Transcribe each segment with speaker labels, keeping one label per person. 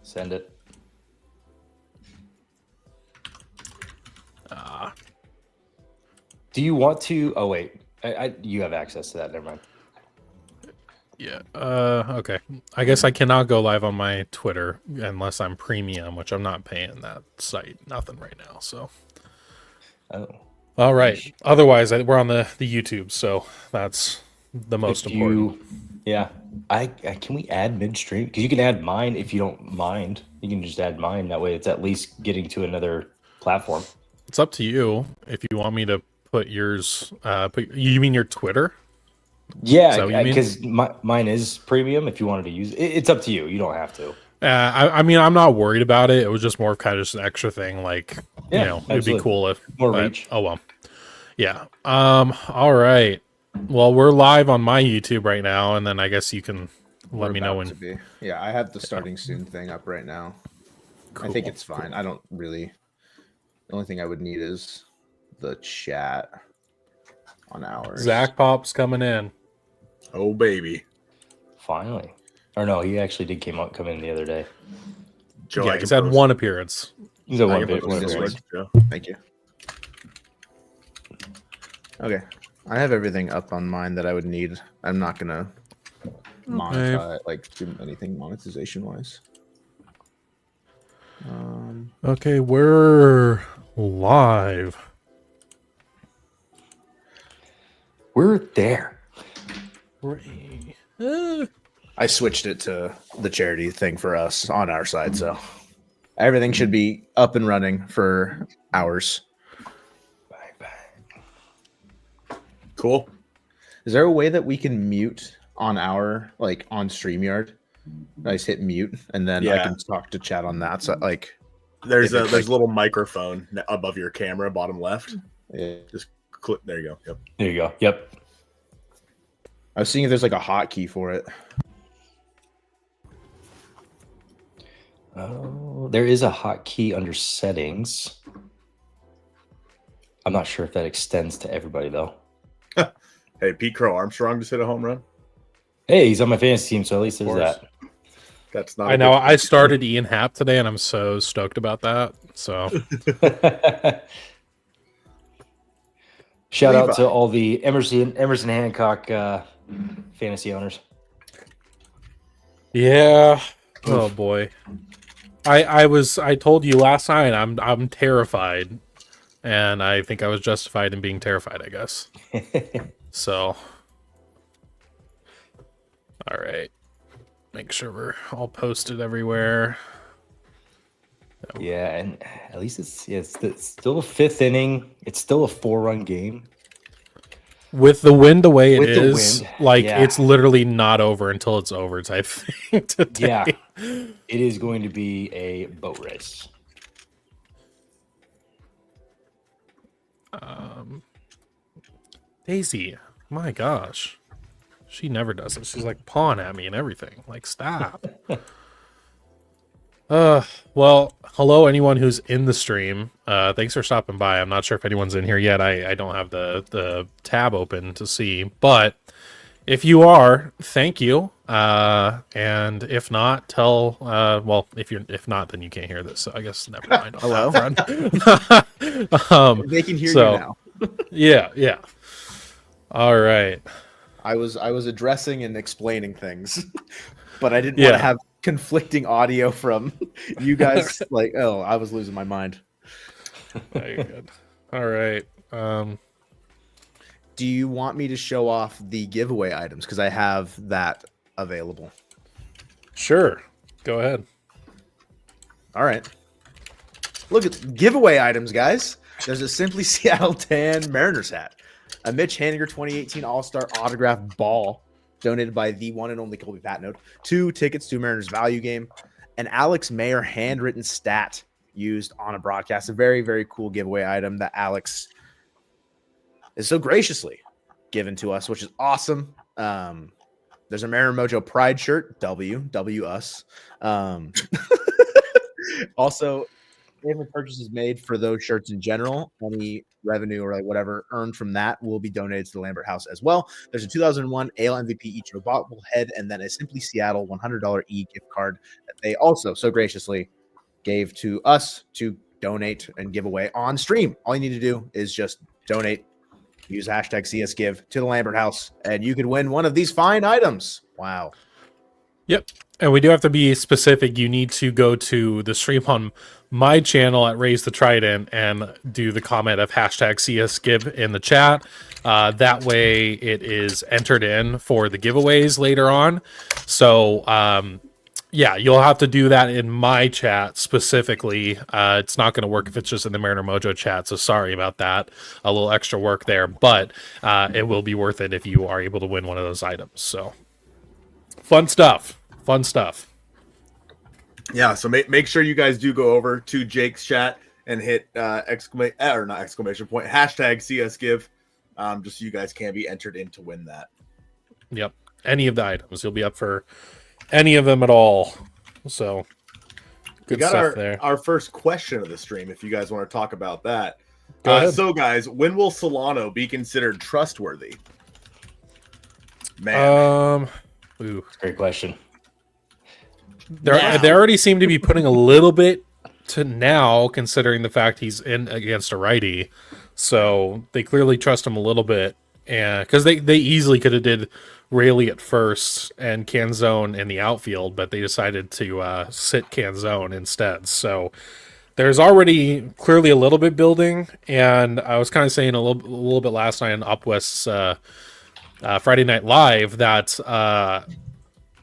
Speaker 1: Send it. Do you want to? Oh wait, you have access to that. Never mind.
Speaker 2: Yeah. Okay. I guess I cannot go live on my Twitter unless I'm premium, which I'm not paying that site nothing right now. So.
Speaker 1: Oh.
Speaker 2: All right. Otherwise, we're on the YouTube, so that's the most important.
Speaker 1: Yeah. I can we add midstream? Because you can add mine if you don't mind. You can just add mine. That way, it's at least getting to another platform.
Speaker 2: It's up to you if you want me to put yours. You mean your Twitter?
Speaker 1: Yeah, because mine is premium. If you wanted to use it, it's up to you. You don't have to.
Speaker 2: I mean, I'm not worried about it. It was just more kind of just an extra thing. Like, it'd be cool if
Speaker 1: more reach.
Speaker 2: Oh well. Yeah. All right. Well, we're live on my YouTube right now, and then I guess you can let me know when.
Speaker 3: Yeah, I have the starting soon thing up right now. Cool. I think it's fine. I don't really. The only thing I would need is the chat on ours.
Speaker 2: Zach Pop's coming in.
Speaker 4: Oh baby!
Speaker 1: Finally, or no, he actually did come in the other day.
Speaker 2: Joe, yeah, he's had one appearance.
Speaker 1: He's had one appearance.
Speaker 3: Thank you. Okay, I have everything up on mine that I would need. I'm not gonna monetize do anything monetization wise.
Speaker 2: Okay, we're live.
Speaker 1: We're there.
Speaker 3: I switched it to the charity thing for us on our side, so everything should be up and running for ours.
Speaker 4: Cool.
Speaker 3: Is there a way that we can mute on our on StreamYard? I just hit mute and then I can talk to chat on that. So
Speaker 4: there's a little microphone above your camera, bottom left.
Speaker 3: Yeah.
Speaker 4: Just click. There you go. Yep.
Speaker 1: There you go. Yep.
Speaker 3: I was seeing if there's a hotkey for it.
Speaker 1: Oh, there is a hotkey under settings. I'm not sure if that extends to everybody though.
Speaker 4: Hey, Pete Crow Armstrong just hit a home run.
Speaker 1: Hey, he's on my fantasy team, so at least there's that.
Speaker 4: That's not.
Speaker 2: I know. I started Ian Happ today, and I'm so stoked about that. So,
Speaker 1: shout out to all the Emerson Hancock fantasy owners.
Speaker 2: Yeah. Oh boy. I told you last night I'm terrified, and I think I was justified in being terrified, I guess. So, all right. Make sure we're all posted everywhere.
Speaker 1: Yeah, and at least it's still a fifth inning. It's still a 4-run game.
Speaker 2: With the wind the way it is, it's literally not over until it's over type thing today.
Speaker 1: Yeah, it is going to be a boat race.
Speaker 2: Daisy, my gosh. She never does this. She's like pawing at me and everything. Like, stop. Well, hello anyone who's in the stream. Thanks for stopping by. I'm not sure if anyone's in here yet. I don't have the tab open to see, but if you are, thank you. And if not, if not, then you can't hear this. So I guess never mind.
Speaker 3: Hello, they can hear you now.
Speaker 2: Yeah. All right.
Speaker 3: I was addressing and explaining things, but I didn't want to have conflicting audio from you guys. I was losing my mind.
Speaker 2: Very good. All right.
Speaker 3: Do you want me to show off the giveaway items? Because I have that available.
Speaker 2: Sure. Go ahead.
Speaker 3: All right. Look at giveaway items, guys. There's a Simply Seattle Tan Mariners hat, a Mitch Haniger 2018 All-Star autographed ball donated by the one and only Colby Patnode, 2 tickets to Mariners value game, an Alex Mayer handwritten stat used on a broadcast. A very, very cool giveaway item that Alex is so graciously given to us, which is awesome. There's a Mariner Mojo Pride shirt, W us. Also, If purchases made for those shirts in general, any revenue or like whatever earned from that will be donated to the Lambert House as well. There's a 2001 AL MVP Ichiro bobblehead, and then a Simply Seattle $100 gift card that they also so graciously gave to us to donate and give away on stream. All you need to do is just donate, use hashtag CSGive to the Lambert House, and you could win one of these fine items. Wow.
Speaker 2: Yep. And we do have to be specific. You need to go to the stream on my channel at Raise the Trident and do the comment of hashtag CSGive in the chat. That way it is entered in for the giveaways later on. So, yeah, you'll have to do that in my chat specifically. It's not going to work if it's just in the Mariner Mojo chat, so sorry about that. A little extra work there, but it will be worth it if you are able to win one of those items. So, fun stuff. Fun stuff.
Speaker 4: Yeah, so make sure you guys do go over to Jake's chat and hit hashtag CSGive, just so you guys can be entered in to win that.
Speaker 2: Yep. Any of the items. You'll be up for any of them at all. So, good
Speaker 4: we got
Speaker 2: stuff there.
Speaker 4: Our first question of the stream, if you guys want to talk about that.
Speaker 2: Go ahead.
Speaker 4: So, guys, when will Solano be considered trustworthy? Man.
Speaker 2: Ooh.
Speaker 1: Great question.
Speaker 2: They already seem to be putting a little bit to now, considering the fact he's in against a righty. So they clearly trust him a little bit, and because they easily could have did Rayleigh at first and Canzone in the outfield, but they decided to sit Canzone instead. So there's already clearly a little bit building, and I was kind of saying a little bit last night on UpWest's Friday Night Live that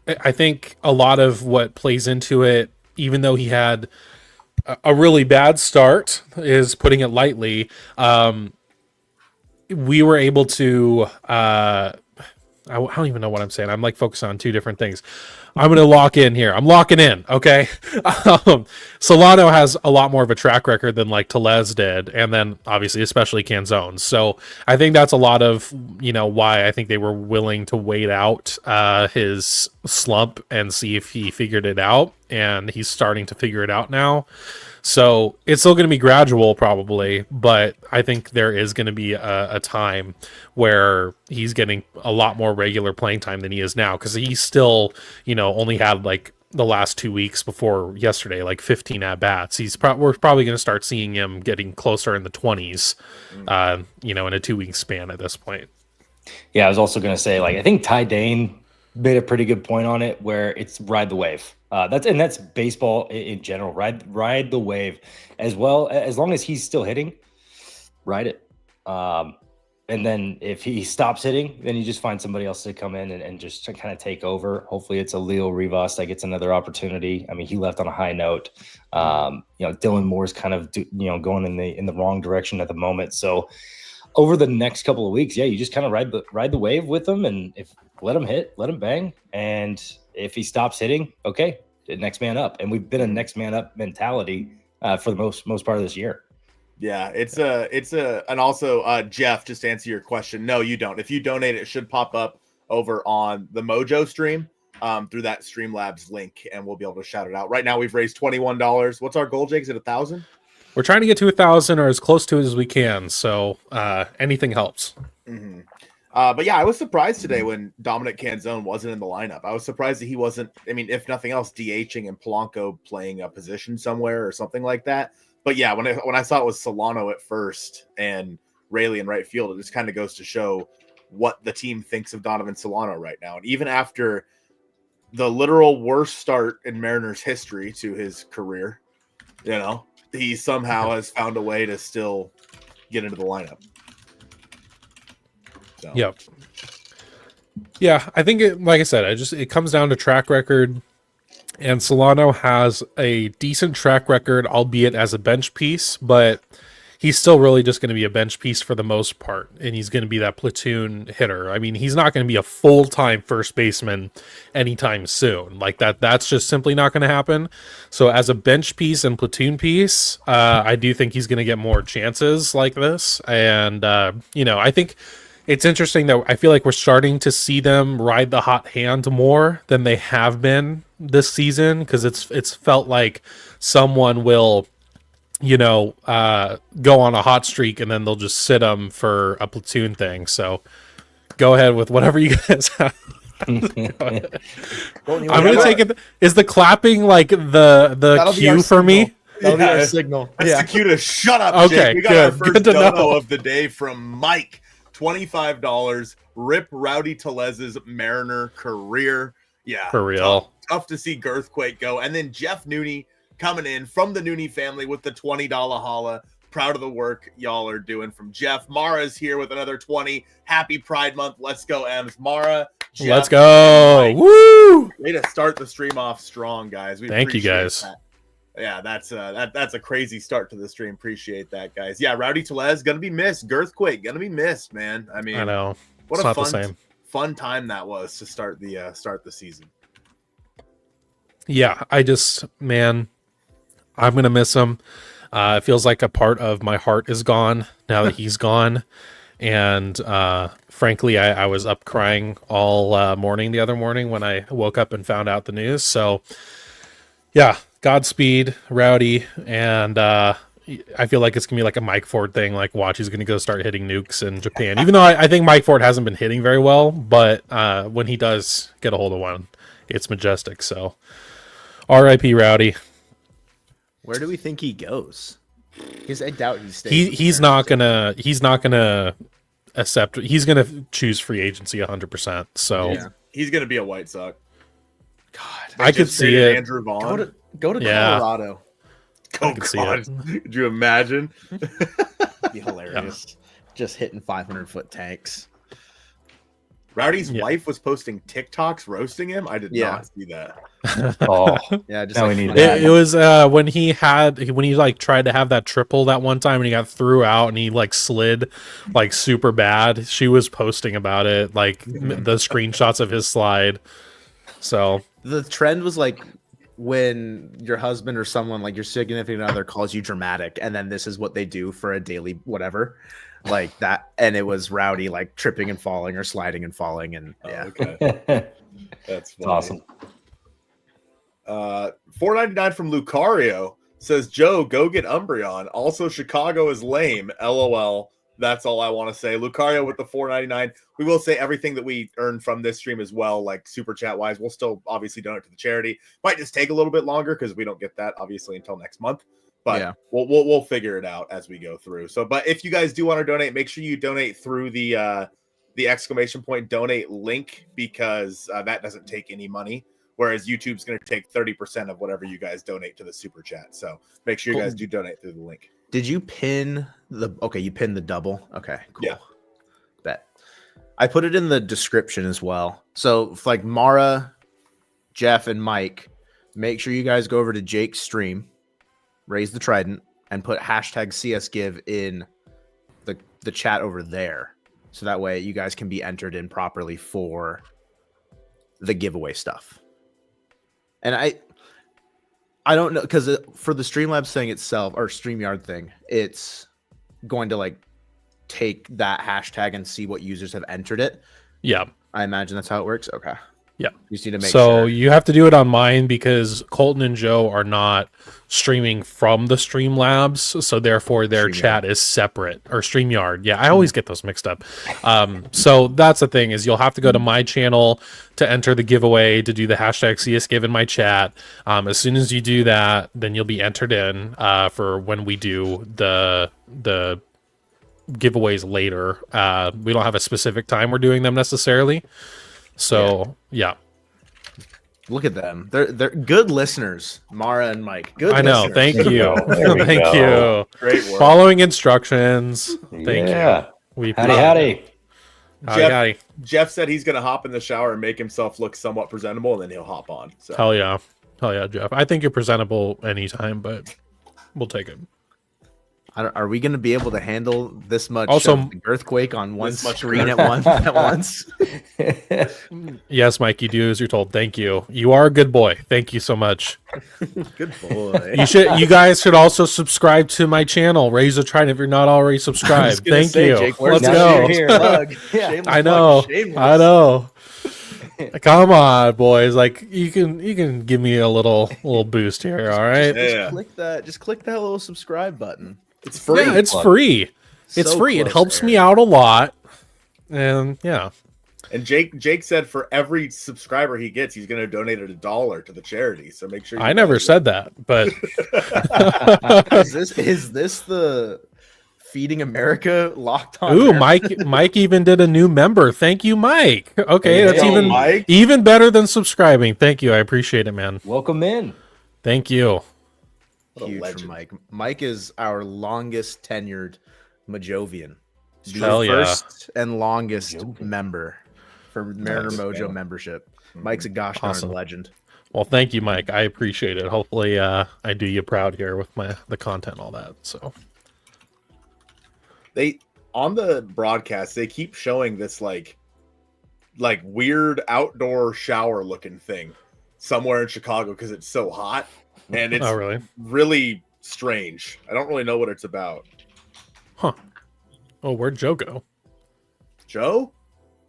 Speaker 2: I think a lot of what plays into it, even though he had a really bad start, is putting it lightly, we were able to I don't even know what I'm saying. I'm like focused on two different things. I'm going to lock in here. I'm locking in. Okay. Solano has a lot more of a track record than like Tellez did. And then obviously, especially Canzone. So I think that's a lot of, why I think they were willing to wait out his slump and see if he figured it out. And he's starting to figure it out now. So it's still going to be gradual probably, but I think there is going to be a time where he's getting a lot more regular playing time than he is now, because he's still, only had like the last 2 weeks before yesterday, like 15 at bats. We're probably going to start seeing him getting closer in the 20s, in a 2 week span at this point.
Speaker 1: Yeah, I was also going to say, I think Ty Dane made a pretty good point on it, where it's ride the wave. That's baseball in general. Ride the wave, as well as long as he's still hitting, ride it. And then if he stops hitting, then you just find somebody else to come in and just kind of take over. Hopefully, it's a Leo Rivas that gets another opportunity. I mean, he left on a high note. Dylan Moore's kind of going in the wrong direction at the moment. So over the next couple of weeks, you just kind of ride the wave with him, and if let him hit, let him bang, and if he stops hitting, okay, next man up. And we've been a next man up mentality for the most part of this year.
Speaker 4: Yeah, and also Jeff, just to answer your question, no, you don't. If you donate, it should pop up over on the Mojo stream through that Streamlabs link, and we'll be able to shout it out. Right now, we've raised $21. What's our goal, Jake? Is it 1,000?
Speaker 2: We're trying to get to 1,000 or as close to it as we can. So anything helps.
Speaker 4: Mm-hmm. But yeah, I was surprised today when Dominic Canzone wasn't in the lineup. I was surprised that he wasn't, if nothing else, DHing and Polanco playing a position somewhere or something like that. But yeah, when I saw it was Solano at first and Rayleigh in right field, it just kind of goes to show what the team thinks of Donovan Solano right now. And even after the literal worst start in Mariners history to his career, he somehow has found a way to still get into the lineup. So.
Speaker 2: Yep. Yeah, I think like I said, it comes down to track record, and Solano has a decent track record, albeit as a bench piece, but he's still really just going to be a bench piece for the most part, and he's going to be that platoon hitter. I mean, he's not going to be a full-time first baseman anytime soon. Like that's just simply not going to happen. So as a bench piece and platoon piece, I do think he's going to get more chances like this, and I think it's interesting that I feel like we're starting to see them ride the hot hand more than they have been this season, because it's felt like someone will go on a hot streak and then they'll just sit them for a platoon thing. So go ahead with whatever you guys have. I'm gonna take it. Is the clapping like the cue for me?
Speaker 3: That'll be our signal.
Speaker 4: That's the cue to shut up.
Speaker 2: Okay,
Speaker 4: Jake. We got our
Speaker 2: good.
Speaker 4: first
Speaker 2: Good to
Speaker 4: dono
Speaker 2: know.
Speaker 4: of the day from Mike. $25. Rip Rowdy Telez's Mariner career. Yeah,
Speaker 2: For real.
Speaker 4: Tough to see Girthquake go. And then Jeff Nooney coming in from the Nooney family with the $20 holla. Proud of the work y'all are doing from Jeff. Mara's here with another 20. Happy Pride Month. Let's go, Ems. Mara, Jeff,
Speaker 2: Let's go.
Speaker 4: Mike.
Speaker 2: Woo!
Speaker 4: Way to start the stream off strong, guys. We
Speaker 2: Thank you,
Speaker 4: appreciate
Speaker 2: guys.
Speaker 4: that. Yeah, that's a crazy start to the stream. Appreciate that, guys. Yeah, Rowdy Telez gonna be missed. Girthquake gonna be missed, man. I mean,
Speaker 2: I know.
Speaker 4: what
Speaker 2: It's
Speaker 4: a
Speaker 2: not the same.
Speaker 4: fun time that was to start the season.
Speaker 2: Yeah, man, I'm gonna miss him. It feels like a part of my heart is gone now that he's gone. And frankly, I was up crying all morning the other morning when I woke up and found out the news. So yeah, Godspeed, Rowdy, and I feel like it's gonna be like a Mike Ford thing. Like, watch, he's gonna go start hitting nukes in Japan. Even though I think Mike Ford hasn't been hitting very well, but when he does get a hold of one, it's majestic. So, R.I.P. Rowdy.
Speaker 3: Where do we think he goes? Because I doubt he stays.
Speaker 2: He's not gonna accept. He's gonna choose free agency 100%. So
Speaker 3: Yeah.
Speaker 4: He's gonna be a White Sox.
Speaker 3: God,
Speaker 2: I could
Speaker 4: Just
Speaker 2: see
Speaker 4: traded
Speaker 2: it.
Speaker 4: Andrew Vaughn.
Speaker 3: go to
Speaker 2: Yeah.
Speaker 3: Colorado.
Speaker 2: I
Speaker 4: Oh
Speaker 2: could see
Speaker 4: God,
Speaker 2: it.
Speaker 4: could you imagine?
Speaker 3: Be hilarious. Just hitting 500-foot tanks.
Speaker 4: Rowdy's
Speaker 2: Yeah.
Speaker 4: wife was posting TikToks roasting him. I did
Speaker 3: Yeah.
Speaker 4: not see that.
Speaker 1: Oh,
Speaker 3: Yeah, just
Speaker 1: Now
Speaker 3: like
Speaker 1: we need
Speaker 3: flying.
Speaker 1: that.
Speaker 2: It was when he like tried to have that triple that one time and he got threw out and he like slid like super bad. She was posting about it, like the screenshots of his slide. So
Speaker 3: The trend was like when your husband or someone like your significant other calls you dramatic, and then this is what they do for a daily whatever, like that. And it was Rowdy like tripping and falling or sliding and falling, and yeah.
Speaker 4: Oh, okay,
Speaker 1: that's
Speaker 4: that's funny.
Speaker 1: awesome.
Speaker 4: $4.99 from Lucario says, Joe, go get Umbreon. Also, Chicago is lame. LOL. That's all I want to say. Lucario with the $4.99. We will say everything that we earn from this stream as well, like super chat wise. We'll still obviously donate to the charity. Might just take a little bit longer because we don't get that obviously until next month. But
Speaker 3: Yeah.
Speaker 4: we'll figure it out as we go through. So, but if you guys do want to donate, make sure you donate through the exclamation point donate link, because that doesn't take any money. Whereas YouTube's going to take 30% of whatever you guys donate to the super chat. So make sure you guys do donate through the link.
Speaker 3: Did you pin you pinned the double? Okay, cool.
Speaker 4: Yeah.
Speaker 3: Bet. I put it in the description as well. So if like Mara, Jeff, and Mike, make sure you guys go over to Jake's stream, raise the Trident, and put hashtag CSGive in the chat over there. So that way you guys can be entered in properly for the giveaway stuff. And I don't know, because for the Streamlabs thing itself, or StreamYard thing, it's going to like take that hashtag and see what users have entered it.
Speaker 2: yeah.
Speaker 3: I imagine that's how it works. Okay.
Speaker 2: Yeah.
Speaker 3: You just need to make
Speaker 2: So
Speaker 3: sure.
Speaker 2: you have to do it on mine because Colton and Joe are not streaming from the Streamlabs, so therefore their
Speaker 3: StreamYard.
Speaker 2: chat is separate, or StreamYard. Yeah, I always get those mixed up. So that's the thing, is you'll have to go to my channel to enter the giveaway, to do the hashtag CSGive in my chat. As soon as you do that, then you'll be entered in for when we do the giveaways later. We don't have a specific time we're doing them necessarily. So yeah.
Speaker 3: Look at them. They're good listeners, Mara and Mike. Good
Speaker 2: I know.
Speaker 3: listeners.
Speaker 2: Thank
Speaker 1: There we
Speaker 2: you.
Speaker 1: go. There we
Speaker 2: Thank
Speaker 1: go.
Speaker 2: you.
Speaker 4: Great work.
Speaker 2: Following instructions. Thank
Speaker 1: Yeah.
Speaker 2: you. We
Speaker 1: Howdy,
Speaker 2: appreciate
Speaker 1: howdy.
Speaker 2: it. Howdy.
Speaker 4: Jeff said he's going to hop in the shower and make himself look somewhat presentable, and then he'll hop on. So
Speaker 2: Hell yeah. Hell yeah, Jeff. I think you're presentable anytime, but we'll take it.
Speaker 3: Are we going to be able to handle this much
Speaker 2: Also-
Speaker 3: of the earthquake on one
Speaker 4: This much
Speaker 3: screen at once?
Speaker 2: Yes, Mike, you do as you're told. Thank you. You are a good boy. Thank you so much.
Speaker 3: Good boy.
Speaker 2: You guys should also subscribe to my channel. Raise a Trident if you're not already subscribed. Thank you.
Speaker 3: Jake, where's
Speaker 2: Let's
Speaker 3: the
Speaker 2: go.
Speaker 3: shameless plug?
Speaker 1: Yeah.
Speaker 3: Shameless
Speaker 2: I know.
Speaker 3: plug, shameless.
Speaker 2: I know. Come on, boys. Like you can give me a little boost here, all right?
Speaker 4: Yeah.
Speaker 3: Just click that little subscribe button.
Speaker 4: It's free.
Speaker 2: Yeah, it's free. It's
Speaker 3: So
Speaker 2: free. It
Speaker 3: close,
Speaker 2: helps me
Speaker 3: Aaron.
Speaker 2: out a lot. And yeah.
Speaker 4: And Jake said for every subscriber he gets, he's going to donate $1 to the charity. So make sure.
Speaker 2: I never said that, but
Speaker 3: Is this the Feeding America locked on?
Speaker 2: ooh,
Speaker 3: America?
Speaker 2: Mike even did a new member. Thank you, Mike. Okay,
Speaker 1: Hey,
Speaker 2: that's
Speaker 1: hey,
Speaker 4: Mike.
Speaker 2: even better than subscribing. Thank you. I appreciate it, man.
Speaker 1: Welcome in.
Speaker 2: Thank you.
Speaker 4: What a
Speaker 3: Huge
Speaker 4: legend.
Speaker 3: from Mike. Mike is our longest tenured Mojovian. The
Speaker 2: Hell yeah.
Speaker 3: first and longest
Speaker 1: Mojovian.
Speaker 3: member for Mariner
Speaker 4: Nice.
Speaker 3: Mojo
Speaker 4: Yeah.
Speaker 3: membership. Mike's a gosh darn
Speaker 2: Awesome.
Speaker 3: legend.
Speaker 2: Well, thank you, Mike. I appreciate it. Hopefully, I do you proud here with the content, and all that. So
Speaker 4: They on the broadcast they keep showing this like weird outdoor shower looking thing somewhere in Chicago because it's so hot and it's
Speaker 2: oh, really?
Speaker 4: really strange. I don't really know what it's about.
Speaker 2: Huh? Oh, where'd Joe go?
Speaker 4: Joe?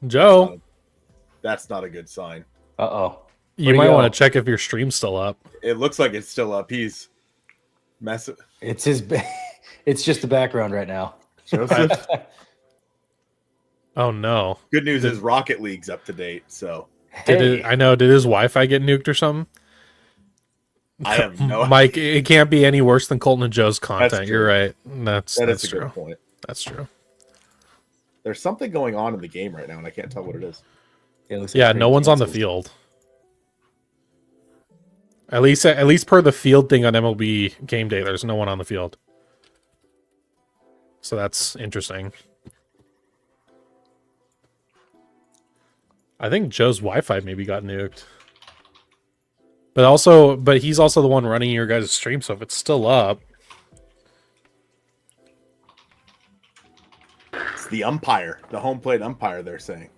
Speaker 2: Joe,
Speaker 4: That's not a good sign.
Speaker 1: Uh-oh.
Speaker 2: you
Speaker 1: Where'd he
Speaker 2: might
Speaker 1: go?
Speaker 2: want to check if your stream's still up.
Speaker 4: It looks like it's still up. He's messing.
Speaker 1: It's it's just the background right now.
Speaker 4: Joseph.
Speaker 2: Oh no!
Speaker 4: Good news is Rocket League's up to date, so
Speaker 1: Hey,
Speaker 2: Did his Wi-Fi get nuked or something?
Speaker 4: I have no
Speaker 2: Mike, it can't be any worse than Colton and Joe's content.
Speaker 4: true.
Speaker 2: You're right. That's
Speaker 4: that is a
Speaker 2: true.
Speaker 4: good point.
Speaker 2: That's true.
Speaker 4: There's something going on in the game right now, and I can't tell what it is.
Speaker 1: it looks like
Speaker 2: Yeah,
Speaker 1: Trey
Speaker 2: no one's on the
Speaker 1: cancels.
Speaker 2: field. At least per the field thing on MLB Game Day, there's no one on the field. So that's interesting. I think Joe's Wi-Fi maybe got nuked. But he's also the one running your guys' stream, so if it's still up.
Speaker 4: It's the umpire, the home plate umpire. They're saying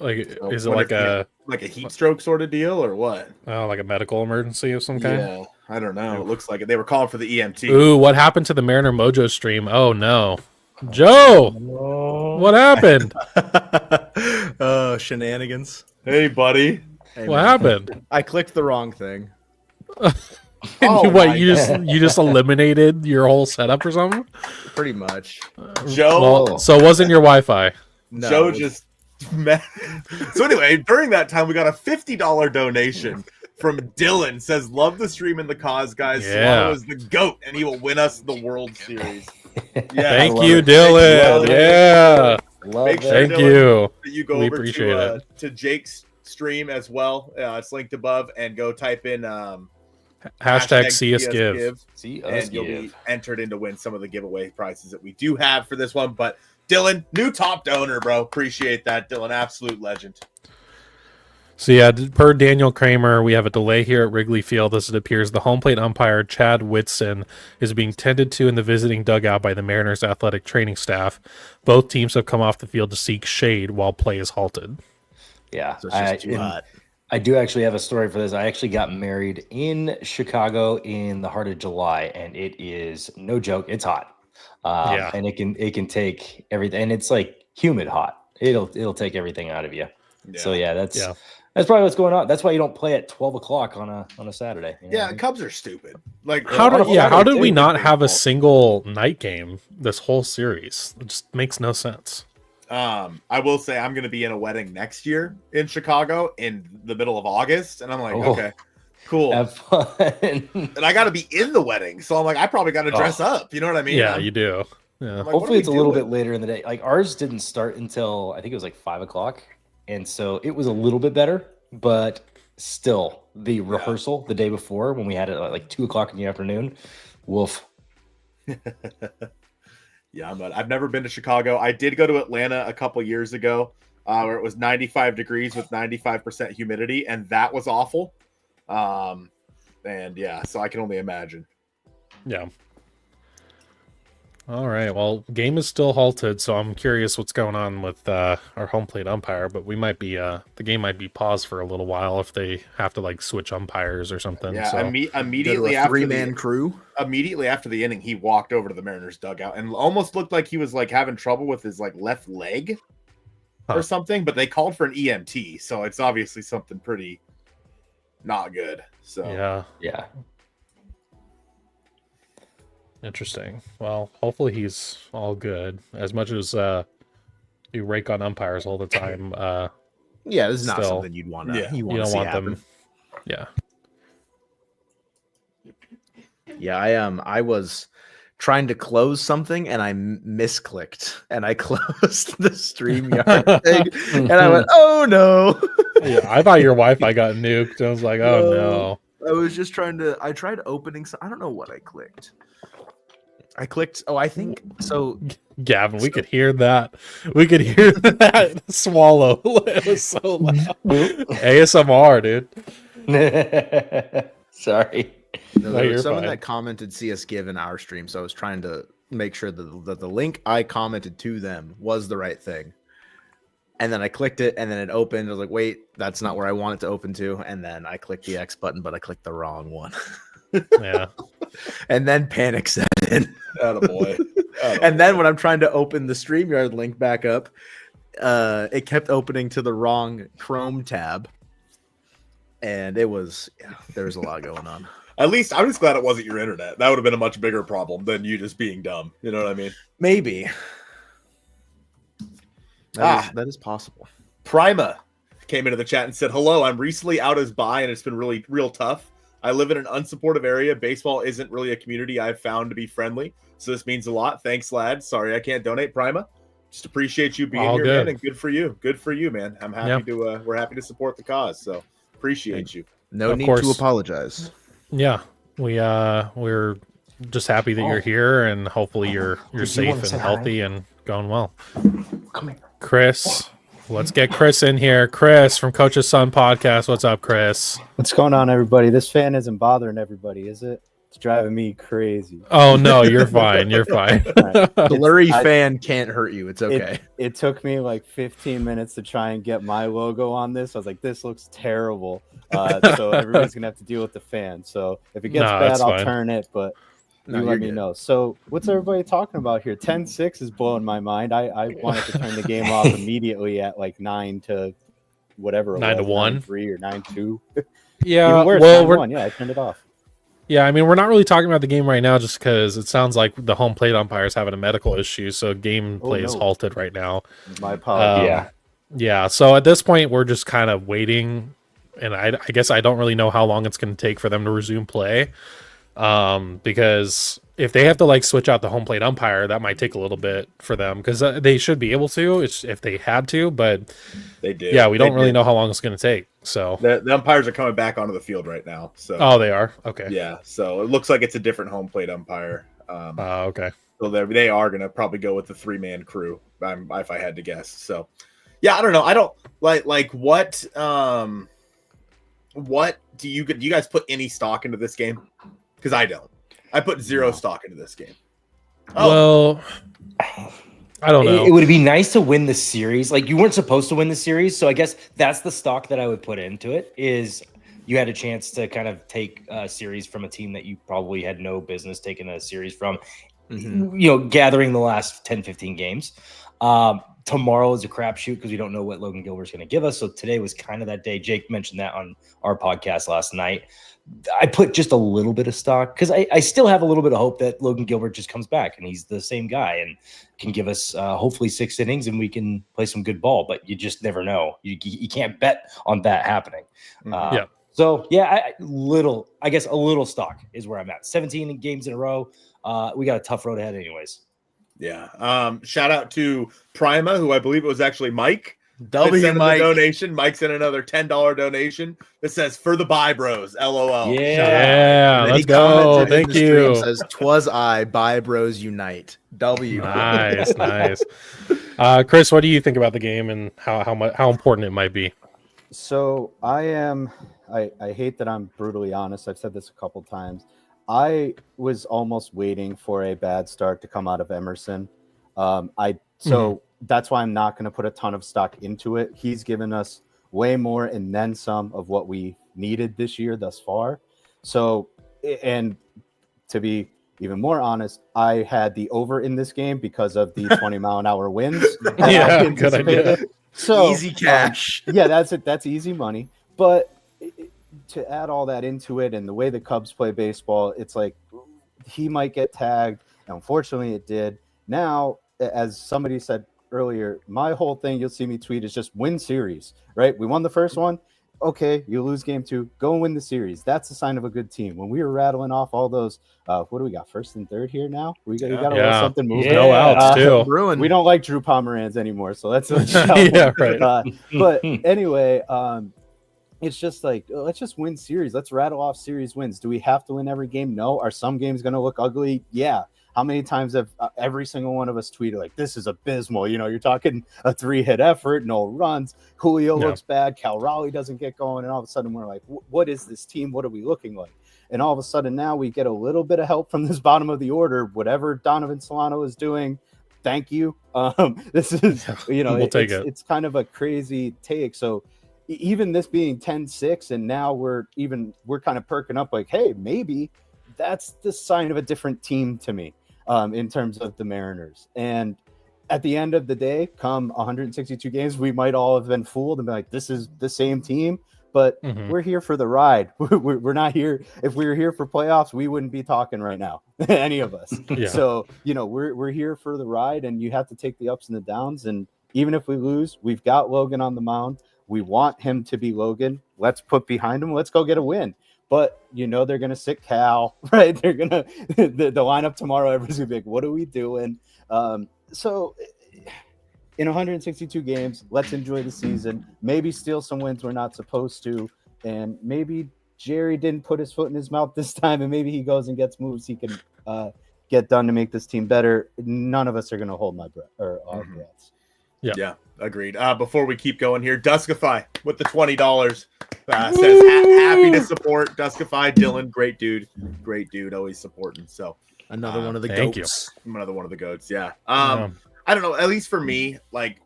Speaker 2: Like,
Speaker 4: So
Speaker 2: is it
Speaker 4: wonder
Speaker 2: like
Speaker 4: if a heat stroke sort of deal or what?
Speaker 2: like a medical emergency of some kind?
Speaker 4: Yeah, I don't know. It looks like it. They were calling for the EMT.
Speaker 2: Ooh, what happened to the Mariner Mojo stream? Oh no, Joe, what happened?
Speaker 3: Shenanigans.
Speaker 4: Hey, buddy.
Speaker 3: Hey,
Speaker 2: What
Speaker 3: man.
Speaker 2: happened?
Speaker 3: I clicked the wrong thing.
Speaker 4: Oh,
Speaker 2: What
Speaker 4: my
Speaker 2: you just eliminated your whole setup or something?
Speaker 3: Pretty much.
Speaker 4: Joe.
Speaker 2: Well, so it wasn't your Wi-Fi.
Speaker 3: No,
Speaker 4: Joe
Speaker 3: it was-
Speaker 4: just met. So anyway, during that time, we got a $50 donation from Dylan. Says, "Love the stream and the cause, guys.
Speaker 2: Yeah.
Speaker 4: Solano is the goat, and he will win us the World Series." Yeah,
Speaker 2: Thank
Speaker 1: love
Speaker 2: you,
Speaker 1: it.
Speaker 2: Dylan.
Speaker 4: Thank you,
Speaker 2: Yeah,
Speaker 1: Love
Speaker 4: Make sure
Speaker 1: that.
Speaker 2: thank
Speaker 4: Dylan,
Speaker 2: you.
Speaker 4: that you go
Speaker 2: We
Speaker 4: over
Speaker 2: appreciate
Speaker 4: to Jake's stream as well. It's linked above, and go type in
Speaker 2: Hashtag CS Give.
Speaker 1: See us
Speaker 4: and you'll be
Speaker 1: give.
Speaker 4: entered in to win some of the giveaway prizes that we do have for this one. But Dylan, new top donor, bro. Appreciate that, Dylan. Absolute legend.
Speaker 2: So yeah, per Daniel Kramer, we have a delay here at Wrigley Field as it appears the home plate umpire Chad Whitson is being tended to in the visiting dugout by the Mariners athletic training staff. Both teams have come off the field to seek shade while play is halted.
Speaker 1: Yeah,
Speaker 3: So it's just too hot.
Speaker 1: I do actually have a story for this. I actually got married in Chicago in the heart of July, and it is no joke. It's hot,
Speaker 2: Yeah.
Speaker 1: and it can take everything, and it's like humid hot. It'll take everything out of you. So yeah, that's probably what's going on. That's why you don't play at 12 o'clock on a Saturday. You know what I mean?
Speaker 4: Cubs are stupid. Like
Speaker 2: How
Speaker 1: on a
Speaker 2: did how did we
Speaker 1: Saturday,
Speaker 2: not
Speaker 1: too.
Speaker 2: have a single night game this whole series? It just makes no sense.
Speaker 4: I will say I'm going to be in a wedding next year in Chicago in the middle of August, and I'm like,
Speaker 1: Oh.
Speaker 4: okay, cool.
Speaker 1: Have fun.
Speaker 4: And I got to be in the wedding, so I'm like, I probably got to dress up. You know what I mean?
Speaker 2: Yeah,
Speaker 4: I'm-
Speaker 2: you do. Yeah.
Speaker 4: I'm like, what
Speaker 1: Hopefully
Speaker 4: are
Speaker 1: it's a
Speaker 4: we
Speaker 1: little
Speaker 4: doing?
Speaker 1: bit later in the day. Like ours didn't start until I think it was like 5 o'clock. And so it was a little bit better, but still the rehearsal the day before when we had it at like 2 o'clock in the afternoon. Woof.
Speaker 4: Yeah, I've never been to Chicago. I did go to Atlanta a couple years ago, where it was 95 degrees with 95% humidity, and that was awful. And yeah, so I can only imagine.
Speaker 2: Yeah. All right. Well, game is still halted, so I'm curious what's going on with our home plate umpire. But we might be the game might be paused for a little while if they have to like switch umpires or something.
Speaker 4: Yeah,
Speaker 2: so.
Speaker 4: immediately
Speaker 3: a
Speaker 4: after
Speaker 3: three-man crew.
Speaker 4: immediately after the inning, he walked over to the Mariners dugout and almost looked like he was like having trouble with his like left leg. or something, but they called for an EMT, so it's obviously something pretty not good. So
Speaker 2: yeah, interesting. Well, hopefully he's all good. As much as you rake on umpires all the time,
Speaker 3: Yeah, this is not
Speaker 2: Still,
Speaker 3: something you'd want to.
Speaker 4: yeah,
Speaker 3: You
Speaker 2: you
Speaker 3: want to
Speaker 2: don't
Speaker 3: see
Speaker 2: want
Speaker 3: happen.
Speaker 2: them. Yeah.
Speaker 3: Yeah, I was trying to close something and I misclicked and I closed the StreamYard thing and I went, oh no.
Speaker 2: Yeah, I thought your Wi-Fi got nuked. I was like, oh no.
Speaker 3: I was just I tried opening some, I don't know what I clicked. I think so.
Speaker 2: Gavin, we could hear that. We could hear that swallow. It was so loud. ASMR, dude.
Speaker 1: Sorry.
Speaker 3: No,
Speaker 2: No,
Speaker 3: there
Speaker 2: you're
Speaker 3: was someone
Speaker 2: fine.
Speaker 3: that commented CS Give in our stream, so I was trying to make sure that the link I commented to them was the right thing. And then I clicked it, and then it opened. I was like, wait, that's not where I want it to open to. And then I clicked the X button, but I clicked the wrong one.
Speaker 2: Yeah.
Speaker 3: And then panic set in.
Speaker 4: attaboy.
Speaker 3: And then when I'm trying to open the StreamYard link back up, it kept opening to the wrong Chrome tab. And there was a lot going on.
Speaker 4: At least I'm just glad it wasn't your internet. That would have been a much bigger problem than you just being dumb. You know what I mean?
Speaker 3: Maybe. That is possible.
Speaker 4: Prima came into the chat and said, hello, I'm recently out as bi and it's been really real tough. I live in an unsupportive area. Baseball isn't really a community I've found to be friendly. So this means a lot. Thanks, lad. Sorry I can't donate, Prima. Just appreciate you being
Speaker 2: All
Speaker 4: here,
Speaker 2: good.
Speaker 4: man, and good for you. Good for you, man. I'm happy to we're happy to support the cause. So appreciate you.
Speaker 3: No
Speaker 2: Of
Speaker 3: need
Speaker 2: course.
Speaker 3: to apologize.
Speaker 2: Yeah. We're just happy that you're here, and hopefully you're
Speaker 1: Did you
Speaker 2: safe
Speaker 1: wanna
Speaker 2: and
Speaker 1: say
Speaker 2: healthy and going well.
Speaker 1: Come here.
Speaker 2: Chris, let's get Chris in here. Chris from Coach's Son Podcast. What's up, Chris?
Speaker 5: What's going on, everybody? This fan isn't bothering everybody, is it? It's driving me crazy.
Speaker 2: Oh no, you're fine. You're fine.
Speaker 3: Blurry
Speaker 5: I-
Speaker 3: fan can't hurt you. It's okay.
Speaker 5: It took me like 15 minutes to try and get my logo on this. I was like, this looks terrible. So everybody's going to have to deal with the fan. So if it gets
Speaker 2: No,
Speaker 5: bad,
Speaker 2: that's
Speaker 5: I'll
Speaker 2: fine.
Speaker 5: turn it, but
Speaker 3: No,
Speaker 5: you
Speaker 3: you're
Speaker 5: let me
Speaker 3: good.
Speaker 5: know. So what's everybody talking about here? 10-6 is blowing my mind. I wanted to turn the game off immediately at like 9 to whatever.
Speaker 2: 9 to 1?
Speaker 5: 9-3 or 9-2.
Speaker 2: Yeah.
Speaker 5: Even worse,
Speaker 2: Well,
Speaker 5: 9-1. Yeah, I turned it off.
Speaker 2: yeah. I mean, we're not really talking about the game right now, just because it sounds like the home plate umpire's having a medical issue, so game play is
Speaker 5: no.
Speaker 2: halted right now.
Speaker 5: My apologies.
Speaker 1: Yeah.
Speaker 2: Yeah, so at this point, we're just kind of waiting, and I guess I don't really know how long it's going to take for them to resume play, because if they have to like switch out the home plate umpire, that might take a little bit for them, because they should be able to, if they had to, but
Speaker 4: They did.
Speaker 2: yeah, we don't
Speaker 4: They
Speaker 2: really
Speaker 4: did.
Speaker 2: know how long it's going to take. So,
Speaker 4: The umpires are coming back onto the field right now. So
Speaker 2: oh, they are okay.
Speaker 4: yeah, so it looks like it's a different home plate umpire.
Speaker 2: Okay.
Speaker 4: So they are going to probably go with the 3-man crew, if I had to guess. So, yeah, I don't know. I don't like what do you guys put any stock into this game? Because I don't. I put zero stock into this game.
Speaker 2: Well, I don't know.
Speaker 1: It would be nice to win the series. Like you weren't supposed to win the series, so I guess that's the stock that I would put into it. Is you had a chance to kind of take a series from a team that you probably had no business taking a series from. You know, gathering the last 10, 15 games. Tomorrow is a crapshoot because we don't know what Logan Gilbert's going to give us. So today was kind of that day. Jake mentioned that on our podcast last night. I put just a little bit of stock because I still have a little bit of hope that Logan Gilbert just comes back and he's the same guy and can give us hopefully 6 innings and we can play some good ball. But you just never know. You can't bet on that happening.
Speaker 2: Yeah.
Speaker 1: So yeah, I guess a little stock is where I'm at. 17 games in a row. We got a tough road ahead, anyways.
Speaker 4: Yeah. Shout out to Prima, who I believe it was actually Mike.
Speaker 3: W
Speaker 4: sent in
Speaker 3: Mike.
Speaker 4: the donation. Mike sent another $10 donation that says "For the Bye Bros." LOL.
Speaker 1: Yeah.
Speaker 4: Shout out.
Speaker 2: Yeah,
Speaker 3: And then
Speaker 2: let's
Speaker 3: he
Speaker 2: go.
Speaker 3: commented in
Speaker 2: Thank
Speaker 3: the stream,
Speaker 2: you.
Speaker 3: Says, "'Twas I, Bye Bros Unite." W.
Speaker 2: Nice, nice. Chris, what do you think about the game and how important it might be?
Speaker 5: So I hate that I'm brutally honest. I've said this a couple times. I was almost waiting for a bad start to come out of Emerson. That's why I'm not going to put a ton of stock into it. He's given us way more and then some of what we needed this year thus far. So, and to be even more honest, I had the over in this game because of the 20-mile-an-hour winds.
Speaker 2: Yeah, good idea.
Speaker 5: So
Speaker 3: Easy cash.
Speaker 5: yeah, that's it. That's easy money. But to add all that into it and the way the Cubs play baseball, it's like he might get tagged. Unfortunately, it did. Now, as somebody said earlier, my whole thing, you'll see me tweet, is just win series, right? We won the first one. Okay, you lose game 2, go and win the series. That's a sign of a good team. When we were rattling off all those, what do we got? First and third here now? We got a little something moving.
Speaker 2: No outs too.
Speaker 3: Bruin.
Speaker 5: We don't like Drew Pomeranz anymore, so that's
Speaker 2: Yeah, right.
Speaker 5: but anyway, it's just like, let's just win series. Let's rattle off series wins. Do we have to win every game? No. Are some games going to look ugly? Yeah. How many times have every single one of us tweeted like, this is abysmal? You know, you're talking a 3-hit effort, no runs. Julio looks bad. Cal Raleigh doesn't get going. And all of a sudden we're like, what is this team? What are we looking like? And all of a sudden now we get a little bit of help from this bottom of the order. Whatever Donovan Solano is doing, thank you. This is, you know,
Speaker 2: we'll take
Speaker 5: it's kind of a crazy take. So even this being 10-6, and now we're kind of perking up like, hey, maybe that's the sign of a different team to me. In terms of the Mariners. And at the end of the day, come 162 games, we might all have been fooled and be like, this is the same team, but we're here for the ride. We're not here. If we were here for playoffs, we wouldn't be talking right now, any of us.
Speaker 2: Yeah.
Speaker 5: So, you know, we're here for the ride, and you have to take the ups and the downs. And even if we lose, we've got Logan on the mound. We want him to be Logan. Let's put behind him. Let's go get a win. But, you know, they're going to sit Cal, right? They're going to – the lineup tomorrow, everyone's going to be like, what are we doing? So in 162 games, let's enjoy the season. Maybe steal some wins we're not supposed to. And maybe Jerry didn't put his foot in his mouth this time, and maybe he goes and gets moves he can get done to make this team better. None of us are going to hold my breath or our breaths.
Speaker 4: Yeah, agreed. Before we keep going here, Duskify with the $20 says happy to support Duskify. Dylan, great dude, always supporting. So
Speaker 3: Another one of the
Speaker 2: thank
Speaker 3: goats.
Speaker 4: another one of the goats. Yeah. I don't know. At least for me, like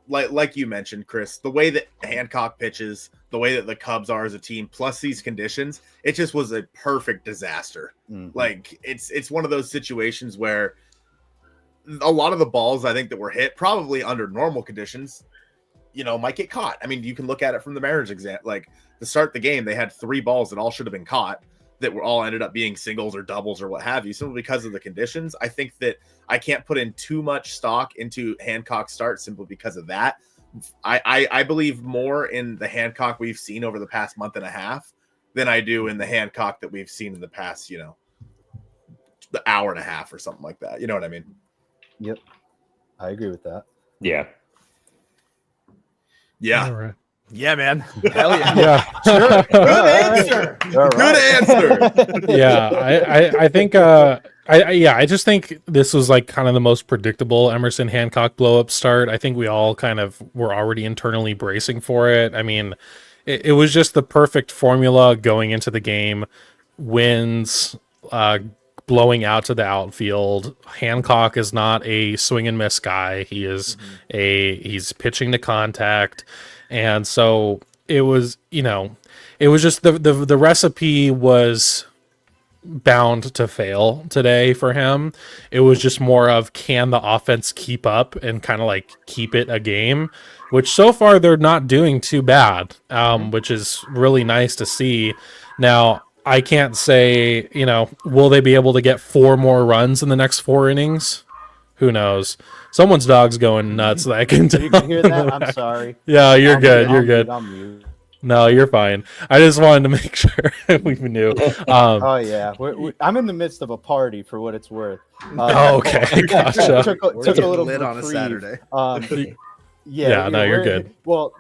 Speaker 4: you mentioned, Chris, the way that Hancock pitches, the way that the Cubs are as a team, plus these conditions, it just was a perfect disaster. Like it's one of those situations where a lot of the balls I think that were hit probably under normal conditions, you know, might get caught. I mean, you can look at it from the Mariners example. Like to start the game, they had 3 balls that all should have been caught that were all ended up being singles or doubles or what have you, simply because of the conditions. I think that I can't put in too much stock into Hancock's start simply because of that. I believe more in the Hancock we've seen over the past month and a half than I do in the Hancock that we've seen in the past, you know, the hour and a half or something like that. You know what I mean?
Speaker 5: Yep. I agree with that.
Speaker 1: Yeah.
Speaker 4: Yeah.
Speaker 2: All right.
Speaker 3: Yeah, man. Hell yeah.
Speaker 2: Yeah.
Speaker 3: Sure.
Speaker 4: Good answer. Good answer.
Speaker 2: Yeah, I think I just think this was like kind of the most predictable Emerson Hancock blow up start. I think we all kind of were already internally bracing for it. I mean, it was just the perfect formula going into the game. Wins, blowing out to the outfield. Hancock is not a swing and miss guy. He is he's pitching to contact. And so it was, you know, it was just the recipe was bound to fail today for him. It was just more of, can the offense keep up and kind of like keep it a game, which so far they're not doing too bad, which is really nice to see. Now, I can't say, you know, will they be able to get 4 more runs in the next 4 innings? Who knows? Someone's dog's going nuts. That I can tell.
Speaker 5: You can hear that? I'm sorry.
Speaker 2: Yeah, you're good. You're good.
Speaker 5: I'll mute.
Speaker 2: No, you're fine. I just wanted to make sure we knew.
Speaker 5: Oh yeah, I'm in the midst of a party for what it's worth.
Speaker 2: Okay, gotcha.
Speaker 5: Took
Speaker 3: We're
Speaker 5: a
Speaker 3: getting
Speaker 5: little
Speaker 3: lit on a
Speaker 5: reprieve.
Speaker 3: Saturday.
Speaker 2: Yeah, no, you're good.
Speaker 5: Well,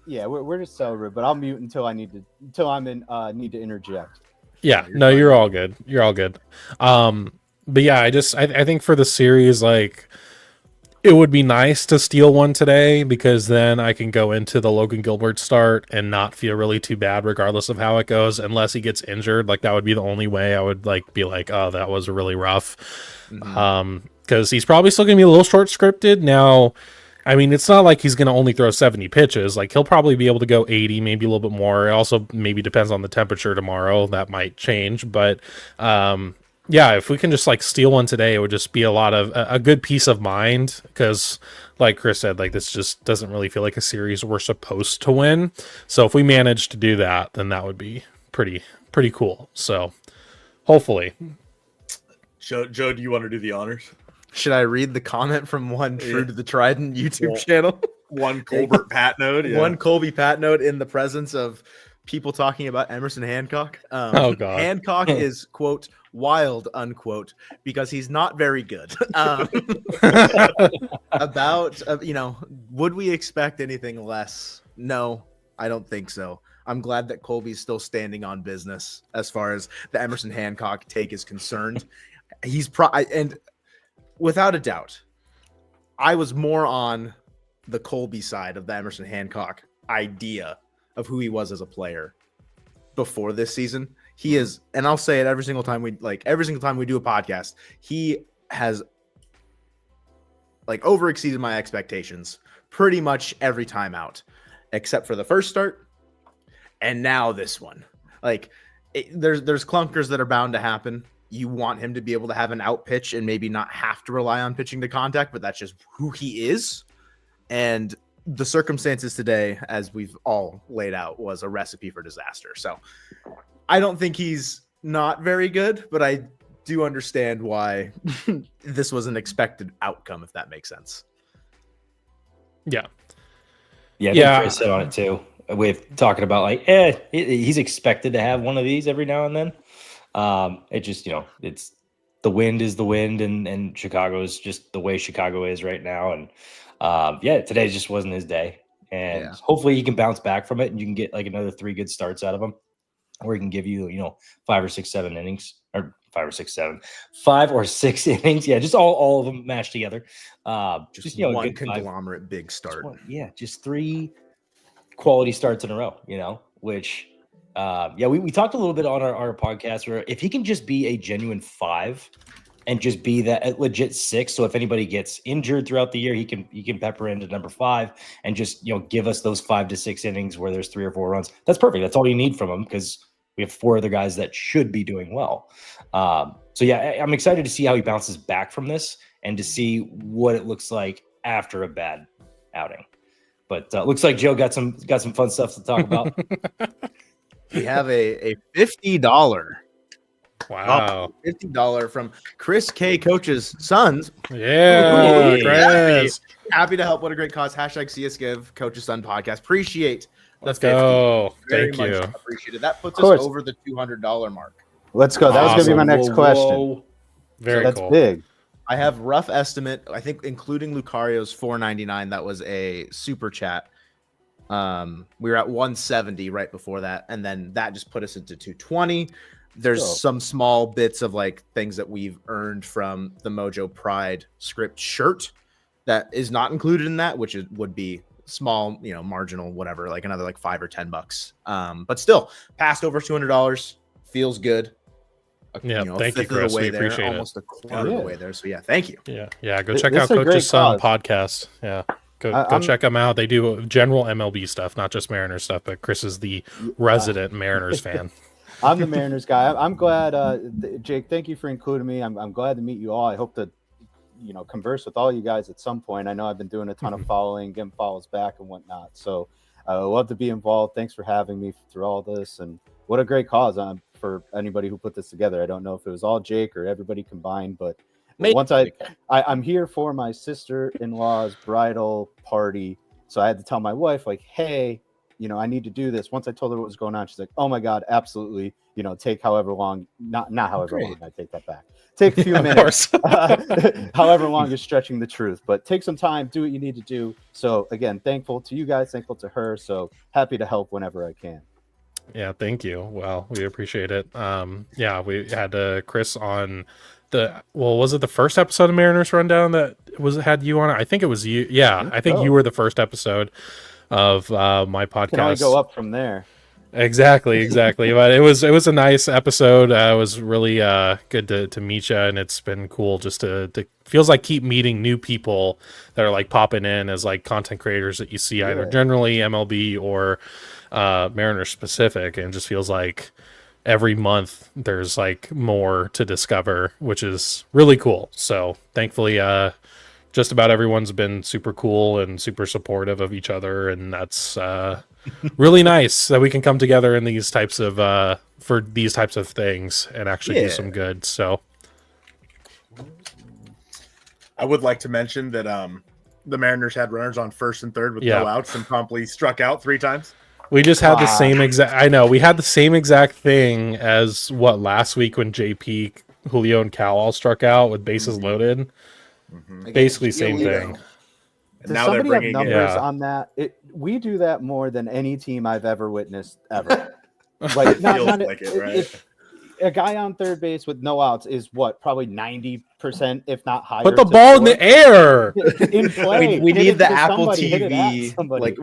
Speaker 5: yeah, we're just celebrating, but I'll mute until I need to interject.
Speaker 2: Yeah, no, you're all good. You're all good. But yeah, I think for the series, like, it would be nice to steal one today, because then I can go into the Logan Gilbert start and not feel really too bad regardless of how it goes, unless he gets injured. Like, that would be the only way I would like be like, oh, that was really rough. Because he's probably still gonna be a little short scripted now. I mean, it's not like he's going to only throw 70 pitches. Like, he'll probably be able to go 80, maybe a little bit more. It also maybe depends on the temperature tomorrow. That might change. But yeah, if we can just like steal one today, it would just be a good peace of mind. Because, like Chris said, like this just doesn't really feel like a series we're supposed to win. So if we manage to do that, then that would be pretty cool. So hopefully,
Speaker 4: Joe, do you want to do the honors?
Speaker 3: Should I read the comment from one True to the Trident YouTube channel?
Speaker 4: One Colbert Pat note. Yeah.
Speaker 3: One Colby Pat note in the presence of people talking about Emerson Hancock.
Speaker 2: Oh, God.
Speaker 3: Hancock is, quote, wild, unquote, because he's not very good. Would we expect anything less? No, I don't think so. I'm glad that Colby's still standing on business as far as the Emerson Hancock take is concerned. And without a doubt, I was more on the Colby side of the Emerson Hancock idea of who he was as a player before this season. He is, and I'll say it every single time we do a podcast, he has like overexceeded my expectations pretty much every time out, except for the first start. And now this one, there's clunkers that are bound to happen. You want him to be able to have an out pitch and maybe not have to rely on pitching to contact, but that's just who he is. And the circumstances today, as we've all laid out, was a recipe for disaster. So I don't think he's not very good, but I do understand why this was an expected outcome, if that makes sense.
Speaker 2: Yeah.
Speaker 1: Yeah, I think Chris said on it too. With talking about he's expected to have one of these every now and then. It just, it's the wind is the wind, and Chicago is just the way Chicago is right now. And today just wasn't his day. And hopefully he can bounce back from it and you can get like another 3 good starts out of him, or he can give you, 5 or 6 innings. Yeah, just all of them mashed together.
Speaker 3: Just one conglomerate big start.
Speaker 1: Just 3 quality starts in a row, which we talked a little bit on our podcast where if he can just be a genuine 5 and just be that legit 6, so if anybody gets injured throughout the year, he can pepper into number 5 and just give us those 5 to 6 innings where there's 3 or 4 runs. That's perfect. That's all you need from him, because we have 4 other guys that should be doing well. I'm excited to see how he bounces back from this and to see what it looks like after a bad outing. But looks like Joe got some fun stuff to talk about.
Speaker 3: We have a $50.
Speaker 2: Wow.
Speaker 3: $50 from Chris K. Coach's sons.
Speaker 2: Yeah. Chris.
Speaker 3: Happy to help. What a great cause. #CSGive Coach's Son podcast. Appreciate the
Speaker 2: Let's
Speaker 3: 50.
Speaker 2: go.
Speaker 3: Very
Speaker 2: Thank you.
Speaker 3: much appreciated. That puts us over the $200 mark.
Speaker 5: Let's go. That was going to be my next question.
Speaker 2: Very
Speaker 5: That's
Speaker 2: cool.
Speaker 5: big.
Speaker 3: I have rough estimate. I think including Lucario's $4.99. That was a super chat. We were at 170 right before that, and then that just put us into 220. There's some small bits of things that we've earned from the Mojo Pride script shirt that is not included in that, which would be small, marginal, whatever, another $5 or $10. But still, passed over $200. Feels good.
Speaker 2: Thank you, Chris. We appreciate it.
Speaker 3: Almost a quarter of the way there. So thank you.
Speaker 2: Yeah. Go check out Coach's Son podcast. Yeah. Go check them out. They do general MLB stuff, not just Mariners stuff, but Chris is the resident Mariners fan.
Speaker 5: I'm the Mariners guy. I'm glad, Jake, thank you for including me. I'm glad to meet you all. I hope to, converse with all you guys at some point. I know I've been doing a ton of following, getting follows back and whatnot. So I love to be involved. Thanks for having me through all this. And what a great cause for anybody who put this together. I don't know if it was all Jake or everybody combined, but once I'm here for my sister-in-law's bridal party. So I had to tell my wife, hey, I need to do this. Once I told her what was going on, she's like, oh my God, absolutely. Take however long, not however long, I take that back. Take a few minutes, however long is stretching the truth, but take some time, do what you need to do. So again, thankful to you guys, thankful to her. So happy to help whenever I can.
Speaker 2: Yeah, thank you. Well, we appreciate it. We had Chris on was it the first episode of Mariners Rundown that had you on it? I think it was you. Yeah, I think you were the first episode of my podcast.
Speaker 5: Can only go up from there.
Speaker 2: Exactly. But it was a nice episode. It was really good to meet you, and it's been cool just to feels like keep meeting new people that are popping in as content creators that you see either generally MLB or Mariners specific, and just feels like every month there's like more to discover, which is really cool. So thankfully, just about everyone's been super cool and super supportive of each other, and that's really nice that we can come together in these types of for these types of things and actually do some good. So
Speaker 4: I would like to mention that the Mariners had runners on first and third with no outs and promptly struck out 3 times.
Speaker 2: we just had the same exact. I know we had the same exact thing as last week when JP, Julio, and Cal all struck out with bases loaded. Basically, same thing.
Speaker 5: Does
Speaker 4: Now they're
Speaker 5: somebody have
Speaker 4: bringing
Speaker 5: numbers on that? We do that more than any team I've ever witnessed ever. Like, not
Speaker 4: like it, right?
Speaker 5: A guy on third base with no outs is what, probably 90%, if not higher.
Speaker 2: Put the ball in the air.
Speaker 5: In play.
Speaker 3: We
Speaker 5: Hit
Speaker 3: need
Speaker 5: it
Speaker 3: the
Speaker 5: to
Speaker 3: Apple
Speaker 5: somebody, hit it at
Speaker 3: TV
Speaker 5: somebody.
Speaker 3: like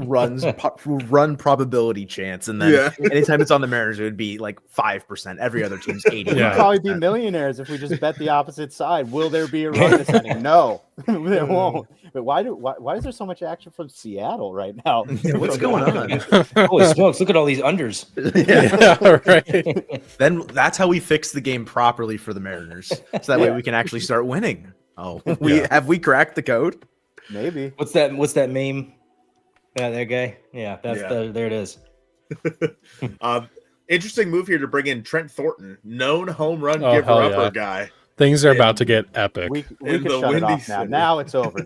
Speaker 3: run probability chance, and then anytime it's on the Mariners, it would be like 5%. Every other team's 80.
Speaker 5: We'd probably be millionaires if we just bet the opposite side. Will there be a run this inning? No, there won't. But why is there so much action from Seattle right now?
Speaker 3: What's going on?
Speaker 1: Holy smokes! Look at all these unders.
Speaker 2: Yeah, right.
Speaker 3: Then that's how we fix the game properly for the Mariners, so that way we can actually start winning. Oh, have we cracked the code?
Speaker 5: Maybe.
Speaker 1: What's that meme? Yeah, that guy. Yeah, there it is.
Speaker 4: Interesting move here to bring in Trent Thornton, known home run
Speaker 2: Oh,
Speaker 4: giver
Speaker 2: hell
Speaker 4: upper
Speaker 2: yeah.
Speaker 4: guy.
Speaker 2: Things are about to get epic.
Speaker 5: We
Speaker 4: In
Speaker 5: can
Speaker 4: the
Speaker 5: shut it
Speaker 4: Windy
Speaker 5: off now.
Speaker 4: City.
Speaker 5: Now it's over.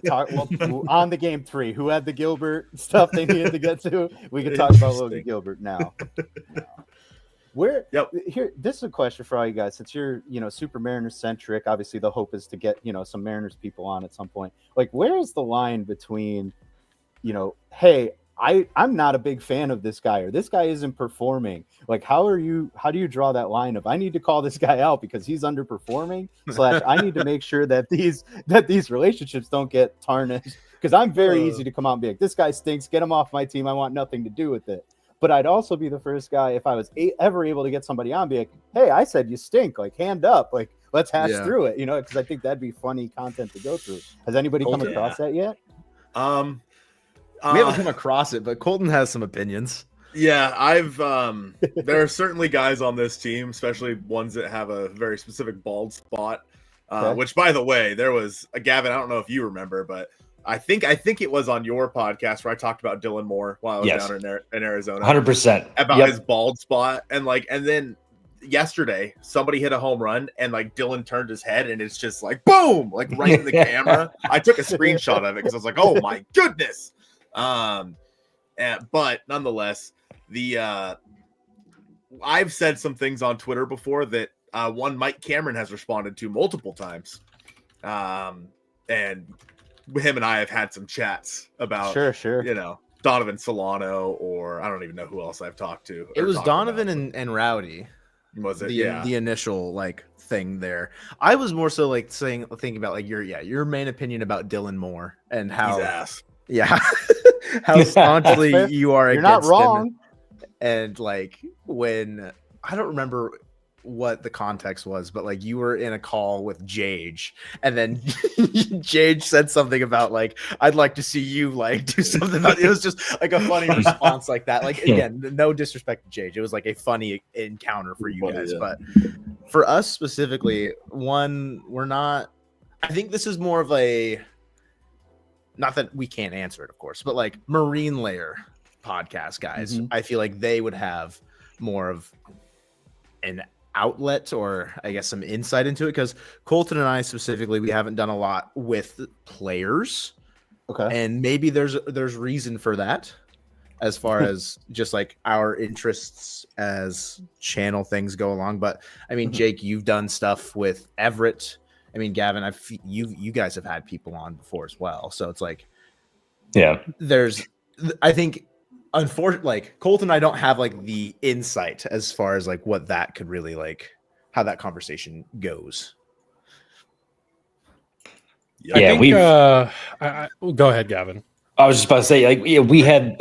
Speaker 5: On the game 3. Who had the Gilbert stuff they needed to get to? We can talk about Logan Gilbert now. Here, this is a question for all you guys. Since you're, super Mariners centric, obviously the hope is to get, some Mariners people on at some point. Like, where is the line between, hey, I'm not a big fan of this guy, or this guy isn't performing. Like, how do you draw that line of I need to call this guy out because he's underperforming / I need to make sure that these relationships don't get tarnished, because I'm very easy to come out and be like, this guy stinks, get him off my team, I want nothing to do with it. But I'd also be the first guy, if I was ever able to get somebody on, be like, hey, I said you stink, like, hand up, like, let's hash through it, because I think that'd be funny content to go through. Has anybody come across that yet?
Speaker 3: We haven't come across it, but Colton has some opinions.
Speaker 4: Yeah, there are certainly guys on this team, especially ones that have a very specific bald spot. Which, by the way, there was a Gavin. I don't know if you remember, but I think it was on your podcast where I talked about Dylan Moore while I was down in Arizona.
Speaker 1: 100%
Speaker 4: about his bald spot, and then yesterday somebody hit a home run and like Dylan turned his head and it's just like boom, like right in the camera. I took a screenshot of it because I was like, oh my goodness. But nonetheless, I've said some things on Twitter before that one Mike Cameron has responded to multiple times, and him and I have had some chats about Donovan Solano, or I don't even know who else I've talked to.
Speaker 3: It was Donovan and Rowdy.
Speaker 4: Was it
Speaker 3: the initial like thing there? I was more so like thinking about like your main opinion about Dylan Moore and how
Speaker 4: his ass.
Speaker 3: Yeah. How staunchly you are
Speaker 5: You're
Speaker 3: against
Speaker 5: not wrong.
Speaker 3: him. And like when I don't remember what the context was, but like you were in a call with Jage, and then Jage said something about like, I'd like to see you like do something about it. It was just like a funny response like that. Like, again, no disrespect to Jage. It was like a funny encounter for you guys. But for us specifically, I think this is more of a, not that we can't answer it, of course, but like Marine Layer podcast guys, I feel like they would have more of an outlet, or I guess some insight into it, because Colton and I specifically, we haven't done a lot with players. Okay. And maybe there's reason for that, as far as just like our interests as channel things go along. But I mean, Jake, you've done stuff with Everett. I mean, Gavin, you guys have had people on before as well. So it's like, I think, unfortunately, like Colton and I don't have like the insight as far as like what that could really like, how that conversation goes.
Speaker 2: I think, go ahead, Gavin.
Speaker 1: I was just about to say, like, we had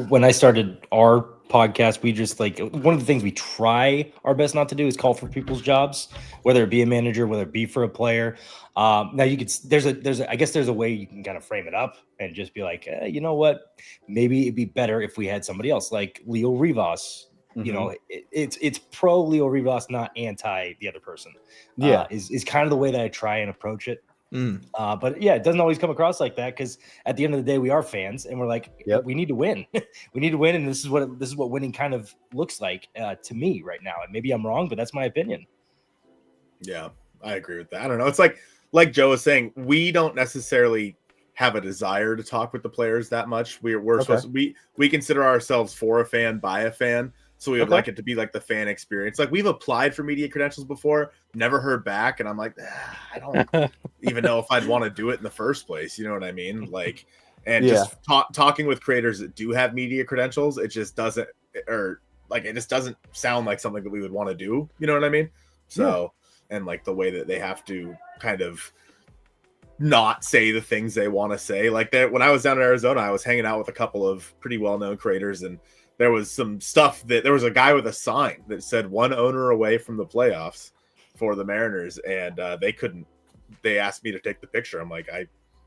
Speaker 1: when I started our podcast, we just like, one of the things we try our best not to do is call for people's jobs, whether it be a manager, whether it be for a player. Now you could, I guess there's a way you can kind of frame it up and just be like, you know what, maybe it'd be better if we had somebody else like Leo Rivas You know, it's pro Leo Rivas, not anti the other person. Is kind of the way that I try and approach it. But yeah, it doesn't always come across like that, because at the end of the day, we are fans, and we're like, we need to win. We need to win, and this is what winning kind of looks like to me right now. And maybe I'm wrong, but that's my opinion.
Speaker 4: Yeah, I agree with that. I don't know. It's like Joe was saying, we don't necessarily have a desire to talk with the players that much. We're supposed to, we consider ourselves for a fan by a fan. So we would like it to be like the fan experience. Like, we've applied for media credentials before, never heard back, and I'm like, I don't even know if I'd want to do it in the first place. You know what I mean? Like, and just talking with creators that do have media credentials, it just doesn't, or like, it just doesn't sound like something that we would want to do. You know what I mean? So, and like the way that they have to kind of not say the things they want to say. Like, that when I was down in Arizona, I was hanging out with a couple of pretty well-known creators, and there was some stuff that there was a guy with a sign that said one owner away from the playoffs for the Mariners. And they asked me to take the picture. I'm like,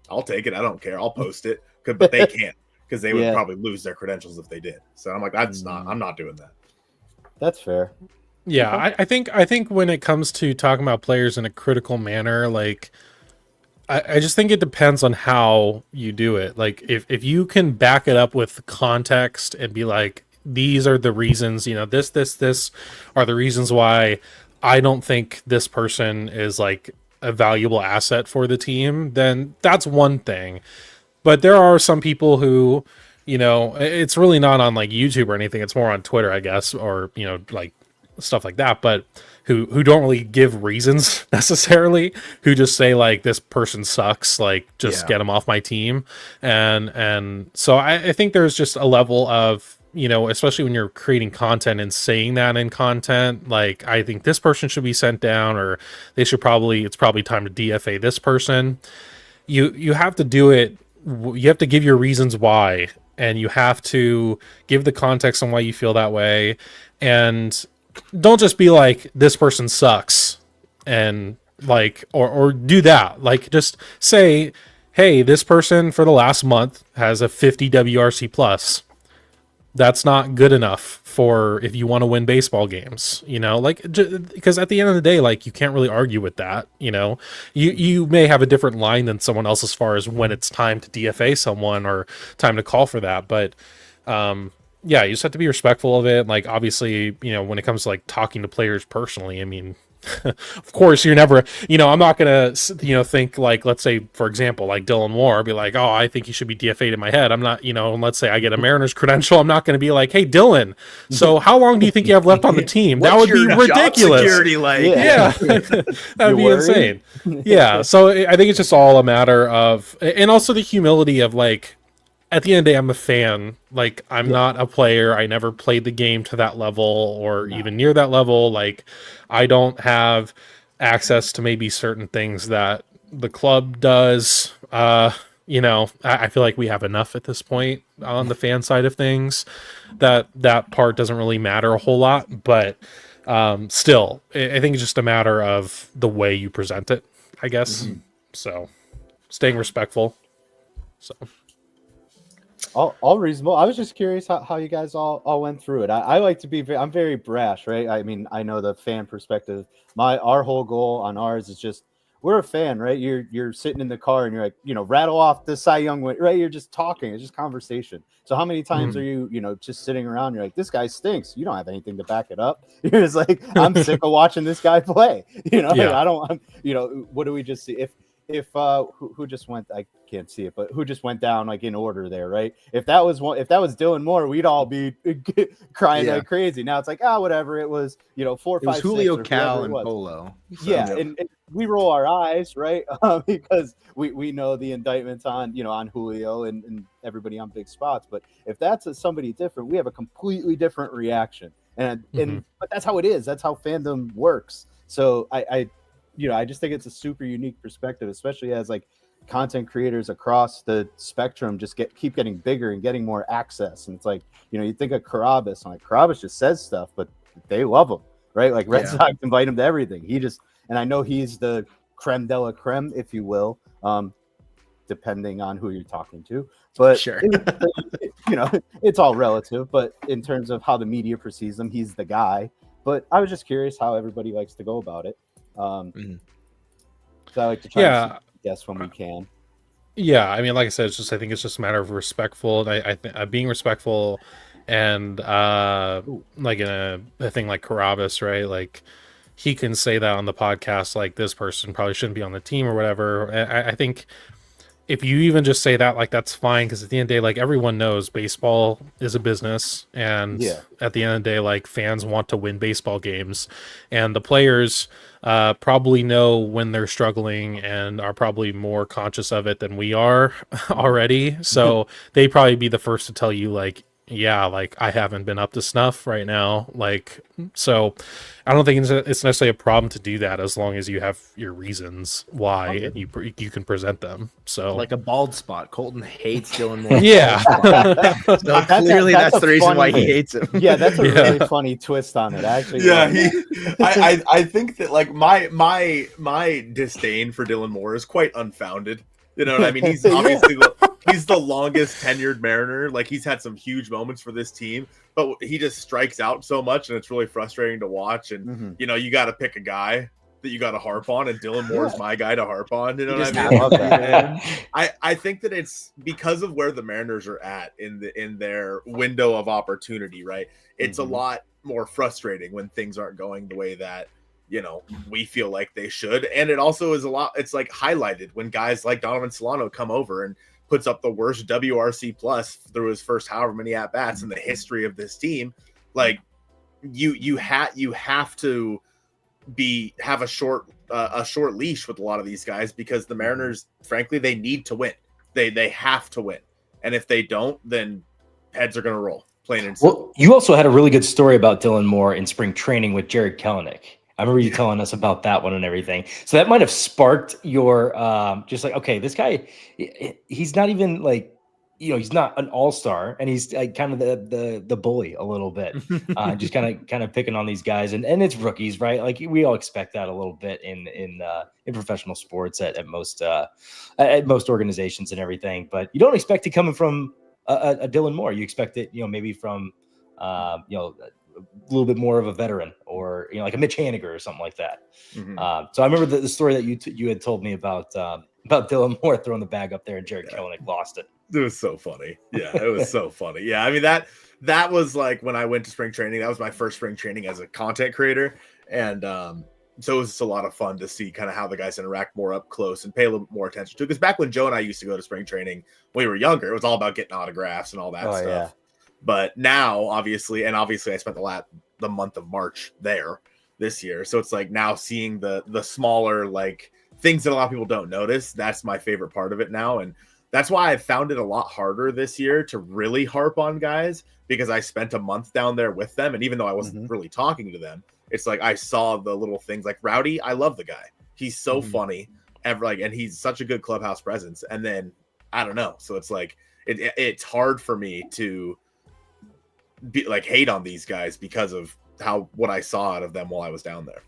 Speaker 4: I'll take it. I don't care. I'll post it. But they can't, because they would probably lose their credentials if they did. So I'm like, I'm not doing that.
Speaker 5: That's fair.
Speaker 2: Yeah. I think when it comes to talking about players in a critical manner, like, I just think it depends on how you do it. Like, if you can back it up with context and be like, these are the reasons, you know, this are the reasons why I don't think this person is like a valuable asset for the team, then that's one thing. But there are some people who, you know, it's really not on like YouTube or anything. It's more on Twitter, I guess, or, you know, like stuff like that. But who don't really give reasons necessarily, who just say like, this person sucks, like, just get him off my team. And so I think there's just a level of, you know, especially when you're creating content and saying that in content, like, I think this person should be sent down, or it's probably time to DFA this person. You have to do it. You have to give your reasons why, and you have to give the context on why you feel that way. And don't just be like, this person sucks, and like, or do that. Like, just say, hey, this person for the last month has a 50 WRC plus. That's not good enough for if you want to win baseball games, you know, like, because at the end of the day, like, you can't really argue with that. You know, you may have a different line than someone else as far as when it's time to DFA someone or time to call for that. But, yeah, you just have to be respectful of it. Like, obviously, you know, when it comes to like talking to players personally, I mean, of course, you're never, you know, I'm not going to, you know, think like, let's say, for example, like Dylan Moore, be like, oh, I think he should be DFA'd in my head. I'm not, you know, let's say I get a Mariners credential. I'm not going to be like, hey, Dylan, so how long do you think you have left on the team? That would be ridiculous.
Speaker 3: Security, like,
Speaker 2: that'd be insane. Yeah. So I think it's just all a matter of, and also the humility of like, at the end of the day, I'm a fan. Like, I'm not a player. I never played the game to that level or even near that level. Like, I don't have access to maybe certain things that the club does. You know, I feel like we have enough at this point on the fan side of things that part doesn't really matter a whole lot. But still, I think it's just a matter of the way you present it, I guess. So, staying respectful. So.
Speaker 5: All reasonable. I was just curious how you guys all went through it. I like to be I'm very brash, right? I mean, I know the fan perspective. Our whole goal on ours is just, we're a fan, right? You're sitting in the car and you're like, you know, rattle off the Cy Young win, right? You're just talking. It's just conversation. So how many times are you know, just sitting around? You're like, this guy stinks. You don't have anything to back it up. You're just like, I'm sick of watching this guy play. You know, like, you know, what do we just see? If who just went, I can't see it, but who just went down like in order there, right? If that was Dylan Moore, we'd all be crying like crazy. Now it's like, whatever. It was, you know, 4, 5, 6,
Speaker 3: Julio, Cal, and Polo.
Speaker 5: So, and we roll our eyes, right? Because we know the indictments on, you know, on Julio and everybody on big spots. But if that's somebody different, we have a completely different reaction. And but that's how it is. That's how fandom works. So I you know, I just think it's a super unique perspective, especially as like content creators across the spectrum just keep getting bigger and getting more access. And it's like, you know, you think of Carabas, and like Carabas just says stuff, but they love him, right? Like Red Sox invite him to everything. And I know he's the creme de la creme, if you will. depending on who you're talking to. But
Speaker 3: Sure.
Speaker 5: it's all relative. But in terms of how the media perceives him, he's the guy. But I was just curious how everybody likes to go about it. So I like to try to guess when we can.
Speaker 2: Yeah, I mean, like I said, I think it's just a matter of respectful. And being respectful, and like in a thing like Carabas, right? Like he can say that on the podcast, like this person probably shouldn't be on the team or whatever. I think if you even just say that, like that's fine, because at the end of the day, like everyone knows baseball is a business, and at the end of the day, like fans want to win baseball games, and the players probably know when they're struggling and are probably more conscious of it than we are already. So they probably be the first to tell you, like, yeah, like I haven't been up to snuff right now. Like, so I don't think it's necessarily a problem to do that as long as you have your reasons why and you can present them. So
Speaker 3: Like a bald spot. Colton hates Dylan Moore.
Speaker 2: yeah.
Speaker 3: So clearly that's the reason why he hates him.
Speaker 5: Yeah, that's a really funny twist on it. Actually,
Speaker 4: I think that like my disdain for Dylan Moore is quite unfounded. You know what I mean? He's obviously he's the longest tenured Mariner. Like he's had some huge moments for this team, but he just strikes out so much, and it's really frustrating to watch. And you know, you got to pick a guy that you got to harp on, and Dylan Moore is my guy to harp on. You know what I mean?
Speaker 5: love that.
Speaker 4: I think that it's because of where the Mariners are at in their window of opportunity. Right? It's a lot more frustrating when things aren't going the way that, you know, we feel like they should. And it also is it's like highlighted when guys like Donovan Solano come over and puts up the worst WRC plus through his first however many at bats in the history of this team. Like you have to have a short leash with a lot of these guys, because the Mariners, frankly, they need to win. They have to win. And if they don't, then heads are going to roll. Plain and simple.
Speaker 1: Well, you also had a really good story about Dylan Moore in spring training with Jared Kelenic. I remember you telling us about that one and everything. So that might have sparked your just like, okay, this guy, he's not even like, you know, he's not an all-star, and he's like kind of the bully a little bit, just kind of picking on these guys, and it's rookies, right? Like we all expect that a little bit in professional sports at most organizations and everything, but you don't expect it coming from a Dylan Moore. You expect it, you know, maybe from you know, a little bit more of a veteran, or, you know, like a Mitch Haniger or something like that. So I remember the story that you had told me about Dylan Moore throwing the bag up there, and Jared Kelenic lost it.
Speaker 4: It was so funny. Yeah, it was so funny. Yeah, I mean that was like when I went to spring training. That was my first spring training as a content creator, and so it was just a lot of fun to see kind of how the guys interact more up close and pay a little bit more attention to. Because back when Joe and I used to go to spring training when we were younger, it was all about getting autographs and all that stuff. Yeah. But now, obviously, I spent the month of March there this year, so it's like now seeing the smaller like things that a lot of people don't notice. That's my favorite part of it now, and that's why I found it a lot harder this year to really harp on guys, because I spent a month down there with them, and even though I wasn't really talking to them, it's like I saw the little things. Like Rowdy, I love the guy. He's so funny, and he's such a good clubhouse presence. And then I don't know, so it's like it's hard for me to be like hate on these guys because of what I saw out of them while I was down there.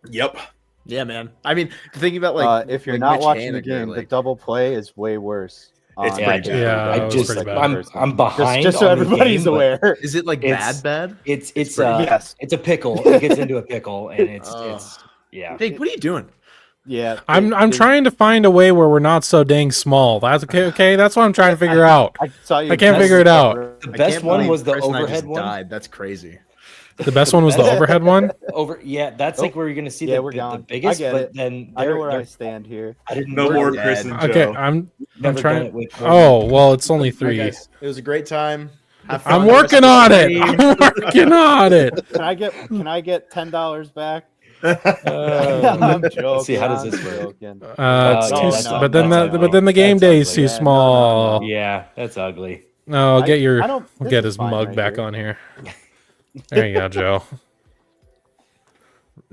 Speaker 4: Yep.
Speaker 3: Yeah, man. I mean, thinking about like
Speaker 5: if you're
Speaker 3: like
Speaker 5: not
Speaker 3: Mitch
Speaker 5: watching the
Speaker 3: Haniger,
Speaker 5: game,
Speaker 3: like,
Speaker 5: the double play is way worse.
Speaker 4: It's pretty bad.
Speaker 2: Yeah,
Speaker 1: I'm behind.
Speaker 5: Just so
Speaker 1: on the
Speaker 5: everybody's
Speaker 1: game,
Speaker 5: aware.
Speaker 3: is it like bad?
Speaker 1: It's
Speaker 5: yes.
Speaker 1: It's a pickle. It gets into a pickle, and it's yeah.
Speaker 3: Hey, what are you doing?
Speaker 5: Yeah,
Speaker 2: I'm trying to find a way where we're not so dang small. That's okay. Okay, that's what I'm trying to figure out.
Speaker 5: I saw you.
Speaker 2: I can't figure it out.
Speaker 1: The best one was the overhead one.
Speaker 3: Died. That's crazy.
Speaker 2: The best one was the overhead one.
Speaker 1: That's like where you're gonna see
Speaker 5: we're
Speaker 1: the
Speaker 5: gone.
Speaker 1: biggest.
Speaker 5: I get
Speaker 1: But
Speaker 5: it.
Speaker 1: then
Speaker 5: I know where I stand here.
Speaker 1: I didn't
Speaker 4: No
Speaker 1: know
Speaker 4: more
Speaker 1: that.
Speaker 4: Chris and Joe.
Speaker 2: Okay, I'm
Speaker 1: Never done
Speaker 2: trying.
Speaker 1: it with
Speaker 2: Oh well, it's only
Speaker 3: All right,
Speaker 2: 3.
Speaker 3: guys, it was a great time. Have fun
Speaker 2: I'm
Speaker 3: the rest
Speaker 2: working
Speaker 3: of the
Speaker 2: on it.
Speaker 3: stream.
Speaker 2: I'm working on it.
Speaker 5: Can I get $10 back?
Speaker 1: Let's see, how does this work?
Speaker 2: It's
Speaker 1: no,
Speaker 2: but then
Speaker 1: that's
Speaker 2: the game
Speaker 1: That's
Speaker 2: day is
Speaker 1: ugly.
Speaker 2: too small.
Speaker 1: Yeah, that's ugly.
Speaker 2: No,
Speaker 5: I
Speaker 2: we'll
Speaker 5: don't- this
Speaker 2: get
Speaker 5: is
Speaker 2: his
Speaker 5: fine
Speaker 2: mug
Speaker 5: right
Speaker 2: back
Speaker 5: here.
Speaker 2: on here. There you go, Joe.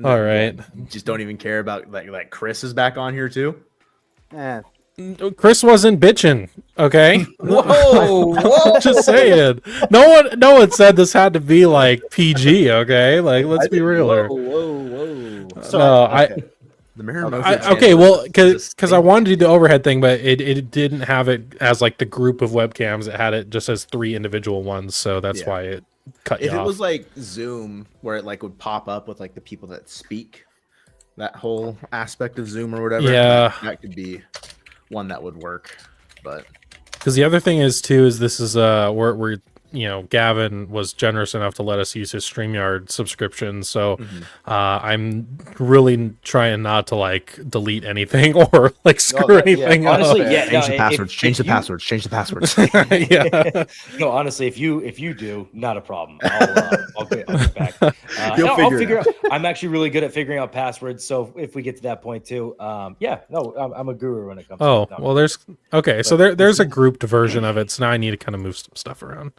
Speaker 2: All right.
Speaker 3: Just don't even care about like Chris is back on here too.
Speaker 5: Eh,
Speaker 2: Chris wasn't bitching, okay?
Speaker 1: Whoa!
Speaker 2: Just saying. No one said this had to be like PG, okay? Like let's be real here.
Speaker 3: Whoa.
Speaker 5: So,
Speaker 2: No,
Speaker 5: okay.
Speaker 3: The Mariner Mojo.
Speaker 2: Okay,
Speaker 3: channel
Speaker 2: well,
Speaker 3: is
Speaker 2: because I wanted to do the overhead thing, but it didn't have it as like the group of webcams. It had it just as 3 individual ones, so that's
Speaker 3: Yeah.
Speaker 2: why it cut you
Speaker 3: If it
Speaker 2: off.
Speaker 3: was like Zoom, where it like would pop up with like the people that speak, that whole aspect of Zoom or whatever,
Speaker 2: Yeah.
Speaker 3: that could be one that would work. But
Speaker 2: Because the other thing is too is this is we're Gavin was generous enough to let us use his StreamYard subscription, so I'm really trying not to like delete anything or like screw anything up.
Speaker 1: Honestly, yeah,
Speaker 3: change
Speaker 1: no,
Speaker 3: the
Speaker 1: if-
Speaker 3: passwords.
Speaker 1: if
Speaker 3: Change the
Speaker 1: you-
Speaker 3: passwords. Change the passwords.
Speaker 2: Yeah.
Speaker 1: No, honestly, if you do, not a problem. I'll get back.
Speaker 3: You'll
Speaker 1: I'll
Speaker 3: figure it
Speaker 1: figure out. I'm actually really good at figuring out passwords. So if we get to that point too, I'm a guru when it comes.
Speaker 2: Oh
Speaker 1: to it. No.
Speaker 2: well, so there's a grouped version of it. So now I need to kind of move some stuff around.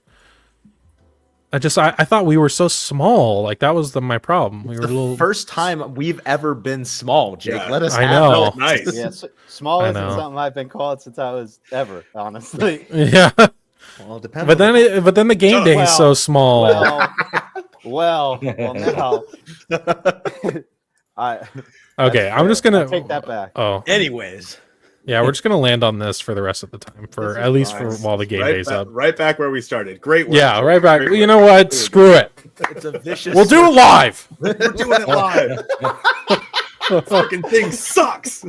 Speaker 2: I thought we were so small. Like that was my problem. We were a
Speaker 3: The
Speaker 2: little.
Speaker 3: first time we've ever been small, Jake.
Speaker 4: Yeah.
Speaker 3: Let us.
Speaker 2: I
Speaker 3: have
Speaker 2: know.
Speaker 3: it.
Speaker 4: Nice.
Speaker 5: Yeah, small
Speaker 2: I
Speaker 5: isn't
Speaker 2: know.
Speaker 5: something I've been called since I was ever, honestly.
Speaker 2: Yeah,
Speaker 3: Well, it depends.
Speaker 2: but then the game
Speaker 4: Shut up.
Speaker 2: day is so small.
Speaker 5: Well, now.
Speaker 2: Okay, I'm just gonna
Speaker 5: take that back.
Speaker 2: Oh,
Speaker 3: anyways,
Speaker 2: yeah, we're just gonna land on this for the rest of the time, for
Speaker 5: This is
Speaker 2: at least
Speaker 4: Nice.
Speaker 2: for while the game
Speaker 4: right
Speaker 2: day's
Speaker 4: back,
Speaker 2: up.
Speaker 4: Right back where we started. Great work.
Speaker 2: Yeah,
Speaker 4: Jake.
Speaker 2: right back.
Speaker 4: Great
Speaker 2: You
Speaker 4: work.
Speaker 2: know what? Screw it.
Speaker 3: it's a vicious.
Speaker 2: We'll do it live.
Speaker 4: We're doing it live. Fucking thing sucks.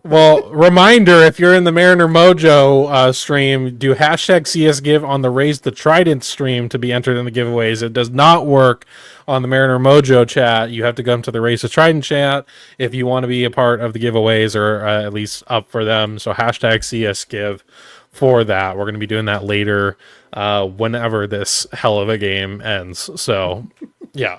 Speaker 2: Well, reminder: if you're in the Mariner Mojo stream, do hashtag CSGive on the Raise the Trident stream to be entered in the giveaways. It does not work on the Mariner Mojo chat. You have to come to the Raise the Trident chat if you want to be a part of the giveaways or at least up for them. So hashtag CSGive for that. We're going to be doing that later whenever this hell of a game ends. So, yeah.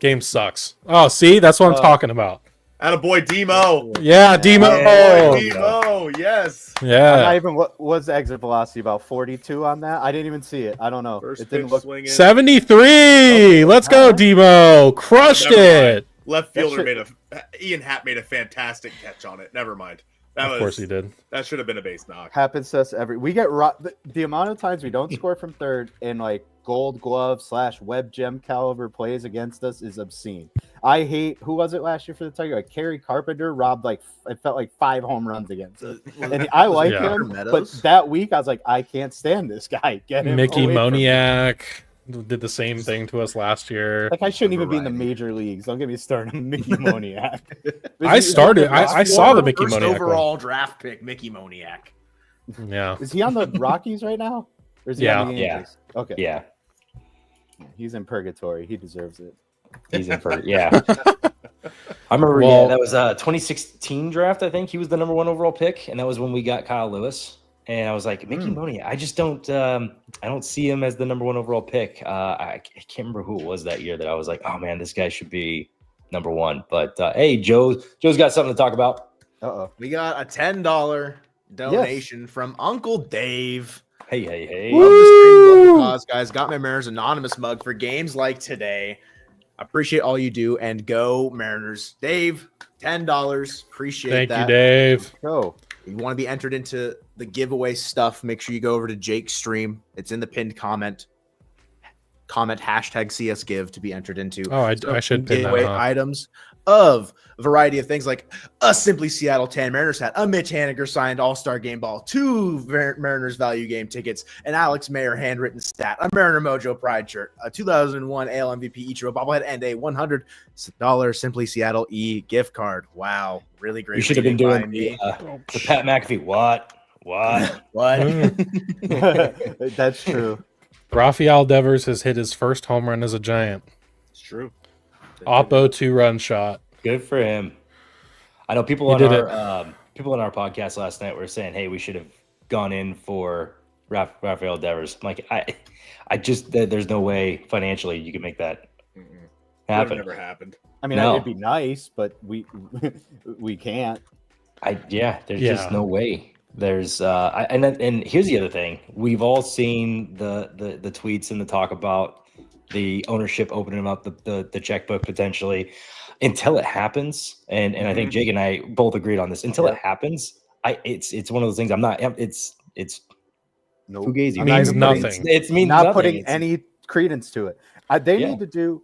Speaker 2: Game sucks. Oh, see? That's what I'm talking about.
Speaker 4: Attaboy Demo.
Speaker 2: Yeah, Demo.
Speaker 4: Attaboy Demo. Yes.
Speaker 5: I'm
Speaker 2: Yeah.
Speaker 5: not even. What was the exit velocity? About 42 on that? I didn't even see it. I don't know.
Speaker 4: First
Speaker 5: It didn't
Speaker 4: pitch
Speaker 5: look.
Speaker 4: swinging.
Speaker 2: 73. Let's go, Demo. Crushed
Speaker 4: Never mind.
Speaker 2: it.
Speaker 4: Left fielder
Speaker 5: That
Speaker 4: Ian Happ made a fantastic catch on it. Never mind. That
Speaker 2: Of course he did.
Speaker 4: That should have been a base knock.
Speaker 5: Happens to us we get the amount of times we don't score from third in like gold glove / web gem caliber plays against us is obscene. I hate, who was it last year for the Tiger? Like Kerry Carpenter robbed it felt like 5 home runs against us. And I like
Speaker 2: Yeah.
Speaker 5: him,
Speaker 3: Meadows?
Speaker 5: but that week I was like, I can't stand this guy. Get him
Speaker 2: Mickey
Speaker 5: away from me.
Speaker 2: Moniak did the same thing to us last year.
Speaker 5: Like I shouldn't even be in the
Speaker 3: Variety.
Speaker 5: major leagues. Don't get me started on Mickey Moniak.
Speaker 2: I started. I saw the Mickey
Speaker 3: first
Speaker 2: Moniak one.
Speaker 3: overall draft pick, Mickey Moniak.
Speaker 2: Yeah.
Speaker 5: Is he on the Rockies right now? Or is he on the
Speaker 1: Yeah.
Speaker 5: Angels? Okay.
Speaker 1: Yeah,
Speaker 5: He's in purgatory. He deserves it.
Speaker 1: he's in for yeah. I remember.
Speaker 2: Well-
Speaker 1: that was 2016 draft. I think he was the number 1 overall pick, and that was when we got Kyle Lewis. And I was like, Mickey Moniak. I just don't. I don't see him as the number 1 overall pick. I can't remember who it was that year that I was like, oh man, this guy should be number 1. But hey, Joe's got something to talk about.
Speaker 5: Uh-oh.
Speaker 3: We got a $10 donation from Uncle Dave.
Speaker 1: Hey.
Speaker 3: Love the stream, love the cause, guys. Got my Mariners Anonymous mug for games like today. I appreciate all you do, and go Mariners. Dave, $10. Appreciate
Speaker 2: Thank
Speaker 3: that.
Speaker 2: you, Dave.
Speaker 5: Go.
Speaker 3: If you want to be entered into the giveaway stuff, make sure you go over to Jake's stream. It's in the pinned comment. Comment hashtag CSGive to be entered into.
Speaker 2: Oh, I should pin that.
Speaker 3: giveaway
Speaker 2: Huh?
Speaker 3: items of a variety of things like a Simply Seattle Tan Mariners hat, a Mitch Haniger signed All-Star Game Ball, 2 Mariners Value Game tickets, an Alex Mayer handwritten stat, a Mariner Mojo Pride shirt, a 2001 AL MVP Ichiro bobblehead, and a $100 Simply Seattle gift card. Wow, really great.
Speaker 1: You should have been
Speaker 3: reading by
Speaker 1: doing
Speaker 3: me.
Speaker 1: the Pat McAfee. What?
Speaker 3: What?
Speaker 5: That's true.
Speaker 2: Rafael Devers has hit his first home run as a Giant.
Speaker 4: It's true.
Speaker 2: Oppo 2-run shot.
Speaker 1: Good for him. I know people
Speaker 2: He
Speaker 1: on
Speaker 2: did
Speaker 1: our people on our podcast last night were saying, "Hey, we should have gone in for Rafael Devers." I'm like, I just there's no way financially you can make that
Speaker 4: Would
Speaker 1: happen.
Speaker 4: never happened.
Speaker 5: I mean,
Speaker 1: No.
Speaker 5: it'd be nice, but we can't.
Speaker 1: There's just no way. There's and here's the other thing. We've all seen the tweets and the talk about the ownership opening up the checkbook potentially. Until it happens, and I think Jake and I both agreed on this. Until it happens, it's one of those things. I'm not. It's
Speaker 5: Nope.
Speaker 1: fugazi.
Speaker 2: Means nothing.
Speaker 1: It means
Speaker 5: Not
Speaker 1: nothing.
Speaker 5: putting
Speaker 1: It's-
Speaker 5: any credence to it. They
Speaker 1: Yeah.
Speaker 5: need to do.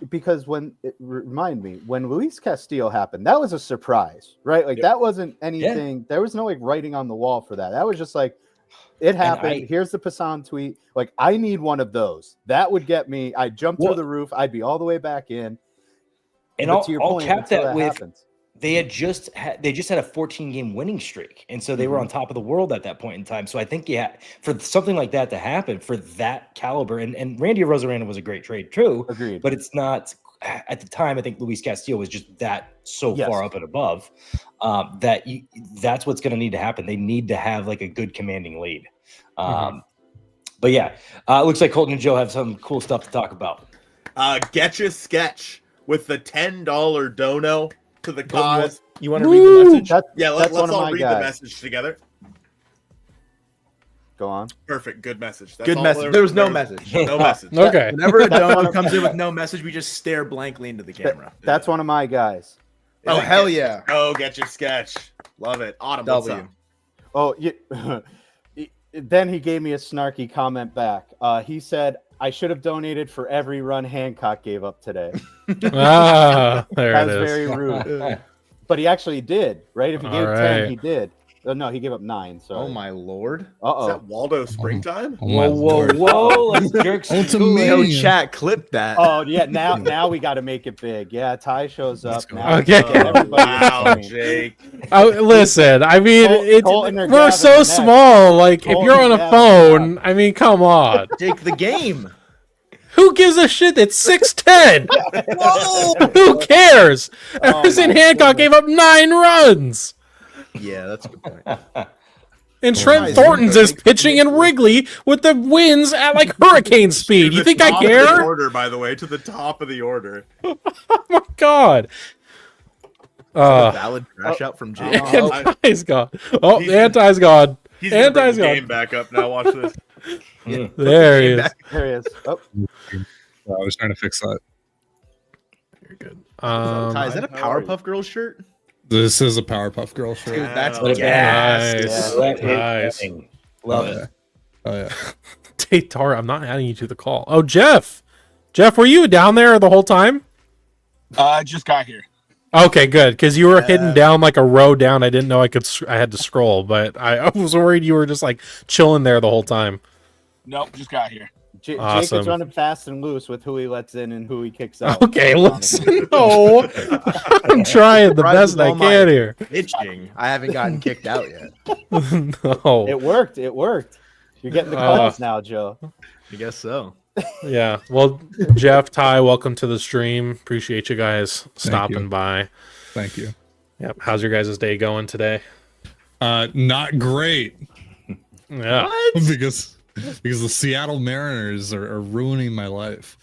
Speaker 5: because remind me, when Luis Castillo happened, that was a surprise, right? Like that wasn't anything. There was no like writing on the wall for that. That was just like, it happened. Here's the Passan tweet. Like, I need one of those. That would get me. I'd jump through the roof. I'd be all the way back in.
Speaker 1: And I'll cap that with they just had a 14-game winning streak, and so they were on top of the world at that point in time. So I think for something like that to happen, for that caliber, and Randy Arozarena was a great trade, true.
Speaker 5: Agreed.
Speaker 1: But it's not at the time. I think Luis Castillo was just that far up and above that's what's going to need to happen. They need to have like a good commanding lead. But yeah, looks like Colton and Joe have some cool stuff to talk about.
Speaker 4: Getcha Sketch with the $10 dono to the cause.
Speaker 3: You want to read the message?
Speaker 4: Let's all read the message together.
Speaker 5: Go on.
Speaker 4: Perfect. Good message.
Speaker 3: Good message. There was no message.
Speaker 4: No message.
Speaker 2: Okay.
Speaker 3: Whenever a dono comes in with no message, we just stare blankly into the camera.
Speaker 5: That's one of my guys.
Speaker 3: Oh, hell yeah.
Speaker 4: Oh, Getcha Sketch. Love it. Autumn, what's up?
Speaker 5: Oh, yeah. Then he gave me a snarky comment back. He said, I should have donated for every run Hancock gave up today.
Speaker 2: There it is.
Speaker 5: Very rude. But he actually did, right? If he gave 10, he did. No, he gave up 9. So.
Speaker 3: Oh my lord!
Speaker 4: Is that Waldo Springtime?
Speaker 1: Whoa! Let's jerk some
Speaker 3: Yo, chat, clip that.
Speaker 5: Oh yeah, now we got to make it big. Yeah, Ty shows up. Now
Speaker 2: okay.
Speaker 4: Wow, Jake.
Speaker 2: Listen, I mean, we're so small. Like, if you're on a phone, I mean, come on.
Speaker 3: Jake, the game.
Speaker 2: Who gives a shit? It's 6'10". Who cares? Emerson Hancock gave up 9 runs.
Speaker 3: Yeah, that's a good point.
Speaker 2: And Trent Thornton's is pitching in Wrigley with the winds at like hurricane speed. You think I care?
Speaker 4: Order, by the way, to the top of the order.
Speaker 2: Oh my god!
Speaker 3: A valid crash out from Jake.
Speaker 2: Anti's gone. Oh, Anti's gone.
Speaker 4: He's gonna bring the game back up now. Watch this.
Speaker 2: There he is.
Speaker 5: There he is. Oh.
Speaker 6: I was trying to fix that.
Speaker 2: You're good.
Speaker 3: Ty, is that a Powerpuff Girls shirt?
Speaker 6: This is a Powerpuff Girl shirt.
Speaker 3: Dude, that's
Speaker 2: gas. Nice.
Speaker 1: Love it.
Speaker 6: Oh yeah.
Speaker 2: Tara, I'm not adding you to the call. Oh, Jeff, were you down there the whole time?
Speaker 7: I just got here.
Speaker 2: Okay, good, because you were hidden down like a row down. I didn't know I had to scroll, but I was worried you were just like chilling there the whole time.
Speaker 7: Nope, just got here.
Speaker 2: Awesome.
Speaker 5: Jacob's running fast and loose with who he lets in and who he kicks out.
Speaker 2: Okay, listen. No, I'm trying the best I can here.
Speaker 3: Pitching. I haven't gotten kicked out yet.
Speaker 2: No.
Speaker 5: It worked. You're getting the calls now, Joe.
Speaker 3: I guess so.
Speaker 2: Yeah. Well, Jeff, Ty, welcome to the stream. Appreciate you guys stopping by.
Speaker 6: Thank you.
Speaker 2: Yep. How's your guys' day going today?
Speaker 6: Not great.
Speaker 2: Yeah.
Speaker 6: because the Seattle Mariners are ruining my life.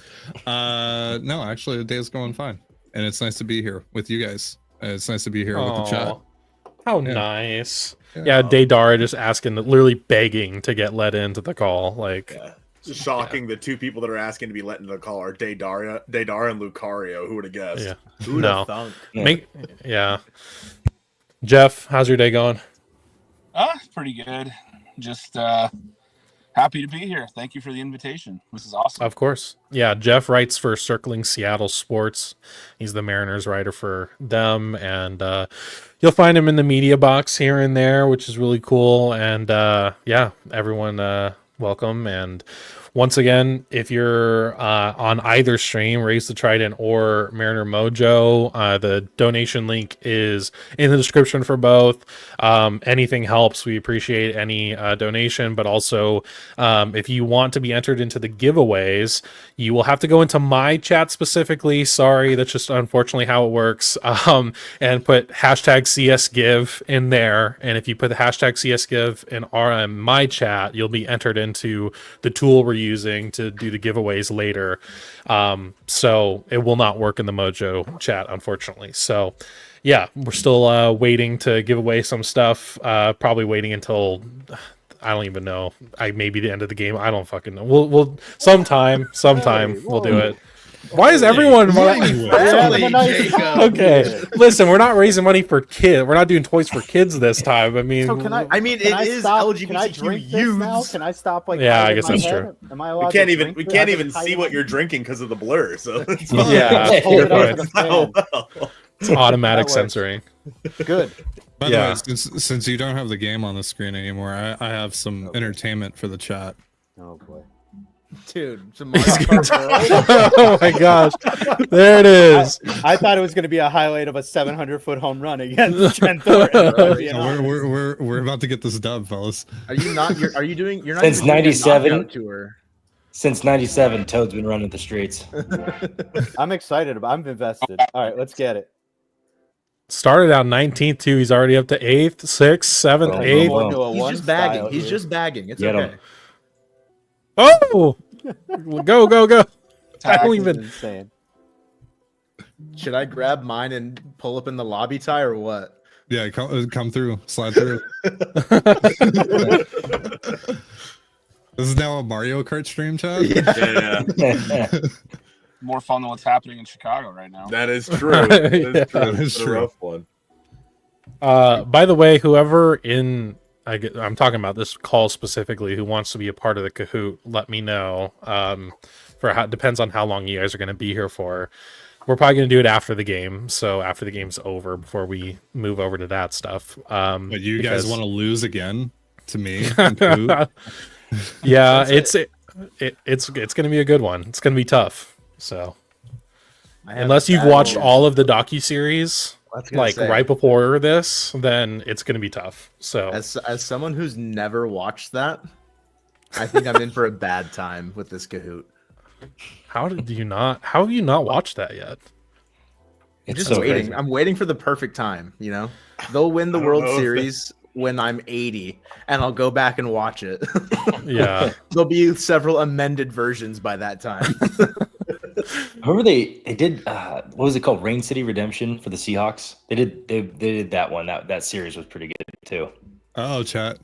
Speaker 6: No, actually, the day is going fine, and it's nice to be here with you guys. It's nice to be here with the chat.
Speaker 2: How nice. Yeah, Daydara just asking, literally begging to get let into the call. Like,
Speaker 4: It's shocking. The two people that are asking to be let into the call are Daydara and Lucario. Who would have guessed?
Speaker 2: Yeah.
Speaker 3: Who would have thunk?
Speaker 2: Yeah. Jeff, how's your day going?
Speaker 7: Pretty good. Just happy to be here. Thank you for the invitation. This is awesome.
Speaker 2: Of course. Yeah, Jeff writes for Circling Seattle Sports. He's the Mariners writer for them, and you'll find him in the media box here and there, which is really cool. And yeah, everyone welcome. And once again, if you're on either stream, Raise the Trident or Mariner Mojo, the donation link is in the description for both. Anything helps. We appreciate any donation, but also if you want to be entered into the giveaways, you will have to go into my chat specifically. Sorry, that's just unfortunately how it works. And put hashtag CSGive in there. And if you put the hashtag CSGive in my chat, you'll be entered into the tool we're using to do the giveaways later. So it will not work in the Mojo chat, unfortunately. So yeah, we're still waiting to give away some stuff. Probably waiting until I don't even know. Maybe the end of the game. I don't fucking know. We'll sometime we'll do it. Why is everyone? Okay, listen, we're not raising money for kids. We're not doing toys for kids this time. I mean,
Speaker 5: So can I?
Speaker 3: I mean,
Speaker 5: Can
Speaker 3: it
Speaker 5: I
Speaker 3: is
Speaker 5: stop?
Speaker 3: LGBTQ
Speaker 5: Can I drink this now?
Speaker 3: youths.
Speaker 5: Can I stop? Like,
Speaker 2: Yeah, I
Speaker 5: hiding
Speaker 2: guess
Speaker 5: my
Speaker 2: that's
Speaker 5: head?
Speaker 2: true.
Speaker 5: Am I allowed?
Speaker 4: We can't
Speaker 5: to
Speaker 4: even
Speaker 5: drink
Speaker 4: we
Speaker 5: this?
Speaker 4: can't
Speaker 5: I've been
Speaker 4: even see
Speaker 5: hiding
Speaker 4: what
Speaker 5: my-
Speaker 4: you're drinking because of the blur. So it's fine.
Speaker 2: Yeah,
Speaker 5: Just hold
Speaker 2: you're
Speaker 5: it up
Speaker 2: fine.
Speaker 5: to the fan.
Speaker 4: Oh, well.
Speaker 2: It's automatic
Speaker 5: That works.
Speaker 2: censoring.
Speaker 5: Good.
Speaker 6: By the
Speaker 2: Yeah.
Speaker 6: way, since you don't have the game on the screen anymore, I have some entertainment for the chat.
Speaker 5: Oh boy.
Speaker 3: Dude, some Mario Kart World.
Speaker 2: Oh my gosh, there it is.
Speaker 5: I thought it was going to be a highlight of a 700-foot home run against Trent Thornton. if I'm being
Speaker 6: No,
Speaker 5: honest.
Speaker 6: we're about to get this dub, fellas.
Speaker 3: Are you not? Are you doing? You're not
Speaker 1: Since
Speaker 3: even doing a
Speaker 1: 97?
Speaker 3: knockout tour.
Speaker 1: Since '97, Toad's been running the streets.
Speaker 5: I'm excited. I'm invested. All right, let's get it.
Speaker 2: Started out 19th too. He's already up to 8th, 6th, 7th,
Speaker 1: Oh,
Speaker 2: 8th.
Speaker 1: boom.
Speaker 5: Into a
Speaker 3: He's
Speaker 5: one
Speaker 3: just bagging.
Speaker 5: style
Speaker 3: He's
Speaker 5: here.
Speaker 3: just bagging. It's
Speaker 1: Get
Speaker 3: okay.
Speaker 1: him.
Speaker 2: Oh, go, go, go! I don't
Speaker 5: This is
Speaker 2: even.
Speaker 5: insane.
Speaker 3: Should I grab mine and pull up in the lobby tie or what?
Speaker 6: Yeah, come through, slide through. This is now a Mario Kart stream, chat.
Speaker 4: Yeah,
Speaker 7: More fun than what's happening in Chicago right now.
Speaker 4: that is true. That is
Speaker 2: Yeah.
Speaker 4: true.
Speaker 6: That is
Speaker 4: It's a
Speaker 6: true.
Speaker 4: rough one.
Speaker 2: By the way, whoever I'm talking about this call specifically, who wants to be a part of the Kahoot, let me know. Depends on how long you guys are going to be here for. We're probably going to do it after the game, so after the game's over, before we move over to that stuff.
Speaker 6: But you guys want to lose again to me?
Speaker 2: Yeah, it's going to be a good one. It's going to be tough. So unless you've watched all of the docuseries like right before this, then it's going to be tough. So
Speaker 3: As someone who's never watched that, I think I'm in for a bad time with this Kahoot.
Speaker 2: how have you not watched that yet?
Speaker 3: I'm
Speaker 1: It's
Speaker 3: just
Speaker 1: so
Speaker 3: waiting.
Speaker 1: crazy.
Speaker 3: I'm waiting for the perfect time. You know, they'll win the
Speaker 4: I don't
Speaker 3: World
Speaker 4: know if
Speaker 3: Series when I'm 80, and I'll go back and watch it.
Speaker 2: Yeah.
Speaker 3: There'll be several amended versions by that time.
Speaker 1: Remember they did what was it called? Rain City Redemption for the Seahawks. They did that one. That series was pretty good too.
Speaker 6: Oh, chat,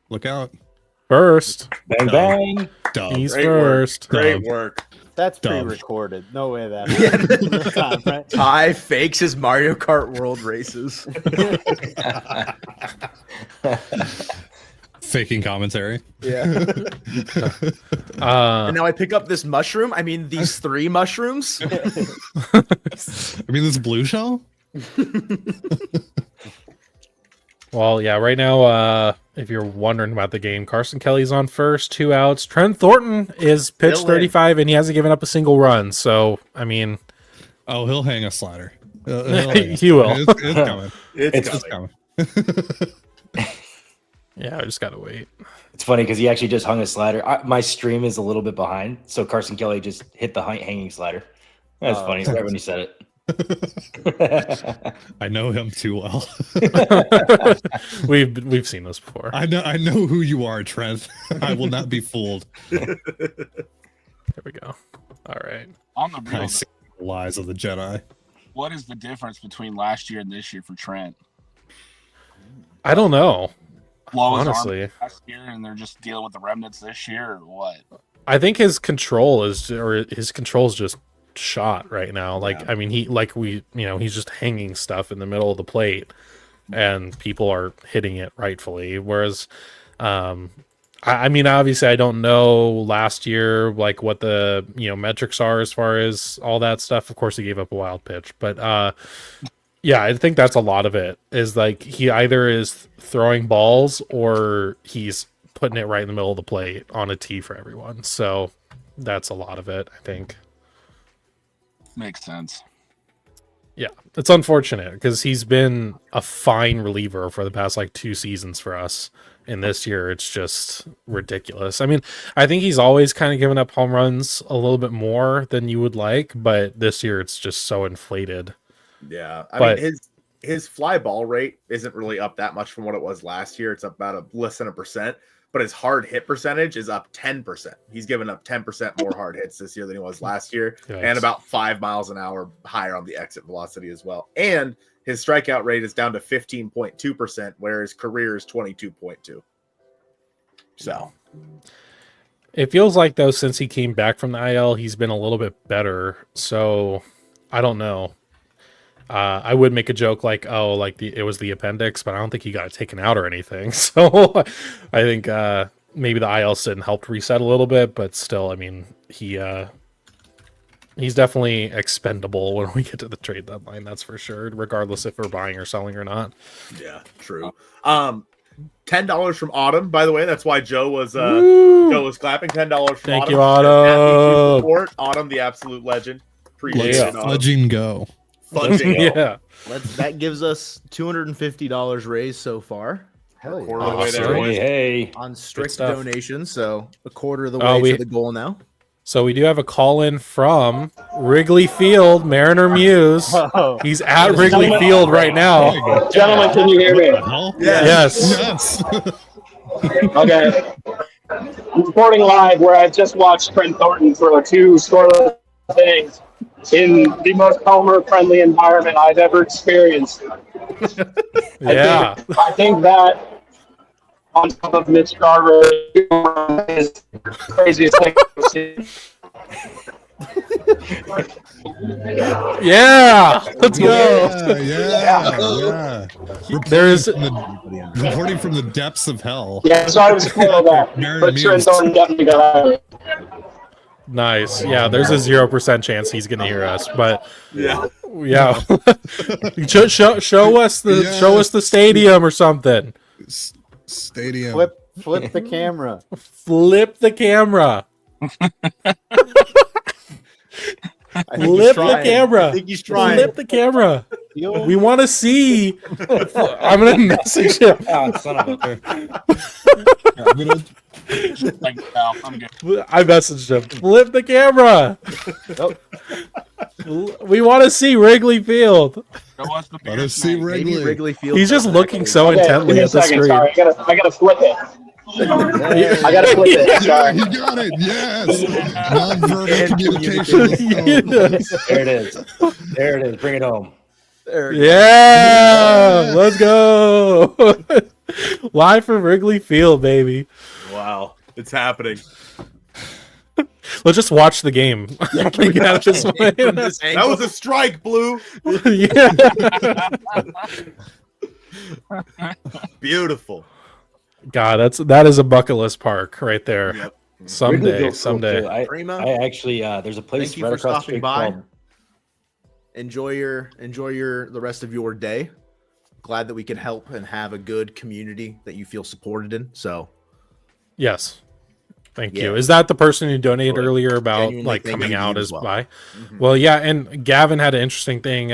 Speaker 6: look out!
Speaker 2: First,
Speaker 1: Bang bang.
Speaker 6: Dub.
Speaker 2: he's
Speaker 4: Great work.
Speaker 2: first.
Speaker 4: Great work.
Speaker 5: That's
Speaker 6: Dumb.
Speaker 5: pre-recorded. No way that happened. Time, right?
Speaker 3: Ty fakes his Mario Kart World races.
Speaker 6: Faking commentary.
Speaker 3: Yeah.
Speaker 2: Uh,
Speaker 3: And now I pick up this mushroom. I mean, these 3 mushrooms.
Speaker 6: I mean, this blue shell.
Speaker 2: well, yeah. Right now, if you're wondering about the game, Carson Kelly's on first, 2 outs. Trent Thornton is pitched
Speaker 3: Still in.
Speaker 2: 35, and he hasn't given up a single run. So, I mean,
Speaker 6: Oh, he'll hang a slider. He'll hang a
Speaker 2: He will.
Speaker 6: It's coming.
Speaker 4: It's
Speaker 6: It's
Speaker 4: coming.
Speaker 6: coming.
Speaker 2: yeah, I just gotta wait.
Speaker 1: It's funny because he actually just hung a slider. My stream is a little bit behind, so Carson Kelly just hit the hanging slider. That's funny. Right when he said it.
Speaker 6: I know him too well.
Speaker 2: We've seen this before.
Speaker 6: I know who you are, Trent. I will not be fooled.
Speaker 2: There we go. All right.
Speaker 7: On the real,
Speaker 6: I see the lies of the Jedi.
Speaker 7: what is the difference between last year and this year for Trent?
Speaker 2: I don't know.
Speaker 7: Blow his arm
Speaker 2: Honestly,
Speaker 7: last year, and they're just dealing with the remnants this year, or what?
Speaker 2: I think his control's just shot right now. Like, I mean, he's just hanging stuff in the middle of the plate, and people are hitting it rightfully. Whereas, I mean, obviously, I don't know last year like what the metrics are as far as all that stuff. Of course, he gave up a wild pitch, but yeah, I think that's a lot of it. Is like he either is throwing balls or he's putting it right in the middle of the plate on a tee for everyone. So that's a lot of it, I think.
Speaker 7: Makes sense.
Speaker 2: Yeah, it's unfortunate because he's been a fine reliever for the past like 2 seasons for us. And this year, it's just ridiculous. I mean, I think he's always kind of given up home runs a little bit more than you would like, but this year it's just so inflated.
Speaker 4: Yeah,
Speaker 2: But-
Speaker 4: mean his fly ball rate isn't really up that much from what it was last year. It's up about less than 1%, but his hard hit percentage is up 10%. He's given up 10% more hard hits this year than he was last year,
Speaker 2: Yikes.
Speaker 4: and about 5 miles an hour higher on the exit velocity as well. And his strikeout rate is down to 15.2%, where his career is 22.2. So
Speaker 2: It feels like though since he came back from the IL, he's been a little bit better. So I don't know. I would make a joke like, "Oh, like it was the appendix," but I don't think he got it taken out or anything. So I think maybe the IL sit and helped reset a little bit, but still, I mean, he's definitely expendable when we get to the trade deadline. That's for sure, regardless if we're buying or selling or not.
Speaker 4: Yeah, true. $10 from Autumn, by the way. That's why Joe was clapping. $10 from
Speaker 2: Thank
Speaker 4: Autumn.
Speaker 2: you, Autumn.
Speaker 4: Support. Autumn, the absolute legend. Appreciate
Speaker 2: Yeah.
Speaker 4: it, Autumn.
Speaker 6: Fudging go.
Speaker 4: Fudging go.
Speaker 2: Yeah.
Speaker 3: That gives us $250 raised so far
Speaker 5: Hell yeah.
Speaker 4: Quarter of the way there.
Speaker 2: Awesome.
Speaker 4: boys.
Speaker 1: Hey,
Speaker 3: on strict
Speaker 2: stuff.
Speaker 3: donations. So a quarter of the
Speaker 2: Oh,
Speaker 3: way to the goal now.
Speaker 2: So we do have a call in from Wrigley Field, Mariner Muse. He's at Wrigley Field right now.
Speaker 8: Gentlemen, can you hear me?
Speaker 2: Yes.
Speaker 6: Yes.
Speaker 8: Okay. I'm reporting live where I've just watched Trent Thornton throw 2 scoreless innings in the most homer-friendly environment I've ever experienced.
Speaker 2: Yeah.
Speaker 8: I think that, on top of Mitch Garver, is the craziest thing I've seen.
Speaker 2: Yeah. Let's go.
Speaker 6: Yeah.
Speaker 2: There's
Speaker 6: Reporting from the depths of hell.
Speaker 8: Yeah, sorry to spoil that, but Trent Thornton definitely got out.
Speaker 2: nice. Yeah, there's a 0% chance he's gonna hear us, but
Speaker 4: Yeah.
Speaker 2: yeah. show us the stadium or something.
Speaker 6: Stadium.
Speaker 5: Flip the camera.
Speaker 2: Flip the camera.
Speaker 3: I think he's
Speaker 2: Flip the
Speaker 3: trying.
Speaker 2: camera.
Speaker 3: I think he's trying.
Speaker 2: Flip the camera. We want to see. I'm gonna message him.
Speaker 1: oh, son of a.
Speaker 7: Thank you, pal. I'm good.
Speaker 2: I messaged him. Flip the camera. We want to see Wrigley Field.
Speaker 7: Show us the
Speaker 6: Let
Speaker 7: beer
Speaker 6: us see
Speaker 7: tonight.
Speaker 3: Maybe
Speaker 6: Wrigley.
Speaker 3: Wrigley Field.
Speaker 2: He's just looking so
Speaker 8: Okay, give
Speaker 2: intently
Speaker 8: me a
Speaker 2: at the
Speaker 8: second.
Speaker 2: screen.
Speaker 8: Sorry, I gotta flip it. I gotta flip it.
Speaker 6: Yeah,
Speaker 8: Sorry.
Speaker 6: he got it. Yes. Nonverbal
Speaker 3: And
Speaker 6: communication.
Speaker 1: There it is. There it is. Bring it home.
Speaker 3: There we go.
Speaker 2: Yeah, let's go. Live from Wrigley Field, baby.
Speaker 4: Wow. It's happening.
Speaker 2: Let's just watch the game. Yeah, just
Speaker 3: From this
Speaker 4: That
Speaker 3: angle.
Speaker 4: was a strike, Blue.
Speaker 2: yeah.
Speaker 4: Beautiful.
Speaker 2: God, that is a bucket list park right there.
Speaker 4: Yep.
Speaker 2: Someday.
Speaker 1: I
Speaker 3: Prima.
Speaker 1: actually there's a place
Speaker 3: Thank you
Speaker 1: right
Speaker 3: for
Speaker 1: across the
Speaker 3: stopping
Speaker 1: street
Speaker 3: by.
Speaker 1: called
Speaker 3: Enjoy the rest of your day. Glad that we can help and have a good community that you feel supported in. So
Speaker 2: Yes. Thank
Speaker 3: Yeah.
Speaker 2: you. Is that the person who donated
Speaker 3: Good.
Speaker 2: earlier about
Speaker 3: Genuinely
Speaker 2: like
Speaker 3: thank
Speaker 2: coming
Speaker 3: you
Speaker 2: out
Speaker 3: as
Speaker 2: as
Speaker 3: well.
Speaker 2: by?
Speaker 3: Mhm.
Speaker 2: Well, yeah, and Gavin had an interesting thing.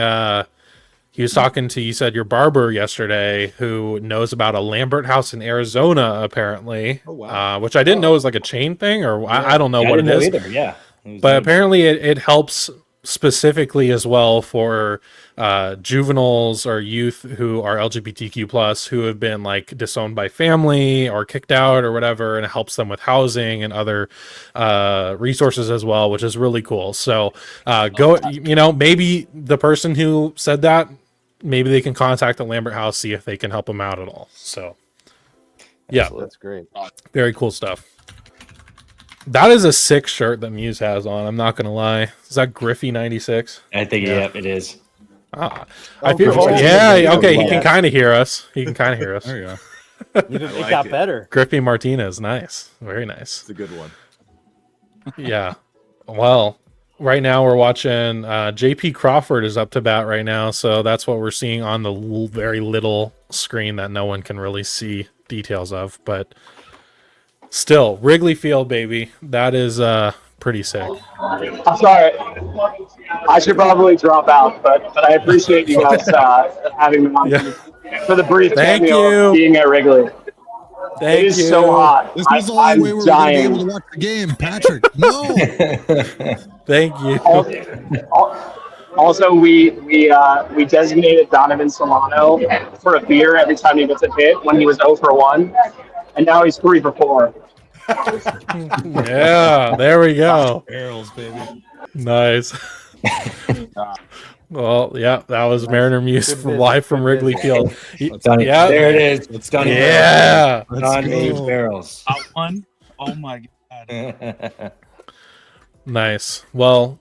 Speaker 2: He was talking to, you said, your barber yesterday who knows about a Lambert house in Arizona, apparently.
Speaker 3: Oh, wow.
Speaker 2: Which I didn't know was like a chain thing, or I don't know
Speaker 1: I
Speaker 2: what it
Speaker 1: didn't know
Speaker 2: is.
Speaker 1: either. Yeah. It was
Speaker 2: But
Speaker 1: neat.
Speaker 2: apparently it helps specifically as well for juveniles or youth who are LGBTQ plus who have been like disowned by family or kicked out or whatever, and it helps them with housing and other resources as well, which is really cool. So go, maybe the person who said that, maybe they can contact the Lambert House, see if they can help them out at all. So yeah,
Speaker 5: That's great.
Speaker 2: very cool stuff. That is a sick shirt that Muse has on. I'm not gonna lie. Is that Griffey 96?
Speaker 1: I think yeah, it is.
Speaker 2: I
Speaker 5: Oh,
Speaker 2: feel,
Speaker 5: cool.
Speaker 2: yeah, okay. He
Speaker 1: Yeah.
Speaker 2: can kind of hear us. He can kind of hear us.
Speaker 6: There you go.
Speaker 5: It
Speaker 4: like
Speaker 5: got
Speaker 4: it.
Speaker 5: better.
Speaker 2: Griffey Martinez, nice, very nice.
Speaker 4: It's a good one.
Speaker 2: Yeah. Well, right now we're watching. JP Crawford is up to bat right now, so that's what we're seeing on the very little screen that no one can really see details of. But still, Wrigley Field, baby. That is pretty sick.
Speaker 8: I'm sorry. I should probably drop out, but I appreciate you guys having me on
Speaker 2: Yeah.
Speaker 8: for the brief
Speaker 2: Thank
Speaker 8: cameo
Speaker 2: you.
Speaker 8: of being at Wrigley.
Speaker 2: Thank
Speaker 8: It is
Speaker 2: you.
Speaker 8: so hot.
Speaker 6: This was the only
Speaker 8: I'm
Speaker 6: way we were going to be able
Speaker 8: dying.
Speaker 6: to watch the game, Patrick. No.
Speaker 2: Thank you.
Speaker 8: Also, we designated Donovan Solano for a beer every time he gets a hit when he was 0 for 1, and now he's 3 for 4.
Speaker 2: Yeah, there we go.
Speaker 6: Barrels, baby.
Speaker 2: Nice. Well, yeah, that was Mariner Muse
Speaker 5: Good business,
Speaker 2: live from
Speaker 5: good
Speaker 2: Wrigley
Speaker 5: business.
Speaker 2: Field.
Speaker 1: Done.
Speaker 2: Yeah.
Speaker 1: There it is. It's done.
Speaker 2: Yeah.
Speaker 1: Don
Speaker 6: go.
Speaker 1: Ames barrels.
Speaker 7: Hot one. Oh my god. God.
Speaker 2: Nice. Well,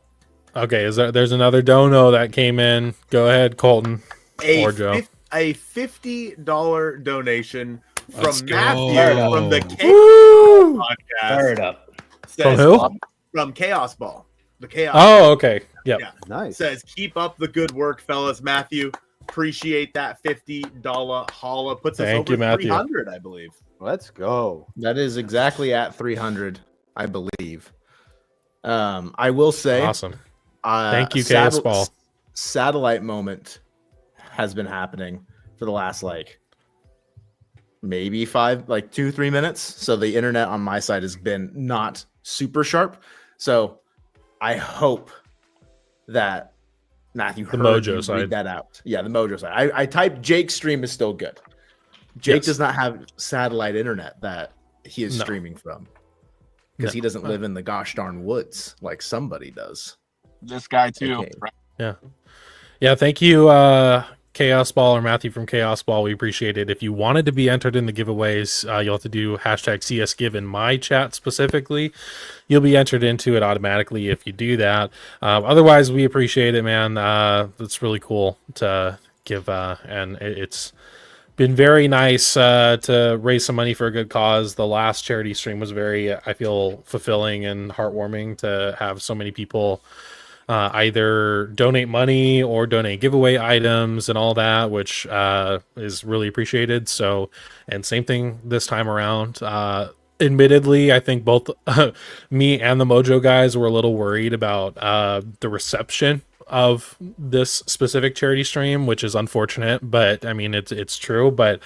Speaker 2: okay. There's another dono that came in. Go ahead, Colton or Joe.
Speaker 4: A $50 donation
Speaker 6: Let's
Speaker 4: from
Speaker 6: go.
Speaker 4: Matthew from the
Speaker 2: Woo!
Speaker 1: Fire it
Speaker 4: podcast.
Speaker 1: up.
Speaker 2: From
Speaker 4: Says,
Speaker 2: who?
Speaker 4: From Chaos Ball. The Chaos
Speaker 2: Oh,
Speaker 4: Ball.
Speaker 2: okay. Yep.
Speaker 4: Yeah.
Speaker 5: Nice.
Speaker 4: Says, keep up the good work, fellas. Matthew, appreciate that $50 holla. Puts us
Speaker 2: Thank
Speaker 4: over
Speaker 2: you, Matthew.
Speaker 4: 300, I believe.
Speaker 5: Let's go.
Speaker 3: That is exactly at 300, I believe. I will say,
Speaker 2: Awesome. Thank you, KS Ball.
Speaker 3: Satellite moment has been happening for the last maybe 2-3 minutes. So the internet on my side has been not super sharp. So I hope that Matthew
Speaker 2: The
Speaker 3: heard
Speaker 2: Mojo
Speaker 3: you
Speaker 2: side.
Speaker 3: read that out. Yeah, the Mojo side. I typed Jake's stream is still good. Jake
Speaker 2: Yes.
Speaker 3: does not have satellite internet that he is
Speaker 2: No.
Speaker 3: streaming from because he doesn't live in the gosh darn woods like somebody does.
Speaker 7: This guy too.
Speaker 3: Okay.
Speaker 2: Yeah, thank you, Chaos Ball or Matthew from Chaos Ball. We appreciate it. If you wanted to be entered in the giveaways, you'll have to do #CSGive in my chat specifically. You'll be entered into it automatically if you do that. Otherwise, we appreciate it, man. It's really cool to give, and it's been very nice to raise some money for a good cause. The last charity stream was very, I feel, fulfilling and heartwarming to have so many people either donate money or donate giveaway items and all that, which is really appreciated. So, and same thing this time around. Admittedly, I think both me and the Mojo guys were a little worried about the reception of this specific charity stream, which is unfortunate, but I mean it's true. But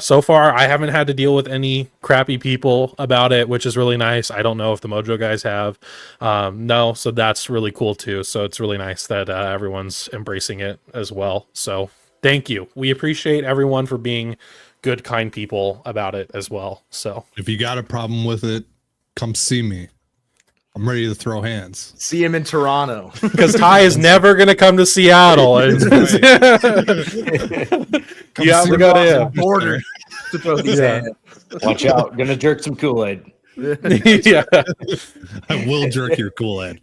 Speaker 2: so far I haven't had to deal with any crappy people about it, which is really nice. I don't know if the Mojo guys have. No, so that's really cool too. So it's really nice that everyone's embracing it as well. So thank you. We appreciate everyone for being good, kind people about it as well. So
Speaker 6: If you got a problem with it, come see me. I'm ready to throw hands.
Speaker 3: See him in Toronto.
Speaker 2: because Ty is never going to come to Seattle.
Speaker 6: Come
Speaker 2: You have
Speaker 6: see
Speaker 2: to
Speaker 6: me
Speaker 2: go
Speaker 6: across
Speaker 2: to
Speaker 6: the
Speaker 2: him.
Speaker 6: border.
Speaker 3: To throw these
Speaker 2: Yeah.
Speaker 3: hands.
Speaker 1: Watch out. Gonna jerk some Kool-Aid.
Speaker 2: Yeah.
Speaker 6: I will jerk your Kool-Aid.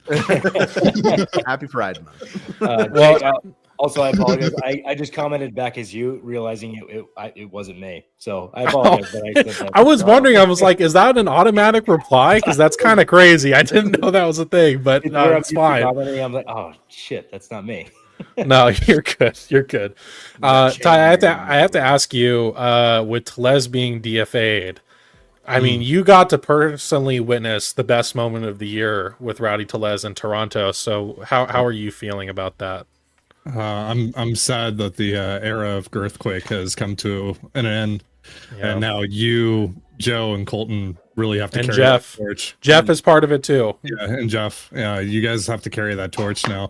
Speaker 3: Happy Pride Month.
Speaker 2: Well-
Speaker 1: Jake, also, I apologize. I just commented back as you, realizing it wasn't me. So I apologize. But I said that.
Speaker 2: I was wondering, I was like, is that an automatic reply? Because that's kind of crazy. I didn't know that was a thing, but
Speaker 1: It's
Speaker 2: no,
Speaker 1: where
Speaker 2: it's
Speaker 1: I'm
Speaker 2: fine.
Speaker 1: commenting, I'm like, oh shit, that's not me.
Speaker 2: No, you're good. You're good. Ty, I have to ask you, with Tellez being DFA'd, I mean, you got to personally witness the best moment of the year with Rowdy Tellez in Toronto. So how are you feeling about that?
Speaker 6: I'm sad that the era of Girthquake has come to an end,
Speaker 2: Yeah.
Speaker 6: and now you, Joe, and Colton really have to
Speaker 2: And
Speaker 6: carry
Speaker 2: Jeff.
Speaker 6: that torch.
Speaker 2: Jeff is part of it too.
Speaker 6: Yeah, and Jeff, you guys have to carry that torch now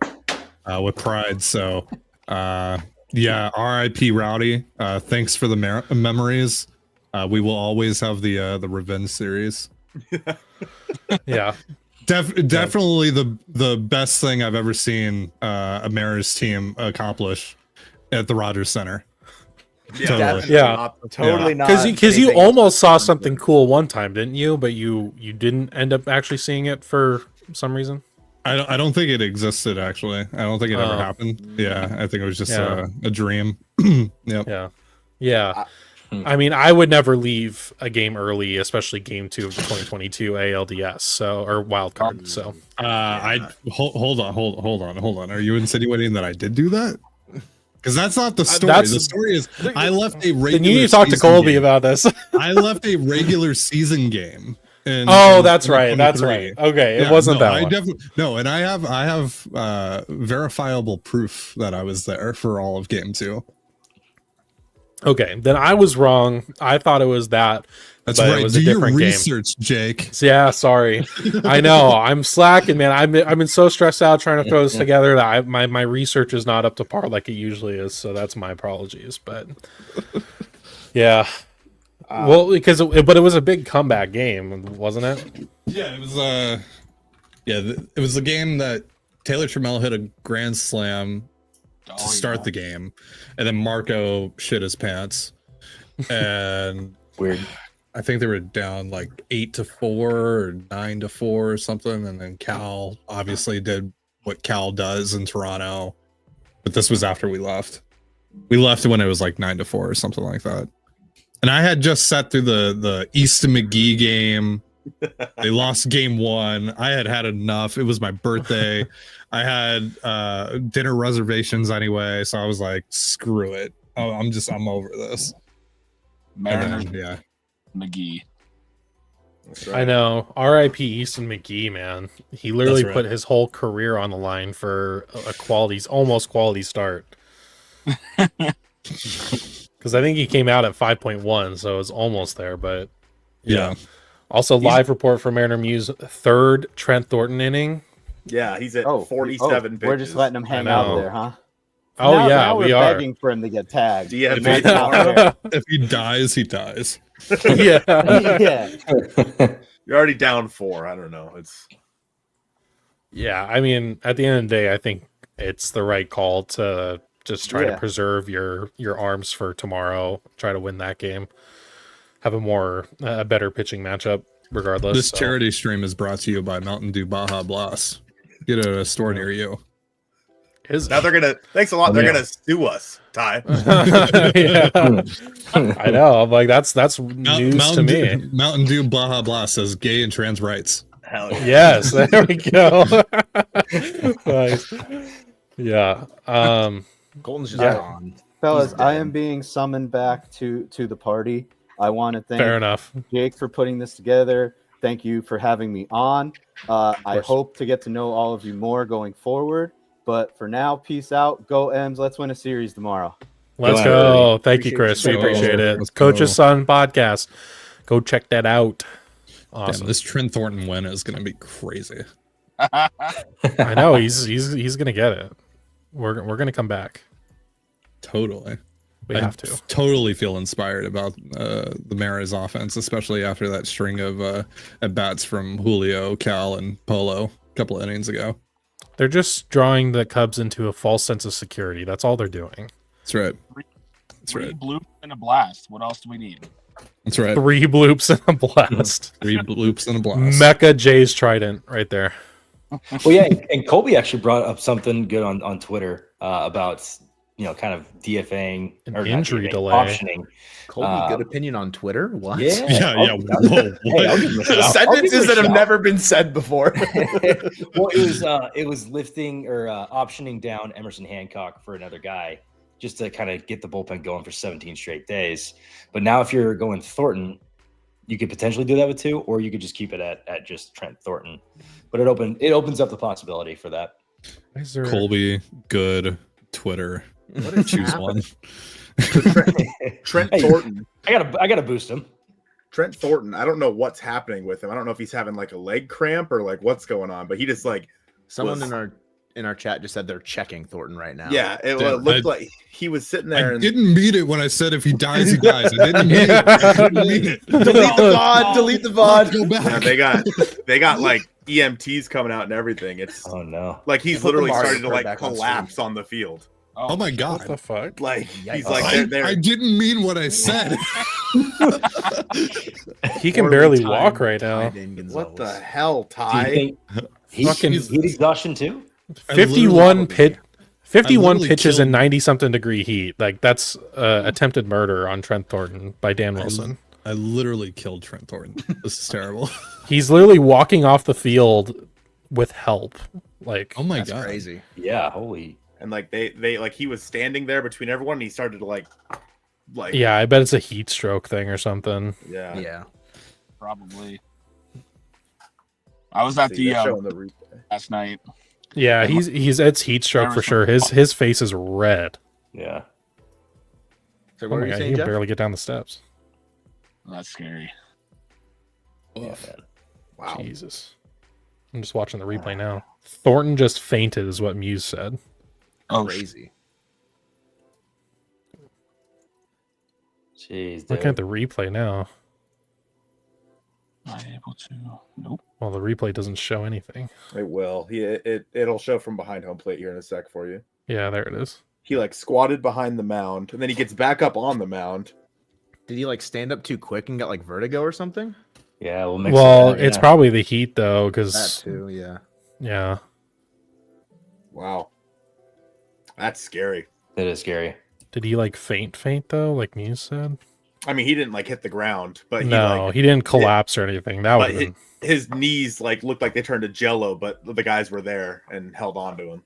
Speaker 6: with pride. So, yeah, R.I.P. Rowdy. Thanks for the memories. We will always have the Revenge series.
Speaker 2: Yeah.
Speaker 6: Definitely the best thing I've ever seen a Mariners team accomplish at the Rogers Center. Totally.
Speaker 2: Yeah.
Speaker 3: Totally not.
Speaker 2: Because you
Speaker 3: anything
Speaker 2: almost saw
Speaker 3: else.
Speaker 2: something cool one time, didn't you? But you didn't end up actually seeing it for some reason.
Speaker 6: I don't think it existed actually. I don't think it ever happened. Yeah, I think it was just a dream. Yep.
Speaker 2: Yeah. I mean, I would never leave a game early, especially game 2 of the 2022 ALDS, or wild card. So
Speaker 6: I hold on. Are you insinuating that I did do that? Because that's not the story. The story is I left a regular.
Speaker 2: then you need to talk to
Speaker 6: season
Speaker 2: Colby
Speaker 6: game.
Speaker 2: about this.
Speaker 6: I left a regular season game.
Speaker 2: That's right. That's right. Okay, it wasn't that one.
Speaker 6: And I have verifiable proof that I was there for all of game 2.
Speaker 2: Okay, then I was wrong. I thought it was that.
Speaker 6: That's
Speaker 2: but
Speaker 6: right.
Speaker 2: It was
Speaker 6: Do
Speaker 2: a
Speaker 6: your
Speaker 2: different
Speaker 6: research, Jake.
Speaker 2: Yeah, sorry. I know I'm slacking, man. I've been so stressed out trying to throw this together that my research is not up to par like it usually is. So that's my apologies. But yeah, well, but it was a big comeback game, wasn't it?
Speaker 6: Yeah, it was. It was the game that Taylor Trammell hit a grand slam to start the game, and then Marco shit his pants, and
Speaker 1: Weird.
Speaker 6: I think they were down like 8-4 or 9-4 or something, and then Cal obviously did what Cal does in Toronto. But this was after we left. We left when it was like 9-4 or something like that. And I had just sat through the Easton McGee game. They lost game 1. I had enough. It was my birthday. I had dinner reservations anyway, so I was like, screw it. I'm over this.
Speaker 7: Mariners,
Speaker 6: Yeah.
Speaker 7: McGee.
Speaker 4: That's
Speaker 2: I know. R.I.P. Easton McGee, man. He literally
Speaker 6: That's right.
Speaker 2: put his whole career on the line for a almost quality start. Because I think he came out at 5.1, so it was almost there. But
Speaker 6: Yeah.
Speaker 2: Also, live report from Mariner Muse, third Trent Thornton inning.
Speaker 4: Yeah, he's at
Speaker 5: Oh,
Speaker 4: 47 pitches.
Speaker 5: we're just letting him hang
Speaker 2: I
Speaker 5: out
Speaker 2: know.
Speaker 5: there, huh?
Speaker 2: Oh,
Speaker 5: now,
Speaker 2: yeah,
Speaker 5: now
Speaker 2: we
Speaker 5: we're
Speaker 2: are.
Speaker 5: begging for him to get tagged.
Speaker 4: DFA
Speaker 5: And that's not fair.
Speaker 6: If he dies, he dies.
Speaker 2: Yeah.
Speaker 5: Yeah.
Speaker 4: You're already down 4. I don't know. It's
Speaker 2: Yeah, I mean, at the end of the day, I think it's the right call to just try
Speaker 5: Yeah.
Speaker 2: to preserve your arms for tomorrow. Try to win that game. Have a better pitching matchup, regardless.
Speaker 6: This
Speaker 2: so.
Speaker 6: charity stream is brought to you by Mountain Dew Baja Blast. Get it at a store near you.
Speaker 2: Is
Speaker 4: now they're gonna. Thanks a lot. They're gonna sue us, Ty.
Speaker 2: yeah. I know. I'm like that's news to me.
Speaker 6: Mountain Dew Baja Blast says gay and trans rights.
Speaker 4: Hell yeah.
Speaker 2: Yes, there we go. Nice. Yeah.
Speaker 3: Colton's just
Speaker 2: Yeah.
Speaker 3: gone.
Speaker 5: Fellas,
Speaker 3: He's
Speaker 5: I
Speaker 3: dead.
Speaker 5: am being summoned back to the party. I want to thank
Speaker 2: Fair enough.
Speaker 5: Jake for putting this together. Thank you for having me on. I hope to get to know all of you more going forward. But for now, peace out. Go M's. Let's win a series tomorrow.
Speaker 2: Let's
Speaker 1: Go
Speaker 2: go.
Speaker 1: ahead.
Speaker 2: Thank you, Chris. We
Speaker 6: Appreciate
Speaker 2: appreciate
Speaker 6: you.
Speaker 2: it.
Speaker 6: Let's
Speaker 2: Coach's
Speaker 6: go.
Speaker 2: Son podcast. Go check that out. Awesome.
Speaker 6: Damn, this Trent Thornton win is going to be crazy.
Speaker 2: I know he's gonna get it. We're gonna come back.
Speaker 6: Totally.
Speaker 2: We
Speaker 6: I
Speaker 2: have to.
Speaker 6: totally feel inspired about the Mariners offense, especially after that string of at bats from Julio, Cal, and Polo a couple of innings ago.
Speaker 2: They're just drawing the Cubs into a false sense of security. That's all they're doing.
Speaker 6: That's right. That's
Speaker 7: 3
Speaker 6: right.
Speaker 7: bloops and a blast. What else do we need?
Speaker 6: That's right.
Speaker 2: 3 bloops and a blast.
Speaker 6: 3 bloops and a blast.
Speaker 2: Mecca Jay's Trident right there.
Speaker 1: Well, yeah, and Colby actually brought up something good on Twitter about kind of DFAing
Speaker 2: An
Speaker 1: or not
Speaker 2: injury
Speaker 1: DFAing,
Speaker 2: delay.
Speaker 1: optioning.
Speaker 3: Colby, good opinion on Twitter? What?
Speaker 1: Yeah,
Speaker 6: Yeah,
Speaker 1: I'll-
Speaker 6: yeah.
Speaker 1: I'll-
Speaker 6: Whoa,
Speaker 1: Hey, I'll
Speaker 6: what?
Speaker 1: give him a shout. I'll give him
Speaker 3: Sentences
Speaker 1: a
Speaker 3: that have
Speaker 1: shout.
Speaker 3: never been said before.
Speaker 1: Well, it was lifting or optioning down Emerson Hancock for another guy just to kind of get the bullpen going for 17 straight days. But now if you're going Thornton, you could potentially do that with 2, or you could just keep it at just Trent Thornton. But it opens up the possibility for that.
Speaker 2: Why is there-
Speaker 6: Colby, good Twitter.
Speaker 3: What is
Speaker 6: Choose
Speaker 3: happening?
Speaker 6: one.
Speaker 4: Trent
Speaker 1: Hey.
Speaker 4: Thornton.
Speaker 1: I gotta boost him.
Speaker 4: Trent Thornton. I don't know what's happening with him. I don't know if he's having like a leg cramp or like what's going on, but he just like
Speaker 3: Someone
Speaker 4: was-
Speaker 3: in our chat just said they're checking Thornton right now.
Speaker 4: yeah, it
Speaker 6: Dude,
Speaker 4: looked
Speaker 6: I-
Speaker 4: like he was sitting there
Speaker 6: I
Speaker 4: and
Speaker 6: didn't mean it when I said if he dies, he dies. I didn't mean it. I didn't mean it.
Speaker 3: Delete the VOD. Delete the VOD.
Speaker 6: Go
Speaker 4: yeah,
Speaker 6: back.
Speaker 4: they got like EMTs coming out and everything. It's
Speaker 1: Oh no.
Speaker 4: like he's
Speaker 3: Put the
Speaker 4: literally
Speaker 3: Mario
Speaker 4: starting to
Speaker 3: Kart
Speaker 4: like
Speaker 3: back on
Speaker 4: collapse on the field.
Speaker 6: Oh my
Speaker 2: What
Speaker 6: god.
Speaker 2: the fuck?
Speaker 4: Like he's
Speaker 3: Yikes.
Speaker 4: like
Speaker 6: I didn't mean what I said.
Speaker 2: He can
Speaker 3: Poorly
Speaker 2: barely
Speaker 3: timed
Speaker 2: walk right now.
Speaker 3: Trident Gonzalez.
Speaker 4: what the hell,
Speaker 1: Do you
Speaker 4: Ty?
Speaker 1: think he's
Speaker 2: Fucking-
Speaker 1: heat exhaustion too?
Speaker 6: I literally-
Speaker 2: 51 pitch. 51
Speaker 6: literally
Speaker 2: pitches
Speaker 6: killed-
Speaker 2: in 90 something degree heat. Like that's attempted murder on Trent Thornton by Dan Wilson.
Speaker 6: I literally killed Trent Thornton. This is terrible.
Speaker 2: He's literally walking off the field with help. Like
Speaker 6: Oh my
Speaker 3: That's
Speaker 6: god.
Speaker 3: crazy.
Speaker 1: Yeah, holy.
Speaker 4: And like they like he was standing there between everyone and he started to like
Speaker 2: yeah, I bet it's a heat stroke thing or something.
Speaker 4: yeah.
Speaker 3: Yeah.
Speaker 7: Probably. I was at
Speaker 4: See,
Speaker 7: the
Speaker 4: they're showing the replay.
Speaker 7: last night.
Speaker 2: Yeah, he's it's heat stroke for sure. His face is red.
Speaker 1: Yeah.
Speaker 3: So
Speaker 2: Oh
Speaker 3: what
Speaker 2: my
Speaker 3: were you
Speaker 2: god,
Speaker 3: saying,
Speaker 2: he can
Speaker 3: Jeff?
Speaker 2: barely get down the steps.
Speaker 7: That's scary.
Speaker 1: Yeah, man.
Speaker 4: Wow.
Speaker 2: Jesus. I'm just watching the replay now. Thornton just fainted is what Muse said.
Speaker 7: Oh,
Speaker 3: Crazy.
Speaker 1: Jeez, dude.
Speaker 2: Looking at the replay now.
Speaker 7: am I able to? Nope.
Speaker 2: Well, the replay doesn't show anything.
Speaker 4: It will. It'll show from behind home plate here in a sec for you.
Speaker 2: Yeah, there it is.
Speaker 4: He like squatted behind the mound and then he gets back up on the mound
Speaker 3: Did he like stand up too quick and got like vertigo or something?
Speaker 1: Yeah, we'll mix
Speaker 2: Well,
Speaker 1: it.
Speaker 2: it's
Speaker 1: Yeah.
Speaker 2: probably the heat though,
Speaker 3: That
Speaker 2: because
Speaker 3: too, yeah.
Speaker 2: yeah.
Speaker 4: Wow. That's scary.
Speaker 1: That is scary.
Speaker 2: Did he like faint though, like Muse said?
Speaker 4: I mean, he didn't like hit the ground, but
Speaker 2: No, he didn't collapse or anything. That would
Speaker 4: but
Speaker 2: have been
Speaker 4: his knees like looked like they turned to jello, but the guys were there and held on to him.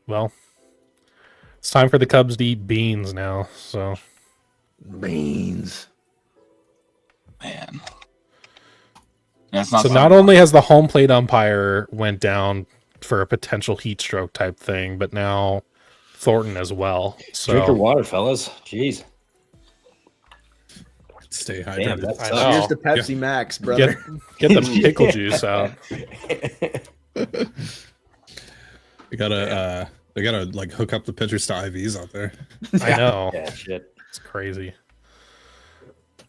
Speaker 2: well. It's time for the Cubs to eat beans now. So
Speaker 3: Beans.
Speaker 7: Man. That's not
Speaker 2: so
Speaker 7: fun.
Speaker 2: not only has the home plate umpire went down for a potential heat stroke type thing, but now Thornton as well. So
Speaker 1: Drink your water, fellas. Jeez.
Speaker 6: Stay
Speaker 1: Damn,
Speaker 6: hydrated.
Speaker 1: that
Speaker 2: I
Speaker 1: sucks.
Speaker 2: know.
Speaker 3: Here's the Pepsi Max, brother.
Speaker 2: get the pickle juice out.
Speaker 6: They gotta like hook up the pitchers to IVs out there.
Speaker 2: I know.
Speaker 1: Yeah, shit.
Speaker 2: It's crazy.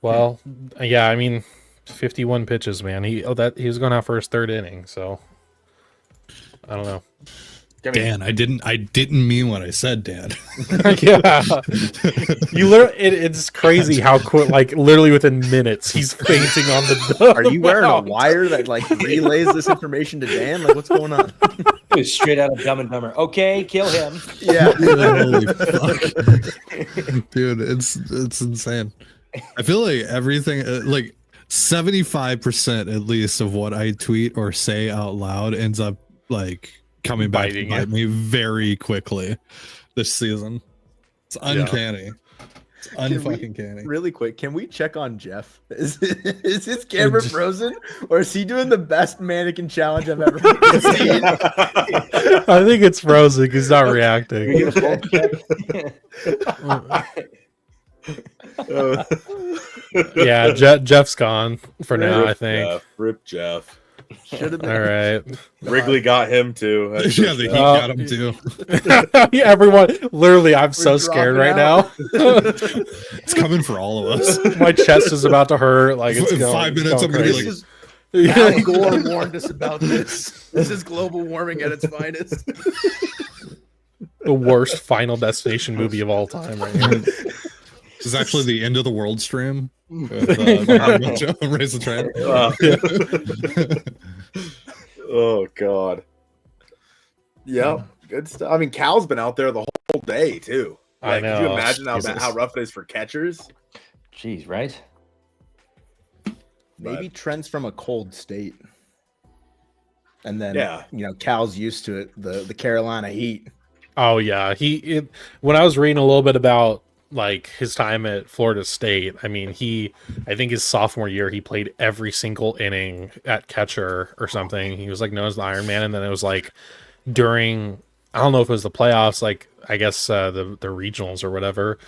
Speaker 2: Well, yeah, I mean 51 pitches, man. He was going out for his third inning, so I don't know.
Speaker 6: Dan, I didn't mean what I said, Dan.
Speaker 2: Yeah. You literally it's crazy how quick, like literally within minutes he's fainting on the
Speaker 3: Are you wearing a
Speaker 2: mound.
Speaker 3: wire that like relays this information to Dan? Like, what's going on?
Speaker 1: It was straight out of Dumb and Dumber. Okay, kill him.
Speaker 3: Yeah.
Speaker 6: Holy fuck. Dude, it's insane. I feel like everything like 75% at least of what I tweet or say out loud ends up like coming back to
Speaker 2: Biting
Speaker 6: bite
Speaker 2: you.
Speaker 6: me very quickly this season. It's uncanny. It's unfucking canny.
Speaker 3: Really quick, can we check on Jeff? Is his camera frozen, or is he doing the best mannequin challenge I've ever seen?
Speaker 2: I think it's frozen. He's not reacting.
Speaker 1: We get a full check.
Speaker 2: Yeah, Jeff's gone for now, I think.
Speaker 4: Jeff. Rip Jeff.
Speaker 3: Should have been.
Speaker 2: All right.
Speaker 4: Wrigley got him too. That's
Speaker 6: Yeah,
Speaker 4: for
Speaker 6: the heat
Speaker 4: sure.
Speaker 6: got him too.
Speaker 2: Yeah, everyone, literally, I'm so scared right
Speaker 3: dropping
Speaker 2: now.
Speaker 6: It's coming for all of us.
Speaker 2: My chest is about to hurt. Like it's
Speaker 6: In
Speaker 2: going,
Speaker 6: 5
Speaker 2: it's
Speaker 6: minutes,
Speaker 2: going
Speaker 6: I'm gonna be
Speaker 2: crazy.
Speaker 6: like,
Speaker 3: Al Gore warned us about this. This is global warming at its finest.
Speaker 2: The worst Final Destination movie of all time, right here.
Speaker 6: This is actually the end of the world stream. With, Mojo, Raise the Trend.
Speaker 4: Oh God. Yep. Good stuff. I mean, Cal's been out there the whole day too.
Speaker 2: I
Speaker 4: Like, could you
Speaker 2: know.
Speaker 4: imagine
Speaker 6: Jesus.
Speaker 4: how rough it is for catchers?
Speaker 1: Jeez, right?
Speaker 3: Maybe Trent's from a cold state, and then
Speaker 4: Yeah.
Speaker 3: Cal's used to it. The Carolina Heat.
Speaker 2: Oh yeah, when I was reading a little bit about like his time at Florida State, I mean, I think his sophomore year he played every single inning at catcher or something. He was like known as the Iron Man, and then it was like during, I don't know if it was the playoffs, like I guess the regionals or whatever.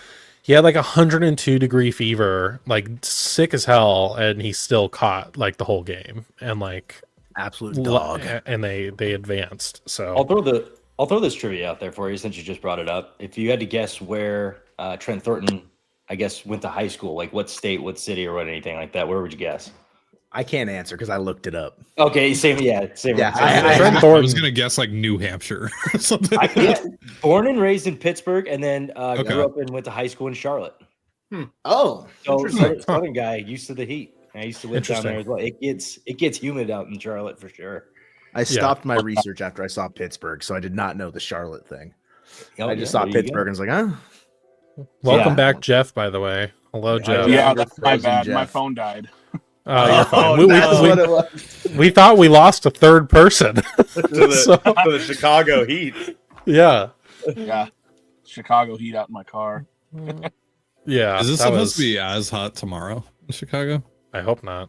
Speaker 2: He had like 102-degree fever, like sick as hell, and he still caught like the whole game and like
Speaker 3: Absolute dog.
Speaker 2: and they advanced. So
Speaker 1: I'll throw this trivia out there for you since you just brought it up. If you had to guess where Trent Thornton, I guess, went to high school, like what state, what city, or what anything like that, where would you guess?
Speaker 3: I can't answer because I looked it up.
Speaker 1: Okay, same. Yeah, same.
Speaker 3: Yeah,
Speaker 2: Trent
Speaker 6: I
Speaker 2: Thornton.
Speaker 6: was gonna guess like New Hampshire or something.
Speaker 1: Born and raised in Pittsburgh, and then
Speaker 6: Okay.
Speaker 1: grew up and went to high school in Charlotte.
Speaker 3: Oh,
Speaker 1: So Southern guy, used to the heat. I used to live down there as well. It gets humid out in Charlotte for sure.
Speaker 3: I stopped my research after I saw Pittsburgh, so I did not know the Charlotte thing.
Speaker 1: Oh,
Speaker 3: I just saw
Speaker 1: there you go.
Speaker 3: Pittsburgh and was like, oh.
Speaker 2: Welcome
Speaker 1: Yeah.
Speaker 2: back, Jeff, by the way. Hello, Jeff.
Speaker 7: Yeah,
Speaker 3: Under
Speaker 7: that's my
Speaker 3: frozen
Speaker 7: bad. My
Speaker 3: Jeff.
Speaker 7: phone died.
Speaker 2: You're fine.
Speaker 4: Oh,
Speaker 3: That's what it was.
Speaker 2: We thought we lost a third person.
Speaker 4: To the,
Speaker 2: So-
Speaker 4: to the Chicago Heat.
Speaker 2: Yeah.
Speaker 7: Yeah. Chicago heat out in my car.
Speaker 2: Yeah.
Speaker 6: Is this
Speaker 2: that
Speaker 6: supposed
Speaker 2: was-
Speaker 6: to be as hot tomorrow in Chicago?
Speaker 2: I hope not.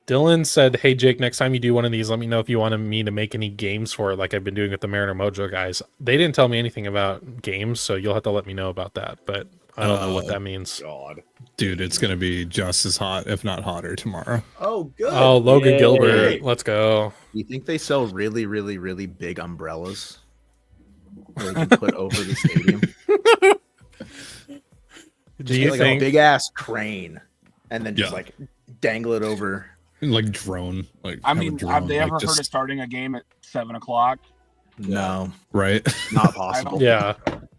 Speaker 2: Dylan said, "Hey Jake, next time you do one of these, let me know if you wanted me to make any games for it, like I've been doing with the Mariner Mojo guys." They didn't tell me anything about games, so you'll have to let me know about that. But I don't know what that means.
Speaker 4: God.
Speaker 6: Dude, it's gonna be just as hot, if not hotter, tomorrow.
Speaker 3: Oh, good.
Speaker 2: Oh, Logan
Speaker 1: Yay.
Speaker 2: Gilbert, let's go.
Speaker 3: You think they sell really, really, really big umbrellas that they can put over the stadium?
Speaker 2: Do you
Speaker 3: like
Speaker 2: think?
Speaker 3: a big ass crane, and then just
Speaker 6: Yeah.
Speaker 3: like dangle it over?
Speaker 6: Like drone. Like
Speaker 7: I
Speaker 6: have a
Speaker 7: mean,
Speaker 6: drone,
Speaker 7: have they
Speaker 6: like,
Speaker 7: ever heard
Speaker 6: just-
Speaker 7: of starting a game at 7 o'clock?
Speaker 3: No,
Speaker 6: right?
Speaker 3: not
Speaker 7: I
Speaker 3: possible.
Speaker 7: don't-
Speaker 2: Yeah,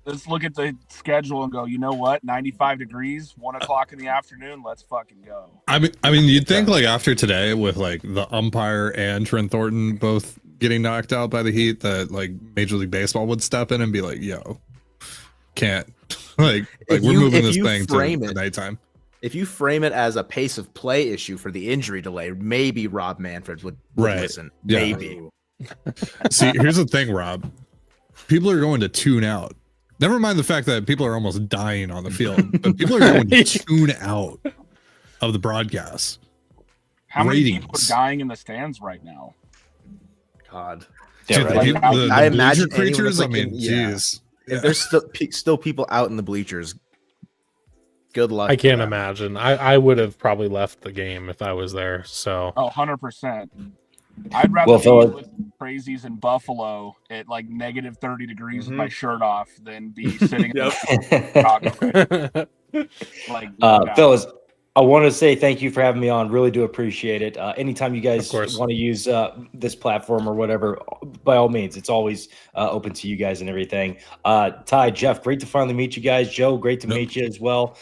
Speaker 7: let's look at the schedule and go, you know what? 95 degrees, 1 o'clock in the afternoon. Let's fucking go.
Speaker 6: I mean, you'd think like after today, with like the umpire and Trent Thornton both getting knocked out by the Heat, that like Major League Baseball would step in and be like, "Yo, can't like we're moving this thing to nighttime."
Speaker 3: If you frame it as a pace of play issue for the injury delay, maybe Rob Manfred would listen.
Speaker 6: Yeah.
Speaker 3: Maybe.
Speaker 6: See, here's the thing, Rob. People are going to tune out. Never mind the fact that people are almost dying on the field, but people are going to tune out of the broadcast.
Speaker 7: How many people are dying in the stands right now?
Speaker 3: God.
Speaker 6: Dude,
Speaker 1: right.
Speaker 3: I imagine
Speaker 6: bleacher creatures. I
Speaker 3: anyone
Speaker 6: mean,
Speaker 3: freaking-
Speaker 6: jeez.
Speaker 3: If there's still people out in the bleachers, good luck.
Speaker 2: I can't
Speaker 3: with that.
Speaker 2: imagine. I would have probably left the game if I was there. So
Speaker 7: Oh, 100%. I'd rather
Speaker 1: Well,
Speaker 7: be
Speaker 1: fellas-
Speaker 7: with crazies in Buffalo at like negative 30 degrees with my shirt off than be sitting in Chicago. Like,
Speaker 1: Fellas, I want to say thank you for having me on. Really do appreciate it. Anytime you guys
Speaker 2: Of course.
Speaker 1: want to use this platform or whatever, by all means, it's always open to you guys and everything. Ty, Jeff, great to finally meet you guys. Joe, great to meet you as well.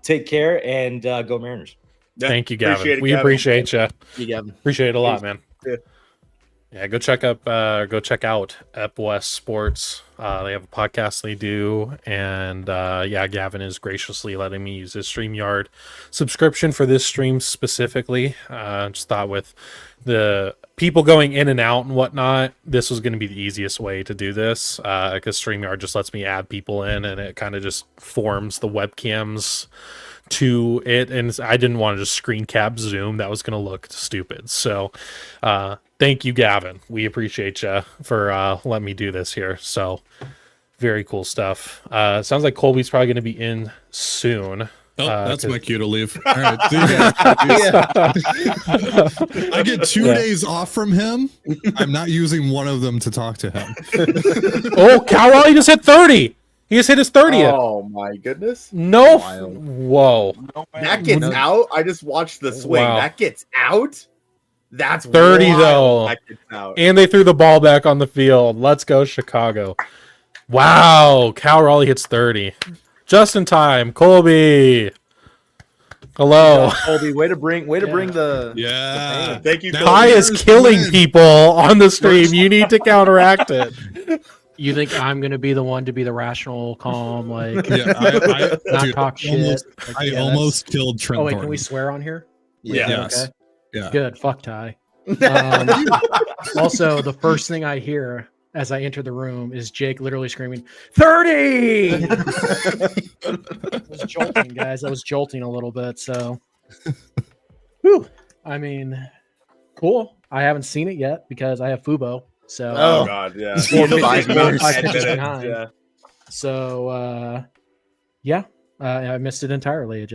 Speaker 1: Take care and go Mariners.
Speaker 4: Yeah,
Speaker 2: thank you, Gavin.
Speaker 4: appreciate it,
Speaker 2: We
Speaker 4: Gavin.
Speaker 2: appreciate you.
Speaker 3: You Gavin.
Speaker 2: Appreciate it a lot, man.
Speaker 4: Yeah.
Speaker 2: Yeah, go check out Ep West Sports. They have a podcast they do, and yeah, Gavin is graciously letting me use his StreamYard subscription for this stream specifically. Just thought with the people going in and out and whatnot, this was going to be the easiest way to do this, because StreamYard just lets me add people in, and it kind of just forms the webcams to it, and I didn't want to just screen cap Zoom. That was going to look stupid. So thank you, Gavin. We appreciate you for letting me do this here. So very cool stuff. Sounds like Colby's probably going to be in soon.
Speaker 6: Oh, that's
Speaker 2: 'cause-
Speaker 6: my cue to leave. All right, see you guys. I get 2 days off from him. I'm not using one of them to talk to him.
Speaker 2: Oh, Cal Raleigh just hit 30. He just hit his 30th.
Speaker 4: Oh my goodness.
Speaker 2: No.
Speaker 3: Wild.
Speaker 2: Whoa.
Speaker 7: no way.
Speaker 4: That gets out. I just watched the swing.
Speaker 2: Wow.
Speaker 4: That gets out. That's
Speaker 2: 30
Speaker 4: wild.
Speaker 2: though.
Speaker 4: That gets out.
Speaker 2: And they threw the ball back on the field. Let's go, Chicago. Wow. Cal Raleigh hits 30. Just in time. Colby. Hello.
Speaker 3: Colby, way to bring the
Speaker 6: Yeah.
Speaker 4: Thank you.
Speaker 6: Now-
Speaker 4: Phil.
Speaker 2: Ty is
Speaker 6: Mariners
Speaker 2: killing
Speaker 6: win.
Speaker 2: people on the stream. You need to counteract it.
Speaker 9: You think I'm going to be the one to be the rational, calm, like
Speaker 6: Yeah, I
Speaker 9: not
Speaker 6: dude,
Speaker 9: talk shit?
Speaker 6: almost,
Speaker 9: Like,
Speaker 6: I
Speaker 9: yeah,
Speaker 6: almost killed Trent
Speaker 9: Oh wait,
Speaker 6: Thornton.
Speaker 9: can we swear on here?
Speaker 3: Yeah.
Speaker 6: Yes.
Speaker 9: Okay.
Speaker 6: Yeah.
Speaker 9: Good. Fuck Ty. Also, the first thing I hear as I enter the room is Jake literally screaming, 30! I was jolting, guys. I was jolting a little bit. So, whew. I mean, cool. I haven't seen it yet because I have Fubo. So,
Speaker 4: Oh god, yeah.
Speaker 3: 5 minutes.
Speaker 9: 5
Speaker 4: 10
Speaker 9: pitches
Speaker 4: minutes,
Speaker 9: behind.
Speaker 4: yeah.
Speaker 9: So, yeah, I missed it entirely. It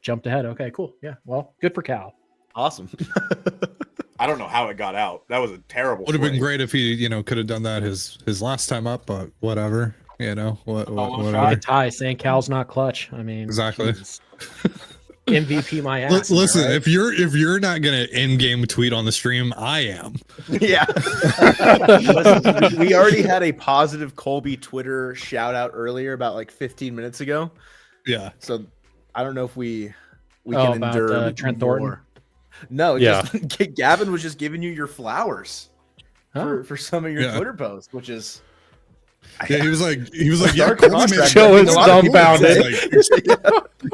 Speaker 9: jumped ahead. Okay, cool. Yeah, well, good for Cal.
Speaker 3: Awesome.
Speaker 4: I don't know how it got out. That was a terrible.
Speaker 6: Would have been
Speaker 4: swing.
Speaker 6: great if he, could have done that his last time up, but whatever. Whatever.
Speaker 9: Hi, Ty saying Cal's not clutch. I mean,
Speaker 6: Exactly.
Speaker 9: Jesus. MVP my ass. am I
Speaker 6: Listen,
Speaker 9: right?
Speaker 6: if you're not gonna in-game tweet on the stream, I am.
Speaker 3: Yeah. Listen, we already had a positive Colby Twitter shout out earlier about like 15 minutes ago.
Speaker 6: Yeah.
Speaker 3: So I don't know if we
Speaker 9: Oh,
Speaker 3: can
Speaker 9: about,
Speaker 3: endure
Speaker 9: Trent
Speaker 3: more.
Speaker 9: Thornton?
Speaker 3: No,
Speaker 2: Yeah.
Speaker 3: just Gavin was just giving you your flowers
Speaker 9: Huh?
Speaker 3: for some of your
Speaker 6: Yeah.
Speaker 3: Twitter posts, which is
Speaker 6: Yeah, he was like, yeah,
Speaker 3: Dark
Speaker 6: Colby made
Speaker 3: contract.
Speaker 2: Joe is
Speaker 6: a lot of moves.
Speaker 2: dumbfounded.
Speaker 6: It's like,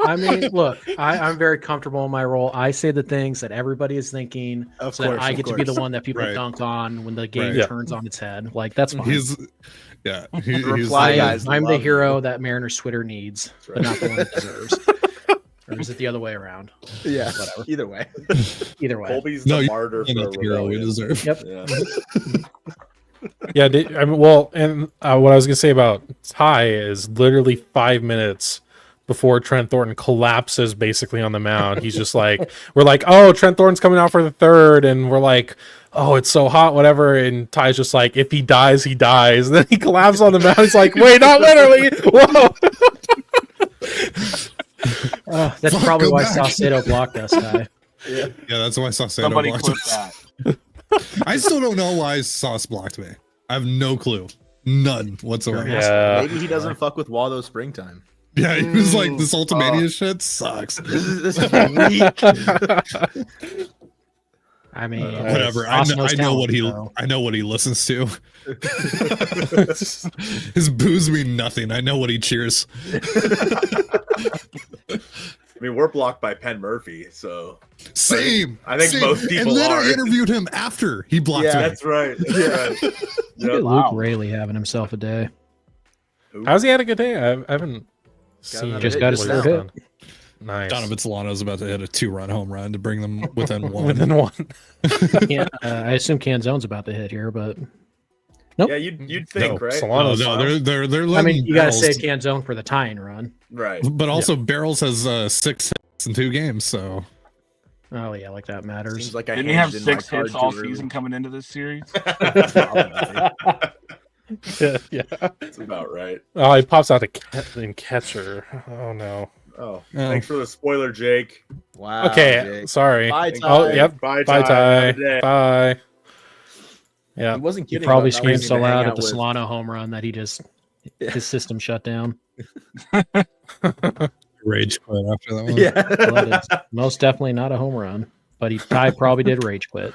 Speaker 9: I mean, look, I'm very comfortable in my role. I say the things that everybody is thinking,
Speaker 3: Of
Speaker 9: so that
Speaker 3: course,
Speaker 9: I
Speaker 3: of
Speaker 9: get to be the
Speaker 3: course.
Speaker 9: one that people
Speaker 6: Right.
Speaker 9: dunk on when the game
Speaker 6: Right.
Speaker 2: Yeah.
Speaker 9: turns on its head. Like that's fine.
Speaker 6: he's he's
Speaker 3: reply
Speaker 9: I,
Speaker 3: guys
Speaker 9: I'm the
Speaker 3: love
Speaker 9: hero
Speaker 3: you.
Speaker 9: that Mariners Twitter needs, but not the one it deserves. Or is it the other way around?
Speaker 3: yeah.
Speaker 9: Whatever.
Speaker 3: Either way.
Speaker 9: Either way.
Speaker 4: Colby's
Speaker 6: No,
Speaker 4: the
Speaker 6: you-
Speaker 4: martyr for
Speaker 6: not the hero we
Speaker 4: rebellion.
Speaker 6: deserve.
Speaker 9: Yep.
Speaker 4: Yeah.
Speaker 2: Yeah, I mean, well, and what I was gonna say about Ty is literally 5 minutes before Trent Thornton collapses basically on the mound. He's just like, we're like, oh, Trent Thornton's coming out for the third, and we're like, oh, it's so hot, whatever. And Ty's just like, if he dies, he dies. And then he collapses on the mound. He's like, wait, not literally. Whoa.
Speaker 9: That's
Speaker 6: Fuck,
Speaker 9: probably
Speaker 6: go
Speaker 9: why
Speaker 6: back.
Speaker 9: Saucedo blocked us, Ty.
Speaker 6: Yeah, that's why Saucedo
Speaker 7: Somebody
Speaker 6: blocked
Speaker 7: clip
Speaker 6: us.
Speaker 7: that.
Speaker 6: I still don't know why Sauce blocked me. I have no clue. None whatsoever.
Speaker 2: Yeah.
Speaker 3: Maybe he doesn't fuck with Waldo Springtime.
Speaker 6: Yeah, he was like, this Ultimania shit sucks.
Speaker 3: This is weak.
Speaker 9: I mean,
Speaker 6: Whatever. I
Speaker 9: Austin
Speaker 6: know,
Speaker 9: knows
Speaker 6: I know
Speaker 9: talent,
Speaker 6: what he.
Speaker 9: so.
Speaker 6: I know what he listens to. His boos mean nothing. I know what he cheers.
Speaker 4: I mean, we're blocked by Penn Murphy, so
Speaker 6: Same.
Speaker 4: I think
Speaker 6: same.
Speaker 4: most people
Speaker 6: And then
Speaker 4: are.
Speaker 6: I interviewed him after he blocked me.
Speaker 4: That's right. That's right.
Speaker 9: Look
Speaker 4: Yep.
Speaker 9: at Luke Rayleigh having himself a day.
Speaker 2: How's he had a good day? I haven't seen.
Speaker 3: another
Speaker 9: Just
Speaker 3: hit
Speaker 9: got his
Speaker 3: just
Speaker 9: third
Speaker 3: now.
Speaker 9: hit.
Speaker 2: Nice.
Speaker 6: Donovan Solano's about to hit a 2-run home run to bring them within one.
Speaker 2: Within one.
Speaker 9: I assume Canzone's about to hit here, but
Speaker 4: Yeah, you'd think,
Speaker 6: No,
Speaker 4: right?
Speaker 6: No, they're
Speaker 9: I mean,
Speaker 6: letting
Speaker 9: you got to
Speaker 6: Barrels-
Speaker 9: save Canzone for the tying run.
Speaker 4: Right.
Speaker 6: But also, Barrels has 6 hits in 2 games, so
Speaker 9: Oh yeah, like that matters.
Speaker 3: Seems like I
Speaker 7: Didn't he have
Speaker 3: handed in my
Speaker 7: 6
Speaker 3: card
Speaker 7: hits all
Speaker 3: too early.
Speaker 7: season coming into this series?
Speaker 2: Yeah.
Speaker 4: That's about right.
Speaker 2: Oh, he pops out in catcher. Oh no.
Speaker 4: Oh, thanks for the spoiler, Jake.
Speaker 3: Wow.
Speaker 2: Okay,
Speaker 3: Jake.
Speaker 2: sorry.
Speaker 3: Bye, Ty.
Speaker 2: Oh, yep.
Speaker 4: Bye,
Speaker 2: Bye,
Speaker 4: Ty.
Speaker 2: Ty.
Speaker 4: Have a good day.
Speaker 2: Bye. Yeah.
Speaker 3: He wasn't
Speaker 9: He
Speaker 3: kidding.
Speaker 9: probably
Speaker 3: about not
Speaker 9: screamed
Speaker 3: wanting
Speaker 9: so
Speaker 3: to hang
Speaker 9: loud
Speaker 3: out
Speaker 9: at the
Speaker 3: with-
Speaker 9: Solano home run that his system shut down.
Speaker 6: rage quit after that one.
Speaker 3: Yeah.
Speaker 9: Well, that is most definitely not a home run, but Ty probably did rage quit.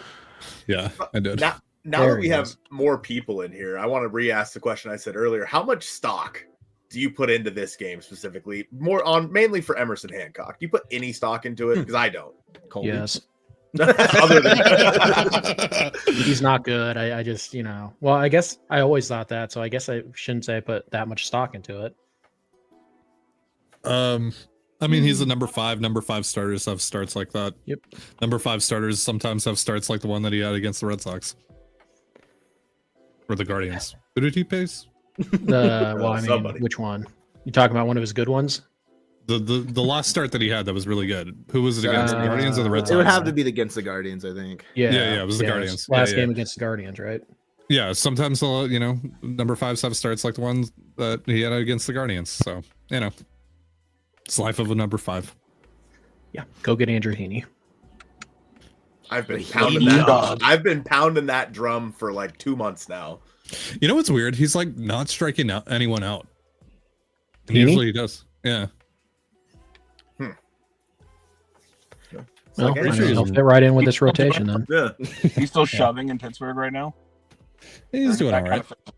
Speaker 6: Yeah, I did.
Speaker 4: Now
Speaker 9: There
Speaker 4: that we
Speaker 9: he
Speaker 4: have
Speaker 9: is.
Speaker 4: more people in here, I want to re-ask the question I said earlier. How much stock do you put into this game specifically? Mainly for Emerson Hancock. Do you put any stock into it? Because I don't.
Speaker 3: Colby.
Speaker 9: Yes,
Speaker 4: Other than
Speaker 9: he's not good. I just well, I guess I always thought that, so I guess I shouldn't say I put that much stock into it.
Speaker 6: I mean, he's a number 5. Number 5 starters have starts like that.
Speaker 9: Yep.
Speaker 6: Number 5 starters sometimes have starts like the one that he had against the Red Sox. Or the Guardians. Who did he pace?
Speaker 9: Well, I mean,
Speaker 4: Somebody.
Speaker 9: which one? You talking about one of his good ones?
Speaker 6: The last start that he had that was really good. Who was it against? The Guardians or the Red Sox?
Speaker 3: It would have to be against the Guardians, I think.
Speaker 6: Yeah, it was the Guardians.
Speaker 9: Last
Speaker 6: Yeah,
Speaker 9: game
Speaker 6: yeah.
Speaker 9: against the Guardians, right?
Speaker 6: Yeah, sometimes number 5s have starts like the ones that he had against the Guardians. So, it's life of a number 5.
Speaker 9: Yeah, go get Andrew Heaney.
Speaker 4: I've been
Speaker 3: The
Speaker 4: pounding
Speaker 3: Heat
Speaker 4: that.
Speaker 3: dog.
Speaker 4: I've been pounding that drum for like 2 months now.
Speaker 6: You know what's weird? He's like not striking out anyone out.
Speaker 9: Heaney?
Speaker 6: Usually he does. Yeah.
Speaker 9: Well,
Speaker 4: like
Speaker 9: I mean,
Speaker 6: Andrew.
Speaker 9: he'll fit right in with this rotation then.
Speaker 4: Yeah.
Speaker 7: He's still shoving in Pittsburgh right now.
Speaker 6: He's doing
Speaker 7: That
Speaker 6: all
Speaker 7: kind
Speaker 6: right.
Speaker 7: of-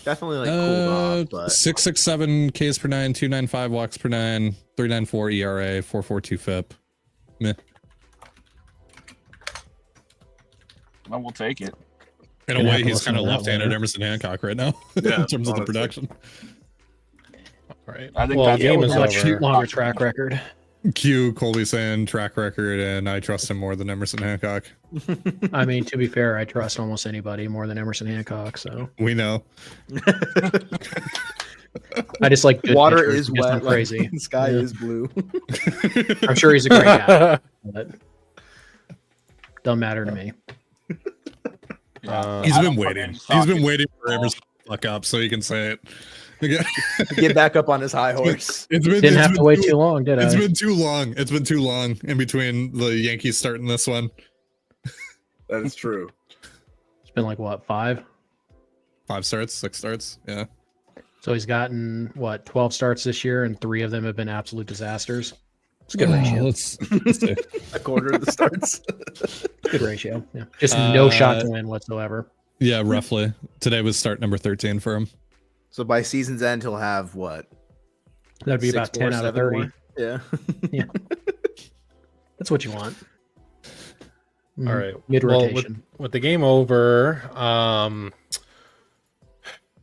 Speaker 3: Definitely like cooled off, but
Speaker 6: 667 Ks per 9, 295 walks per 9, 394 ERA, 442 FIP. Meh.
Speaker 7: Well, we'll take it.
Speaker 6: In a
Speaker 9: Gonna have
Speaker 6: way,
Speaker 9: to
Speaker 6: he's
Speaker 9: listen
Speaker 6: kind
Speaker 9: to
Speaker 6: of
Speaker 9: that
Speaker 6: left-handed
Speaker 9: later.
Speaker 6: Emerson Hancock right now
Speaker 4: Yeah,
Speaker 6: in terms of the
Speaker 4: honestly.
Speaker 6: production.
Speaker 2: All right.
Speaker 7: I think
Speaker 2: well,
Speaker 7: that's-
Speaker 2: game
Speaker 7: yeah,
Speaker 2: is
Speaker 7: we're
Speaker 9: Much
Speaker 2: over.
Speaker 9: longer track record.
Speaker 6: Q, Colby saying track record, and I trust him more than Emerson Hancock.
Speaker 9: I mean, to be fair, I trust almost anybody more than Emerson Hancock. So
Speaker 6: We know.
Speaker 9: I just like good
Speaker 3: water
Speaker 9: pitchers
Speaker 3: is
Speaker 9: because
Speaker 3: wet.
Speaker 9: I'm crazy.
Speaker 3: Like, the sky
Speaker 9: Yeah.
Speaker 3: is blue.
Speaker 9: I'm sure he's a great guy, but doesn't matter to me.
Speaker 2: Uh,
Speaker 6: He's
Speaker 7: I
Speaker 6: been
Speaker 7: don't put
Speaker 6: waiting.
Speaker 7: any
Speaker 6: He's
Speaker 7: stock
Speaker 6: been
Speaker 7: in
Speaker 6: waiting for
Speaker 7: baseball.
Speaker 6: Emerson to fuck up so he can say it. Okay.
Speaker 3: Get back up on his high horse.
Speaker 9: Didn't have to wait too long, did I?
Speaker 6: It's been too long. It's been too long in between the Yankees starting this one.
Speaker 4: That is true.
Speaker 9: It's been like what, 5?
Speaker 6: 5 starts, 6 starts. Yeah.
Speaker 9: So he's gotten what, 12 starts this year, and 3 of them have been absolute disasters. It's a good ratio.
Speaker 6: Let's see.
Speaker 3: A quarter of the starts.
Speaker 9: Good ratio. Yeah. Just no shot
Speaker 6: Uh,
Speaker 9: to win whatsoever.
Speaker 6: Yeah, roughly. Today was start number 13 for him.
Speaker 3: So by season's end, he'll have what?
Speaker 9: That'd be
Speaker 3: 6
Speaker 9: about
Speaker 3: more,
Speaker 9: 10 out of
Speaker 3: 7
Speaker 9: 30.
Speaker 3: more? Yeah.
Speaker 9: That's what you want.
Speaker 2: All right.
Speaker 9: Mid
Speaker 2: Well,
Speaker 9: rotation.
Speaker 2: with the game over,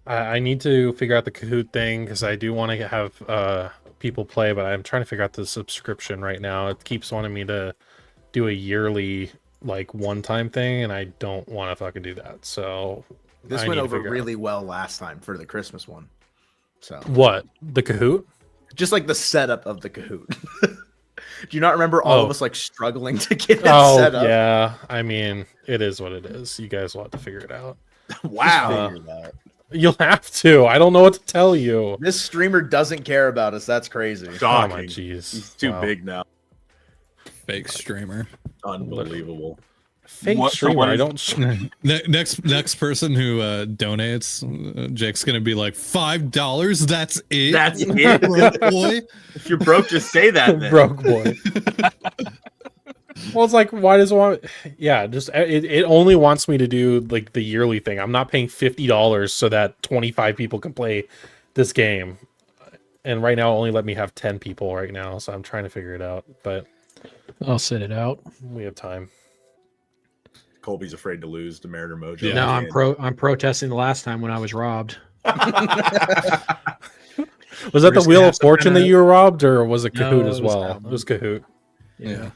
Speaker 2: I need to figure out the Kahoot thing because I do want to have people play, but I'm trying to figure out the subscription right now. It keeps wanting me to do a yearly like one-time thing, and I don't want to fucking do that. So
Speaker 3: This
Speaker 2: I
Speaker 3: went
Speaker 2: need to
Speaker 3: over
Speaker 2: figure out-
Speaker 3: really well last time for the Christmas one. So
Speaker 2: What, the Kahoot?
Speaker 3: just like the setup of the Kahoot. Do you not remember all
Speaker 2: Oh.
Speaker 3: of us like struggling to get it
Speaker 2: Oh
Speaker 3: set up?
Speaker 2: yeah, I mean it is what it is. You guys will have to figure it out.
Speaker 3: Wow.
Speaker 6: Figure it out.
Speaker 2: You'll have to. I don't know what to tell you.
Speaker 3: This streamer doesn't care about us. That's crazy.
Speaker 2: Oh my
Speaker 4: Shocking.
Speaker 2: jeez,
Speaker 4: He's too
Speaker 2: Wow.
Speaker 4: big now.
Speaker 6: Fake streamer.
Speaker 4: Unbelievable.
Speaker 2: fake
Speaker 7: What- so
Speaker 2: streamer.
Speaker 7: what
Speaker 2: I
Speaker 7: is-
Speaker 2: don't.
Speaker 6: Next person who donates, Jake's gonna be like $5. That's it.
Speaker 4: That's it.
Speaker 6: Broke boy.
Speaker 4: If you're broke, just say that. Then.
Speaker 2: Broke boy. Well, it's like, why does it want? Yeah, just it only wants me to do like the yearly thing. I'm not paying $50 so that 25 people can play this game, and right now only let me have 10 people right now. So I'm trying to figure it out, but
Speaker 9: I'll sit it out.
Speaker 2: we have time.
Speaker 4: Colby's afraid to lose to Mariner Mojo.
Speaker 6: Yeah.
Speaker 9: No, I'm protesting the last time when I was robbed.
Speaker 2: Was that
Speaker 9: We're
Speaker 2: the
Speaker 9: just
Speaker 2: Wheel
Speaker 9: gonna
Speaker 2: of
Speaker 9: have some
Speaker 2: Fortune that
Speaker 9: kinda-
Speaker 2: you were robbed, or was it
Speaker 9: No,
Speaker 2: Kahoot
Speaker 9: it
Speaker 2: as
Speaker 9: was
Speaker 2: well?
Speaker 9: that
Speaker 2: It was Kahoot.
Speaker 9: Yeah.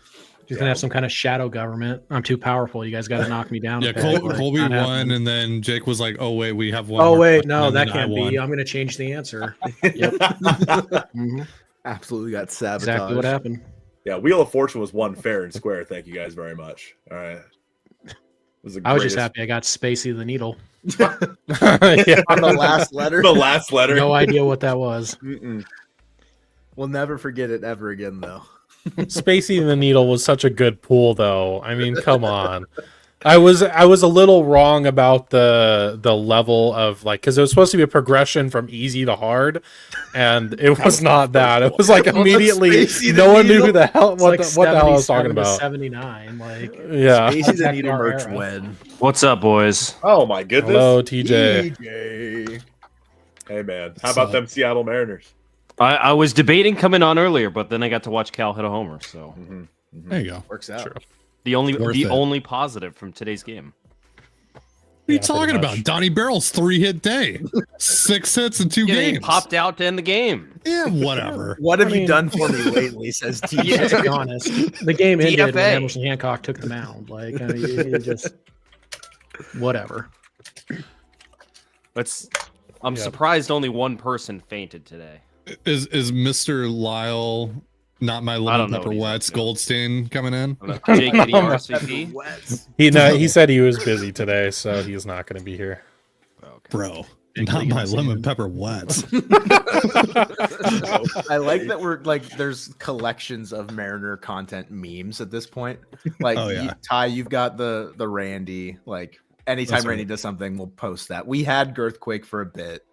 Speaker 9: He's gonna have some kind of shadow government. I'm too powerful. You guys got to knock me down.
Speaker 6: Yeah,
Speaker 9: a peg, like,
Speaker 6: Colby
Speaker 9: not
Speaker 6: won,
Speaker 9: happening.
Speaker 6: and then Jake was like, "Oh wait, we have one."
Speaker 9: Oh
Speaker 6: more
Speaker 9: wait,
Speaker 6: question,"
Speaker 9: no,
Speaker 6: and
Speaker 9: that
Speaker 6: then I
Speaker 9: can't
Speaker 6: won.
Speaker 9: be. I'm gonna change the answer. Yep. Mhm.
Speaker 3: Absolutely got sabotaged.
Speaker 9: Exactly what happened.
Speaker 4: Yeah, Wheel of Fortune was won fair and square. Thank you guys very much. All right. It was the
Speaker 9: I was just
Speaker 4: greatest-
Speaker 9: happy I got Spacey the Needle.
Speaker 2: Yeah.
Speaker 3: On the last letter.
Speaker 4: The last letter.
Speaker 9: No idea what that was.
Speaker 3: Mm-mm. We'll never forget it ever again, though.
Speaker 2: Spacey and the Needle was such a good pool, though. I mean, come on. I was a little wrong about the level of like, because it was supposed to be a progression from easy to hard, and it was not that. It was like immediately
Speaker 3: Spacey the
Speaker 2: no one knew
Speaker 3: Needle.
Speaker 2: who the hell
Speaker 9: It's
Speaker 2: what
Speaker 9: like
Speaker 2: the hell I was
Speaker 9: 77
Speaker 2: talking
Speaker 9: to
Speaker 2: about.
Speaker 9: 79. Like,
Speaker 2: Yeah.
Speaker 3: Spacey the
Speaker 9: Exactly
Speaker 3: Needle
Speaker 9: our
Speaker 3: merch
Speaker 9: era.
Speaker 3: win.
Speaker 10: What's up, boys?
Speaker 4: Oh my goodness.
Speaker 2: Hello, TJ.
Speaker 3: TJ.
Speaker 4: Hey man, how about them Seattle Mariners?
Speaker 10: I was debating coming on earlier, but then I got to watch Cal hit a homer. So
Speaker 6: There you go.
Speaker 3: Works out.
Speaker 2: True.
Speaker 10: the
Speaker 6: Worth it.
Speaker 10: only positive from today's game.
Speaker 6: What are you
Speaker 2: Yeah, pretty
Speaker 6: talking
Speaker 2: much.
Speaker 6: about? Donnie Barrel's 3-hit day, 6 hits in 2
Speaker 10: Yeah, he
Speaker 6: games.
Speaker 10: popped out to end the game.
Speaker 6: Yeah, whatever.
Speaker 3: What have
Speaker 2: I
Speaker 3: you
Speaker 2: mean-
Speaker 3: done for me lately? Says TJ.
Speaker 9: let's be honest. The game ended when
Speaker 10: DFA.
Speaker 9: Emerson Hancock took the mound. Like, I mean, it just whatever.
Speaker 10: I'm
Speaker 2: Yeah.
Speaker 10: surprised only one person fainted today.
Speaker 6: Is Mr. Lyle not my
Speaker 10: I
Speaker 6: lemon
Speaker 10: don't know
Speaker 6: pepper
Speaker 10: what he's
Speaker 6: wets
Speaker 10: up to.
Speaker 6: Goldstein coming in?
Speaker 10: Jake, did he RSVP?
Speaker 2: He said he was busy today, so he's not going to be here.
Speaker 6: Bro,
Speaker 9: Big
Speaker 6: not
Speaker 9: league
Speaker 6: my
Speaker 9: in the
Speaker 6: lemon
Speaker 9: season.
Speaker 6: pepper wets.
Speaker 3: I like that we're like there's collections of Mariner content memes at this point. Like
Speaker 6: Oh, yeah.
Speaker 3: Ty, you've got the Randy. Like anytime
Speaker 6: That's
Speaker 3: Randy
Speaker 6: right.
Speaker 3: does something, we'll post that. We had Girthquake for a bit.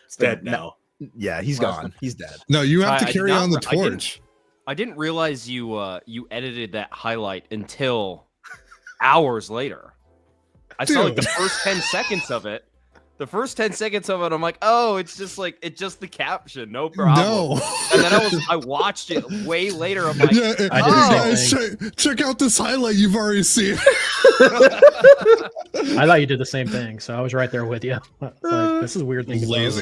Speaker 4: It's dead now.
Speaker 3: Yeah, he's gone. He's dead.
Speaker 6: No, you have
Speaker 10: I
Speaker 6: to
Speaker 10: did
Speaker 6: carry
Speaker 10: not
Speaker 6: on the
Speaker 10: re- I didn't-
Speaker 6: torch.
Speaker 10: I didn't realize you edited that highlight until hours later. I saw like the
Speaker 6: Dude.
Speaker 10: first 10 seconds of it. The first 10 seconds of it, I'm like, oh, it's just the caption, no problem.
Speaker 6: No.
Speaker 10: And then I watched it way later. I'm like,
Speaker 6: Yeah,
Speaker 9: I did the
Speaker 6: hey,
Speaker 9: same
Speaker 6: guys, check out this highlight you've already seen.
Speaker 9: I thought you did the same thing, so I was right there with you. Like, this is a weird thing. to post.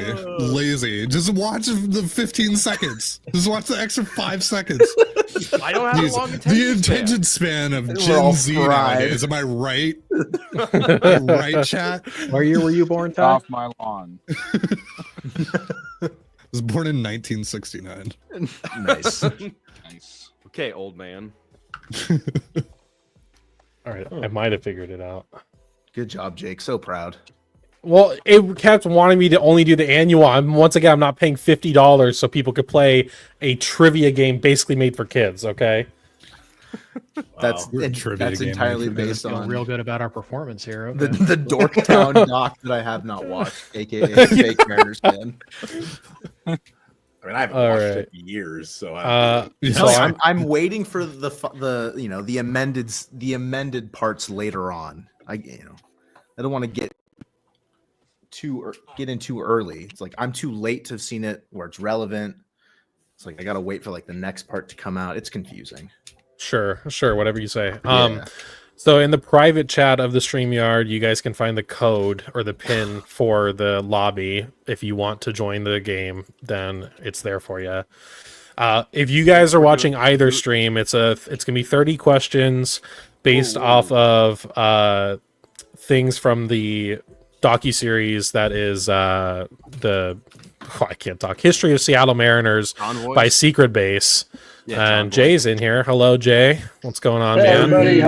Speaker 6: Lazy. Just watch the 15 seconds. Just watch the extra 5 seconds.
Speaker 10: I don't have a long
Speaker 6: The
Speaker 10: attention span.
Speaker 6: attention span of
Speaker 3: We're all
Speaker 6: Gen Z
Speaker 3: fried.
Speaker 6: nowadays. Am I right? Am I right, chat?
Speaker 9: What year were you born, Ty?
Speaker 7: Off my lawn.
Speaker 6: I was born in 1969.
Speaker 3: Nice.
Speaker 7: Nice.
Speaker 10: Okay, old man.
Speaker 2: All right, I might have figured it out.
Speaker 3: Good job, Jake. So proud.
Speaker 2: Well, it kept wanting me to only do the annual. Once again, I'm not paying $50 so people could play a trivia game basically made for kids. Okay.
Speaker 3: That's
Speaker 6: We're a trivia
Speaker 3: that's
Speaker 6: game
Speaker 3: entirely
Speaker 6: maker.
Speaker 3: based
Speaker 9: Feel
Speaker 3: on
Speaker 9: real good about our performance here.
Speaker 3: the
Speaker 9: Okay.
Speaker 3: the Dorktown doc that I have not watched, aka Fake Mariners fan.
Speaker 4: I mean, I haven't
Speaker 2: All
Speaker 4: watched
Speaker 2: right.
Speaker 4: it in years, so
Speaker 2: So
Speaker 3: I'm waiting for the amended parts later on. I don't want to get in too early. It's like I'm too late to have seen it where it's relevant. It's like I gotta wait for like the next part to come out. It's confusing.
Speaker 2: Sure, whatever you say.
Speaker 3: Yeah.
Speaker 2: So in the private chat of the StreamYard, you guys can find the code or the pin for the lobby. If you want to join the game, then it's there for you. If you guys are watching either stream, it's gonna be 30 questions based off of things from the docuseries that is I can't talk, History of Seattle Mariners
Speaker 10: Convoys?
Speaker 2: by Secret Base.
Speaker 10: Yeah,
Speaker 2: And
Speaker 10: Convoys.
Speaker 2: Jay's in here. Hello, Jay. What's going on,
Speaker 8: Hey,
Speaker 2: man?
Speaker 8: everybody.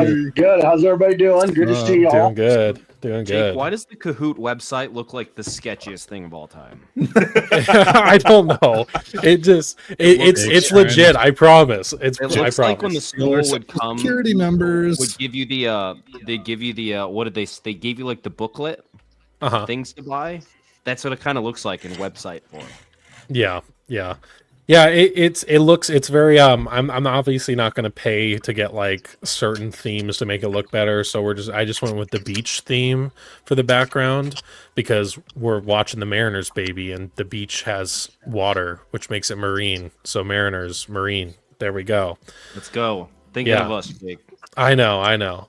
Speaker 8: How's everybody doing? Good to see y'all.
Speaker 2: Doing good. Doing
Speaker 10: Jake,
Speaker 2: good.
Speaker 10: why does the Kahoot website look like the sketchiest thing of all time?
Speaker 2: I don't know. It's legit. I promise. It's
Speaker 10: It
Speaker 2: I
Speaker 10: looks like when the
Speaker 2: promise.
Speaker 10: school would come,
Speaker 6: Security numbers.
Speaker 10: would give you the what did they gave you like the booklet things to buy. That's what it kind of looks like in website form.
Speaker 2: Yeah. It's very I'm obviously not going to pay to get like certain themes to make it look better, so I just went with the beach theme for the background because we're watching the Mariners baby and the beach has water which makes it marine, so Mariners marine. There we go.
Speaker 10: Let's go. Thinking of us, Jake.
Speaker 2: I know.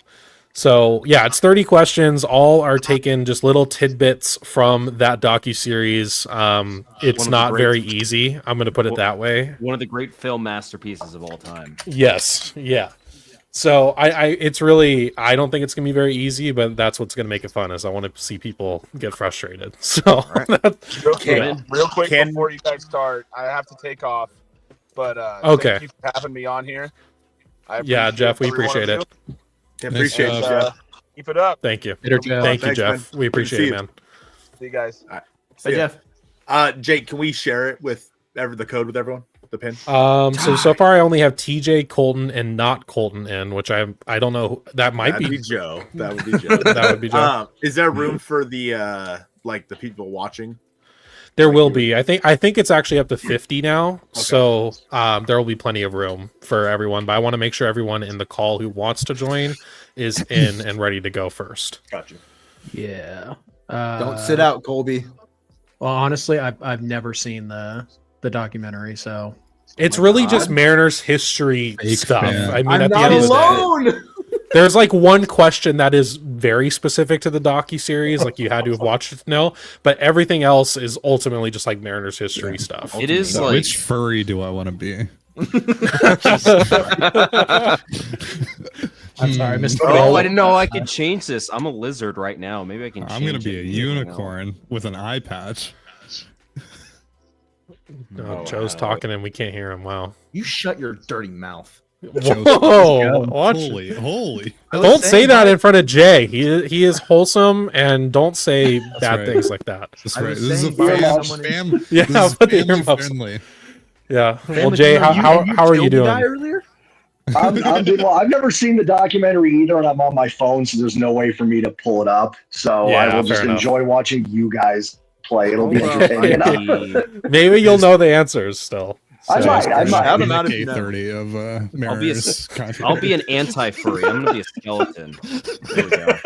Speaker 2: So yeah, it's 30 questions. All are taken just little tidbits from that docuseries. It's not very easy. I'm going to put it that way.
Speaker 10: One of the great film masterpieces of all time.
Speaker 2: Yes. Yeah. So it's really, I don't think it's going to be very easy, but that's what's going to make it fun is I want to see people get frustrated. So
Speaker 7: real quick before you guys start, I have to take off, but
Speaker 2: okay.
Speaker 7: Thank you for having me on here.
Speaker 2: Yeah, Jeff, we appreciate it.
Speaker 3: Appreciate it, Jeff.
Speaker 7: Keep it up.
Speaker 2: Thank you.
Speaker 9: Jeff.
Speaker 2: Thank you,
Speaker 3: Thanks,
Speaker 2: Jeff.
Speaker 3: man.
Speaker 2: We appreciate it, man.
Speaker 7: See you guys.
Speaker 3: See ya.
Speaker 4: Jeff. Jake, can we share it with the code with everyone? The pin.
Speaker 2: So far I only have TJ, Colton, and not Colton in, which I don't know. That might
Speaker 4: That'd
Speaker 2: be
Speaker 4: Joe. That would be Joe.
Speaker 2: that would be Joe.
Speaker 4: Is there room for the like the people watching?
Speaker 2: There will be. I think it's actually up to 50 now. Okay. So there will be plenty of room for everyone. But I want to make sure everyone in the call who wants to join is in and ready to go first.
Speaker 4: Gotcha.
Speaker 9: Yeah.
Speaker 3: Don't sit out, Colby.
Speaker 9: Well, honestly, I've never seen the documentary, so
Speaker 2: it's really just Mariners history stuff.
Speaker 6: Fan.
Speaker 2: I mean,
Speaker 3: I'm
Speaker 2: at the
Speaker 3: not
Speaker 2: end
Speaker 3: alone.
Speaker 2: of the day, there's like one question that is very specific to the docu-series, like you had to have watched it to know, but everything else is ultimately just like Mariners history stuff.
Speaker 10: It is
Speaker 6: So
Speaker 10: like
Speaker 6: which furry do I want to be?
Speaker 9: I'm sorry, I missed.
Speaker 10: Oh, I didn't know I could change this. I'm a lizard right now. Maybe I can.
Speaker 6: I'm gonna be a
Speaker 10: it.
Speaker 6: unicorn with an eye patch.
Speaker 2: No, Joe's talking and we can't hear him. Wow.
Speaker 3: You shut your dirty mouth.
Speaker 2: Whoa! Watch.
Speaker 6: Holy!
Speaker 2: Don't say that in front of Jay. He is wholesome, and don't say bad things like that.
Speaker 6: That's
Speaker 3: I
Speaker 6: right.
Speaker 3: was
Speaker 6: This is a
Speaker 3: saying
Speaker 6: family.
Speaker 2: Yeah,
Speaker 6: This is
Speaker 2: put the
Speaker 6: family
Speaker 2: earmuffs.
Speaker 6: friendly.
Speaker 2: Yeah. Well,
Speaker 3: Family
Speaker 2: Jay,
Speaker 3: member,
Speaker 2: how are you
Speaker 3: killed the
Speaker 2: doing?
Speaker 3: guy earlier?
Speaker 11: I'm doing well. I've never seen the documentary either, and I'm on my phone, so there's no way for me to pull it up. So
Speaker 2: Yeah,
Speaker 11: I will just
Speaker 2: fair enough.
Speaker 11: enjoy watching you guys play. It'll be entertaining.
Speaker 2: Maybe you'll know the answers still.
Speaker 11: I might.
Speaker 3: Have him out if
Speaker 6: K
Speaker 3: you know.
Speaker 6: 30 of
Speaker 10: I'll be
Speaker 6: Mariners.
Speaker 10: I'll be an anti-furry. I'm gonna be a skeleton. There we go.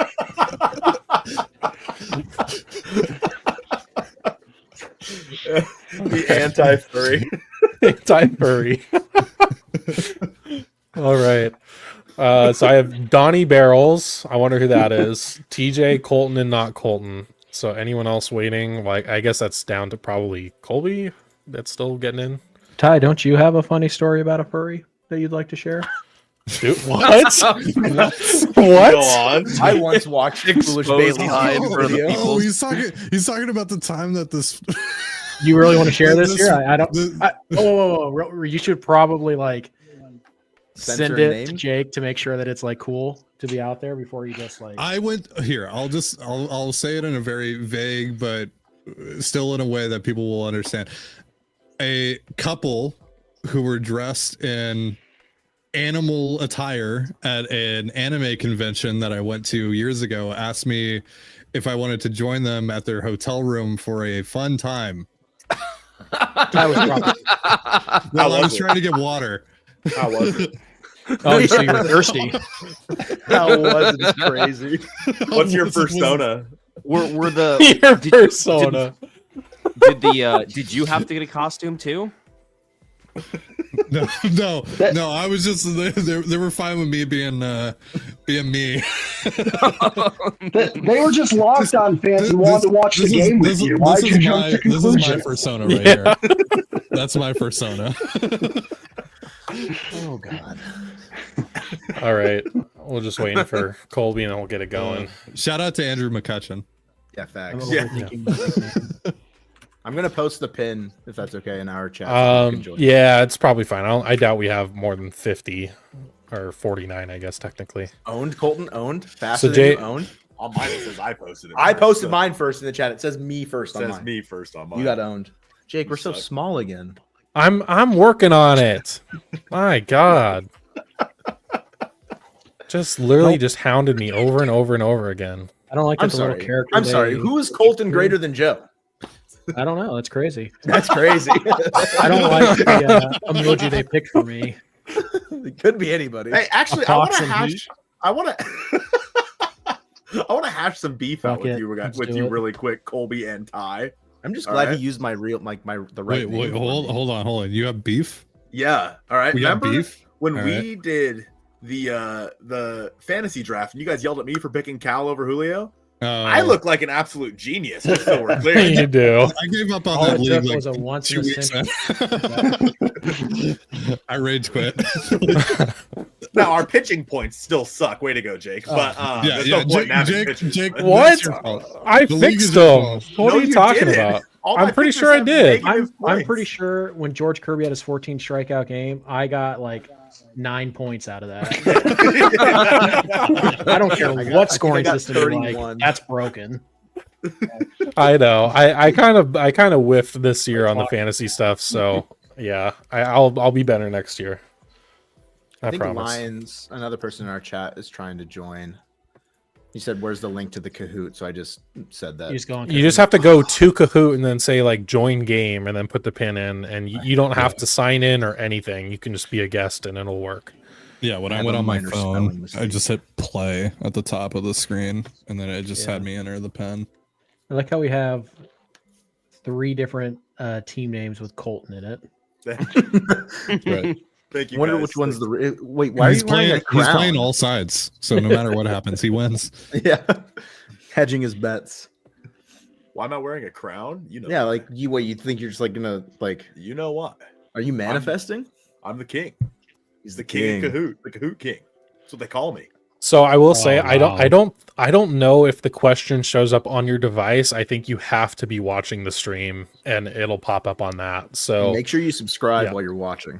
Speaker 4: The anti-furry.
Speaker 2: Anti-furry. All right. So I have Donnie Barrels. I wonder who that is. TJ, Colton, and not Colton. So anyone else waiting? Like, I guess that's down to probably Colby. That's still getting in.
Speaker 9: Ty, don't you have a funny story about a furry that you'd like to share?
Speaker 2: Dude, what?
Speaker 4: Go
Speaker 2: What?
Speaker 4: on.
Speaker 3: I once watched Foolish Bailey
Speaker 10: Hyde for the
Speaker 3: video.
Speaker 10: people.
Speaker 6: Oh, he's talking about the time that this.
Speaker 9: You really want to share this
Speaker 6: This-
Speaker 9: here? I don't.
Speaker 6: this-
Speaker 9: You should probably like
Speaker 3: Censor
Speaker 9: send it
Speaker 3: name?
Speaker 9: to Jake to make sure that it's like cool to be out there before you just like.
Speaker 6: I went here. I'll say it in a very vague, but still in a way that people will understand. A couple who were dressed in animal attire at an anime convention that I went to years ago asked me if I wanted to join them at their hotel room for a fun time.
Speaker 9: That was probably.
Speaker 6: Well, I was trying to get water.
Speaker 4: How was it?
Speaker 9: Oh, so you're thirsty.
Speaker 3: That was crazy.
Speaker 4: What's your persona?
Speaker 10: Were the
Speaker 2: Your
Speaker 10: did-
Speaker 2: persona.
Speaker 10: Did you have to get a costume too?
Speaker 6: No. I was just they were fine with me being me.
Speaker 11: They were just locked on fans who wanted to watch the game with you. Why'd you jump to
Speaker 6: This is my
Speaker 11: conclusion?
Speaker 6: persona right here. That's my persona.
Speaker 3: Oh God.
Speaker 2: All right. We'll just waiting for Colby and we'll get it going.
Speaker 6: Shout out to Andrew McCutcheon.
Speaker 3: Yeah, facts.
Speaker 4: Yeah.
Speaker 3: I'm gonna post the pin if that's okay in our chat. so you can join.
Speaker 2: Yeah, it's probably fine. I doubt we have more than 50 or 49, I guess technically.
Speaker 3: Owned, Colton. Owned. Faster
Speaker 2: So Jay-
Speaker 3: than you owned.
Speaker 4: On mine, it says I posted it.
Speaker 3: I posted mine first in the chat. It says me first
Speaker 4: It
Speaker 3: on
Speaker 4: says
Speaker 3: mine.
Speaker 4: me first on mine.
Speaker 3: You got owned. Jake, we're so
Speaker 4: suck.
Speaker 3: small again.
Speaker 2: I'm working on it. My God. Just literally just hounded me over and over and over again.
Speaker 9: I don't like
Speaker 3: I'm
Speaker 9: that the little
Speaker 3: sorry.
Speaker 9: character.
Speaker 3: I'm sorry.
Speaker 9: they-
Speaker 3: Who is Colton greater than Joe?
Speaker 9: I don't know. That's crazy.
Speaker 3: That's crazy.
Speaker 9: I don't like the emoji they picked for me.
Speaker 3: It could be anybody.
Speaker 4: Hey, actually, I want
Speaker 9: Fox
Speaker 4: to
Speaker 9: and
Speaker 4: hash.
Speaker 9: Heat.
Speaker 4: I want to. I want to hash some beef out
Speaker 9: Fuck
Speaker 4: with
Speaker 9: it.
Speaker 4: you,
Speaker 9: Let's
Speaker 4: with
Speaker 9: do
Speaker 4: you
Speaker 9: it.
Speaker 4: really quick, Colby and Ty.
Speaker 3: I'm just
Speaker 4: All
Speaker 3: glad
Speaker 4: right.
Speaker 3: he used my real, the right
Speaker 6: Wait,
Speaker 3: name. for
Speaker 6: hold
Speaker 3: me.
Speaker 6: on. You have beef?
Speaker 4: Yeah. All right.
Speaker 6: We got
Speaker 4: Remember
Speaker 6: beef?
Speaker 4: when
Speaker 6: All
Speaker 4: we did the fantasy draft and you guys yelled at me for picking Cal over Julio? I look like an absolute genius. Just so we're clear.
Speaker 2: You do.
Speaker 6: I gave up on
Speaker 9: All
Speaker 6: that
Speaker 9: it took
Speaker 6: league
Speaker 9: was a
Speaker 6: like
Speaker 9: once
Speaker 6: 2
Speaker 9: in a
Speaker 6: weeks. Man. I rage quit.
Speaker 4: Now our pitching points still suck. Way to go, Jake. But there's no point in having pitching
Speaker 6: Jake,
Speaker 4: points.
Speaker 2: What?
Speaker 6: that's your fault.
Speaker 2: I
Speaker 6: The league is
Speaker 2: fixed
Speaker 6: your
Speaker 2: them.
Speaker 6: fault.
Speaker 2: What
Speaker 4: No,
Speaker 2: are you
Speaker 4: you
Speaker 2: talking
Speaker 4: didn't.
Speaker 2: about?
Speaker 4: All
Speaker 2: I'm
Speaker 4: my
Speaker 2: pretty
Speaker 4: pitchers
Speaker 2: sure I
Speaker 4: have
Speaker 2: did.
Speaker 4: negative
Speaker 9: I'm
Speaker 4: points.
Speaker 9: pretty sure when George Kirby had his 14 strikeout game, I got like 9 points out of that. I don't care what scoring
Speaker 3: got
Speaker 9: system you like.
Speaker 3: 31.
Speaker 9: That's broken.
Speaker 2: I know. I kind of whiffed this year on the fantasy stuff. So yeah, I'll be better next year. I
Speaker 3: think
Speaker 2: promise.
Speaker 3: Lions, another person in our chat, is trying to join. He said, "Where's the link to the Kahoot?" So I just said that.
Speaker 9: You just go on
Speaker 2: You just have to go to Kahoot and then say like join game and then put the pin in, and you don't have to sign in or anything. You can just be a guest and it'll work.
Speaker 6: Yeah, when
Speaker 3: I
Speaker 6: I
Speaker 3: have
Speaker 6: went
Speaker 3: a
Speaker 6: on my
Speaker 3: minor spelling
Speaker 6: phone, I
Speaker 3: mistake.
Speaker 6: just hit play at the top of the screen, and then it just had me enter the pen.
Speaker 9: I like how we have 3 different team names with Colton in it.
Speaker 6: Right.
Speaker 4: Thank you.
Speaker 3: Wonder
Speaker 4: guys.
Speaker 3: which one's the wait. Why are you wearing a
Speaker 6: He's
Speaker 3: crown?
Speaker 6: playing all sides, so no matter what happens, he wins.
Speaker 3: Yeah, hedging his bets.
Speaker 4: Why am I wearing a crown? You know.
Speaker 3: Yeah, like you think you're just like gonna like?
Speaker 4: You know what?
Speaker 3: Are you manifesting?
Speaker 4: I'm the king.
Speaker 3: He's
Speaker 4: The king of Kahoot. The Kahoot king. That's what they call me.
Speaker 2: So I will say
Speaker 9: wow.
Speaker 2: I don't know if the question shows up on your device. I think you have to be watching the stream and it'll pop up on that. So
Speaker 3: Make sure you subscribe
Speaker 2: Yeah.
Speaker 3: while you're watching.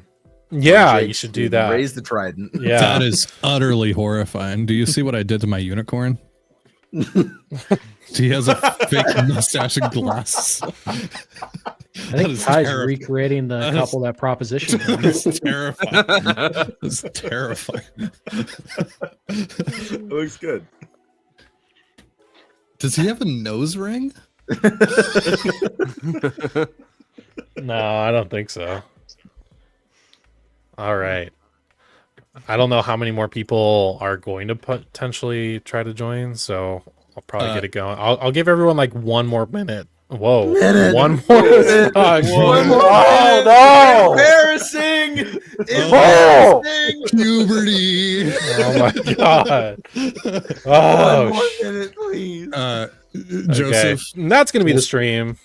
Speaker 2: yeah,
Speaker 3: Jake,
Speaker 2: you should do that.
Speaker 3: Raise the trident.
Speaker 2: Yeah.
Speaker 6: That is utterly horrifying. Do you see what I did to my unicorn? He has a fake mustache and glasses.
Speaker 9: I think Ty's recreating the couple that proposition.
Speaker 6: That's terrifying. That's terrifying.
Speaker 4: It looks good.
Speaker 6: Does he have a nose ring?
Speaker 2: No, I don't think so. All right. I don't know how many more people are going to potentially try to join, so I'll probably get it going. I'll give everyone like 1 more minute. Whoa. 1 more minute.
Speaker 3: Oh
Speaker 2: no.
Speaker 3: Embarrassing.
Speaker 2: Oh.
Speaker 6: Puberty.
Speaker 2: Oh my god.
Speaker 3: One
Speaker 2: Oh,
Speaker 3: more minute, please.
Speaker 6: Joseph,
Speaker 2: okay. That's gonna be the stream.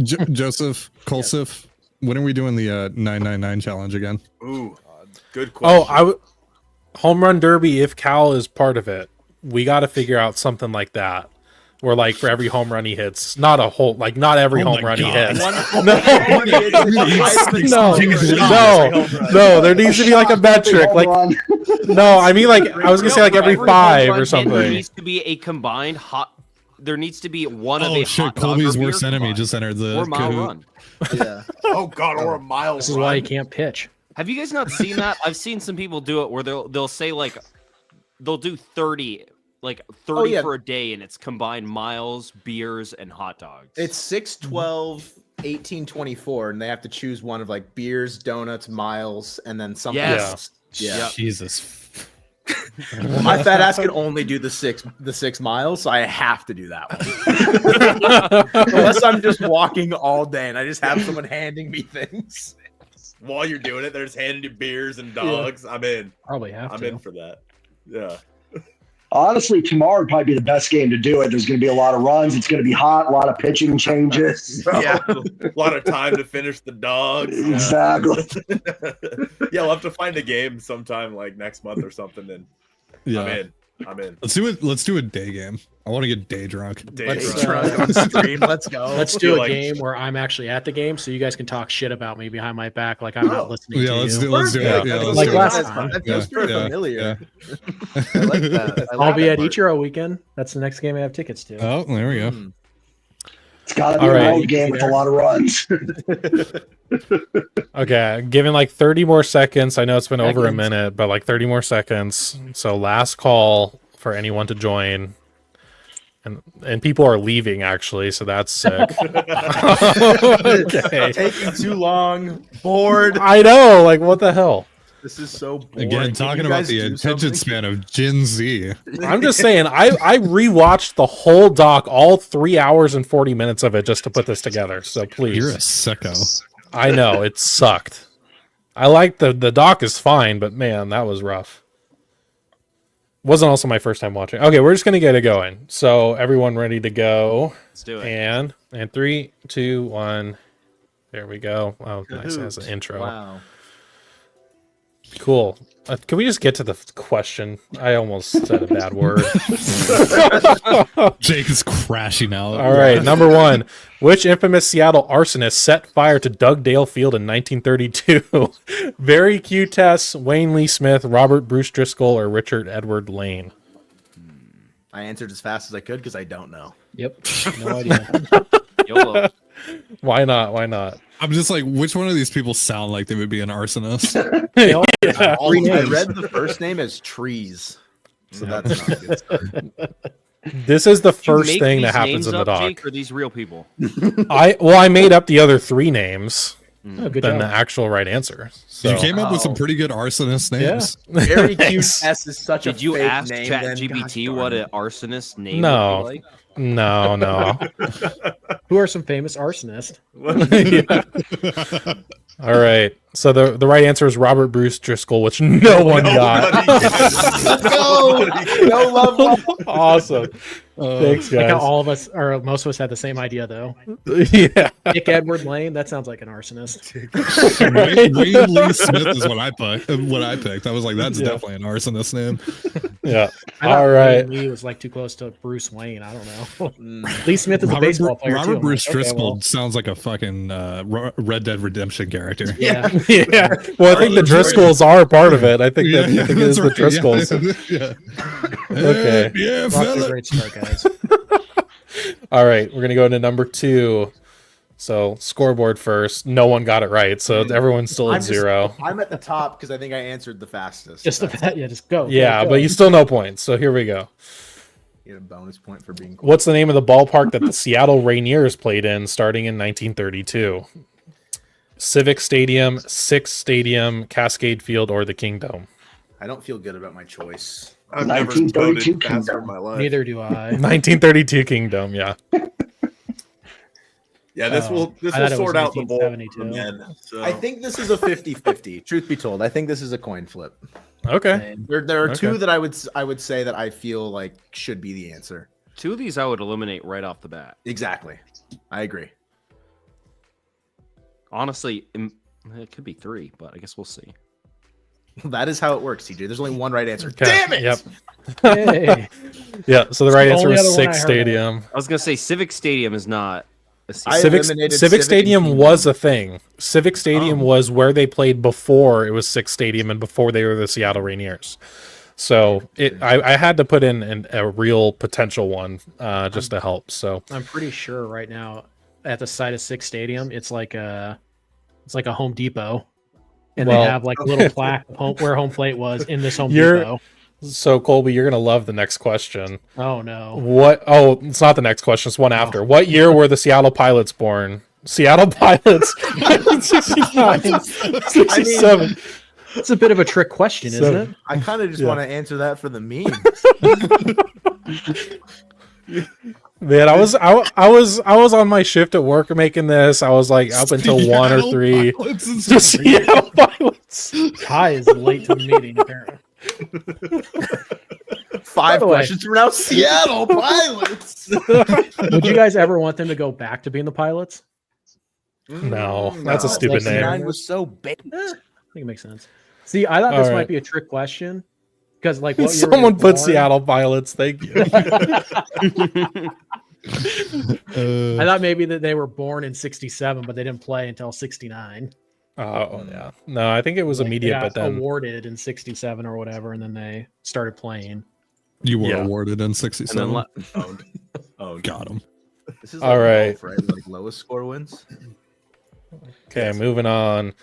Speaker 6: Joseph, Colsif, when are we doing the 999 challenge again?
Speaker 4: Ooh, good question.
Speaker 2: Home run derby. If Cal is part of it, we got to figure out something like that. Where like for every home run he hits, not a whole like not every home run he hits. No, there needs to be like a metric. Like no, I mean like I was gonna say like every
Speaker 10: home
Speaker 2: 5
Speaker 10: run
Speaker 2: or
Speaker 10: hit, There
Speaker 2: something.
Speaker 10: needs to be a combined hot. There needs to be one of
Speaker 6: Oh
Speaker 10: a
Speaker 6: shit,
Speaker 10: hot dog
Speaker 6: Colby's
Speaker 10: or beer
Speaker 6: worst enemy
Speaker 10: combined,
Speaker 6: just entered the
Speaker 10: or mile
Speaker 6: Kahoot.
Speaker 10: run.
Speaker 3: Yeah.
Speaker 4: Oh god, or a mile.
Speaker 9: This is
Speaker 4: run.
Speaker 9: why you can't pitch.
Speaker 10: Have you guys not seen that? I've seen some people do it where they'll say like they'll do 30
Speaker 3: yeah.
Speaker 10: for a day, and it's combined miles, beers, and hot dogs.
Speaker 3: It's 6, 12, 18, 24, and they have to choose one of like beers, donuts, miles, and then something
Speaker 10: Yes.
Speaker 3: else. Yeah.
Speaker 10: Yep.
Speaker 6: Jesus.
Speaker 3: Well, my fat ass can only do the 6 miles, so I have to do that one. Unless I'm just walking all day and I just have someone handing me things.
Speaker 4: While you're doing it, they're just handing you beers and dogs. I'm in.
Speaker 9: Probably have
Speaker 4: I'm
Speaker 9: to.
Speaker 4: in for that. Yeah.
Speaker 11: Honestly, tomorrow would probably be the best game to do it. There's going to be a lot of runs. It's going to be hot, a lot of pitching changes.
Speaker 4: Yeah. A lot of time to finish the dogs.
Speaker 11: Exactly.
Speaker 4: Yeah, we'll have to find a game sometime like next month or something. And
Speaker 6: Yeah.
Speaker 4: I'm in. I'm in.
Speaker 6: Let's do it. Let's do a day game. I want to get day drunk.
Speaker 9: Let's,
Speaker 3: Drunk on stream. Let's go.
Speaker 9: Let's do a game where I'm actually at the game, so you guys can talk shit about me behind my back, like I'm not listening
Speaker 6: Yeah,
Speaker 9: to
Speaker 6: let's
Speaker 9: you.
Speaker 6: do. Let's do it. Yeah, let's
Speaker 9: Like
Speaker 6: do
Speaker 9: last
Speaker 6: it.
Speaker 9: time.
Speaker 3: That feels pretty familiar.
Speaker 6: Yeah.
Speaker 3: I like that. I like
Speaker 9: I'll be
Speaker 3: that
Speaker 9: at
Speaker 3: part.
Speaker 9: Ichiro weekend. That's the next game I have tickets to.
Speaker 6: Oh, there we go.
Speaker 11: It's got to be
Speaker 2: All
Speaker 11: a
Speaker 2: right.
Speaker 11: road game with a lot of runs.
Speaker 2: Okay, giving like 30 more seconds. I know it's been over a
Speaker 9: Seconds.
Speaker 2: minute, but like 30 more seconds. So last call for anyone to join. And people are leaving actually, so that's sick. Okay.
Speaker 3: Taking too long. Bored.
Speaker 2: I know, like what the hell?
Speaker 3: This is so boring.
Speaker 6: Again,
Speaker 3: Can
Speaker 6: talking
Speaker 3: you
Speaker 6: about
Speaker 3: guys
Speaker 6: the
Speaker 3: do
Speaker 6: attention
Speaker 3: something?
Speaker 6: span of Gen Z.
Speaker 2: I'm just saying, I rewatched the whole doc, all 3 hours and 40 minutes of it just to put this together. So please.
Speaker 6: You're a sicko.
Speaker 2: I know, it sucked. I like the doc is fine, but man, that was rough. Wasn't also my first time watching. Okay, we're just gonna get it going. So everyone ready to go?
Speaker 10: Let's do it.
Speaker 2: And 3, 2, 1. There we go. Oh, nice as an intro.
Speaker 3: Wow.
Speaker 2: Cool. Can we just get to the question? I almost said a bad word.
Speaker 6: Jake is crashing out.
Speaker 2: All right, number 1. Which infamous Seattle arsonist set fire to Dugdale Field in 1932? Barry Q. Tess, Wayne Lee Smith, Robert Bruce Driscoll, or Richard Edward Lane?
Speaker 3: I answered as fast as I could because I don't know.
Speaker 9: Yep. No idea.
Speaker 10: YOLO.
Speaker 2: Why not? Why not?
Speaker 6: I'm just like, which one of these people sound like they would be an arsonist?
Speaker 2: Yeah.
Speaker 3: I read the first name as trees. So that's not a good start.
Speaker 2: This is the
Speaker 10: Did you
Speaker 2: first
Speaker 10: make
Speaker 2: thing
Speaker 10: these
Speaker 2: that happens
Speaker 10: names
Speaker 2: in the
Speaker 10: up,
Speaker 2: doc.
Speaker 10: Jake, or these real people?
Speaker 2: I made up the other 3 names
Speaker 9: Oh, good
Speaker 2: than
Speaker 9: job.
Speaker 2: the actual right answer. So.
Speaker 6: You came up with some pretty good arsonist names.
Speaker 3: Very cute.
Speaker 2: Thanks.
Speaker 3: S is such a
Speaker 10: Did you
Speaker 3: fake
Speaker 10: ask
Speaker 3: name. then.
Speaker 10: ChatGPT
Speaker 3: Gosh
Speaker 10: what
Speaker 3: darn
Speaker 10: an arsonist name
Speaker 2: No.
Speaker 10: would be like?
Speaker 2: No.
Speaker 9: Who are some famous arsonists?
Speaker 2: All right. So the right answer is Robert Bruce Driscoll, which no one got.
Speaker 3: No love.
Speaker 2: Awesome. Thanks,
Speaker 9: Like how
Speaker 2: guys.
Speaker 9: all of us, or most of us, had the same idea, though.
Speaker 2: Yeah.
Speaker 9: Nick Edward Lane. That sounds like an arsonist.
Speaker 6: Wayne Lee Smith is what I picked. I was like, that's
Speaker 2: Yeah.
Speaker 6: definitely an arsonist name.
Speaker 2: Yeah.
Speaker 9: I thought
Speaker 2: All right.
Speaker 9: Lee was like too close to Bruce Wayne. I don't know. Lee Smith is a baseball player
Speaker 6: Robert
Speaker 9: too.
Speaker 6: Bruce
Speaker 9: I'm like, okay,
Speaker 6: Driscoll
Speaker 9: well,
Speaker 6: sounds like a fucking Red Dead Redemption character.
Speaker 9: yeah.
Speaker 2: Yeah. Well, I think the Driscolls are part of it. I think that I think it is the
Speaker 6: that's right.
Speaker 2: Driscolls.
Speaker 6: Yeah.
Speaker 2: Okay.
Speaker 6: Yeah,
Speaker 9: Off to a
Speaker 6: fella.
Speaker 9: great start, guys.
Speaker 2: All right. We're gonna go into number 2. So scoreboard first. No one got it right, so everyone's still at 0.
Speaker 3: I'm at the top because I think I answered the fastest.
Speaker 9: Just the
Speaker 3: That's-
Speaker 9: yeah, just go.
Speaker 2: Yeah,
Speaker 9: go.
Speaker 2: but you still no points. So here we go.
Speaker 3: Get a bonus point for being.
Speaker 2: What's the name of the ballpark that the Seattle Rainiers played in starting in 1932? Civic Stadium, Six Stadium, Cascade Field, or the Kingdom?
Speaker 3: I don't feel good about my choice.
Speaker 4: I've never
Speaker 11: 1932
Speaker 4: voted faster
Speaker 11: Kingdom.
Speaker 4: in my life.
Speaker 9: Neither do I.
Speaker 2: 1932 Kingdom, yeah.
Speaker 4: Yeah, this
Speaker 9: Oh,
Speaker 4: will
Speaker 9: I thought it was
Speaker 4: sort out the bowl for
Speaker 9: 1972.
Speaker 4: men. So.
Speaker 3: I think this is a 50-50. Truth be told, I think this is a coin flip.
Speaker 2: Okay.
Speaker 3: There are
Speaker 2: Okay.
Speaker 3: two that I would say that I feel like should be the answer.
Speaker 10: 2 of these I would eliminate right off the bat.
Speaker 3: Exactly. I agree.
Speaker 10: Honestly, it could be 3, but I guess we'll see.
Speaker 3: That is how it works, CJ. There's only one right answer.
Speaker 2: Okay.
Speaker 3: Damn it!
Speaker 2: Yep.
Speaker 9: Hey.
Speaker 2: Yeah, so the right
Speaker 9: the
Speaker 2: answer
Speaker 9: only
Speaker 2: was
Speaker 9: other one
Speaker 2: Six
Speaker 9: I heard of.
Speaker 2: Stadium.
Speaker 10: I was gonna say Civic Stadium is not a
Speaker 3: I
Speaker 2: Civic
Speaker 3: eliminated
Speaker 2: Civic
Speaker 3: Civic
Speaker 2: Stadium
Speaker 3: and
Speaker 2: was a thing. Civic Stadium was where they played before it was Six Stadium and before they were the Seattle Rainiers. So I had to put in a real potential one just to help. So
Speaker 9: I'm pretty sure right now at the site of Six Stadium, it's like a Home Depot, and
Speaker 2: Well-
Speaker 9: they have like a little plaque of where home plate was in this Home
Speaker 2: You're-
Speaker 9: Depot.
Speaker 2: so Colby, you're gonna love the next question.
Speaker 9: Oh no!
Speaker 2: What? Oh, it's not the next question. It's one after. What year were the Seattle Pilots born? Seattle Pilots, 1969, 67.
Speaker 9: It's a bit of a trick question, isn't it?
Speaker 3: I kind of just
Speaker 2: Yeah.
Speaker 3: want to answer that for the meme.
Speaker 2: Man, I was on my shift at work making this. I was like up until 1 or 3. Just Seattle Pilots.
Speaker 9: Ty is late to the meeting apparently.
Speaker 3: 5
Speaker 9: the way-
Speaker 3: questions from now. Seattle Pilots.
Speaker 9: Would you guys ever want them to go back to being the pilots?
Speaker 2: No, that's a stupid name.
Speaker 3: 69 was so big.
Speaker 9: I think it makes sense. See, I thought this
Speaker 2: All right.
Speaker 9: might be a trick question, Because like what year
Speaker 2: Someone
Speaker 9: were you
Speaker 2: put
Speaker 9: born?
Speaker 2: Seattle Pilots. Thank you.
Speaker 9: I thought maybe that they were born in '67, but they didn't play until '69.
Speaker 2: Oh yeah. No, I think it was
Speaker 9: Like,
Speaker 2: immediate,
Speaker 9: they got
Speaker 2: but then
Speaker 9: awarded in '67 or whatever, and then they started playing.
Speaker 6: You were
Speaker 2: Yeah.
Speaker 6: awarded in
Speaker 10: And
Speaker 6: 67.
Speaker 10: then
Speaker 3: Owned. Owned.
Speaker 6: Got him.
Speaker 3: This is
Speaker 2: All right.
Speaker 3: golf, right? Like lowest score wins.
Speaker 2: okay, moving on.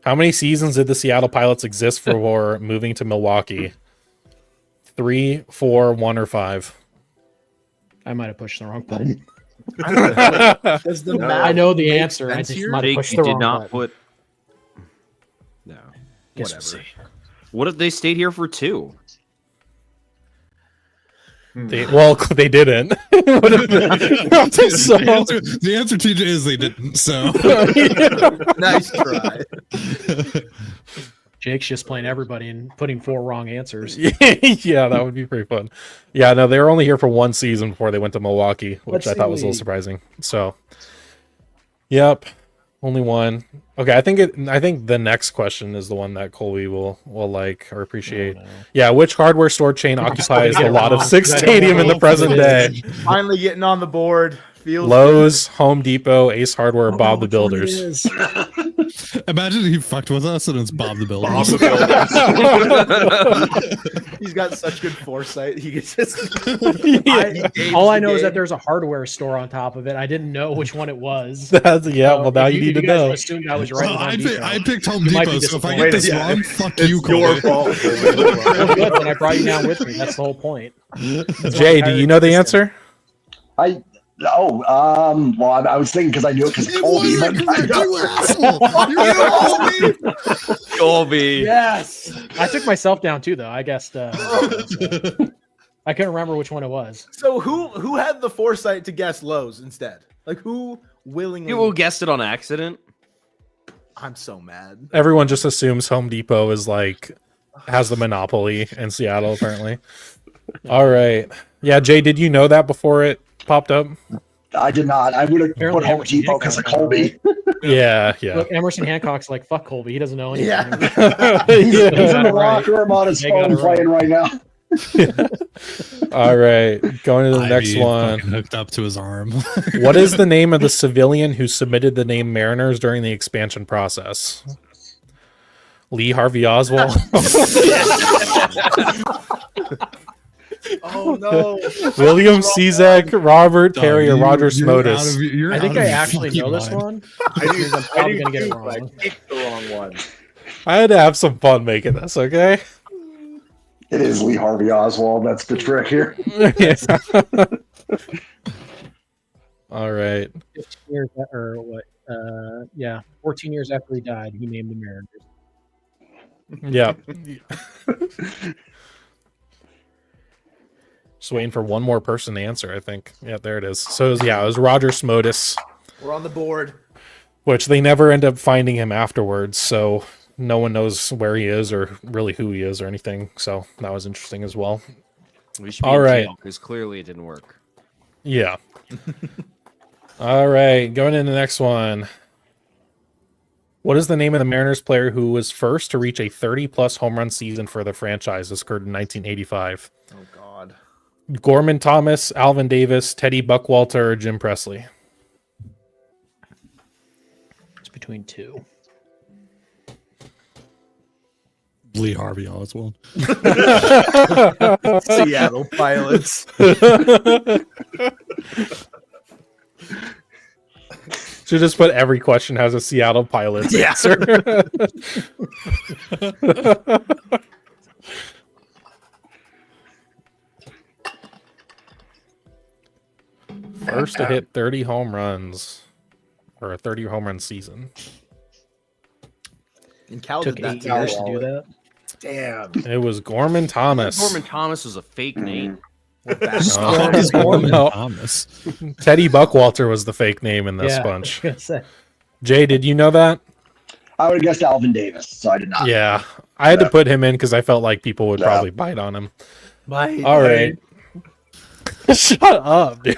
Speaker 2: How many seasons did the Seattle Pilots exist for moving to Milwaukee? 3, 4, 1, or 5?
Speaker 9: I might have pushed the wrong button.
Speaker 3: Does the
Speaker 4: No.
Speaker 3: math
Speaker 9: I know the
Speaker 3: make
Speaker 9: answer. I
Speaker 3: sense
Speaker 9: just
Speaker 3: here?
Speaker 9: might have
Speaker 10: Jake,
Speaker 9: pushed
Speaker 10: you
Speaker 9: the
Speaker 10: did
Speaker 9: wrong
Speaker 10: not
Speaker 9: button.
Speaker 10: put. No.
Speaker 9: Guess we'll
Speaker 3: Whatever.
Speaker 9: see.
Speaker 10: What if they stayed here for 2?
Speaker 2: Well, they didn't. What if so,
Speaker 6: The answer, TJ, is they didn't. So
Speaker 3: Nice try.
Speaker 9: Jake's just playing everybody and putting 4 wrong answers.
Speaker 2: yeah, that would be pretty fun. Yeah, no, they were only here for 1 season before they went to Milwaukee, which
Speaker 9: Let's
Speaker 2: I thought was a little
Speaker 9: see.
Speaker 2: surprising. So, yep, only 1. Okay, I think the next question is the one that Colby will like or appreciate.
Speaker 9: Oh, no.
Speaker 2: Yeah, which hardware store chain occupies
Speaker 9: get
Speaker 2: a
Speaker 9: it
Speaker 2: lot of
Speaker 9: wrong,
Speaker 2: Six
Speaker 9: 'cause I don't
Speaker 2: Stadium in
Speaker 9: know
Speaker 2: the present
Speaker 9: what
Speaker 2: day?
Speaker 9: it
Speaker 3: Finally getting on the board. Feels
Speaker 2: Lowe's, Home Depot, Ace Hardware, Bob the
Speaker 9: Which one it
Speaker 2: Builders.
Speaker 9: is.
Speaker 6: imagine he fucked with us and it's Bob the Builder.
Speaker 4: Bob the
Speaker 3: good. He's got such good foresight. He gets just.
Speaker 9: All I know is that there's a hardware store on top of it. I didn't know which one it was.
Speaker 2: That's, yeah, well, now
Speaker 9: if
Speaker 2: you need to
Speaker 9: guys
Speaker 2: know.
Speaker 9: assumed I was right.
Speaker 6: Well,
Speaker 9: with Home Depot.
Speaker 6: I picked Home
Speaker 9: You might be
Speaker 6: Depot, so if I
Speaker 9: disappointed.
Speaker 6: get this
Speaker 3: Yeah.
Speaker 6: wrong, fuck
Speaker 3: It's
Speaker 6: you,
Speaker 3: your
Speaker 6: Colby.
Speaker 3: fault.
Speaker 9: Well, good, then I brought you down with me. That's the whole point.
Speaker 2: Jay, do you know the answer?
Speaker 11: Well, I was thinking because I knew it because
Speaker 6: It
Speaker 11: Colby.
Speaker 6: wasn't
Speaker 11: but I
Speaker 6: correct,
Speaker 11: don't-
Speaker 6: you asshole.
Speaker 10: Colby.
Speaker 9: Yes, I took myself down too, though. I guessed. I couldn't remember which one it was.
Speaker 3: So who had the foresight to guess Lowe's instead? Like who willingly?
Speaker 10: People guessed it on accident.
Speaker 3: I'm so mad.
Speaker 2: Everyone just assumes Home Depot is like has the monopoly in Seattle, apparently. All right. Yeah, Jay, did you know that before it popped up?
Speaker 11: I did not. I would have
Speaker 9: Apparently
Speaker 11: put Home
Speaker 9: Emerson
Speaker 11: Depot because of
Speaker 9: Hancock
Speaker 11: Colby.
Speaker 2: Yeah, yeah.
Speaker 9: Look, Emerson Hancock's like, fuck Colby. He doesn't know anything.
Speaker 3: Yeah.
Speaker 11: He's in
Speaker 2: yeah.
Speaker 11: the locker room on his
Speaker 9: They got
Speaker 11: phone
Speaker 9: it right.
Speaker 11: playing right now.
Speaker 2: All right. Going to the next
Speaker 6: Ivy
Speaker 2: one.
Speaker 6: fucking hooked up to his arm.
Speaker 2: What is the name of the civilian who submitted the name Mariners during the expansion process? Lee Harvey Oswald.
Speaker 3: Oh no.
Speaker 2: William Cizek, Robert Perry, or Roger
Speaker 6: You're out
Speaker 2: Smotus?
Speaker 6: of- you're
Speaker 9: I think
Speaker 6: out of
Speaker 9: I
Speaker 6: your
Speaker 9: actually know
Speaker 6: fucking
Speaker 9: this
Speaker 6: mind.
Speaker 9: one.
Speaker 4: I do.
Speaker 9: I'm probably gonna get it
Speaker 4: too, but I
Speaker 9: wrong.
Speaker 4: picked the wrong one.
Speaker 2: I had to have some fun making this, okay?
Speaker 11: It is Lee Harvey Oswald. That's the trick here.
Speaker 2: Yeah. All right.
Speaker 9: 15 years or what? 14 years after he died, he named the Mariners.
Speaker 2: Yeah. Just waiting for one more person to answer, I think. Yeah, there it is. So, it was Roger Smotus,
Speaker 3: We're on the board.
Speaker 2: which they never end up finding him afterwards. So, no one knows where he is or really who he is or anything. So, that was interesting as well.
Speaker 10: We should be
Speaker 2: All
Speaker 10: in
Speaker 2: right.
Speaker 10: jail because clearly it didn't work.
Speaker 2: Yeah. All right. Going into the next one. What is the name of the Mariners player who was first to reach a 30-plus home run season for the franchise? This occurred in 1985.
Speaker 3: Oh God.
Speaker 2: Gorman Thomas, Alvin Davis, Teddy Buckwalter, or Jim Presley?
Speaker 9: It's between two.
Speaker 6: Lee Harvey Oswald.
Speaker 3: Seattle Pilots.
Speaker 2: Should just put every question has a Seattle Pilots
Speaker 3: Yeah.
Speaker 2: answer. First to hit 30 home runs or a 30 home run season.
Speaker 3: And Cal
Speaker 9: Took
Speaker 3: did that
Speaker 9: 8 years
Speaker 3: today.
Speaker 9: to do that.
Speaker 3: Damn.
Speaker 2: It was Gorman Thomas.
Speaker 10: Gorman Thomas was a fake name.
Speaker 2: No.
Speaker 6: Fuck is Gorman
Speaker 2: No.
Speaker 6: Thomas?
Speaker 2: Teddy Buckwalter was the fake name in this
Speaker 9: Yeah,
Speaker 2: bunch.
Speaker 9: I was gonna say.
Speaker 2: Jay, did you know that?
Speaker 11: I would have guessed Alvin Davis, so I did not.
Speaker 2: Yeah. I had to
Speaker 11: Yeah.
Speaker 2: put him in because I felt like people would
Speaker 11: Yeah.
Speaker 2: probably bite on him.
Speaker 3: My
Speaker 2: All right. Shut up, dude.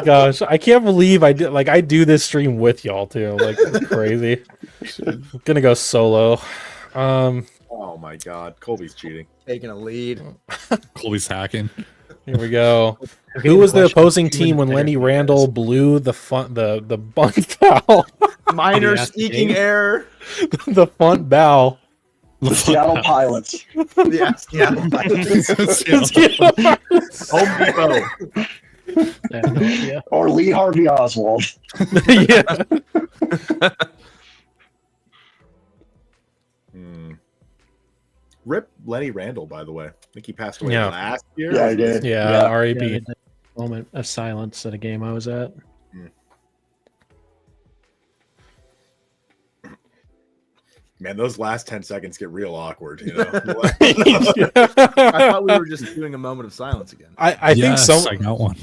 Speaker 2: Gosh, I can't believe I did. Like, I do this stream with y'all too. Like, it's crazy. Gonna go solo.
Speaker 4: Oh my God, Colby's cheating.
Speaker 3: Taking a lead.
Speaker 6: Colby's hacking.
Speaker 2: Here we go.
Speaker 9: Okay,
Speaker 2: Who was the
Speaker 9: question.
Speaker 2: opposing team when
Speaker 9: There
Speaker 2: Lenny
Speaker 9: he
Speaker 2: Randall
Speaker 9: is.
Speaker 2: blew the bunt foul?
Speaker 3: Minor
Speaker 9: Yes,
Speaker 3: sneaking
Speaker 9: Dave.
Speaker 3: error.
Speaker 2: The front bow.
Speaker 11: The Seattle Pilots.
Speaker 3: Yeah, Seattle Pilots. Home Depot.
Speaker 9: I have no idea.
Speaker 11: Or Lee Harvey Oswald.
Speaker 2: Yeah.
Speaker 4: Rip Lenny Randall, by the way. I think he passed away
Speaker 2: Yeah.
Speaker 4: last year.
Speaker 11: Yeah, I did.
Speaker 2: Yeah,
Speaker 9: Yeah,
Speaker 2: R.A.P.
Speaker 9: they did a moment of silence at a game I was at.
Speaker 4: Man, those last 10 seconds get real awkward, you know.
Speaker 3: I thought we were just doing a moment of silence again.
Speaker 2: I think
Speaker 6: Yes,
Speaker 2: so.
Speaker 6: I got one.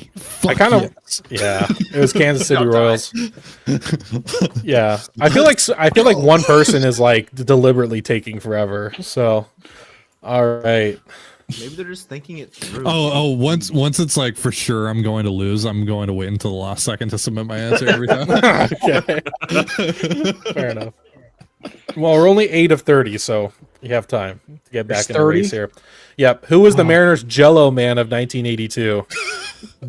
Speaker 2: I kind of yeah. It was Kansas City Royals. Yeah, I feel like one person is like deliberately taking forever. So, all right.
Speaker 3: Maybe they're just thinking it through.
Speaker 6: Once it's like for sure I'm going to lose, I'm going to wait until the last second to submit my answer every time.
Speaker 2: Okay. Fair enough. Well, we're only 8 of 30, so you have time to get back in the race here. Yep. Who was the Mariners Jello Man of 1982?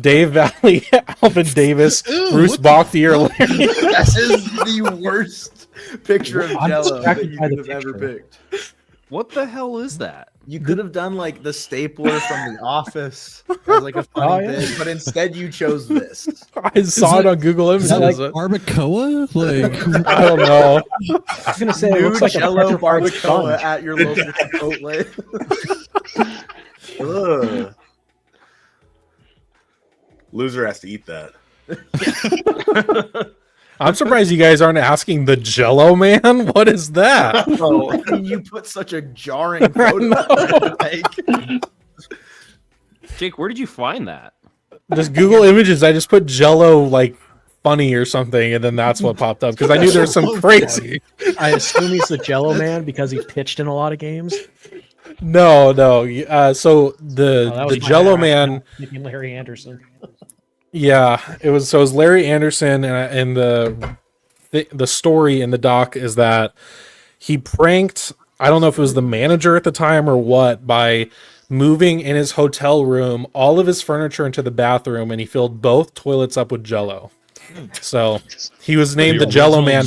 Speaker 2: Dave Valley, Alvin Davis, Bruce Bochy, or Larry.
Speaker 3: This is the worst picture of
Speaker 9: I'm
Speaker 3: Jello that
Speaker 9: distracted
Speaker 3: you
Speaker 9: by the
Speaker 3: could have ever
Speaker 9: picture.
Speaker 3: picked.
Speaker 10: What the hell is that?
Speaker 3: You could have done like the stapler from The Office as like a funny
Speaker 9: Oh, yeah.
Speaker 3: bit, but instead you chose this.
Speaker 2: I saw it on Google Images.
Speaker 6: Is that like barbacoa? Like
Speaker 2: I don't know.
Speaker 9: I was gonna say it
Speaker 3: New
Speaker 9: looks like a
Speaker 3: Jello
Speaker 9: petrified
Speaker 3: barbacoa
Speaker 9: sponge.
Speaker 3: at your local Chipotle. Ugh.
Speaker 4: Loser has to eat that.
Speaker 2: I'm surprised you guys aren't asking the Jello Man. What is that?
Speaker 3: Oh, I mean, you put such a jarring photo. Like,
Speaker 10: Jake, where did you find that?
Speaker 2: Just Google Images. I just put Jello like funny or something, and then that's what popped up because I knew there was some crazy.
Speaker 9: I assume he's the Jello Man because he pitched in a lot of games.
Speaker 2: No. So the
Speaker 9: Oh, that was
Speaker 2: the
Speaker 9: my
Speaker 2: Jello
Speaker 9: error.
Speaker 2: Man.
Speaker 9: Thinking Larry Anderson.
Speaker 2: Yeah, it was. So it was Larry Anderson, and the story in the doc is that he pranked. I don't know if it was the manager at the time or what by moving in his hotel room all of his furniture into the bathroom, and he filled both toilets up with Jello. So he was named the Jello Man,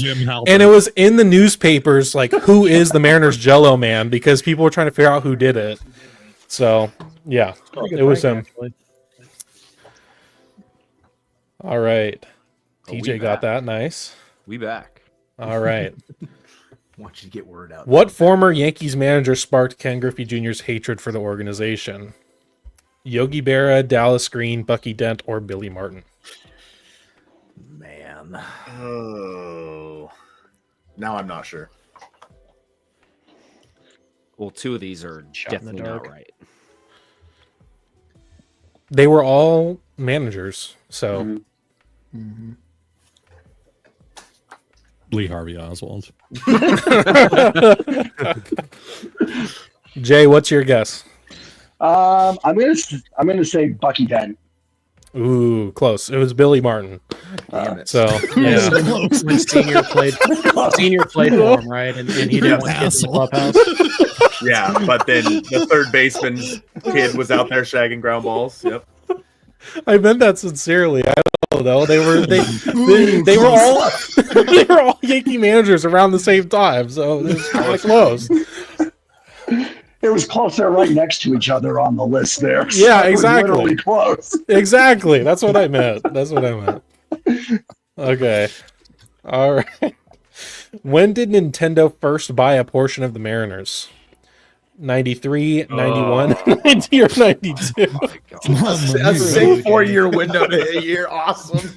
Speaker 2: and it was in the newspapers like, who is the Mariners Jello Man, because people were trying to figure out who did it. So yeah, it was him.
Speaker 9: Actually.
Speaker 2: All right,
Speaker 10: Oh, we
Speaker 2: TJ got
Speaker 10: back.
Speaker 2: that. Nice.
Speaker 10: We back.
Speaker 2: All right.
Speaker 3: I want you to get word out.
Speaker 2: What former Yankees manager sparked Ken Griffey Jr.'s hatred for the organization? Yogi Berra, Dallas Green, Bucky Dent, or Billy Martin?
Speaker 3: Man.
Speaker 4: Oh. Now I'm not sure.
Speaker 10: Well, two of these are
Speaker 9: Shot in the
Speaker 10: definitely not
Speaker 9: dark.
Speaker 10: right.
Speaker 2: They were all managers, so
Speaker 9: Mhm.
Speaker 6: Lee Harvey Oswald.
Speaker 2: Jay, what's your guess?
Speaker 11: I'm gonna say Bucky Dent.
Speaker 2: Ooh, close. It was Billy Martin.
Speaker 3: Damn it.
Speaker 2: So
Speaker 9: Yeah,
Speaker 2: yeah.
Speaker 9: when Senior played for him, right? And he didn't want kids in the clubhouse.
Speaker 4: Yeah, but then the third baseman kid was out there shagging ground balls. Yep.
Speaker 2: I meant that sincerely. I don't know. They were all Yankee managers around the same time, so it was kind of close.
Speaker 11: It was close. They're right next to each other on the list there.
Speaker 2: Yeah,
Speaker 11: it was
Speaker 2: exactly.
Speaker 11: literally close.
Speaker 2: Exactly. That's what I meant. Okay. All right. When did Nintendo first buy a portion of the Mariners? 93, 91, 90, or 92?
Speaker 3: That's a sick 4-year window to hit a year. Awesome.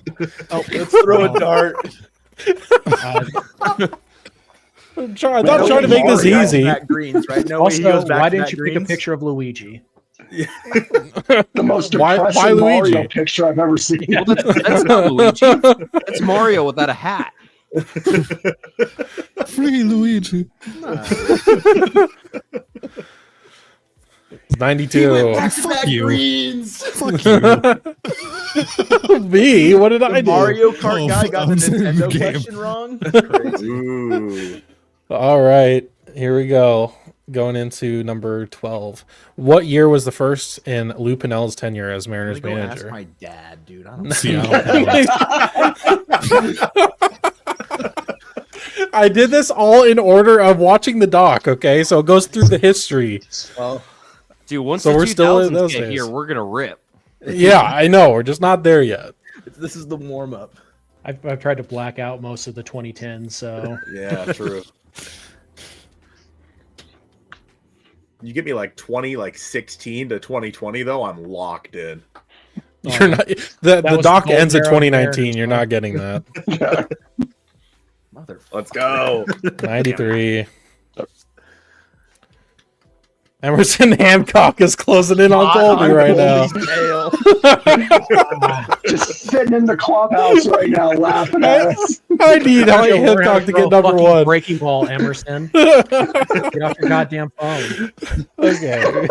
Speaker 3: Oh, let's throw a dart.
Speaker 2: I'm not trying to make this easy.
Speaker 3: Back greens, right? No way he
Speaker 9: Also,
Speaker 3: goes back
Speaker 9: why
Speaker 3: to
Speaker 9: didn't
Speaker 3: Matt
Speaker 9: you pick a
Speaker 3: Greens.
Speaker 9: picture of Luigi?
Speaker 11: The most
Speaker 2: Why
Speaker 11: depressing
Speaker 2: Luigi?
Speaker 11: Mario picture I've ever seen.
Speaker 10: Well, that's not Luigi. That's Mario without a hat.
Speaker 6: Free Luigi.
Speaker 2: 92.
Speaker 6: Fuck you.
Speaker 3: Greens.
Speaker 6: Fuck you.
Speaker 2: Me? What did I do?
Speaker 3: Mario Kart
Speaker 6: Oh,
Speaker 3: guy got the
Speaker 6: I'm saying
Speaker 3: Nintendo
Speaker 6: game.
Speaker 3: question wrong. Crazy.
Speaker 4: Ooh.
Speaker 2: All right. Here we go. going into number 12. What year was the first in Lou Piniel's tenure as Mariners
Speaker 3: Go ask
Speaker 2: manager?
Speaker 3: my dad, dude. I don't
Speaker 6: Seattle.
Speaker 2: I did this all in order of watching the doc, okay? So it goes through the history.
Speaker 3: Well,
Speaker 10: Dude, once
Speaker 2: So
Speaker 10: the
Speaker 2: we're still in
Speaker 10: 2000s
Speaker 2: those
Speaker 10: get
Speaker 2: days.
Speaker 10: here, we're gonna rip.
Speaker 2: Yeah, I know. We're just not there yet.
Speaker 3: this is the warm up.
Speaker 9: I've tried to black out most of the 2010s, so
Speaker 4: Yeah, true. You give me like 2016 to 2020 though, I'm locked in.
Speaker 2: You're not the
Speaker 9: was
Speaker 2: doc
Speaker 9: the
Speaker 2: ends at
Speaker 9: gold era
Speaker 2: 2019.
Speaker 9: Mariners,
Speaker 2: You're
Speaker 9: bro.
Speaker 2: not getting that.
Speaker 3: Mother.
Speaker 4: Let's go.
Speaker 2: 93. Emerson Hancock is closing in on Colby right now.
Speaker 11: Just sitting in the clubhouse right now, laughing at us.
Speaker 2: I need
Speaker 9: We're gonna
Speaker 2: Hancock to
Speaker 9: throw
Speaker 2: get
Speaker 9: a
Speaker 2: number
Speaker 9: fucking
Speaker 2: one.
Speaker 9: breaking ball, Emerson. Get off your goddamn phone.
Speaker 2: Okay.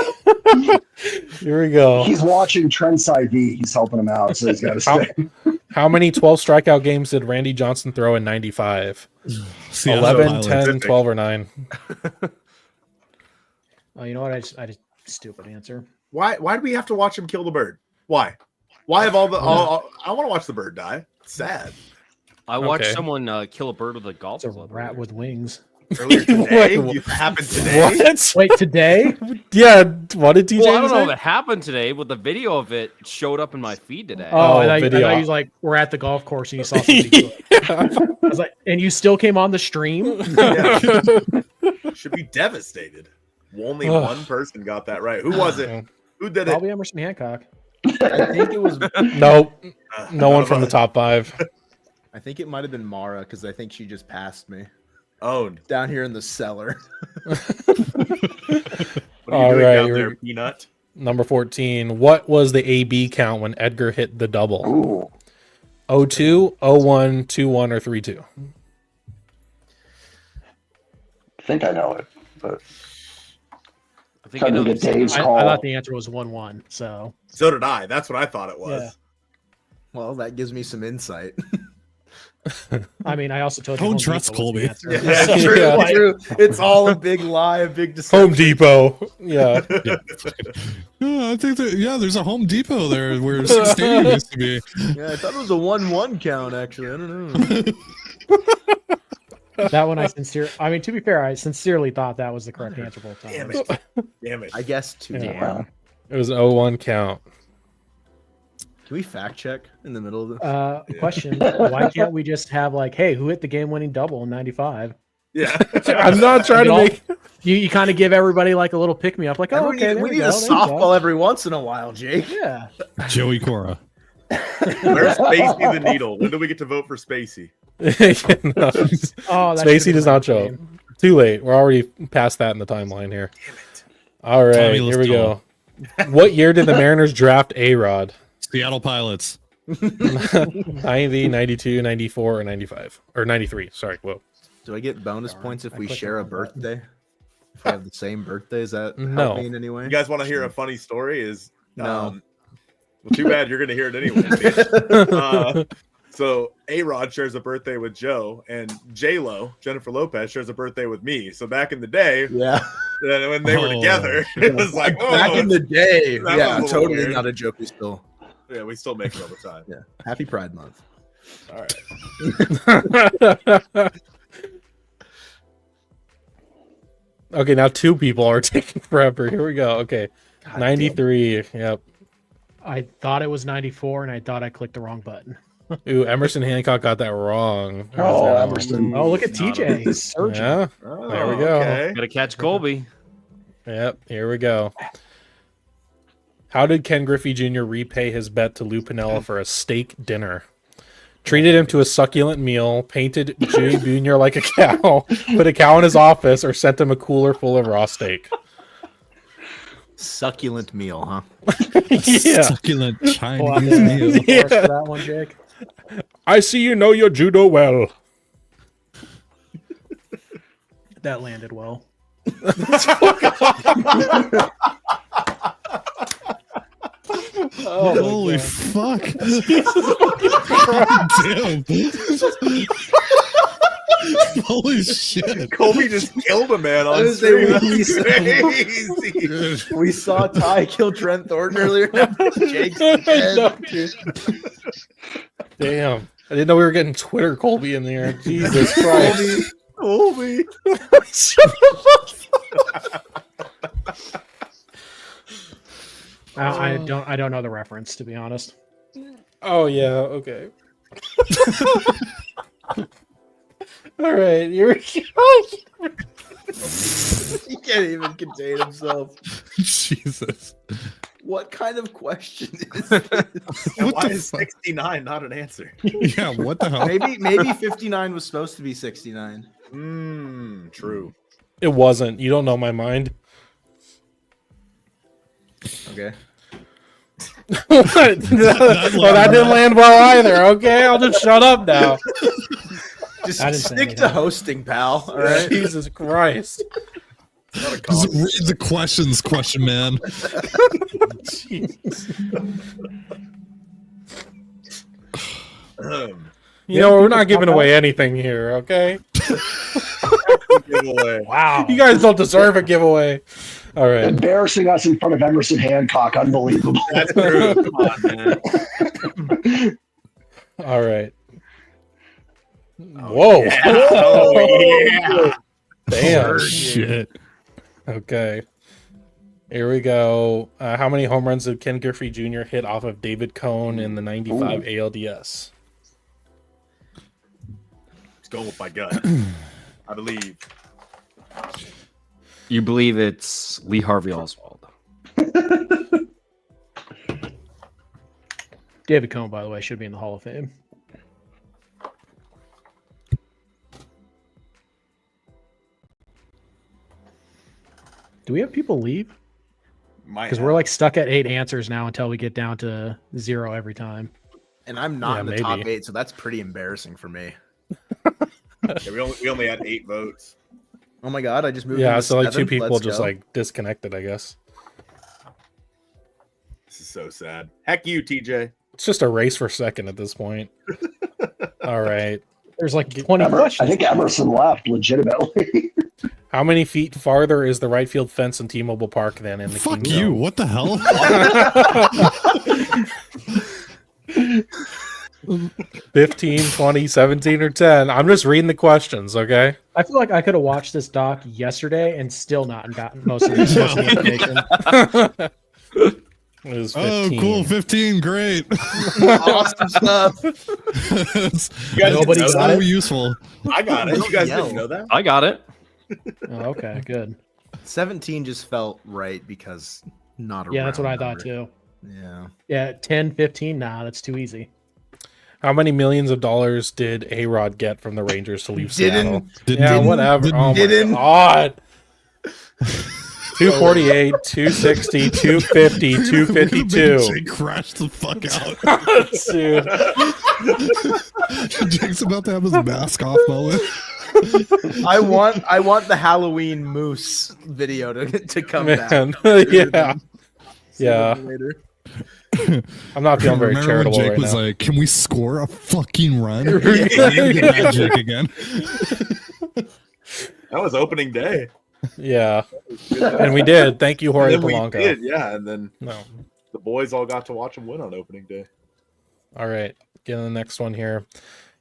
Speaker 2: Here we go.
Speaker 11: He's watching Trent's IV. He's helping him out, so he's got to stay.
Speaker 2: How many 12 strikeout games did Randy Johnson throw in 95?
Speaker 6: Seattle
Speaker 2: 11,
Speaker 6: Pilots.
Speaker 2: 10, 12, or 9?
Speaker 9: Oh, you know what? I just stupid answer.
Speaker 4: Why do we have to watch him kill the bird? Why? Why have all I want to watch the bird die. It's sad.
Speaker 10: I watched
Speaker 2: Okay.
Speaker 10: someone kill a bird with a golf
Speaker 9: It's a
Speaker 10: club.
Speaker 9: rat with wings.
Speaker 4: Earlier today,
Speaker 2: Wait,
Speaker 4: you happened today.
Speaker 2: What?
Speaker 9: Wait, today?
Speaker 2: Yeah, what did TJ
Speaker 10: Well, I don't know
Speaker 2: say?
Speaker 10: if it happened today, but the video of it showed up in my feed today.
Speaker 9: Oh, I
Speaker 2: video.
Speaker 9: thought you was like, we're at the golf course and you saw somebody do it. I was like, and you still came on the stream?
Speaker 4: Should be devastated. Only
Speaker 2: Ugh.
Speaker 4: one person got that right. Who was it? Who did it?
Speaker 9: Probably Emerson Hancock.
Speaker 3: I think it was.
Speaker 2: Nope. No one
Speaker 4: none
Speaker 2: from the
Speaker 4: of us.
Speaker 2: top 5.
Speaker 3: I think it might have been Mara because I think she just passed me
Speaker 4: Owned.
Speaker 3: down here in the cellar.
Speaker 4: What are
Speaker 2: All
Speaker 4: you doing
Speaker 2: right,
Speaker 4: down
Speaker 2: you're-
Speaker 4: there, Peanut?
Speaker 2: Number 14. What was the AB count when Edgar hit the double?
Speaker 11: Ooh.
Speaker 2: 0-2, 0-1, 2-1, or 3-2?
Speaker 11: I think I know it, but
Speaker 10: I think I
Speaker 11: trying
Speaker 10: know
Speaker 11: to get
Speaker 10: this.
Speaker 11: Dave's
Speaker 9: I
Speaker 11: call.
Speaker 9: thought the answer was 1-1. So
Speaker 4: So did I. That's what I thought it was.
Speaker 9: Yeah.
Speaker 3: Well, that gives me some insight.
Speaker 9: I mean, I also told you
Speaker 6: Don't
Speaker 9: Home
Speaker 6: trust
Speaker 9: Depot was the
Speaker 6: Colby.
Speaker 9: answer.
Speaker 4: Yeah, it's true.
Speaker 2: Yeah.
Speaker 4: It's true. It's all a big lie, a big deception.
Speaker 2: Home Depot. Yeah.
Speaker 6: I think there's a Home Depot there where Stadium used to be.
Speaker 3: Yeah, I thought it was a 1-1 count. Actually, I don't know.
Speaker 9: That one I mean, to be fair, I sincerely thought that was the correct answer both times.
Speaker 4: Damn it. Damn it.
Speaker 3: I guess 2.
Speaker 9: Yeah.
Speaker 2: It was an 0-1 count.
Speaker 3: Can we fact check in the middle of the?
Speaker 9: Question: why can't we just have like, hey, who hit the game-winning double in '95?
Speaker 4: Yeah.
Speaker 2: I'm not trying to make.
Speaker 9: You kind of give everybody like a little pick me up, like, oh, okay,
Speaker 3: we
Speaker 9: there
Speaker 3: need
Speaker 9: go,
Speaker 3: a
Speaker 9: there you go.
Speaker 3: softball every once in a while, Jake.
Speaker 9: Yeah.
Speaker 6: Joey Cora.
Speaker 4: Where's Spacey the Needle? When do we get to vote for Spacey?
Speaker 9: Oh, that
Speaker 2: Spacey
Speaker 9: should've
Speaker 2: does
Speaker 9: been
Speaker 2: not show up.
Speaker 9: game.
Speaker 2: Too late. We're already past that in the timeline here. Damn it. All right,
Speaker 6: Tommy
Speaker 2: here we
Speaker 6: Listola.
Speaker 2: go. What year did the Mariners draft A-Rod?
Speaker 6: Seattle Pilots.
Speaker 2: 90, 92, 94, or 95? Or 93. Sorry. Whoa.
Speaker 3: Do I get bonus points if
Speaker 9: I
Speaker 3: we
Speaker 9: clicked
Speaker 3: share
Speaker 9: the
Speaker 3: a
Speaker 9: wrong button.
Speaker 3: birthday? If we have the same birthday, is that
Speaker 2: No.
Speaker 3: help me in any way?
Speaker 4: You guys want to hear a funny story? Is
Speaker 3: No.
Speaker 4: well, too bad you're going to hear it anyway. So A-Rod shares a birthday with Joe, and J-Lo, Jennifer Lopez, shares a birthday with me. So back in the day,
Speaker 3: Yeah.
Speaker 4: when they were
Speaker 6: Oh.
Speaker 4: together, it was like, oh,
Speaker 3: Back in the day,
Speaker 4: That
Speaker 3: yeah,
Speaker 4: was a little
Speaker 3: totally
Speaker 4: weird.
Speaker 3: not a joke. We still,
Speaker 4: yeah, we still make it all the time.
Speaker 3: yeah. Happy Pride Month.
Speaker 4: All right.
Speaker 2: Okay, now 2 people are taking forever. Here we go. Okay. 93. Yep.
Speaker 9: I thought it was 94, and I thought I clicked the wrong button.
Speaker 2: Ooh, Emerson Hancock got that wrong.
Speaker 11: Oh, Emerson.
Speaker 9: Oh, look at TJ. He's surging.
Speaker 2: Yeah.
Speaker 4: Oh,
Speaker 2: There we go.
Speaker 4: Okay.
Speaker 10: Gotta catch Colby.
Speaker 2: Yep. Here we go. How did Ken Griffey Jr. repay his bet to Lou Piniella for a steak dinner? Treated him to a succulent meal, painted Jimmy Jr. like a cow, put a cow in his office, or sent him a cooler full of raw steak.
Speaker 3: Succulent meal, huh?
Speaker 2: Yeah.
Speaker 6: Succulent
Speaker 9: Pull out
Speaker 6: Chinese
Speaker 9: the
Speaker 6: meal.
Speaker 9: source for that one, Jake.
Speaker 2: I see you know your judo well.
Speaker 9: That landed well.
Speaker 2: Oh,
Speaker 6: Holy fuck. Damn. Holy shit.
Speaker 4: Colby just killed a man
Speaker 3: I
Speaker 4: on
Speaker 3: was
Speaker 4: stream.
Speaker 3: saying,
Speaker 4: Crazy.
Speaker 3: We saw Ty kill Trent Thornton earlier. Now Jake's dead.
Speaker 2: No, dude. Damn. I didn't know we were getting Twitter Colby in there. Jesus Christ.
Speaker 3: Colby.
Speaker 9: I don't know the reference, to be honest.
Speaker 2: Oh yeah, okay. All right, you're
Speaker 3: He can't even contain himself.
Speaker 6: Jesus.
Speaker 3: What kind of question is this?
Speaker 4: And
Speaker 6: What
Speaker 4: why
Speaker 6: the
Speaker 4: is
Speaker 6: fuck?
Speaker 4: 69 not an answer?
Speaker 6: Yeah, what the hell?
Speaker 3: Maybe 59 was supposed to be 69.
Speaker 4: True.
Speaker 2: It wasn't. You don't know my mind.
Speaker 3: Okay.
Speaker 2: Well, that didn't land well either. Okay, I'll just shut up now.
Speaker 3: Just
Speaker 9: I didn't say
Speaker 3: stick to
Speaker 9: anything.
Speaker 3: hosting, pal. All right.
Speaker 2: Jesus Christ.
Speaker 4: Not a
Speaker 6: Just
Speaker 4: comment.
Speaker 6: read the questions, question man.
Speaker 2: You know, we're not giving away anything here, okay?
Speaker 4: Giveaway.
Speaker 9: Wow.
Speaker 2: You guys don't deserve a giveaway. All right.
Speaker 11: Embarrassing us in front of Emerson Hancock. Unbelievable.
Speaker 4: That's true. Come on, man.
Speaker 2: All right. Whoa.
Speaker 4: Oh, yeah.
Speaker 2: Damn.
Speaker 6: Shit.
Speaker 2: Okay. Here we go. How many home runs did Ken Griffey Jr. hit off of David Cohn in the 95 ALDS?
Speaker 4: Let's go with my gut. I believe.
Speaker 10: You believe it's Lee Harvey Oswald?
Speaker 9: David Cohn, by the way, should be in the Hall of Fame. Do we have people leave? Because we're like stuck at 8 answers now until we get down to 0 every time.
Speaker 3: And I'm not
Speaker 2: Yeah,
Speaker 3: in the
Speaker 2: maybe.
Speaker 3: top 8, so that's pretty embarrassing for me.
Speaker 4: Yeah, we only had 8 votes.
Speaker 3: Oh my god, I just moved.
Speaker 2: Yeah,
Speaker 3: into
Speaker 2: so like 2
Speaker 3: 7th.
Speaker 2: people
Speaker 3: Let's
Speaker 2: just
Speaker 3: go.
Speaker 2: like disconnected, I guess.
Speaker 4: This is so sad. Heck you, TJ.
Speaker 2: It's just a race for second at this point. All right.
Speaker 9: There's like 20
Speaker 11: I
Speaker 9: questions.
Speaker 11: think Emerson left legitimately.
Speaker 2: How many feet farther is the right field fence in T-Mobile Park than in the
Speaker 6: Fuck
Speaker 2: King
Speaker 6: you.
Speaker 2: Zone?
Speaker 6: What the hell?
Speaker 2: 15, 20, 17, or 10. I'm just reading the questions, okay?
Speaker 9: I feel like I could have watched this doc yesterday and still not gotten most of this information.
Speaker 2: It was
Speaker 6: Oh,
Speaker 2: 15.
Speaker 6: cool. 15. Great.
Speaker 3: awesome stuff.
Speaker 6: It's
Speaker 4: You guys
Speaker 9: Nobody
Speaker 4: didn't know
Speaker 9: got
Speaker 6: so
Speaker 9: it?
Speaker 6: useful.
Speaker 4: that? I got it. You guys
Speaker 3: Yell.
Speaker 4: didn't know that?
Speaker 10: I got it.
Speaker 9: Oh, okay, good.
Speaker 3: 17 just felt right because not a
Speaker 9: Yeah, that's what I
Speaker 3: round
Speaker 9: thought
Speaker 3: number.
Speaker 9: too.
Speaker 3: Yeah.
Speaker 9: Yeah, 10, 15, nah, that's too easy.
Speaker 2: How many millions of dollars did A-Rod get from the Rangers to leave Seattle?
Speaker 6: Didn't-
Speaker 2: Yeah,
Speaker 6: didn't-
Speaker 2: whatever.
Speaker 6: didn't-
Speaker 2: Oh,
Speaker 3: didn't-
Speaker 2: my God. 248, 260, 250,
Speaker 6: We're
Speaker 2: 252.
Speaker 6: gonna make Jake crash the fuck out.
Speaker 2: Dude.
Speaker 6: Jake's about to have his mask off moment.
Speaker 3: I want the Halloween moose video to come back.
Speaker 2: Man, yeah. Yeah.
Speaker 3: Later.
Speaker 2: I'm not feeling very
Speaker 6: Remember when
Speaker 2: charitable
Speaker 6: Jake
Speaker 2: right
Speaker 6: was
Speaker 2: now.
Speaker 6: like, "Can we score a fucking run?"
Speaker 2: Yeah.
Speaker 6: Get Jake again.
Speaker 4: That was opening day.
Speaker 2: Yeah. And we did. Thank you,
Speaker 4: And
Speaker 2: Jorge
Speaker 4: then we
Speaker 2: Polanco.
Speaker 4: did, yeah. And then
Speaker 2: No.
Speaker 4: the boys all got to watch him win on opening day.
Speaker 2: All right. Get on the next one here.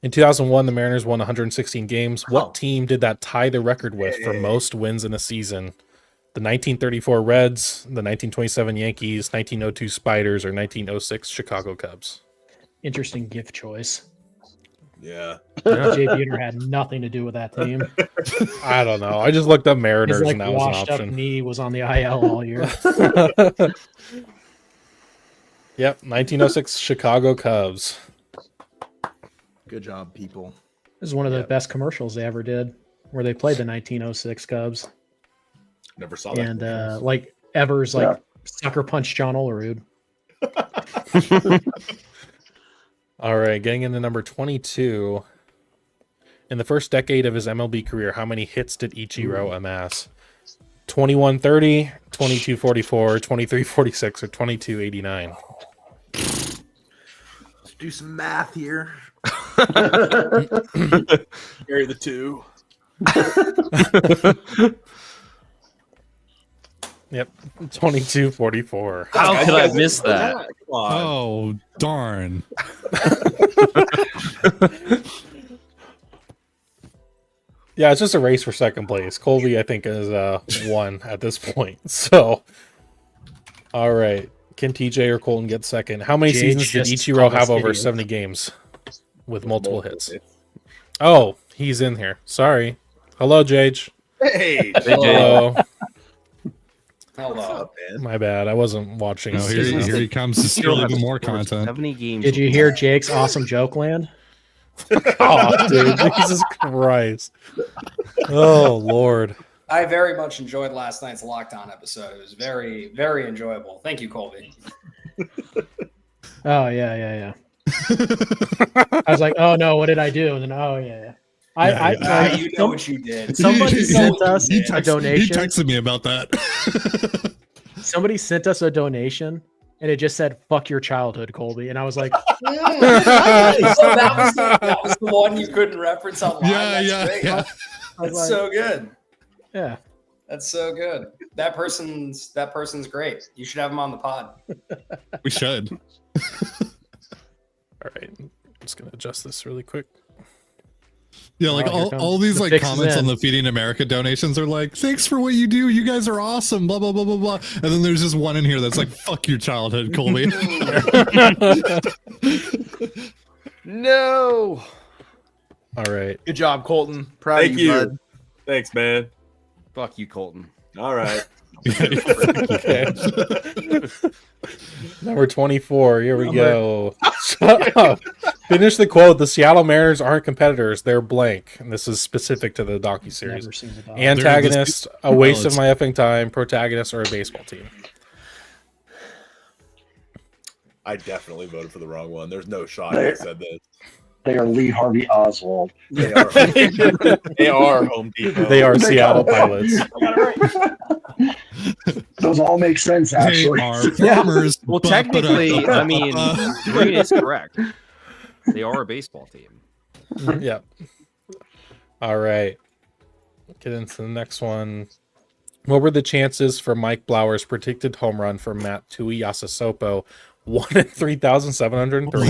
Speaker 2: In 2001, the Mariners won 116 games. What team did that tie the record with for most wins in a season? The 1934 Reds, the 1927 Yankees, 1902 Spiders, or 1906 Chicago Cubs?
Speaker 9: Interesting gift choice.
Speaker 4: Yeah.
Speaker 9: Jay Buhner had nothing to do with that team.
Speaker 2: I don't know. I just looked up Mariners
Speaker 9: His like
Speaker 2: and that was
Speaker 9: washed
Speaker 2: an
Speaker 9: up
Speaker 2: option.
Speaker 9: knee was on the IL all year.
Speaker 2: Yep, 1906 Chicago Cubs.
Speaker 3: Good job, people.
Speaker 9: This is one of the best commercials they ever did, where they played the 1906 Cubs.
Speaker 4: Never saw that.
Speaker 9: And like Evers like sucker punched John Olerud.
Speaker 2: All right, getting into number 22. In the first decade of his MLB career, how many hits did Ichiro amass? 2130, 2244, 2346, or 2289?
Speaker 3: Let's do some math here.
Speaker 4: Carry the 2.
Speaker 2: Yep, 22-44.
Speaker 10: How could I miss that?
Speaker 4: Come on.
Speaker 6: Oh darn!
Speaker 2: Yeah, it's just a race for second place. Colby, I think, is one at this point. So, all right, can TJ or Colton get second? How many
Speaker 9: Jade
Speaker 2: seasons did
Speaker 9: just
Speaker 2: Ichiro
Speaker 9: called
Speaker 2: have
Speaker 9: us
Speaker 2: over
Speaker 9: idiots.
Speaker 2: 70 games with multiple hits? Oh, he's in here. Sorry. Hello, Jade.
Speaker 4: Hey,
Speaker 2: Hello.
Speaker 4: what's up, man?
Speaker 2: My bad. I wasn't watching.
Speaker 6: Oh, here he comes to steal even more content.
Speaker 10: 70 games.
Speaker 9: Did you hear Jake's awesome joke land?
Speaker 2: Oh, dude, Jesus Christ! Oh Lord.
Speaker 12: I very much enjoyed last night's Lockdown episode. It was very, very enjoyable. Thank you, Colby.
Speaker 9: Oh yeah. I was like, oh no, what did I do? And then oh yeah.
Speaker 12: You know what you did.
Speaker 9: Somebody sent us
Speaker 6: He
Speaker 9: a donation.
Speaker 6: texted me about that.
Speaker 9: Somebody sent us a donation, and it just said "fuck your childhood, Colby," and I was like,
Speaker 12: So that was the one you couldn't reference online.
Speaker 6: Yeah,
Speaker 12: That's great.
Speaker 6: yeah.
Speaker 12: That's so good.
Speaker 9: yeah.
Speaker 12: That's so good. That person's great. You should have him on the pod.
Speaker 6: We should.
Speaker 2: All right, I'm just gonna adjust this really quick.
Speaker 6: Yeah, like
Speaker 9: Oh, here comes
Speaker 6: all these
Speaker 9: the
Speaker 6: like
Speaker 9: fix is
Speaker 6: comments on
Speaker 9: in.
Speaker 6: the Feeding America donations are like, thanks for what you do. You guys are awesome. Blah blah blah blah blah. And then there's just one in here that's like, fuck your childhood, Colby.
Speaker 3: No.
Speaker 2: All right.
Speaker 3: Good job, Colton. Proud
Speaker 4: Thank
Speaker 3: of you,
Speaker 4: you.
Speaker 3: bud.
Speaker 4: Thanks, man.
Speaker 10: Fuck you, Colton.
Speaker 4: All right.
Speaker 2: Okay. Number 24. Here we go. Shut up. Finish the quote. The Seattle Mariners aren't competitors. They're blank. And this is specific to the docuseries.
Speaker 9: Never seen the dog.
Speaker 2: Antagonist, a waste of my effing time. Protagonist, or a baseball team.
Speaker 4: I definitely voted for the wrong one. There's no shot I said this.
Speaker 11: They are Lee Harvey Oswald.
Speaker 4: They are. They are Home Depot.
Speaker 2: They are Seattle Pilots.
Speaker 11: Those all make sense,
Speaker 6: They
Speaker 11: actually.
Speaker 6: are farmers.
Speaker 10: Well, technically, I mean, Green is correct. They are a baseball team.
Speaker 2: Yep. All right. Get into the next one. What were the chances for Mike Blauer's predicted home run for Matt Tui Yasasopo? 1 in 3,703.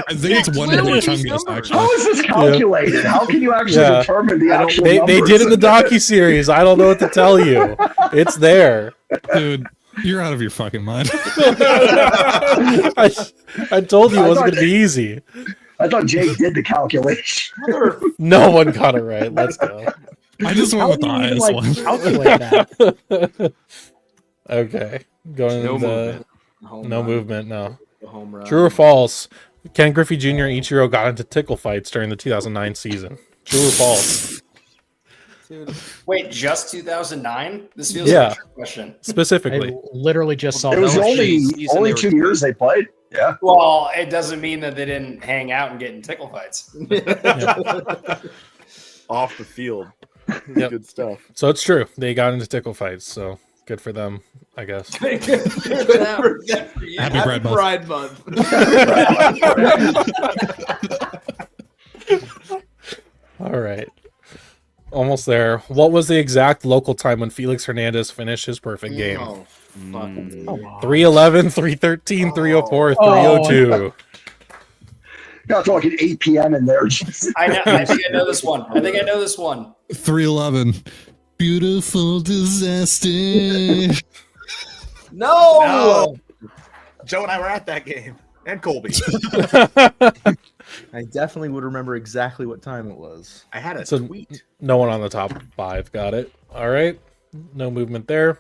Speaker 6: I think it's one in Chungus, actually.
Speaker 11: How is this calculated? How can you actually
Speaker 2: Yeah.
Speaker 11: determine the actual
Speaker 2: They
Speaker 11: numbers?
Speaker 2: did in the docuseries. I don't know what to tell you. It's there.
Speaker 6: Dude, you're out of your fucking mind.
Speaker 2: I told you it wasn't going to be easy.
Speaker 11: I thought Jake did the calculation.
Speaker 2: No one got it right. Let's go.
Speaker 6: I just went
Speaker 9: How
Speaker 6: with
Speaker 9: do
Speaker 6: the
Speaker 9: you even,
Speaker 6: highest
Speaker 9: like,
Speaker 6: one.
Speaker 9: calculate that?
Speaker 2: Okay. Going
Speaker 10: No
Speaker 2: to
Speaker 10: movement.
Speaker 2: no movement. No.
Speaker 3: The home run.
Speaker 2: True or false? Ken Griffey Jr. and Ichiro got into tickle fights during the 2009 season. True or false?
Speaker 12: Wait, just 2009? This feels
Speaker 2: Yeah.
Speaker 12: like a trick question.
Speaker 2: Specifically.
Speaker 9: I literally just saw
Speaker 11: It was
Speaker 9: that.
Speaker 11: only 2 years they played. Yeah.
Speaker 12: Well, it doesn't mean that they didn't hang out and get in tickle fights.
Speaker 4: Off the field.
Speaker 2: Yep.
Speaker 4: Good stuff.
Speaker 2: So it's true. They got into tickle fights. So good for them, I guess.
Speaker 4: Happy
Speaker 6: Happy Pride Month.
Speaker 2: All right. Almost there. What was the exact local time when Felix Hernandez finished his perfect game?
Speaker 3: Oh, fucking.
Speaker 2: 3:11, 3:13, 3:04, 3:02.
Speaker 11: Got to like an 8 p.m. in there.
Speaker 12: I think I know this one.
Speaker 6: 311. Beautiful disaster.
Speaker 4: No! Joe and I were at that game. And Colby.
Speaker 3: I definitely would remember exactly what time it was.
Speaker 4: I had a
Speaker 2: So
Speaker 4: tweet.
Speaker 2: no one on the top 5 got it. All right. No movement there.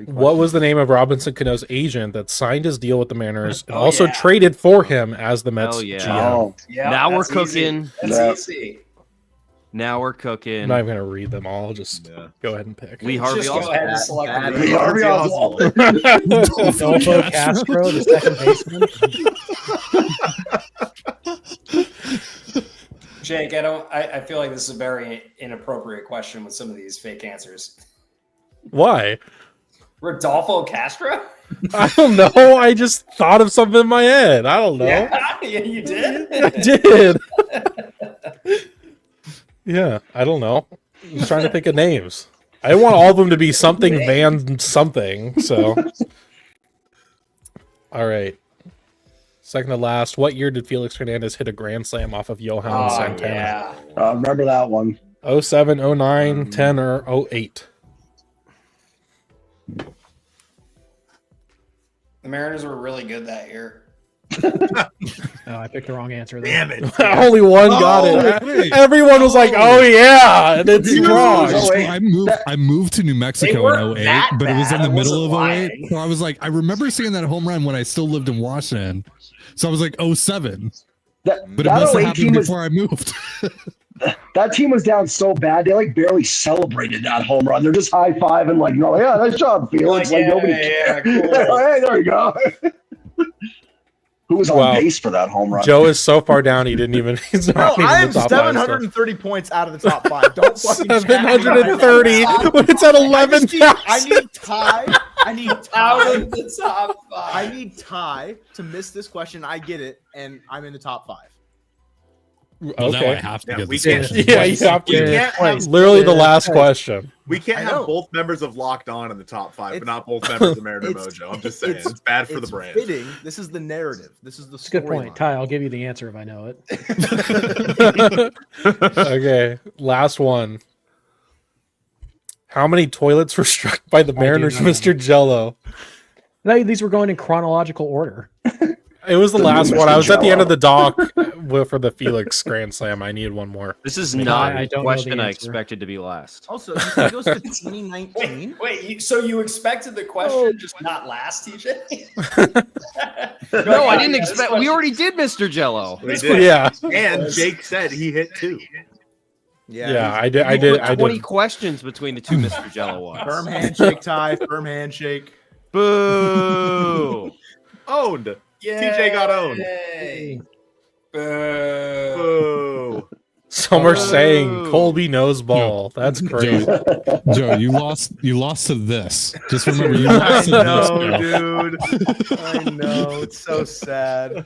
Speaker 2: What was the name of Robinson Cano's agent that signed his deal with the Mariners and also traded for him as the Mets
Speaker 10: Hell yeah.
Speaker 2: GM?
Speaker 11: Oh,
Speaker 12: Yeah,
Speaker 10: Now we're
Speaker 12: that's easy.
Speaker 10: cooking.
Speaker 12: That's easy.
Speaker 10: Now we're
Speaker 2: I'm
Speaker 10: cooking.
Speaker 2: not even going to read them all. Just go ahead and pick.
Speaker 10: Lee Harvey
Speaker 12: Just go
Speaker 10: also.
Speaker 12: ahead and select
Speaker 3: Bad
Speaker 12: the
Speaker 11: Lee Harvey Oswald.
Speaker 9: Adolfo Castro, the second baseman.
Speaker 12: Jake, I feel like this is a very inappropriate question with some of these fake answers.
Speaker 2: Why?
Speaker 12: Rodolfo Castro?
Speaker 2: I don't know. I just thought of something in my head. I don't know.
Speaker 12: Yeah, Yeah, you did.
Speaker 2: I did. Yeah, I don't know. I was trying to think of names. I want all of them to be something Van something. So, all right. Second to last. What year did Felix Hernandez hit a grand slam off of Johan Santana?
Speaker 12: Yeah.
Speaker 11: Remember that one.
Speaker 2: 07, 09, 10, or 08?
Speaker 12: The Mariners were really good that year.
Speaker 9: Oh, I picked the wrong answer. There.
Speaker 4: Damn it.
Speaker 2: Only one got it.
Speaker 6: wait.
Speaker 2: Everyone was like, "Oh yeah," and it's wrong.
Speaker 11: Oh, wait.
Speaker 6: I moved to New Mexico
Speaker 12: weren't
Speaker 6: in 08,
Speaker 12: that
Speaker 6: but it was in
Speaker 12: bad.
Speaker 6: the
Speaker 12: I
Speaker 6: middle of
Speaker 12: wasn't
Speaker 6: 08.
Speaker 12: lying.
Speaker 6: So I was like, I remember seeing that home run when I still lived in Washington. So I was like 07. But it
Speaker 11: That
Speaker 6: must have
Speaker 11: 08
Speaker 6: happened
Speaker 11: team was
Speaker 6: before I moved.
Speaker 11: that team was down so bad they like barely celebrated that home run. They're just high fiving like, no, yeah, nice job, Felix. Like nobody.
Speaker 12: yeah,
Speaker 11: Hey,
Speaker 12: cool.
Speaker 11: there you go. Who was on
Speaker 2: Wow.
Speaker 11: base for that home run?
Speaker 2: Joe is so far down; he didn't even. He's
Speaker 3: Bro,
Speaker 2: not even
Speaker 3: I
Speaker 2: in
Speaker 3: am
Speaker 2: the top five.
Speaker 3: 730 points out of the top 5. Don't fucking chat.
Speaker 2: 730 when it's at
Speaker 3: I
Speaker 2: 11,000.
Speaker 3: need Ty. I need
Speaker 12: Out
Speaker 3: Ty.
Speaker 12: of the top 5.
Speaker 3: I need Ty to miss this question. I get it, and I'm in the top 5.
Speaker 6: Well, now I
Speaker 2: Okay.
Speaker 6: have to
Speaker 4: Yeah,
Speaker 6: get
Speaker 4: we
Speaker 6: this
Speaker 4: can't-
Speaker 6: question.
Speaker 2: Yeah, you have
Speaker 4: You
Speaker 2: to.
Speaker 4: can't have,
Speaker 2: Literally the last question.
Speaker 4: we can't
Speaker 3: I
Speaker 4: have
Speaker 3: know.
Speaker 4: both members of Locked On in the top 5, but
Speaker 3: It's-
Speaker 4: not both members of Mariner
Speaker 3: it's-
Speaker 4: Mojo. I'm just saying. It's bad for the
Speaker 3: It's
Speaker 4: brand.
Speaker 3: fitting. This is the narrative. This is the
Speaker 9: It's a good point.
Speaker 3: storyline.
Speaker 9: Ty, I'll give you the answer if I know it.
Speaker 2: Okay, last one. How many toilets were struck by the Mariners,
Speaker 9: know.
Speaker 2: Mr. Jello?
Speaker 9: No, these were going in chronological order.
Speaker 2: It was the last
Speaker 11: Mr.
Speaker 2: one. I was at the end
Speaker 11: Jello.
Speaker 2: of the dock for the Felix Grand Slam. I needed one more.
Speaker 10: This is
Speaker 9: I
Speaker 10: not
Speaker 9: don't
Speaker 10: the
Speaker 9: know the
Speaker 10: question I
Speaker 9: answer.
Speaker 10: expected to be last.
Speaker 3: Also, you think it goes to 2019?
Speaker 12: Wait, so you expected the question just not last, TJ?
Speaker 10: No, I didn't expect. We already did Mr. Jello.
Speaker 4: We did.
Speaker 2: Yeah,
Speaker 4: And Jake said he hit 2.
Speaker 2: yeah, I did. I
Speaker 10: You
Speaker 2: did.
Speaker 10: put
Speaker 2: I
Speaker 10: 20
Speaker 2: did.
Speaker 10: questions between the two Mr. Jello ones.
Speaker 3: Firm handshake, Ty. Firm handshake.
Speaker 10: Boo!
Speaker 4: Owned. TJ got owned.
Speaker 12: Yay.
Speaker 4: Boo.
Speaker 2: Some are saying Colby knows ball. That's crazy.
Speaker 6: Joe, you lost to this. Just remember, you
Speaker 3: I
Speaker 6: lost to this.
Speaker 3: know,
Speaker 6: Joe.
Speaker 3: dude. I know. It's so sad.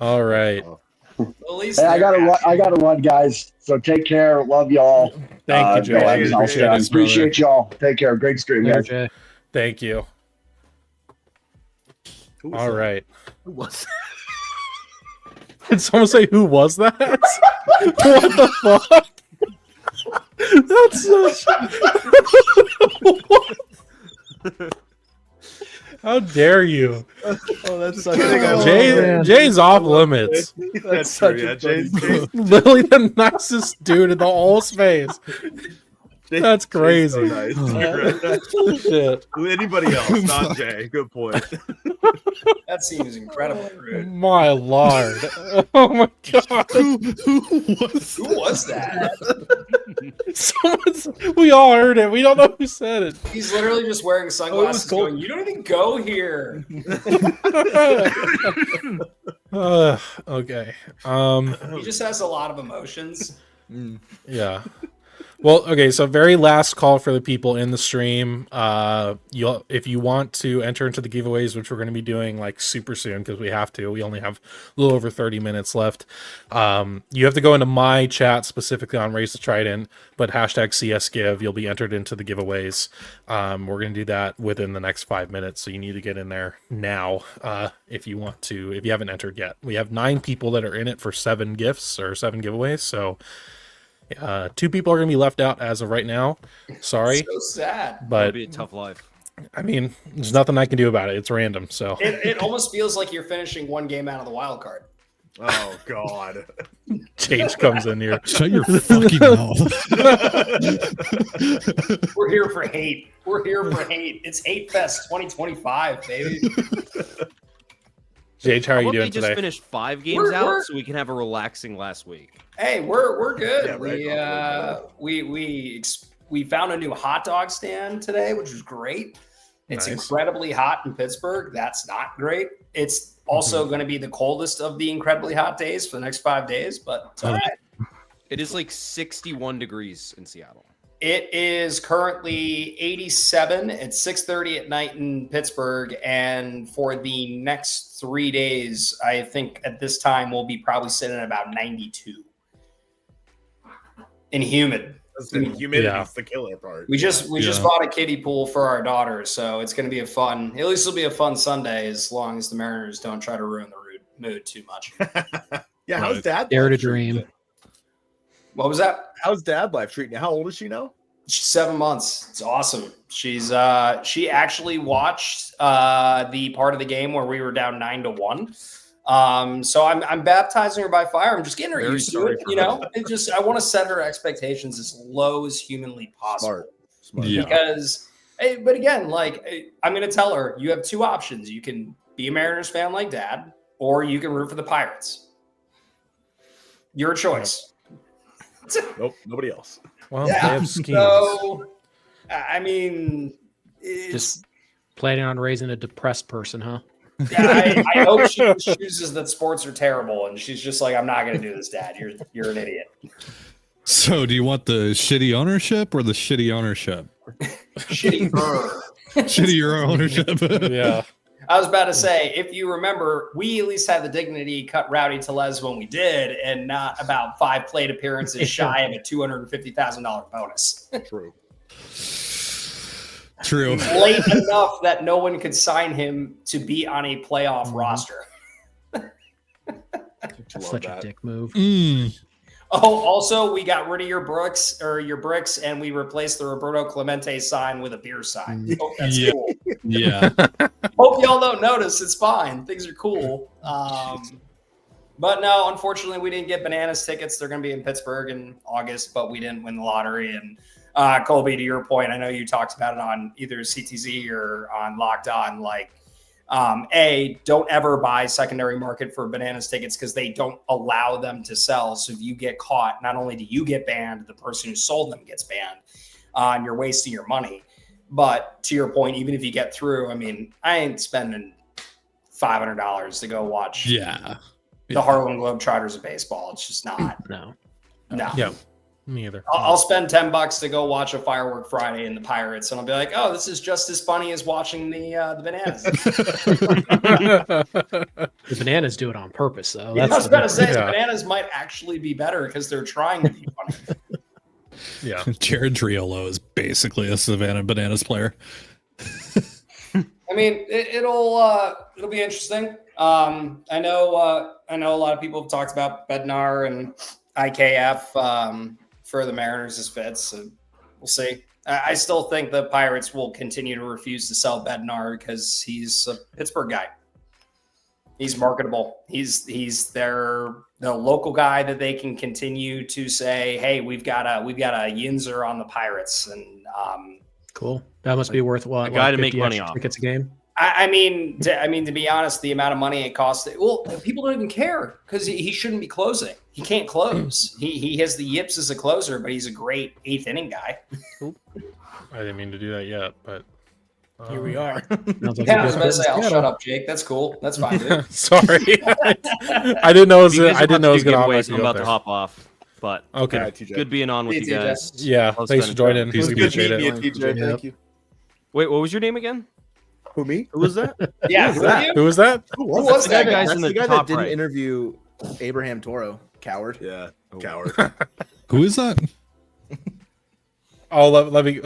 Speaker 2: All right.
Speaker 12: Well, at least
Speaker 11: Hey, I
Speaker 12: they're
Speaker 11: gotta run.
Speaker 12: happy.
Speaker 11: I gotta run, guys. So take care. Love y'all.
Speaker 2: Thank you, Joe.
Speaker 11: go
Speaker 2: I
Speaker 11: ahead and I'll
Speaker 2: appreciate
Speaker 11: stay on.
Speaker 2: it, brother.
Speaker 11: Appreciate y'all. Take care. Great stream,
Speaker 9: Later,
Speaker 11: guys.
Speaker 9: Jay.
Speaker 2: Thank you.
Speaker 4: Who was
Speaker 2: All
Speaker 4: that?
Speaker 2: right.
Speaker 3: Who was
Speaker 2: Did someone say who was that? What the fuck? That's such. How dare you?
Speaker 3: Oh, that's such a
Speaker 2: Jay's off limits.
Speaker 4: That's
Speaker 3: such
Speaker 4: true.
Speaker 3: a
Speaker 4: Yeah, Jay's
Speaker 2: Literally the nicest dude in the whole space. That's crazy.
Speaker 4: so nice.
Speaker 2: Shit.
Speaker 4: Anybody else, not Jay. Good point.
Speaker 12: That seems incredibly rude.
Speaker 2: My lord. Oh my god.
Speaker 6: Who was
Speaker 12: Who was that?
Speaker 2: We all heard it. We don't know who said it.
Speaker 12: He's literally just wearing sunglasses
Speaker 3: cold.
Speaker 12: going, you don't even go here.
Speaker 2: Okay.
Speaker 12: He just has a lot of emotions.
Speaker 2: Yeah. Well, okay, so very last call for the people in the stream. If you want to enter into the giveaways, which we're going to be doing like super soon because we have to. We only have a little over 30 minutes left. You have to go into my chat specifically on Raise the Trident, but hashtag CSGive. You'll be entered into the giveaways. We're going to do that within the next 5 minutes, so you need to get in there now if you want to. If you haven't entered yet, we have 9 people that are in it for 7 gifts or 7 giveaways. So. 2 people are going to be left out as of right now. Sorry,
Speaker 12: So sad.
Speaker 2: but
Speaker 10: It'll be a tough life.
Speaker 2: I mean, there's nothing I can do about it. It's random. So
Speaker 12: It almost feels like you're finishing one game out of the wild card.
Speaker 4: Oh God.
Speaker 2: change comes in here.
Speaker 6: Shut your fucking mouth.
Speaker 12: We're here for hate. We're here for hate. It's Hate Fest 2025, baby.
Speaker 2: Jage, how are
Speaker 10: How
Speaker 2: you
Speaker 10: about
Speaker 2: doing
Speaker 10: they just
Speaker 2: today?
Speaker 10: finish 5 games
Speaker 12: We're-
Speaker 10: out
Speaker 12: we're-
Speaker 10: so we can have a relaxing last week?
Speaker 12: Hey, we're good.
Speaker 4: Yeah, right.
Speaker 12: We found a new hot dog stand today, which was great. It's
Speaker 2: Nice.
Speaker 12: incredibly hot in Pittsburgh. That's not great. It's also going to be the coldest of the incredibly hot days for the next 5 days, but it's all right.
Speaker 10: It is like 61 degrees in Seattle.
Speaker 12: It is currently 87 at 6:30 at night in Pittsburgh, and for the next 3 days, I think at this time we'll be probably sitting at about 92 and humid.
Speaker 4: Humidity's the killer part.
Speaker 12: We just bought a kiddie pool for our daughter, so it's going to be at least it'll be a fun Sunday as long as the Mariners don't try to ruin the mood too much.
Speaker 4: Yeah, how's dad?
Speaker 9: Dare to dream.
Speaker 12: What was that?
Speaker 4: How's dad life treating you? How old is she now?
Speaker 12: She's 7 months. It's awesome. She's she actually watched the part of the game where we were down 9-1. So I'm baptizing her by fire. I'm just getting her used to it. You know, I want to set her expectations as low as humanly possible.
Speaker 4: Smart.
Speaker 6: Yeah.
Speaker 12: Because, but again, like I'm going to tell her, you have two options. You can be a Mariners fan like Dad, or you can root for the Pirates. Your choice.
Speaker 4: Nope, nobody else.
Speaker 2: Well,
Speaker 12: Yeah,
Speaker 2: they have schemes.
Speaker 12: so I mean,
Speaker 9: Just planning on raising a depressed person, huh?
Speaker 12: yeah, I hope she chooses that sports are terrible, and she's just like, I'm not going to do this, Dad. You're an idiot.
Speaker 6: So, do you want the shitty ownership or the shitty ownership?
Speaker 12: Shitty her.
Speaker 6: Shittier ownership.
Speaker 2: Yeah.
Speaker 12: I was about to say, if you remember, we at least had the dignity to cut Rowdy Tellez when we did, and not about 5 plate appearances shy of a $250,000 bonus.
Speaker 6: True.
Speaker 12: Late enough that no one could sign him to be on a playoff roster.
Speaker 9: That's such a dick move.
Speaker 12: Oh, also, we got rid of your bricks, and we replaced the Roberto Clemente sign with a beer sign. Hope that's cool.
Speaker 6: Yeah.
Speaker 12: Hope y'all don't notice. It's fine. Things are cool. But no, unfortunately, we didn't get Bananas tickets. They're going to be in Pittsburgh in August, but we didn't win the lottery. And Colby, to your point, I know you talked about it on either CTZ or on Locked On. Like, don't ever buy secondary market for Bananas tickets because they don't allow them to sell. So if you get caught, not only do you get banned, the person who sold them gets banned, and you're wasting your money. But to your point, even if you get through, I mean, I ain't spending $500 to go watch the Harlem Globetrotters of baseball. It's just not.
Speaker 9: No.
Speaker 2: Yeah. Me either.
Speaker 12: I'll spend $10 to go watch a Firework Friday in the Pirates, and I'll be like, "Oh, this is just as funny as watching the Bananas."
Speaker 9: The Bananas do it on purpose, though.
Speaker 12: I was about to say,
Speaker 2: Yeah.
Speaker 12: the Bananas might actually be better because they're trying to be funny.
Speaker 2: Yeah.
Speaker 6: Jared Triolo is basically a Savannah Bananas player.
Speaker 12: I mean, it'll be interesting. I know a lot of people have talked about Bednar and IKF for the Mariners as fits. So we'll see. I still think the Pirates will continue to refuse to sell Bednar because he's a Pittsburgh guy. He's marketable. He's the local guy that they can continue to say, hey, we've got a Yinzer on the Pirates, and
Speaker 9: Cool. That must be worth what?
Speaker 10: A guy
Speaker 9: like
Speaker 10: to make
Speaker 9: 50
Speaker 10: money
Speaker 9: extra
Speaker 10: off.
Speaker 9: tickets a game.
Speaker 12: I mean, to be honest, the amount of money it costs. Well, people don't even care because he shouldn't be closing. He can't close. He has the yips as a closer, but he's a great 8th inning guy.
Speaker 2: I didn't mean to do that yet, but
Speaker 9: Here we are. Sounds like
Speaker 12: Yeah,
Speaker 9: a
Speaker 12: I was
Speaker 9: good
Speaker 12: about to say, I'll
Speaker 9: schedule.
Speaker 12: shut up, Jake. That's cool. That's fine, dude.
Speaker 2: Sorry. I didn't know it was.
Speaker 10: You guys
Speaker 2: I
Speaker 10: are
Speaker 2: didn't know it was
Speaker 10: about
Speaker 2: going
Speaker 10: to
Speaker 2: to
Speaker 10: do giveaways. I'm about to hop off, but
Speaker 2: Okay.
Speaker 4: All right, TJ.
Speaker 10: good being on with
Speaker 12: See
Speaker 10: you
Speaker 12: you,
Speaker 10: guys.
Speaker 2: Yeah.
Speaker 10: Love
Speaker 2: Thanks for
Speaker 10: spending
Speaker 2: joining.
Speaker 10: time.
Speaker 2: We
Speaker 4: Good
Speaker 2: appreciate
Speaker 4: meeting
Speaker 2: it.
Speaker 4: you, TJ. Thank you.
Speaker 10: Wait, what was your name again?
Speaker 4: Who, me?
Speaker 10: Who was that?
Speaker 12: Yeah,
Speaker 4: Who was that?
Speaker 12: you?
Speaker 2: Who was that?
Speaker 12: Who was that guy?
Speaker 10: Guys
Speaker 3: That's
Speaker 10: in
Speaker 3: the
Speaker 10: the
Speaker 3: guy
Speaker 10: top
Speaker 3: that didn't
Speaker 10: right.
Speaker 3: interview Abraham Toro. Coward.
Speaker 4: Yeah, coward.
Speaker 6: Who is that?
Speaker 2: Oh, let me.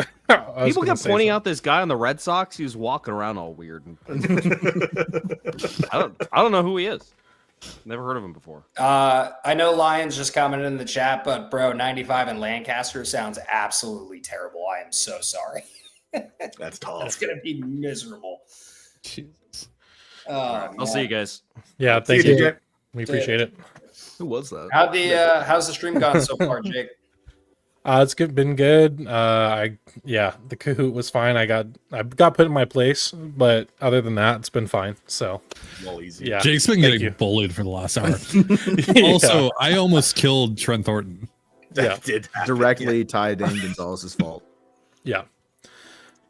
Speaker 10: People kept pointing out this guy on the Red Sox. He was walking around all weird. I don't know who he is. Never heard of him before.
Speaker 12: I know Lions just commented in the chat, but bro, 95 in Lancaster sounds absolutely terrible. I am so sorry.
Speaker 4: That's tough.
Speaker 12: It's gonna be miserable.
Speaker 10: I'll see you guys.
Speaker 2: Yeah.
Speaker 4: See you,
Speaker 2: Thank you.
Speaker 4: TJ.
Speaker 2: We appreciate it.
Speaker 4: Who was that?
Speaker 12: How's the stream gone so far, Jake?
Speaker 2: It's been good. The Kahoot was fine. I got put in my place, but other than that, it's been fine. So,
Speaker 4: Well, easy.
Speaker 2: yeah.
Speaker 6: Jake's been
Speaker 2: Thank
Speaker 6: getting
Speaker 2: you.
Speaker 6: bullied for the last hour.
Speaker 2: Yeah.
Speaker 6: Also, I almost killed Trent Thornton.
Speaker 2: Yeah.
Speaker 4: Did happen.
Speaker 3: Directly Ty Dane Gonzalez's fault.
Speaker 2: Yeah.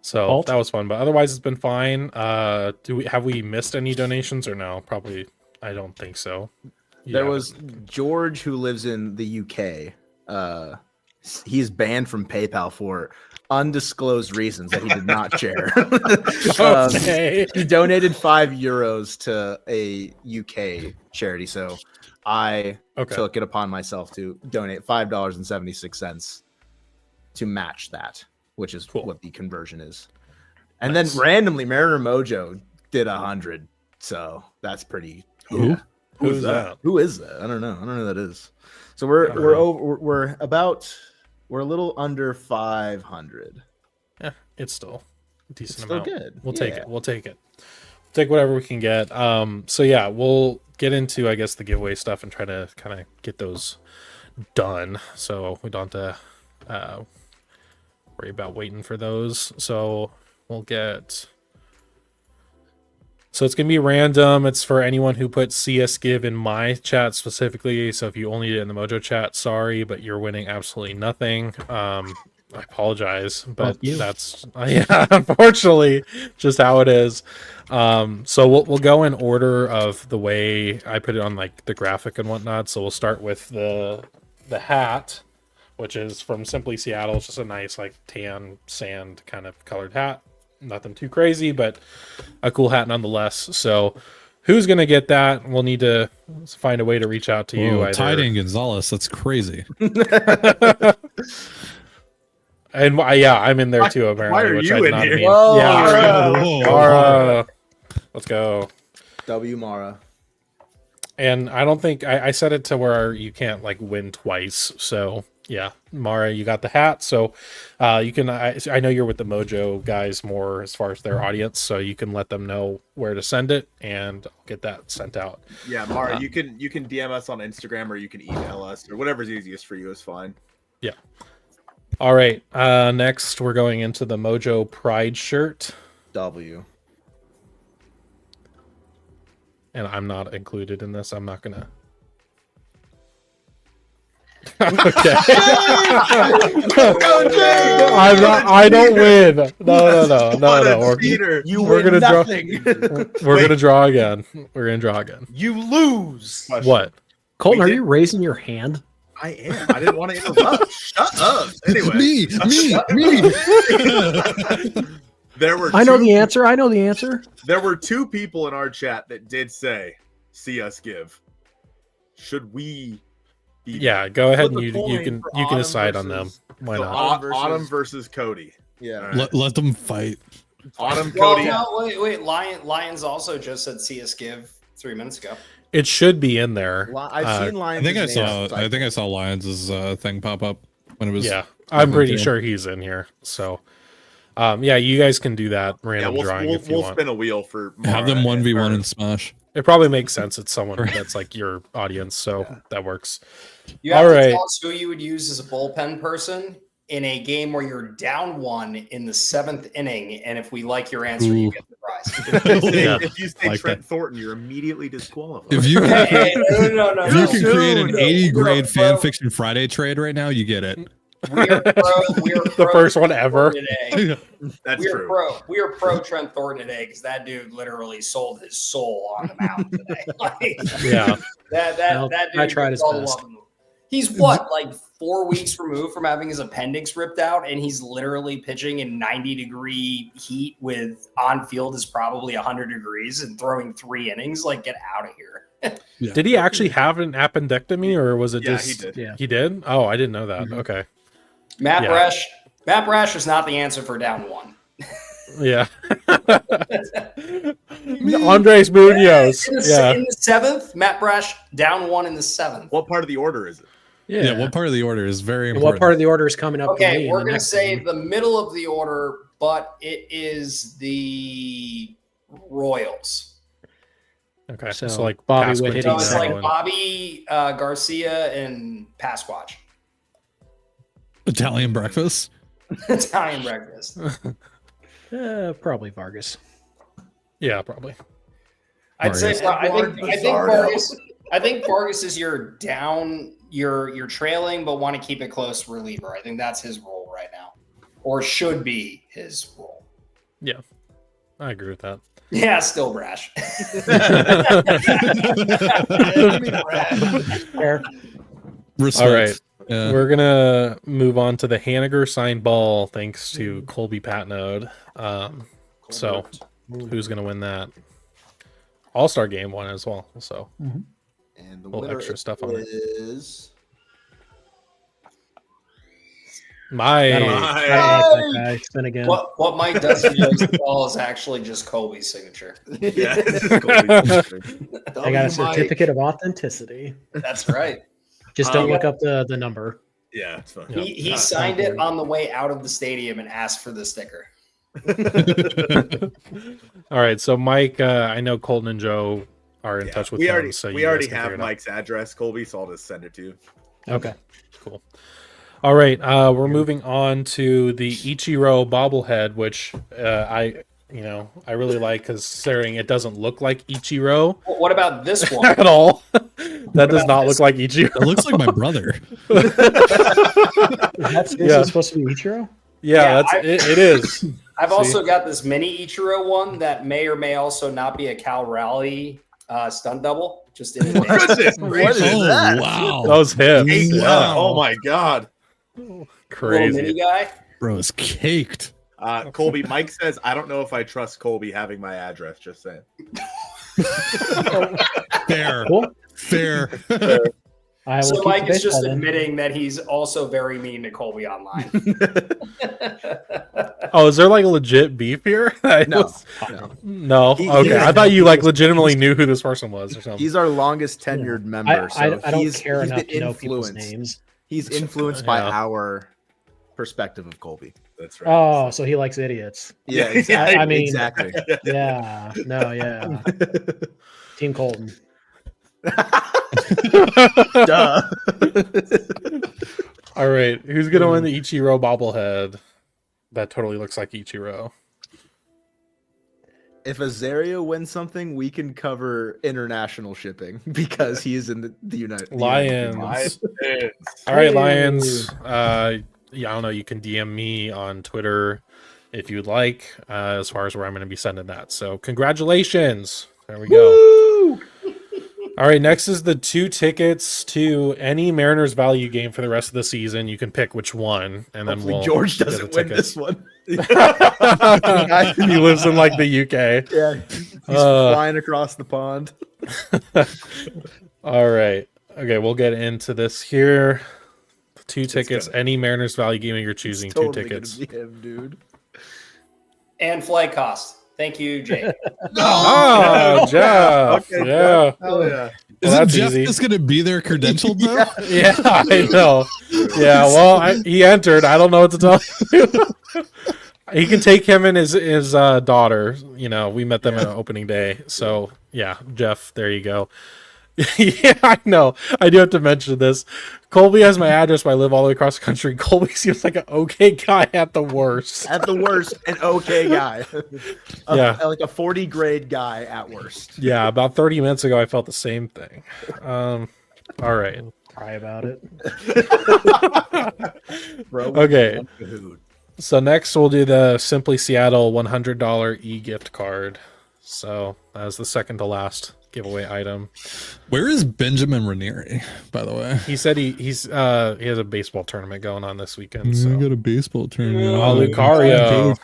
Speaker 2: So
Speaker 9: Alt?
Speaker 2: that was fun, but otherwise it's been fine. Have we missed any donations or no? Probably. I don't think so.
Speaker 3: There
Speaker 2: Yeah.
Speaker 3: was George who lives in the UK. he's banned from PayPal for undisclosed reasons that he did not share.
Speaker 2: Okay.
Speaker 3: He donated €5 to a UK charity, so I took it upon myself to donate $5.76 to match that, which is what the conversion is. And then randomly, Mariner Mojo did 100, so that's pretty.
Speaker 6: Who?
Speaker 2: Who's that?
Speaker 3: Who is that? I don't know. I don't know who that is. So we're a little under 500.
Speaker 2: Yeah, it's still a decent
Speaker 3: It's still
Speaker 2: amount.
Speaker 3: good.
Speaker 2: We'll take it. We'll take it. Take whatever we can get. So yeah, we'll get into, I guess, the giveaway stuff and try to kind of get those done, so we don't have to worry about waiting for those. So we'll get. So it's going to be random. It's for anyone who put CS Give in my chat specifically. So if you only did it in the Mojo chat, sorry, but you're winning absolutely nothing. I apologize, but that's unfortunately just how it is. So we'll go in order of the way I put it on like the graphic and whatnot. So we'll start with the hat, which is from Simply Seattle. It's just a nice like tan sand kind of colored hat. Nothing too crazy, but a cool hat nonetheless. So who's going to get that? We'll need to find a way to reach out to you.
Speaker 6: Trident Gonzalez, that's crazy.
Speaker 2: And I'm in there too, apparently.
Speaker 3: Why are
Speaker 2: which
Speaker 3: you
Speaker 2: I did
Speaker 3: in
Speaker 2: not
Speaker 3: here?
Speaker 2: mean.
Speaker 3: Whoa,
Speaker 2: Mara. Let's go.
Speaker 3: W Mara.
Speaker 2: And I don't think I set it to where you can't like win twice. So yeah, Mara, you got the hat. So you can. I know you're with the Mojo guys more as far as their audience, so you can let them know where to send it, and I'll get that sent out.
Speaker 4: Yeah, Mara, you can DM us on Instagram or you can email us or whatever's easiest for you is fine.
Speaker 2: Yeah. All right. Next, we're going into the Mojo Pride shirt.
Speaker 3: W.
Speaker 2: And I'm not included in this. I'm not gonna. Okay. I'm not. I don't win. No. We're gonna draw. We're gonna draw again. We're gonna draw again.
Speaker 3: You lose.
Speaker 2: What?
Speaker 9: Colton, are you raising your hand?
Speaker 4: I am. I didn't want to interrupt. Shut up. Anyway.
Speaker 6: Me.
Speaker 4: There were.
Speaker 9: I know the answer.
Speaker 4: There were 2 people in our chat that did say, "See us give." Should we?
Speaker 2: Yeah, go ahead and
Speaker 3: Flip a
Speaker 2: you
Speaker 3: coin
Speaker 2: can
Speaker 3: for
Speaker 2: decide
Speaker 3: Autumn
Speaker 2: on them.
Speaker 3: versus-
Speaker 2: Why
Speaker 3: so
Speaker 2: not?
Speaker 4: Autumn versus Cody.
Speaker 3: Yeah.
Speaker 6: Let them fight.
Speaker 4: Autumn,
Speaker 12: Well,
Speaker 4: Cody.
Speaker 12: no, wait. Lions also just said "See us give" 3 minutes ago.
Speaker 2: It should be in there.
Speaker 3: I've seen Lions.
Speaker 6: I think I saw Lions' thing pop up when it was.
Speaker 2: Yeah, I'm pretty sure he's in here. So, yeah, you guys can do that random drawing if you
Speaker 4: we'll
Speaker 2: want.
Speaker 4: spin a wheel for
Speaker 6: Have them 1v1 in Smash.
Speaker 2: It probably makes sense. It's someone that's like your audience, so that works.
Speaker 12: You have
Speaker 2: All
Speaker 12: to
Speaker 2: right.
Speaker 12: tell us who you would use as a bullpen person in a game where you're down 1 in the 7th inning, and if we like your answer, you get the prize.
Speaker 4: If you say
Speaker 6: Like
Speaker 4: Trent
Speaker 6: that.
Speaker 4: Thornton, you're immediately disqualified.
Speaker 6: If you can,
Speaker 12: Hey, no.
Speaker 6: if you can create an
Speaker 12: No,
Speaker 6: 80
Speaker 12: we're
Speaker 6: grade
Speaker 12: a
Speaker 6: fan
Speaker 12: pro-
Speaker 6: fiction Friday trade right now, you get it.
Speaker 12: We are
Speaker 2: The first one ever.
Speaker 12: Today.
Speaker 4: That's
Speaker 12: we are
Speaker 4: true.
Speaker 12: We are pro Trent Thornton today because that dude literally sold his soul on the mound today. Like,
Speaker 2: Yeah.
Speaker 12: that dude
Speaker 9: I tried his
Speaker 12: gets all the
Speaker 9: best.
Speaker 12: love in the world. He's what, like 4 weeks removed from having his appendix ripped out, and he's literally pitching in 90-degree heat with on field is probably 100 degrees and throwing 3 innings. Like, get out of here.
Speaker 6: Yeah.
Speaker 2: Did he actually have an appendectomy, or was it
Speaker 4: Yeah,
Speaker 2: just?
Speaker 4: he did.
Speaker 9: Yeah.
Speaker 2: He did. Oh, I didn't know that. Okay.
Speaker 12: Matt
Speaker 2: Yeah.
Speaker 12: Brash is not the answer for down 1.
Speaker 2: Yeah. Andres Munoz.
Speaker 12: In the,
Speaker 2: Yeah.
Speaker 12: in the 7th, Matt Brash down 1 in the 7th.
Speaker 4: What part of the order is it?
Speaker 6: Yeah. What part of the order is very
Speaker 9: And
Speaker 6: important?
Speaker 9: what part of the order is coming up? to
Speaker 12: Okay,
Speaker 9: me in
Speaker 12: we're
Speaker 9: the
Speaker 12: going to
Speaker 9: next
Speaker 12: say
Speaker 9: one?
Speaker 12: the middle of the order, but it is the Royals.
Speaker 2: Okay.
Speaker 9: So,
Speaker 2: So like
Speaker 9: Bobby
Speaker 2: Pasquantino
Speaker 9: would hit
Speaker 12: So it's like
Speaker 2: and-
Speaker 12: Bobby Garcia and Pasquatch.
Speaker 6: Italian breakfast.
Speaker 12: Italian breakfast.
Speaker 9: Probably Vargas.
Speaker 2: Yeah, probably.
Speaker 12: I'd say
Speaker 6: Vargas.
Speaker 12: I think Vargas is your down, you're trailing, but want to keep it close reliever. I think that's his role right now, or should be his role.
Speaker 2: Yeah, I agree with that.
Speaker 12: Yeah, still Brash.
Speaker 9: Fair.
Speaker 6: Respect.
Speaker 2: All right.
Speaker 6: Yeah.
Speaker 2: We're gonna move on to the Haniger signed ball, thanks to Colby Patnode. So, who's gonna win that? All-Star Game one as well. So,
Speaker 3: And the
Speaker 2: little
Speaker 3: winner
Speaker 2: extra stuff on it.
Speaker 3: is
Speaker 2: My
Speaker 9: I don't like that guy. Spin again.
Speaker 12: What Mike doesn't know is actually just Colby's signature.
Speaker 3: yeah. This is Colby's signature.
Speaker 9: I got a
Speaker 3: W. Mike.
Speaker 9: certificate of authenticity.
Speaker 12: That's right.
Speaker 9: Just don't look up the number.
Speaker 3: Yeah, it's fine.
Speaker 12: He signed it on the way out of the stadium and asked for the sticker.
Speaker 2: All right, so Mike, I know Colton and Joe are in touch with
Speaker 4: we
Speaker 2: him,
Speaker 4: already
Speaker 2: so
Speaker 4: we
Speaker 2: you
Speaker 4: already
Speaker 2: guys can figure
Speaker 4: have
Speaker 2: it out.
Speaker 4: Mike's address, Colby, so I'll just send it to you.
Speaker 9: Okay.
Speaker 2: Cool. All right, we're moving on to the Ichiro bobblehead, which I really like, considering it doesn't look like Ichiro
Speaker 12: What about this one?
Speaker 2: at all. That does not look like Ichiro.
Speaker 6: It looks like my brother.
Speaker 9: This
Speaker 2: Yeah.
Speaker 9: is supposed to be Ichiro?
Speaker 2: Yeah, it is.
Speaker 12: I've also got this mini Ichiro one that may or may also not be a Cal Raleigh stunt double. Just in advance.
Speaker 4: What is
Speaker 6: Oh,
Speaker 4: that?
Speaker 6: wow.
Speaker 2: That was him.
Speaker 4: Hey,
Speaker 6: Wow.
Speaker 4: Oh my god.
Speaker 12: Little
Speaker 2: Crazy.
Speaker 12: mini guy.
Speaker 6: Bro is caked.
Speaker 4: Colby, Mike says, I don't know if I trust Colby having my address, just saying.
Speaker 6: Fair.
Speaker 9: Cool.
Speaker 6: Fair.
Speaker 9: I will
Speaker 12: So
Speaker 9: keep
Speaker 12: Mike
Speaker 9: the
Speaker 12: is just
Speaker 9: baseball then.
Speaker 12: admitting that he's also very mean to Colby online.
Speaker 2: Oh, is there like a legit beef here?
Speaker 3: No.
Speaker 2: No.
Speaker 3: He-
Speaker 2: Okay,
Speaker 3: he's-
Speaker 2: I thought you like legitimately knew who this person was or something.
Speaker 3: He's our longest tenured member.
Speaker 9: I
Speaker 3: So
Speaker 9: don't
Speaker 3: he's,
Speaker 9: care
Speaker 3: he's
Speaker 9: enough
Speaker 3: the
Speaker 9: to know people's
Speaker 3: influence.
Speaker 9: names.
Speaker 3: He's influenced by
Speaker 2: Yeah.
Speaker 3: our perspective of Colby.
Speaker 4: That's right.
Speaker 9: Oh, so he likes idiots.
Speaker 3: Yeah, exactly.
Speaker 9: I mean-
Speaker 3: exactly.
Speaker 9: Yeah. No, yeah. Team Colton.
Speaker 3: Duh.
Speaker 2: All right, who's gonna win the Ichiro bobblehead? That totally looks like Ichiro.
Speaker 3: If Azaria wins something, we can cover international shipping because he is in the United
Speaker 2: Lions.
Speaker 4: Lions.
Speaker 2: All right,
Speaker 9: Hey.
Speaker 2: Lions. Yeah, I don't know. You can DM me on Twitter if you'd like, as far as where I'm going to be sending that. So, congratulations. There we go. All right, next is the 2 tickets to any Mariners value game for the rest of the season. You can pick which one, and then
Speaker 3: Hopefully
Speaker 2: we'll
Speaker 3: George
Speaker 2: get the
Speaker 3: doesn't win
Speaker 2: tickets.
Speaker 3: this one.
Speaker 2: He lives in like the UK.
Speaker 3: Yeah, he's flying across the pond.
Speaker 2: All right. Okay, we'll get into this here. 2 tickets,
Speaker 4: gonna-
Speaker 2: any Mariners value game you're choosing,
Speaker 3: It's
Speaker 2: 2
Speaker 3: totally gonna
Speaker 2: tickets.
Speaker 3: be him, dude.
Speaker 12: And flight cost. Thank you, Jake.
Speaker 2: Oh, Jeff.
Speaker 4: Okay,
Speaker 2: yeah.
Speaker 4: Hell yeah.
Speaker 2: Well,
Speaker 6: Isn't
Speaker 2: that's
Speaker 6: Jeff
Speaker 2: easy.
Speaker 6: just going to be there credentialed now?
Speaker 2: Yeah, I know. Yeah, well, he entered. I don't know what to tell you. He can take him and his daughter. You know, we met them on opening day. So, yeah, Jeff, there you go. Yeah, I know. I do have to mention this. Colby has my address, but I live all the way across the country. Colby seems like an okay guy at the worst.
Speaker 3: At the worst, an okay guy.
Speaker 2: Yeah.
Speaker 3: Like a 40 grade guy at worst.
Speaker 2: Yeah, about 30 minutes ago, I felt the same thing. All right.
Speaker 9: Cry about it.
Speaker 3: Bro,
Speaker 2: Okay.
Speaker 3: dude.
Speaker 2: So next we'll do the Simply Seattle $100 e-gift card. So that is the second to last giveaway item.
Speaker 6: Where is Benjamin Ranieri, by the way?
Speaker 2: He said he has a baseball tournament going on this weekend. So
Speaker 6: I got a baseball tournament.
Speaker 2: Oh, Lucario.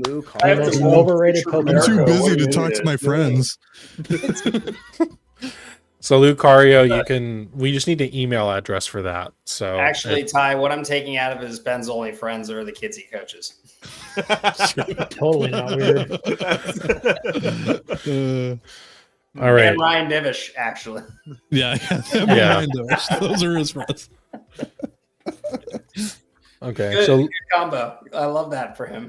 Speaker 3: Luke,
Speaker 12: I have
Speaker 9: Most
Speaker 12: to
Speaker 9: overrated
Speaker 6: I'm
Speaker 9: Pokemon.
Speaker 6: too busy
Speaker 4: What
Speaker 6: to
Speaker 4: is
Speaker 6: talk
Speaker 4: it?
Speaker 6: to my friends.
Speaker 2: So Lucario, we just need an email address for that. So
Speaker 12: Actually, Ty, what I'm taking out of it is Ben's only friends are the kids he coaches.
Speaker 9: Totally not weird.
Speaker 2: all right.
Speaker 12: And Ryan Divish, actually.
Speaker 6: Yeah.
Speaker 2: Yeah.
Speaker 6: Those are his friends.
Speaker 2: Okay.
Speaker 12: Good,
Speaker 2: So
Speaker 12: good combo. I love that for him.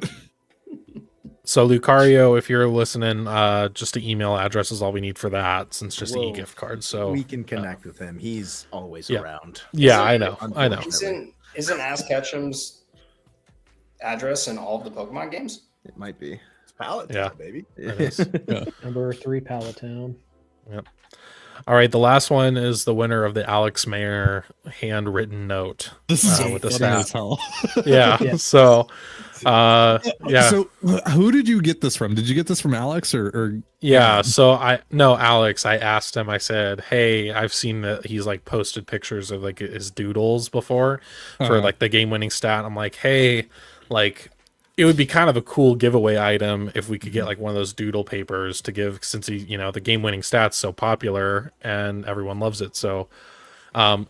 Speaker 2: So Lucario, if you're listening, just the email address is all we need for that, since just the
Speaker 3: Whoa.
Speaker 2: e-gift card. So
Speaker 3: we can connect with him. He's always
Speaker 2: Yeah.
Speaker 3: around.
Speaker 2: yeah, I know.
Speaker 12: Isn't Ask Ketchum's address in all of the Pokemon games?
Speaker 3: It might be.
Speaker 4: It's pallet
Speaker 2: Yeah.
Speaker 4: time, baby.
Speaker 2: It is.
Speaker 9: Number 3, Palatown.
Speaker 2: All right, the last one is the winner of the Alex Mayer handwritten note.
Speaker 6: This is
Speaker 2: with the
Speaker 6: funny
Speaker 2: stat.
Speaker 6: as hell.
Speaker 2: Yeah.
Speaker 9: Yeah.
Speaker 2: So, yeah.
Speaker 6: So who did you get this from? Did you get this from Alex or
Speaker 2: Yeah, so Alex, I asked him, I said, hey, I've seen that he's like posted pictures of like his doodles before for like the game winning stat. I'm like, hey, like it would be kind of a cool giveaway item if we could get like one of those doodle papers to give, since the game winning stat's so popular and everyone loves it. So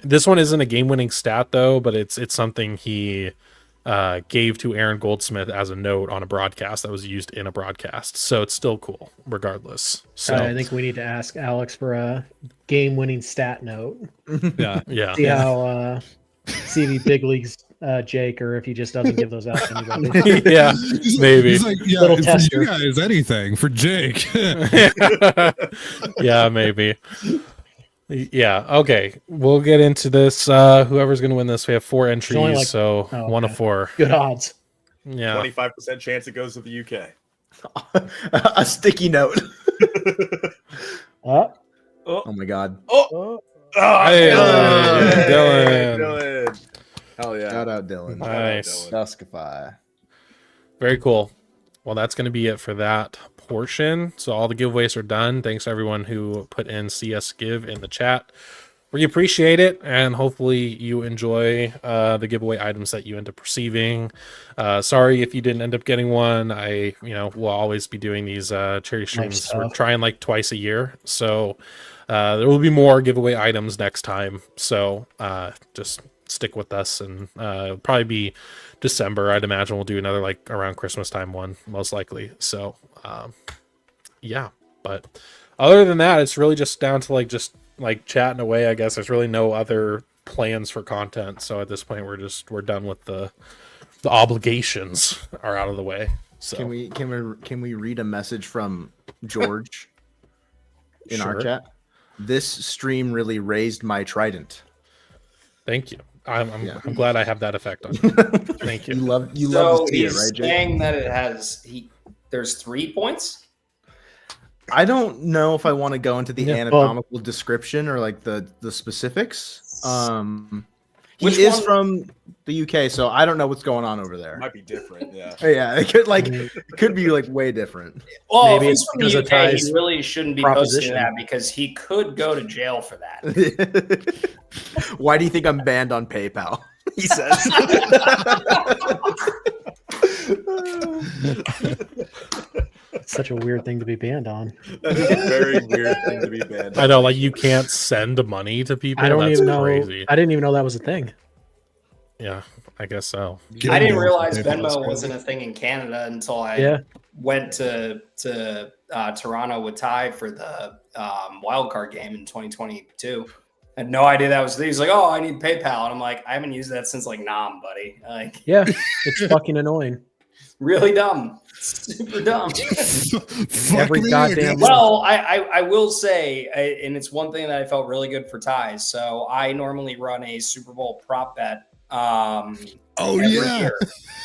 Speaker 2: this one isn't a game winning stat though, but it's something he gave to Aaron Goldsmith as a note on a broadcast that was used in a broadcast. So it's still cool regardless. So
Speaker 9: I think we need to ask Alex for a game-winning stat note.
Speaker 2: yeah.
Speaker 9: See how see if he big leagues Jake, or if he just doesn't give those out to anybody.
Speaker 2: Yeah, maybe.
Speaker 6: He's like, yeah,
Speaker 9: Little
Speaker 6: for
Speaker 9: tester.
Speaker 6: you guys, anything for Jake.
Speaker 2: Yeah, maybe. Yeah, okay. We'll get into this. Whoever's going to win this, we have 4 entries,
Speaker 9: only like-
Speaker 2: so
Speaker 9: oh,
Speaker 2: 1
Speaker 9: okay.
Speaker 2: of 4.
Speaker 9: Good odds.
Speaker 2: Yeah.
Speaker 4: 25% chance it goes to the UK.
Speaker 3: A sticky note.
Speaker 9: Oh,
Speaker 3: Oh my god.
Speaker 9: oh.
Speaker 2: Hey, Dylan.
Speaker 4: Dylan. Hell yeah.
Speaker 3: Shout out Dylan.
Speaker 2: Nice.
Speaker 3: Duskify.
Speaker 2: Very cool. Well, that's going to be it for that portion. So all the giveaways are done. Thanks to everyone who put in CS Give in the chat. We appreciate it, and hopefully you enjoy the giveaway items that you end up receiving. Sorry if you didn't end up getting one. We'll always be doing these cherry streams. We're trying like twice a year, so there will be more giveaway items next time. So just stick with us, and it'll probably be December. I'd imagine we'll do another like around Christmas time one, most likely. So yeah, but other than that, it's really just down to like chatting away. I guess there's really no other plans for content. So at this point, we're done with the obligations are out of the way. So
Speaker 3: Can we read a message from George in our
Speaker 2: Sure.
Speaker 3: chat? This stream really raised my Trident.
Speaker 2: Thank you. I'm
Speaker 3: Yeah.
Speaker 2: glad I have that effect on you. Thank you.
Speaker 3: You love
Speaker 12: So
Speaker 3: to see it,
Speaker 12: he's
Speaker 3: right, Jake?
Speaker 12: saying that it has there's 3 points.
Speaker 3: I don't know if I want to go into the
Speaker 9: Yeah,
Speaker 3: anatomical description or like the specifics. He
Speaker 12: Which
Speaker 3: is
Speaker 12: one-
Speaker 3: from the UK, so I don't know what's going on over there.
Speaker 4: Might be different, yeah.
Speaker 3: Yeah, it could be like way different.
Speaker 12: Well,
Speaker 9: Maybe
Speaker 12: if
Speaker 9: it's
Speaker 12: it's from the
Speaker 9: because of
Speaker 12: UK,
Speaker 9: Ty's
Speaker 12: he really shouldn't be
Speaker 9: proposition.
Speaker 12: posting that because he could go to jail for that.
Speaker 3: Why do you think I'm banned on PayPal? He says.
Speaker 9: Such a weird thing to be banned on.
Speaker 4: That is a very weird thing to be banned.
Speaker 2: I know, like you can't send money to people.
Speaker 9: I don't
Speaker 2: That's
Speaker 9: even know.
Speaker 2: crazy.
Speaker 9: I didn't even know that was a thing.
Speaker 2: Yeah, I guess so.
Speaker 12: I didn't realize
Speaker 6: PayPal is
Speaker 12: Venmo
Speaker 6: crazy.
Speaker 12: wasn't a thing in Canada until I
Speaker 9: Yeah.
Speaker 12: went to Toronto with Ty for the wild card game in 2022. I had no idea that was. He's like, "Oh, I need PayPal," and I'm like, "I haven't used that since like Nom, buddy. Like,
Speaker 9: Yeah, it's fucking annoying.
Speaker 12: really dumb, super dumb."
Speaker 6: Fuck
Speaker 9: Every
Speaker 6: me.
Speaker 9: goddamn-
Speaker 12: Well, I will say, and it's one thing that I felt really good for ties. So I normally run a Super Bowl prop bet.
Speaker 6: Oh
Speaker 12: every
Speaker 6: yeah.
Speaker 12: year.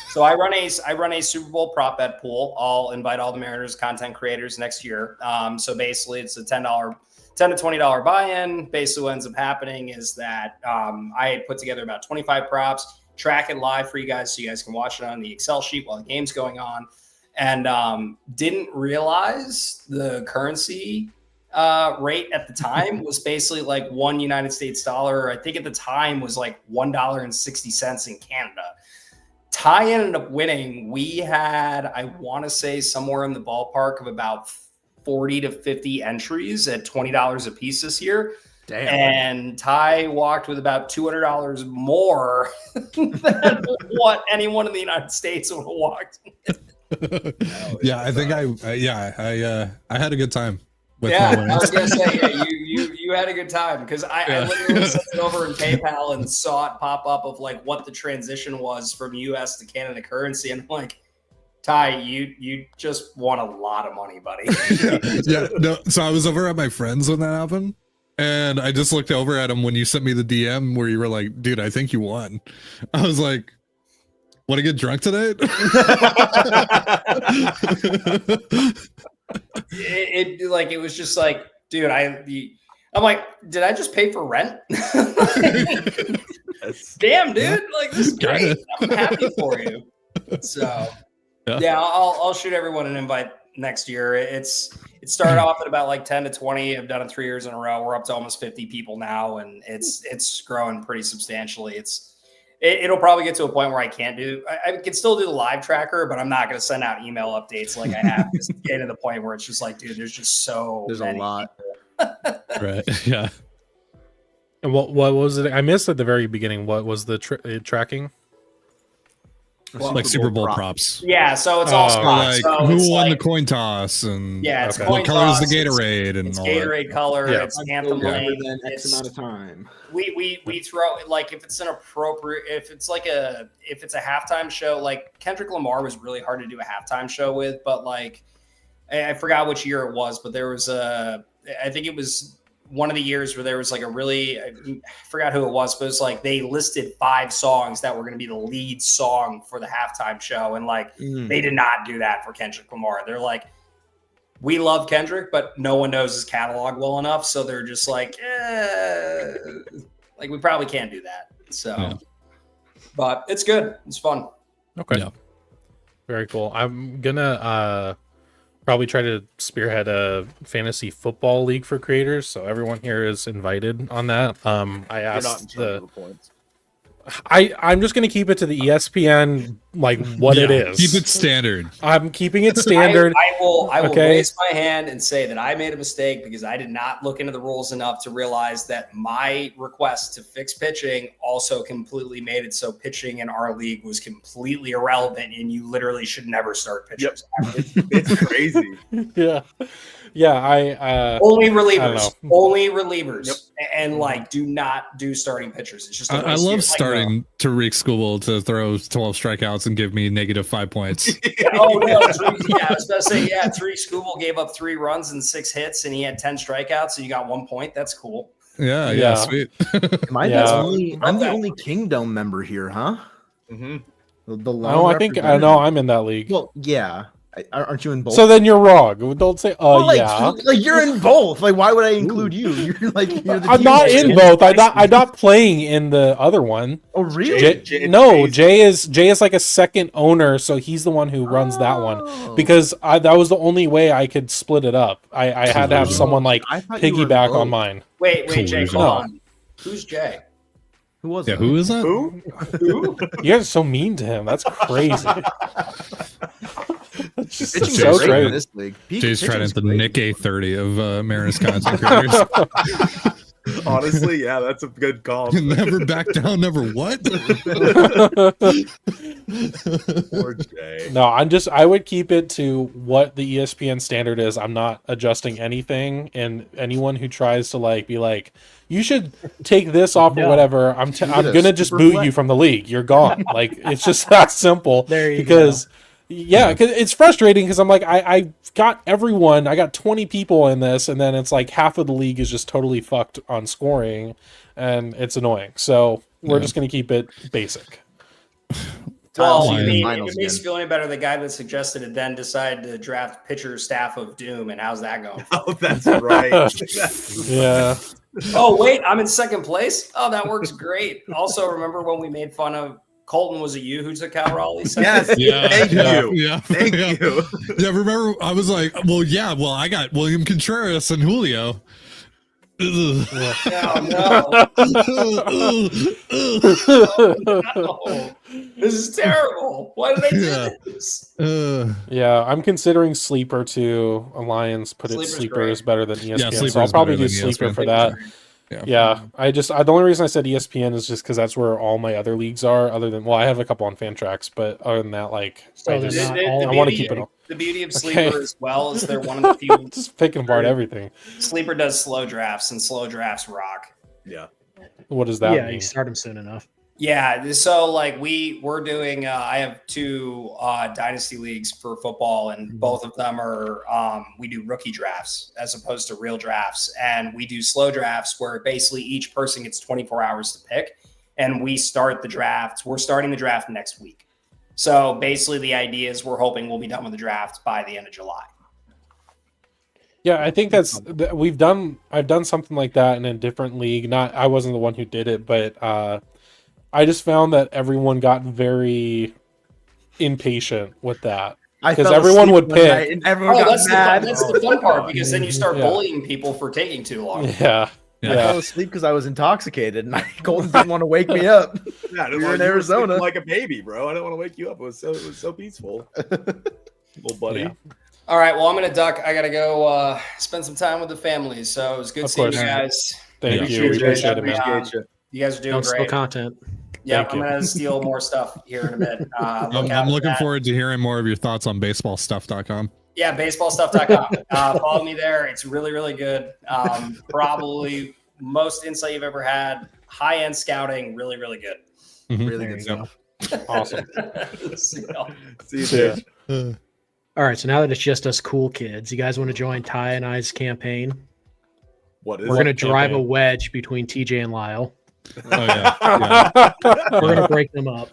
Speaker 12: So I run a Super Bowl prop bet pool. I'll invite all the Mariners content creators next year. So basically, it's a $10 to $20 buy-in. Basically, what ends up happening is that I put together about 25 props, track it live for you guys, so you guys can watch it on the Excel sheet while the game's going on. And didn't realize the currency rate at the time was basically like $1 United States dollar. I think at the time was like $1.60 in Canada. Ty ended up winning. We had, I want to say, somewhere in the ballpark of about 40 to 50 entries at $20 a piece this year.
Speaker 3: Damn.
Speaker 12: And Ty walked with about $200 more than what anyone in the United States would have walked.
Speaker 6: Yeah, I think I had a good time with my
Speaker 12: Yeah, I
Speaker 6: winnings.
Speaker 12: was gonna say, yeah, you had a good time because I literally sent it over in PayPal and saw it pop up of like what the transition was from US to Canada currency, and I'm like, Ty, you just won a lot of money, buddy.
Speaker 6: Yeah, no. So I was over at my friend's when that happened, and I just looked over at him when you sent me the DM where you were like, "Dude, I think you won." I was like, "Want to get drunk tonight?"
Speaker 12: It was just like, dude, I'm like, did I just pay for rent? Damn, dude, like this is great. I'm happy for you. So yeah, I'll shoot everyone an invite next year. It started off at about like 10 to 20. I've done it 3 years in a row. We're up to almost 50 people now, and it's growing pretty substantially. It'll probably get to a point where I can't do. I can still do the live tracker, but I'm not going to send out email updates like I have. Just getting to the point where it's just like, dude, there's just
Speaker 3: There's a lot.
Speaker 6: Right. Yeah.
Speaker 2: And what was it? I missed at the very beginning. What was the tracking?
Speaker 12: Well,
Speaker 6: Like Super Bowl props.
Speaker 12: Yeah, so it's all spots.
Speaker 6: Like
Speaker 12: So
Speaker 6: who
Speaker 12: it's
Speaker 6: won
Speaker 12: like,
Speaker 6: the coin toss and
Speaker 12: yeah, it's
Speaker 2: Okay.
Speaker 12: coin
Speaker 6: what color is the
Speaker 12: toss,
Speaker 6: Gatorade and
Speaker 12: it's
Speaker 6: all
Speaker 12: Gatorade
Speaker 6: that.
Speaker 12: color.
Speaker 2: Yeah.
Speaker 12: It's anthem lane.
Speaker 3: Than X
Speaker 12: It's,
Speaker 3: amount of time.
Speaker 12: we throw like if it's an appropriate if it's a halftime show, like Kendrick Lamar was really hard to do a halftime show with, but like I forgot which year it was, but there was I think it was one of the years where there was like I forgot who it was, but it was like they listed 5 songs that were going to be the lead song for the halftime show, and like they did not do that for Kendrick Lamar. They're like, we love Kendrick, but no one knows his catalog well enough, so they're just like, like we probably can't do that. So, but it's good. It's fun.
Speaker 2: Okay.
Speaker 6: Yeah.
Speaker 2: Very cool. I'm gonna probably try to spearhead a fantasy football league for creators, so everyone here is invited on that. I
Speaker 4: You're not in
Speaker 2: asked
Speaker 4: charge of the points.
Speaker 2: I'm just gonna keep it to the ESPN like what it is.
Speaker 6: Keep it standard.
Speaker 2: I'm keeping it standard.
Speaker 12: I will
Speaker 2: Okay.
Speaker 12: raise my hand and say that I made a mistake because I did not look into the rules enough to realize that my request to fix pitching also completely made it so pitching in our league was completely irrelevant, and you literally should never start pitchers.
Speaker 4: It's crazy.
Speaker 2: Yeah. I
Speaker 12: Only
Speaker 2: I don't
Speaker 12: relievers,
Speaker 2: know.
Speaker 12: only relievers, and like do not do starting pitchers. It's just a
Speaker 6: I
Speaker 12: waste of
Speaker 6: love
Speaker 12: your-
Speaker 6: starting Tariq Skubal to throw 12 strikeouts and give me -5 points.
Speaker 12: Oh no! I was about to say, Tariq Skubal gave up 3 runs and 6 hits, and he had 10 strikeouts, so you got 1 point. That's cool.
Speaker 6: Yeah, sweet.
Speaker 3: Am I
Speaker 2: Yeah.
Speaker 3: I'm the only Kingdom member here, huh?
Speaker 4: Mm-hmm.
Speaker 3: The lone
Speaker 2: Oh, I think I
Speaker 3: representative?
Speaker 2: know I'm in that league.
Speaker 3: Well, yeah. Aren't you in both?
Speaker 2: So then you're wrong. Don't say,
Speaker 3: Well, like,
Speaker 2: yeah.
Speaker 3: like you're in both. Like, why would I include you? You're like you're the
Speaker 2: I'm
Speaker 3: team
Speaker 2: not
Speaker 3: leader.
Speaker 2: in both. I'm not playing in the other one.
Speaker 3: Oh, really?
Speaker 2: Jay is like a second owner, so he's the one who runs that one. Because that was the only way I could split it up. I had to have someone like
Speaker 3: I thought you were
Speaker 2: piggyback
Speaker 3: both.
Speaker 2: on mine.
Speaker 12: Wait, Jake,
Speaker 6: Collusion.
Speaker 12: hold on. Who's Jay?
Speaker 3: Who was
Speaker 6: Yeah,
Speaker 3: it?
Speaker 6: who is that?
Speaker 4: Who?
Speaker 2: You guys are so mean to him. That's crazy. That's just
Speaker 3: Pitching's
Speaker 2: so
Speaker 3: great in
Speaker 2: crazy.
Speaker 3: this league.
Speaker 6: Jay's
Speaker 3: Pitching's
Speaker 6: Trident, the
Speaker 3: great.
Speaker 6: Nick A30 of Mariners content creators.
Speaker 4: Honestly, yeah, that's a good call.
Speaker 6: Never back down, never what?
Speaker 4: Poor Jay.
Speaker 2: No, I would keep it to what the ESPN standard is. I'm not adjusting anything, and anyone who tries to like be like, you should take this off or whatever, I'm gonna just
Speaker 3: super
Speaker 2: boot
Speaker 3: flex.
Speaker 2: you from the league. You're gone. Like it's just that simple.
Speaker 9: There you
Speaker 2: because because it's frustrating because I'm like I got everyone. I got 20 people in this, and then it's like half of the league is just totally fucked on scoring, and it's annoying. So we're just gonna keep it basic.
Speaker 12: Well,
Speaker 3: Tyler's
Speaker 12: I
Speaker 3: in the
Speaker 12: mean,
Speaker 3: finals
Speaker 12: if it makes
Speaker 3: again.
Speaker 12: you feel any better, the guy that suggested it then decided to draft pitcher staff of Doom, and how's that going?
Speaker 4: Oh, that's right.
Speaker 2: Yeah.
Speaker 12: Oh, wait, I'm in second place? Oh, that works great. Also, remember when we made fun of Colton, was it you who took Cal Raleigh?
Speaker 4: Yes. Thank you.
Speaker 6: Yeah.
Speaker 4: Thank
Speaker 6: yeah.
Speaker 4: you.
Speaker 6: Yeah, remember I was like, I got William Contreras and Julio. Ugh.
Speaker 12: Oh, no. This is terrible. Why did I do
Speaker 6: Yeah.
Speaker 12: this?
Speaker 2: Yeah, I'm considering Sleeper too. Alliance put it
Speaker 12: Sleeper's
Speaker 2: Sleeper
Speaker 12: great.
Speaker 2: is better than ESPN.
Speaker 6: Sleeper
Speaker 2: So I'll
Speaker 6: is
Speaker 2: probably
Speaker 6: better
Speaker 2: do
Speaker 6: than
Speaker 2: Sleeper
Speaker 6: ESPN.
Speaker 2: for that.
Speaker 6: Yeah.
Speaker 2: The only reason I said ESPN is just because that's where all my other leagues are. Other than I have a couple on Fantrax, but other than that, like
Speaker 9: So
Speaker 2: I
Speaker 9: they're
Speaker 2: just
Speaker 9: not
Speaker 12: The-
Speaker 9: all
Speaker 12: the
Speaker 2: I want to
Speaker 12: beauty-
Speaker 2: keep it all.
Speaker 12: The beauty of
Speaker 2: Okay.
Speaker 12: Sleeper as well is they're one of the few.
Speaker 2: Just picking apart everything.
Speaker 12: Sleeper does slow drafts, and slow drafts rock.
Speaker 4: Yeah.
Speaker 2: What does that
Speaker 9: Yeah,
Speaker 2: mean?
Speaker 9: you start them soon enough.
Speaker 12: Yeah, so like we're doing. I have 2 dynasty leagues for football, and both of them are we do rookie drafts as opposed to real drafts, and we do slow drafts where basically each person gets 24 hours to pick, and we start the draft. We're starting the draft next week. So basically, the idea is we're hoping we'll be done with the draft by the end of July.
Speaker 2: Yeah, I think I've done something like that in a different league. I wasn't the one who did it, but I just found that everyone got very impatient with that because everyone would pick.
Speaker 3: And everyone
Speaker 12: Oh,
Speaker 3: got
Speaker 12: that's
Speaker 3: mad.
Speaker 12: that's the fun part because then you start
Speaker 2: Yeah.
Speaker 12: bullying people for taking too long.
Speaker 2: Yeah,
Speaker 3: I fell asleep because I was intoxicated, and Colton didn't want to wake me up.
Speaker 4: Yeah,
Speaker 3: We were in Arizona.
Speaker 4: like a baby, bro. I didn't want to wake you up. It was so peaceful, little buddy.
Speaker 2: Yeah.
Speaker 12: All right, well, I'm gonna duck. I gotta go spend some time with the family. So it was good
Speaker 2: Of
Speaker 12: seeing
Speaker 2: course.
Speaker 12: you guys.
Speaker 2: Thank you. We appreciate it, man.
Speaker 3: Appreciate you.
Speaker 12: You guys are doing
Speaker 9: Don't steal
Speaker 12: great.
Speaker 9: content.
Speaker 12: Yeah,
Speaker 2: Thank
Speaker 12: I'm
Speaker 2: you.
Speaker 12: gonna steal more stuff here in a bit. Look out
Speaker 6: I'm
Speaker 12: for
Speaker 6: looking
Speaker 12: that.
Speaker 6: forward to hearing more of your thoughts on baseballstuff.com.
Speaker 12: Yeah, baseballstuff.com. Follow me there. It's really, really good. Probably most insight you've ever had. High-end scouting. Really, really good.
Speaker 3: Really
Speaker 9: There
Speaker 3: good
Speaker 9: you
Speaker 3: stuff.
Speaker 2: Awesome.
Speaker 12: See y'all.
Speaker 4: See you, Jake.
Speaker 9: All right, so now that it's just us cool kids, you guys want to join Ty and I's campaign?
Speaker 4: What is
Speaker 9: We're going to
Speaker 4: it?
Speaker 9: drive a
Speaker 2: campaign?
Speaker 9: wedge between TJ and Lyle.
Speaker 6: Oh yeah,
Speaker 9: We're going to break them up.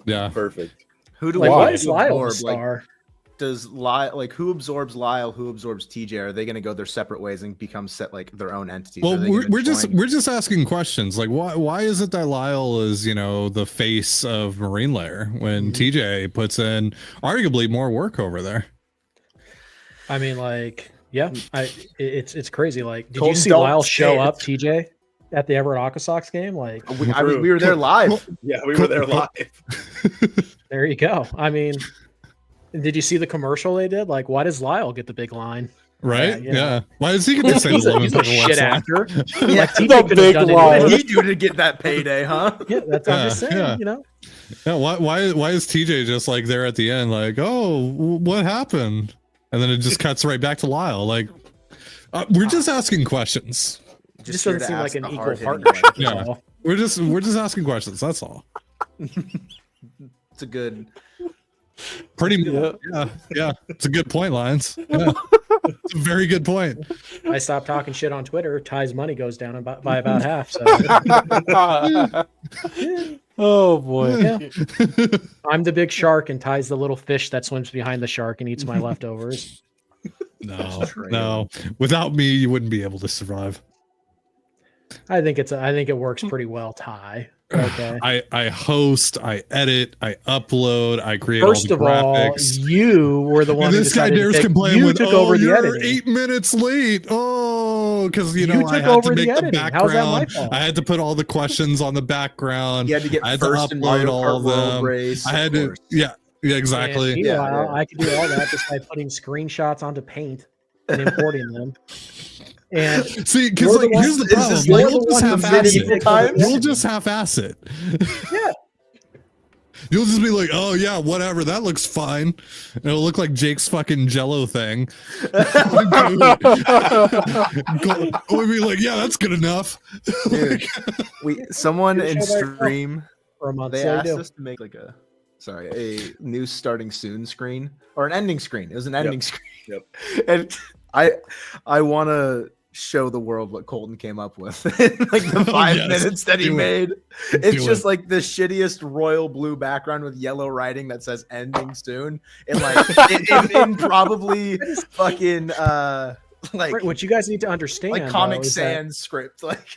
Speaker 6: yeah.
Speaker 4: Perfect.
Speaker 3: Who do
Speaker 9: Like,
Speaker 3: we
Speaker 9: why
Speaker 3: want
Speaker 9: is
Speaker 3: to
Speaker 9: Lyle the
Speaker 3: absorb? Like,
Speaker 9: star?
Speaker 3: does Lyle who absorbs Lyle? Who absorbs TJ? Are they going to go their separate ways and become their own entities?
Speaker 6: Well,
Speaker 3: Are they
Speaker 6: we're
Speaker 3: gonna
Speaker 6: just
Speaker 3: join?
Speaker 6: we're just asking questions. Like, why is it that Lyle is the face of Marine Lair when TJ puts in arguably more work over there?
Speaker 9: I mean, like, yeah, it's crazy. Like, did you
Speaker 3: Colton,
Speaker 9: see
Speaker 3: don't
Speaker 9: Lyle
Speaker 3: say
Speaker 9: show
Speaker 3: it.
Speaker 9: up, TJ, at the Everett Aqua Sox game? Like,
Speaker 3: we were there live.
Speaker 4: Yeah, we were there live.
Speaker 9: there you go. I mean, did you see the commercial they did? Like, why does Lyle get the big line?
Speaker 6: Right?
Speaker 9: you know.
Speaker 6: Yeah. Why does he get to say
Speaker 9: He's
Speaker 6: the
Speaker 9: a, he's a
Speaker 6: Logan
Speaker 9: shit
Speaker 6: line?
Speaker 9: actor.
Speaker 3: Yeah,
Speaker 9: Like,
Speaker 2: the
Speaker 9: TJ could have
Speaker 2: big
Speaker 9: done it.
Speaker 2: line.
Speaker 3: What did he do to get that payday, huh?
Speaker 9: Yeah, that's what I'm
Speaker 6: Yeah,
Speaker 9: just saying.
Speaker 6: yeah.
Speaker 9: You know,
Speaker 6: Yeah. Why is TJ just like there at the end, like, oh, what happened? And then it just cuts right back to Lyle. Like, we're just asking questions.
Speaker 9: it just
Speaker 3: here
Speaker 9: doesn't
Speaker 3: to
Speaker 9: seem like
Speaker 3: ask
Speaker 9: an
Speaker 3: the
Speaker 9: equal
Speaker 3: hard-hitting
Speaker 9: partnership.
Speaker 3: questions.
Speaker 9: at
Speaker 6: Yeah.
Speaker 9: all.
Speaker 6: We're just asking questions. That's all.
Speaker 3: It's a good.
Speaker 6: Yeah. It's a good point, Lions. Yeah. It's a very good point.
Speaker 9: I stop talking shit on Twitter. Ty's money goes down by about half. So
Speaker 2: Oh boy.
Speaker 9: yeah, I'm the big shark, and Ty's the little fish that swims behind the shark and eats my leftovers.
Speaker 6: No. Without me, you wouldn't be able to survive.
Speaker 9: I think it works pretty well, Ty. Okay.
Speaker 6: I host, I edit, I upload, I create
Speaker 9: First
Speaker 6: all
Speaker 9: of
Speaker 6: the
Speaker 9: all,
Speaker 6: graphics.
Speaker 9: you were the one
Speaker 6: And
Speaker 9: who
Speaker 6: this guy
Speaker 9: decided to
Speaker 6: dares
Speaker 9: take,
Speaker 6: complain
Speaker 9: you
Speaker 6: with,
Speaker 9: took
Speaker 6: oh,
Speaker 9: over the
Speaker 6: you're
Speaker 9: editing.
Speaker 6: 8 minutes late. Oh, because
Speaker 9: You
Speaker 6: I
Speaker 9: took
Speaker 6: had
Speaker 9: over
Speaker 6: to
Speaker 9: the
Speaker 6: make the
Speaker 9: editing. How's that my
Speaker 6: background.
Speaker 9: fault?
Speaker 6: I had to put all the questions on the background.
Speaker 3: You had to get
Speaker 6: I had to
Speaker 3: first in
Speaker 6: upload
Speaker 3: Mario
Speaker 6: all
Speaker 3: Kart
Speaker 6: of
Speaker 3: World
Speaker 6: them.
Speaker 3: Race.
Speaker 6: I had
Speaker 3: of
Speaker 6: to,
Speaker 3: course.
Speaker 6: yeah, exactly.
Speaker 9: And meanwhile,
Speaker 3: Yeah.
Speaker 9: I could do all that just by putting screenshots onto Paint and importing them. And
Speaker 6: See, because
Speaker 9: You're the
Speaker 6: like,
Speaker 9: one-
Speaker 6: here's the
Speaker 3: is
Speaker 6: problem.
Speaker 3: this like
Speaker 6: You'll just
Speaker 3: the
Speaker 6: half-ass
Speaker 3: medieval
Speaker 6: it.
Speaker 3: times?
Speaker 6: You'll just half-ass it.
Speaker 9: yeah,
Speaker 6: You'll just be like, oh yeah, whatever, that looks fine. And it'll look like Jake's fucking Jello thing. We'll be like, yeah, that's good enough.
Speaker 3: Dude, someone
Speaker 9: Good
Speaker 3: in
Speaker 9: show by itself.
Speaker 3: stream,
Speaker 9: for a month.
Speaker 3: they
Speaker 9: So
Speaker 3: asked
Speaker 9: you do.
Speaker 3: us to make like a new starting soon screen or an ending screen. It was an ending screen.
Speaker 4: Yep.
Speaker 3: And I want to show the world what Colton came up with in like the 5
Speaker 6: yes.
Speaker 3: minutes that he
Speaker 6: Do it.
Speaker 3: made. It's
Speaker 6: Do
Speaker 3: just
Speaker 6: it.
Speaker 3: like the shittiest royal blue background with yellow writing that says ending soon. And like in probably fucking like
Speaker 9: Right, what you guys need to understand,
Speaker 3: like
Speaker 9: though,
Speaker 3: Comic
Speaker 9: is that-
Speaker 3: Sans script. Like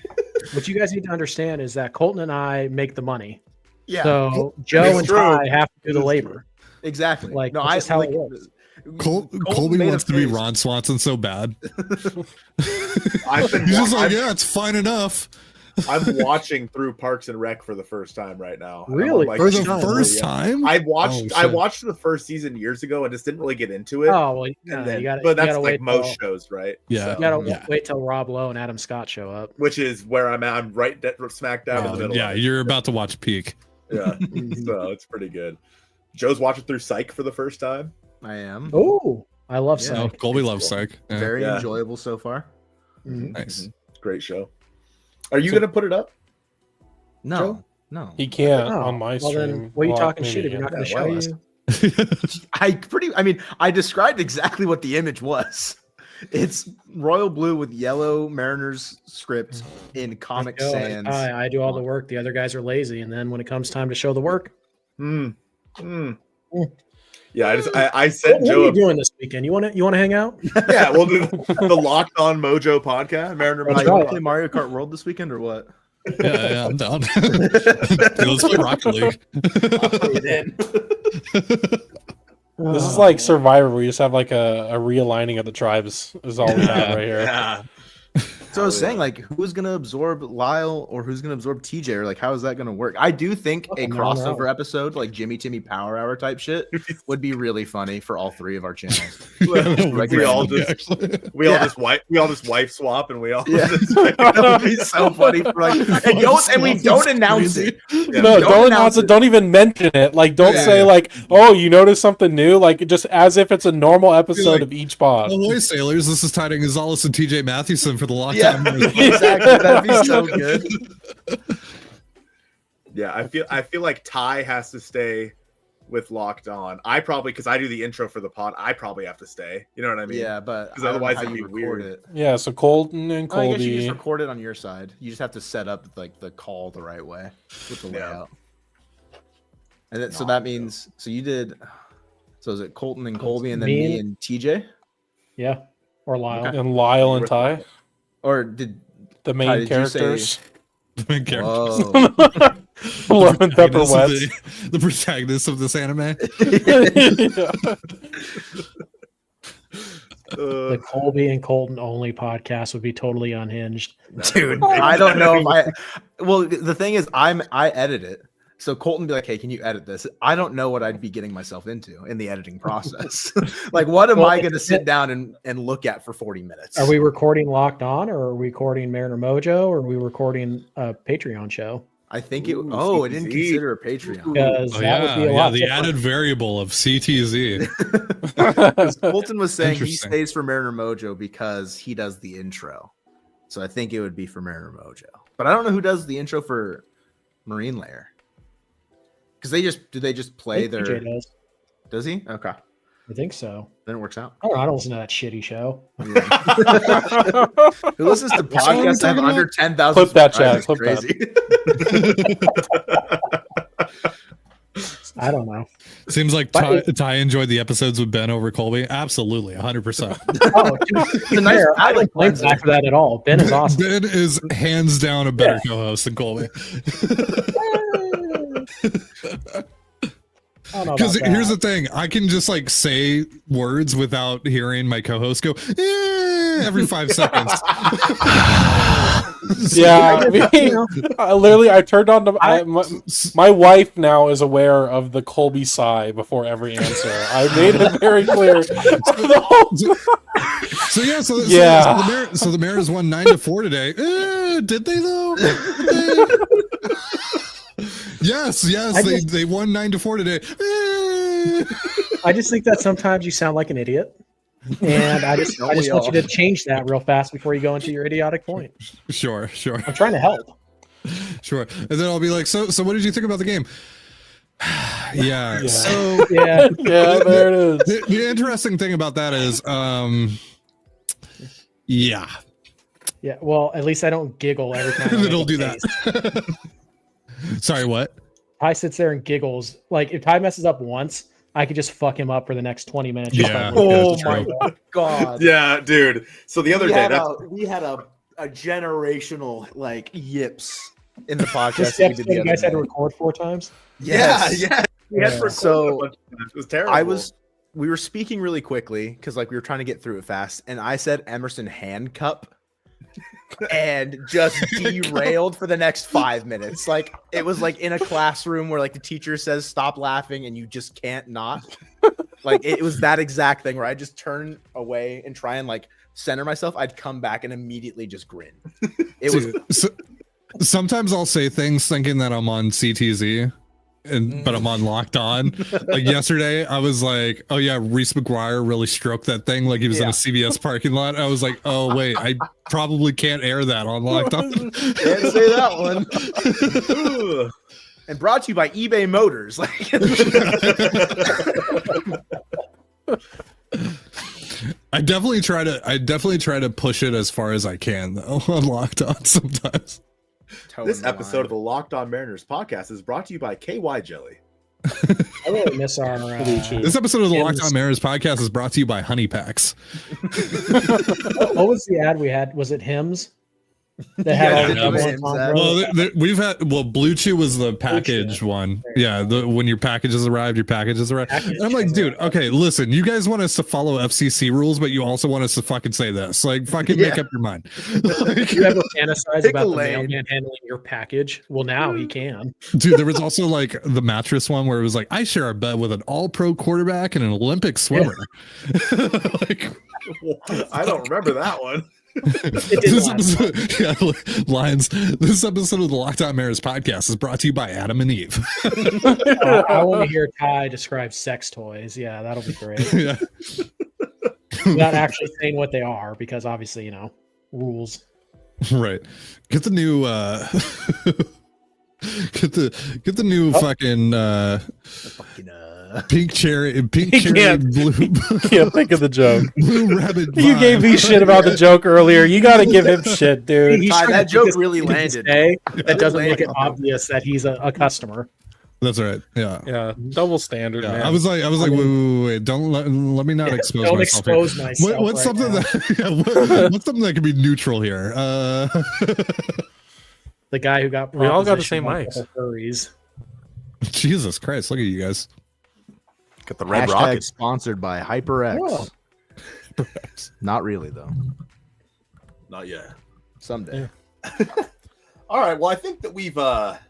Speaker 9: what you guys need to understand is that Colton and I make the money.
Speaker 3: yeah.
Speaker 9: So Joe
Speaker 3: It's
Speaker 9: and
Speaker 3: true.
Speaker 9: Ty have to do
Speaker 3: It
Speaker 9: the
Speaker 3: is
Speaker 9: labor.
Speaker 3: Exactly.
Speaker 9: Like,
Speaker 3: no,
Speaker 9: that's
Speaker 3: I
Speaker 9: just how
Speaker 3: like
Speaker 9: it works.
Speaker 6: Colby
Speaker 3: made a
Speaker 6: wants to be
Speaker 3: face.
Speaker 6: Ron Swanson so bad.
Speaker 4: I've been
Speaker 6: He's just like,
Speaker 4: I'm,
Speaker 6: yeah, it's fine enough.
Speaker 4: I'm watching through Parks and Rec for the first time right now. And I'm
Speaker 9: Really?
Speaker 4: on,
Speaker 6: For the
Speaker 9: First time,
Speaker 6: first
Speaker 4: yeah.
Speaker 6: time?
Speaker 4: I watched
Speaker 6: Oh,
Speaker 4: I
Speaker 6: shit.
Speaker 4: watched the first season years ago and just didn't really get into it.
Speaker 9: Oh well,
Speaker 4: And
Speaker 9: no,
Speaker 4: then-
Speaker 9: you got
Speaker 4: but
Speaker 9: to
Speaker 4: that's like
Speaker 9: wait.
Speaker 4: most
Speaker 9: till,
Speaker 4: shows, right?
Speaker 6: Yeah.
Speaker 9: you gotta
Speaker 6: Yeah.
Speaker 9: wait till Rob Lowe and Adam Scott show up.
Speaker 4: Which is where I'm at. I'm right smack dab in the middle.
Speaker 6: Yeah,
Speaker 4: of it.
Speaker 6: you're about to watch Peak.
Speaker 4: Yeah. So it's pretty good. Joe's watching through Psych for the first time.
Speaker 3: I am.
Speaker 9: Oh, I love
Speaker 3: Yeah.
Speaker 6: Oh,
Speaker 9: Psych.
Speaker 6: Colby
Speaker 4: It's
Speaker 6: loves
Speaker 4: cool.
Speaker 6: Psych. Yeah.
Speaker 3: Very
Speaker 4: Yeah.
Speaker 3: enjoyable so far.
Speaker 9: Mhm.
Speaker 6: Nice.
Speaker 4: Great show. Are you
Speaker 6: So-
Speaker 4: gonna put it up?
Speaker 3: No,
Speaker 9: Joe?
Speaker 3: no.
Speaker 2: He can't
Speaker 9: Oh,
Speaker 2: on my
Speaker 9: well
Speaker 2: stream.
Speaker 9: then, what are you
Speaker 2: Well,
Speaker 9: talking
Speaker 2: maybe
Speaker 9: shit if
Speaker 2: he
Speaker 9: you're not
Speaker 2: can.
Speaker 9: going to show us?
Speaker 3: I mean, I described exactly what the image was. It's royal blue with yellow Mariners script in Comic
Speaker 9: Joe,
Speaker 3: Sans.
Speaker 9: I do all the work. The other guys are lazy, and then when it comes time to show the work,
Speaker 4: Hmm. Hmm. Yeah, I
Speaker 9: What,
Speaker 4: sent
Speaker 9: what are
Speaker 4: Joe.
Speaker 9: you doing this weekend? You want to hang out?
Speaker 4: Yeah, we'll do the Locked On Mojo podcast. Mariner
Speaker 9: That's
Speaker 3: You
Speaker 4: Mojo.
Speaker 3: want
Speaker 9: right.
Speaker 3: to play Mario Kart World this weekend or what?
Speaker 6: Yeah, I'm down. Let's play Rocket League.
Speaker 3: I'll play it in.
Speaker 2: This is like Survivor, where you just have like a realigning of the tribes. Is all we have right here.
Speaker 4: Yeah.
Speaker 3: So I was saying, like, who's gonna absorb Lyle or who's gonna absorb TJ, or like, how is that gonna work? I do think a
Speaker 9: no,
Speaker 3: crossover
Speaker 9: no.
Speaker 3: episode, like Jimmy Timmy Power Hour type shit, would be really funny for all three of our channels.
Speaker 4: we all just wife swap and we all
Speaker 3: that would be so funny. For like, and we don't announce it.
Speaker 2: No, don't announce it. Don't even mention it. Like, don't say like, "Oh, you noticed something new." Like, just as if it's a normal episode of each pod.
Speaker 6: Ahoy, sailors! This is Tiding Gonzalez and TJ Mathewson for the Lockdown.
Speaker 3: Yeah, exactly. That'd be so good.
Speaker 4: Yeah, I feel like Ty has to stay with Locked On. I probably, because I do the intro for the pod, I probably have to stay. You know what I mean?
Speaker 3: Yeah, but
Speaker 4: because otherwise
Speaker 3: I don't
Speaker 4: it'd
Speaker 3: know
Speaker 4: be
Speaker 3: how you record
Speaker 4: weird.
Speaker 3: it.
Speaker 2: Yeah, so Colton and
Speaker 3: Oh, I guess you
Speaker 2: Colby.
Speaker 3: just record it on your side. You just have to set up like the call the right way with the layout. And then, so that means you did. So is it Colton and Colby and then me and TJ?
Speaker 9: Yeah, or Lyle.
Speaker 3: Okay.
Speaker 2: And Lyle and Ty,
Speaker 3: Or did
Speaker 2: the
Speaker 3: Ty,
Speaker 2: main
Speaker 3: did you say-
Speaker 2: characters.
Speaker 6: The main characters.
Speaker 3: Whoa.
Speaker 2: Lemon Pepper West.
Speaker 6: The protagonist of this anime.
Speaker 9: The Colby and Colton only podcast would be totally unhinged.
Speaker 3: Dude, I don't know if I. Well, the thing is, I edit it. So Colton be like, "Hey, can you edit this?" I don't know what I'd be getting myself into in the editing process. Like, what am I going to sit down and look at for 40 minutes?
Speaker 9: Are we recording Locked On, or are we recording Mariner Mojo, or are we recording a Patreon show?
Speaker 3: I think it. I didn't consider a Patreon.
Speaker 9: Because that would be a lot.
Speaker 6: the
Speaker 9: different.
Speaker 6: added variable of CTZ.
Speaker 3: Because Colton was saying he
Speaker 6: Interesting.
Speaker 3: stays for Mariner Mojo because he does the intro. So I think it would be for Mariner Mojo. But I don't know who does the intro for Marine Layer. Because they just play their.
Speaker 9: TJ does.
Speaker 3: Does he? Okay.
Speaker 9: I think so.
Speaker 3: Then it works out.
Speaker 9: I don't listen to that shitty show.
Speaker 3: Who listens to podcasts that have under 10,000?
Speaker 2: Clip that, chat.
Speaker 3: subscribers?
Speaker 2: Clip
Speaker 3: Crazy.
Speaker 9: I don't know.
Speaker 6: Seems like Ty enjoyed the episodes with Ben over Colby. Absolutely, 100%.
Speaker 9: Oh, it's a nice. I like playing back for that at all. Ben is awesome.
Speaker 6: Ben is hands down a better co-host than Colby. Because here's the thing, I can just like say words without hearing my co-host go every 5 seconds.
Speaker 2: Yeah, I turned on the. My wife now is aware of the Colby sigh before every answer. I made it very clear.
Speaker 6: So the Mariners won 9-4 today. Did they though? Yes, they won 9-4 today.
Speaker 9: I just think that sometimes you sound like an idiot, and I just want you to change that real fast before you go into your idiotic point.
Speaker 6: Sure.
Speaker 9: I'm trying to help.
Speaker 6: Sure, and then I'll be like, so what did you think about the game? Yeah. So
Speaker 9: yeah,
Speaker 2: there it is.
Speaker 6: The interesting thing about that is, yeah.
Speaker 9: Well, at least I don't giggle every time.
Speaker 6: It'll do that. Sorry, what?
Speaker 9: Ty sits there and giggles. Like, if Ty messes up once, I could just fuck him up for the next 20 minutes.
Speaker 6: Yeah.
Speaker 3: Oh my god.
Speaker 4: Yeah, dude. So the other day,
Speaker 3: we had a generational like yips in the podcast.
Speaker 9: This
Speaker 3: that we
Speaker 9: episode,
Speaker 3: did the
Speaker 9: you
Speaker 3: other
Speaker 9: guys had to
Speaker 3: day.
Speaker 9: record 4 times.
Speaker 3: Yes.
Speaker 4: Yeah. We had to record
Speaker 3: So,
Speaker 4: a bunch of times. It was terrible.
Speaker 3: We were speaking really quickly because like we were trying to get through it fast, and I said Emerson hand cup. And just derailed for the next 5 minutes. Like it was like in a classroom where like the teacher says stop laughing and you just can't not. Like it was that exact thing where I just turn away and try and like center myself. I'd come back and immediately just grin. It was
Speaker 6: sometimes I'll say things thinking that I'm on CTZ. But I'm on Locked On. Like yesterday, I was like, "Oh yeah, Reese McGuire really stroked that thing like he was in a CVS parking lot." I was like, "Oh wait, I probably can't air that on Locked On."
Speaker 3: Can't say that one. And brought to you by eBay Motors.
Speaker 6: I definitely try to push it as far as I can though on Locked On sometimes.
Speaker 4: This episode of the Locked On Mariners podcast is brought to you by KY Jelly.
Speaker 9: I really miss our.
Speaker 6: This episode of the
Speaker 9: Tim's-
Speaker 6: Lockdown Mariners podcast is brought to you by Honey Packs.
Speaker 9: What was the ad we had? Was it Hims? That had all the double entendre?
Speaker 6: Well, we've had Blue Chew was the package one. Yeah, when your packages arrived, And I'm like, dude, okay, listen, you guys want us to follow FCC rules, but you also want us to fucking say this. Like, fucking make up your mind.
Speaker 9: You ever fantasize
Speaker 3: Pick
Speaker 9: about
Speaker 3: a
Speaker 9: the
Speaker 3: lane.
Speaker 9: mailman handling your package? Well, now he can.
Speaker 6: Dude, there was also like the mattress one where it was like, I share a bed with an all-pro quarterback and an Olympic swimmer. Like,
Speaker 4: I don't remember that one.
Speaker 6: This episode, Lions. This episode of the Lockdown Mariners podcast is brought to you by Adam and Eve.
Speaker 9: I want to hear Ty describe sex toys. Yeah, that'll be great.
Speaker 6: Yeah.
Speaker 9: Not actually saying what they are, because obviously, rules.
Speaker 6: Right. Get the new get the new pink cherry blue.
Speaker 2: Can't think of the joke.
Speaker 6: Blue rabbit.
Speaker 2: You gave me shit about the joke earlier. You got to give him shit, dude.
Speaker 3: That joke really landed.
Speaker 9: That doesn't make it obvious that he's a customer.
Speaker 6: That's right. Yeah.
Speaker 2: Yeah. Double standard.
Speaker 6: Yeah.
Speaker 2: Man.
Speaker 6: I was like, wait. Don't let me not expose
Speaker 9: Don't
Speaker 6: myself.
Speaker 9: expose
Speaker 6: here.
Speaker 9: myself.
Speaker 6: What's
Speaker 9: right
Speaker 6: something
Speaker 9: now.
Speaker 6: that? What's something that can be neutral here?
Speaker 9: The guy who got
Speaker 2: We all got the
Speaker 9: propositioned
Speaker 2: same
Speaker 9: by
Speaker 2: mics.
Speaker 9: furries.
Speaker 6: Jesus Christ! Look at you guys.
Speaker 4: Got the red
Speaker 3: Hashtag
Speaker 4: rocket.
Speaker 3: sponsored by HyperX.
Speaker 9: Whoa.
Speaker 3: Not really though.
Speaker 4: Not yet.
Speaker 3: Someday.
Speaker 4: All right. Well, I think that we've that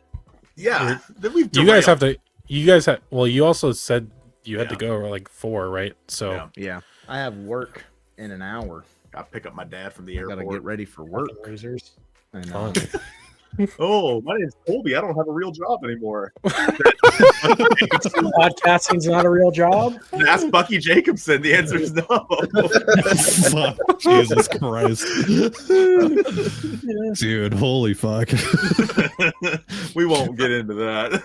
Speaker 4: we've.
Speaker 2: You guys have to. You guys have. Well, you also said you had to go like 4, right? So
Speaker 3: Yeah. I have work in an hour.
Speaker 4: Got to pick up my dad from the
Speaker 3: I gotta
Speaker 4: airport.
Speaker 3: get ready for work.
Speaker 9: Losers.
Speaker 3: I know.
Speaker 4: Oh, my name's Colby. I don't have a real job anymore.
Speaker 9: Podcasting's not a real job.
Speaker 4: Ask Bucky Jacobson. The answer is no.
Speaker 6: Fuck. Jesus Christ. Dude, holy fuck.
Speaker 4: We won't get into that.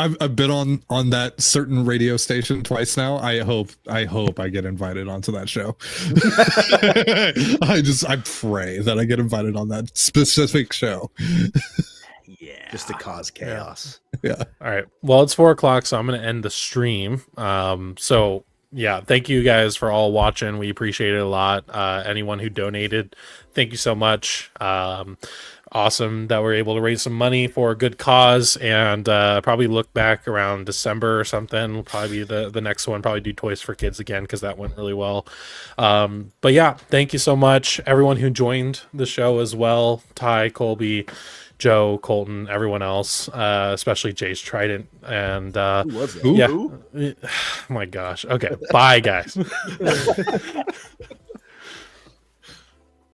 Speaker 6: I've been on that certain radio station twice now. I hope I get invited onto that show. I pray that I get invited on that specific show.
Speaker 3: Yeah. Just to cause chaos.
Speaker 6: Yeah.
Speaker 2: all right. Well, it's 4:00, so I'm gonna end the stream. So yeah, thank you guys for all watching. We appreciate it a lot. Anyone who donated, thank you so much. Awesome that we're able to raise some money for a good cause, and probably look back around December or something. Will probably be the next one. Probably do Toys for Kids again because that went really well. But yeah, thank you so much, everyone who joined the show as well. Ty, Colby, Joe, Colton, everyone else, especially Jay's Trident, and
Speaker 4: Who was it?
Speaker 2: yeah. Oh my gosh. Okay, bye guys.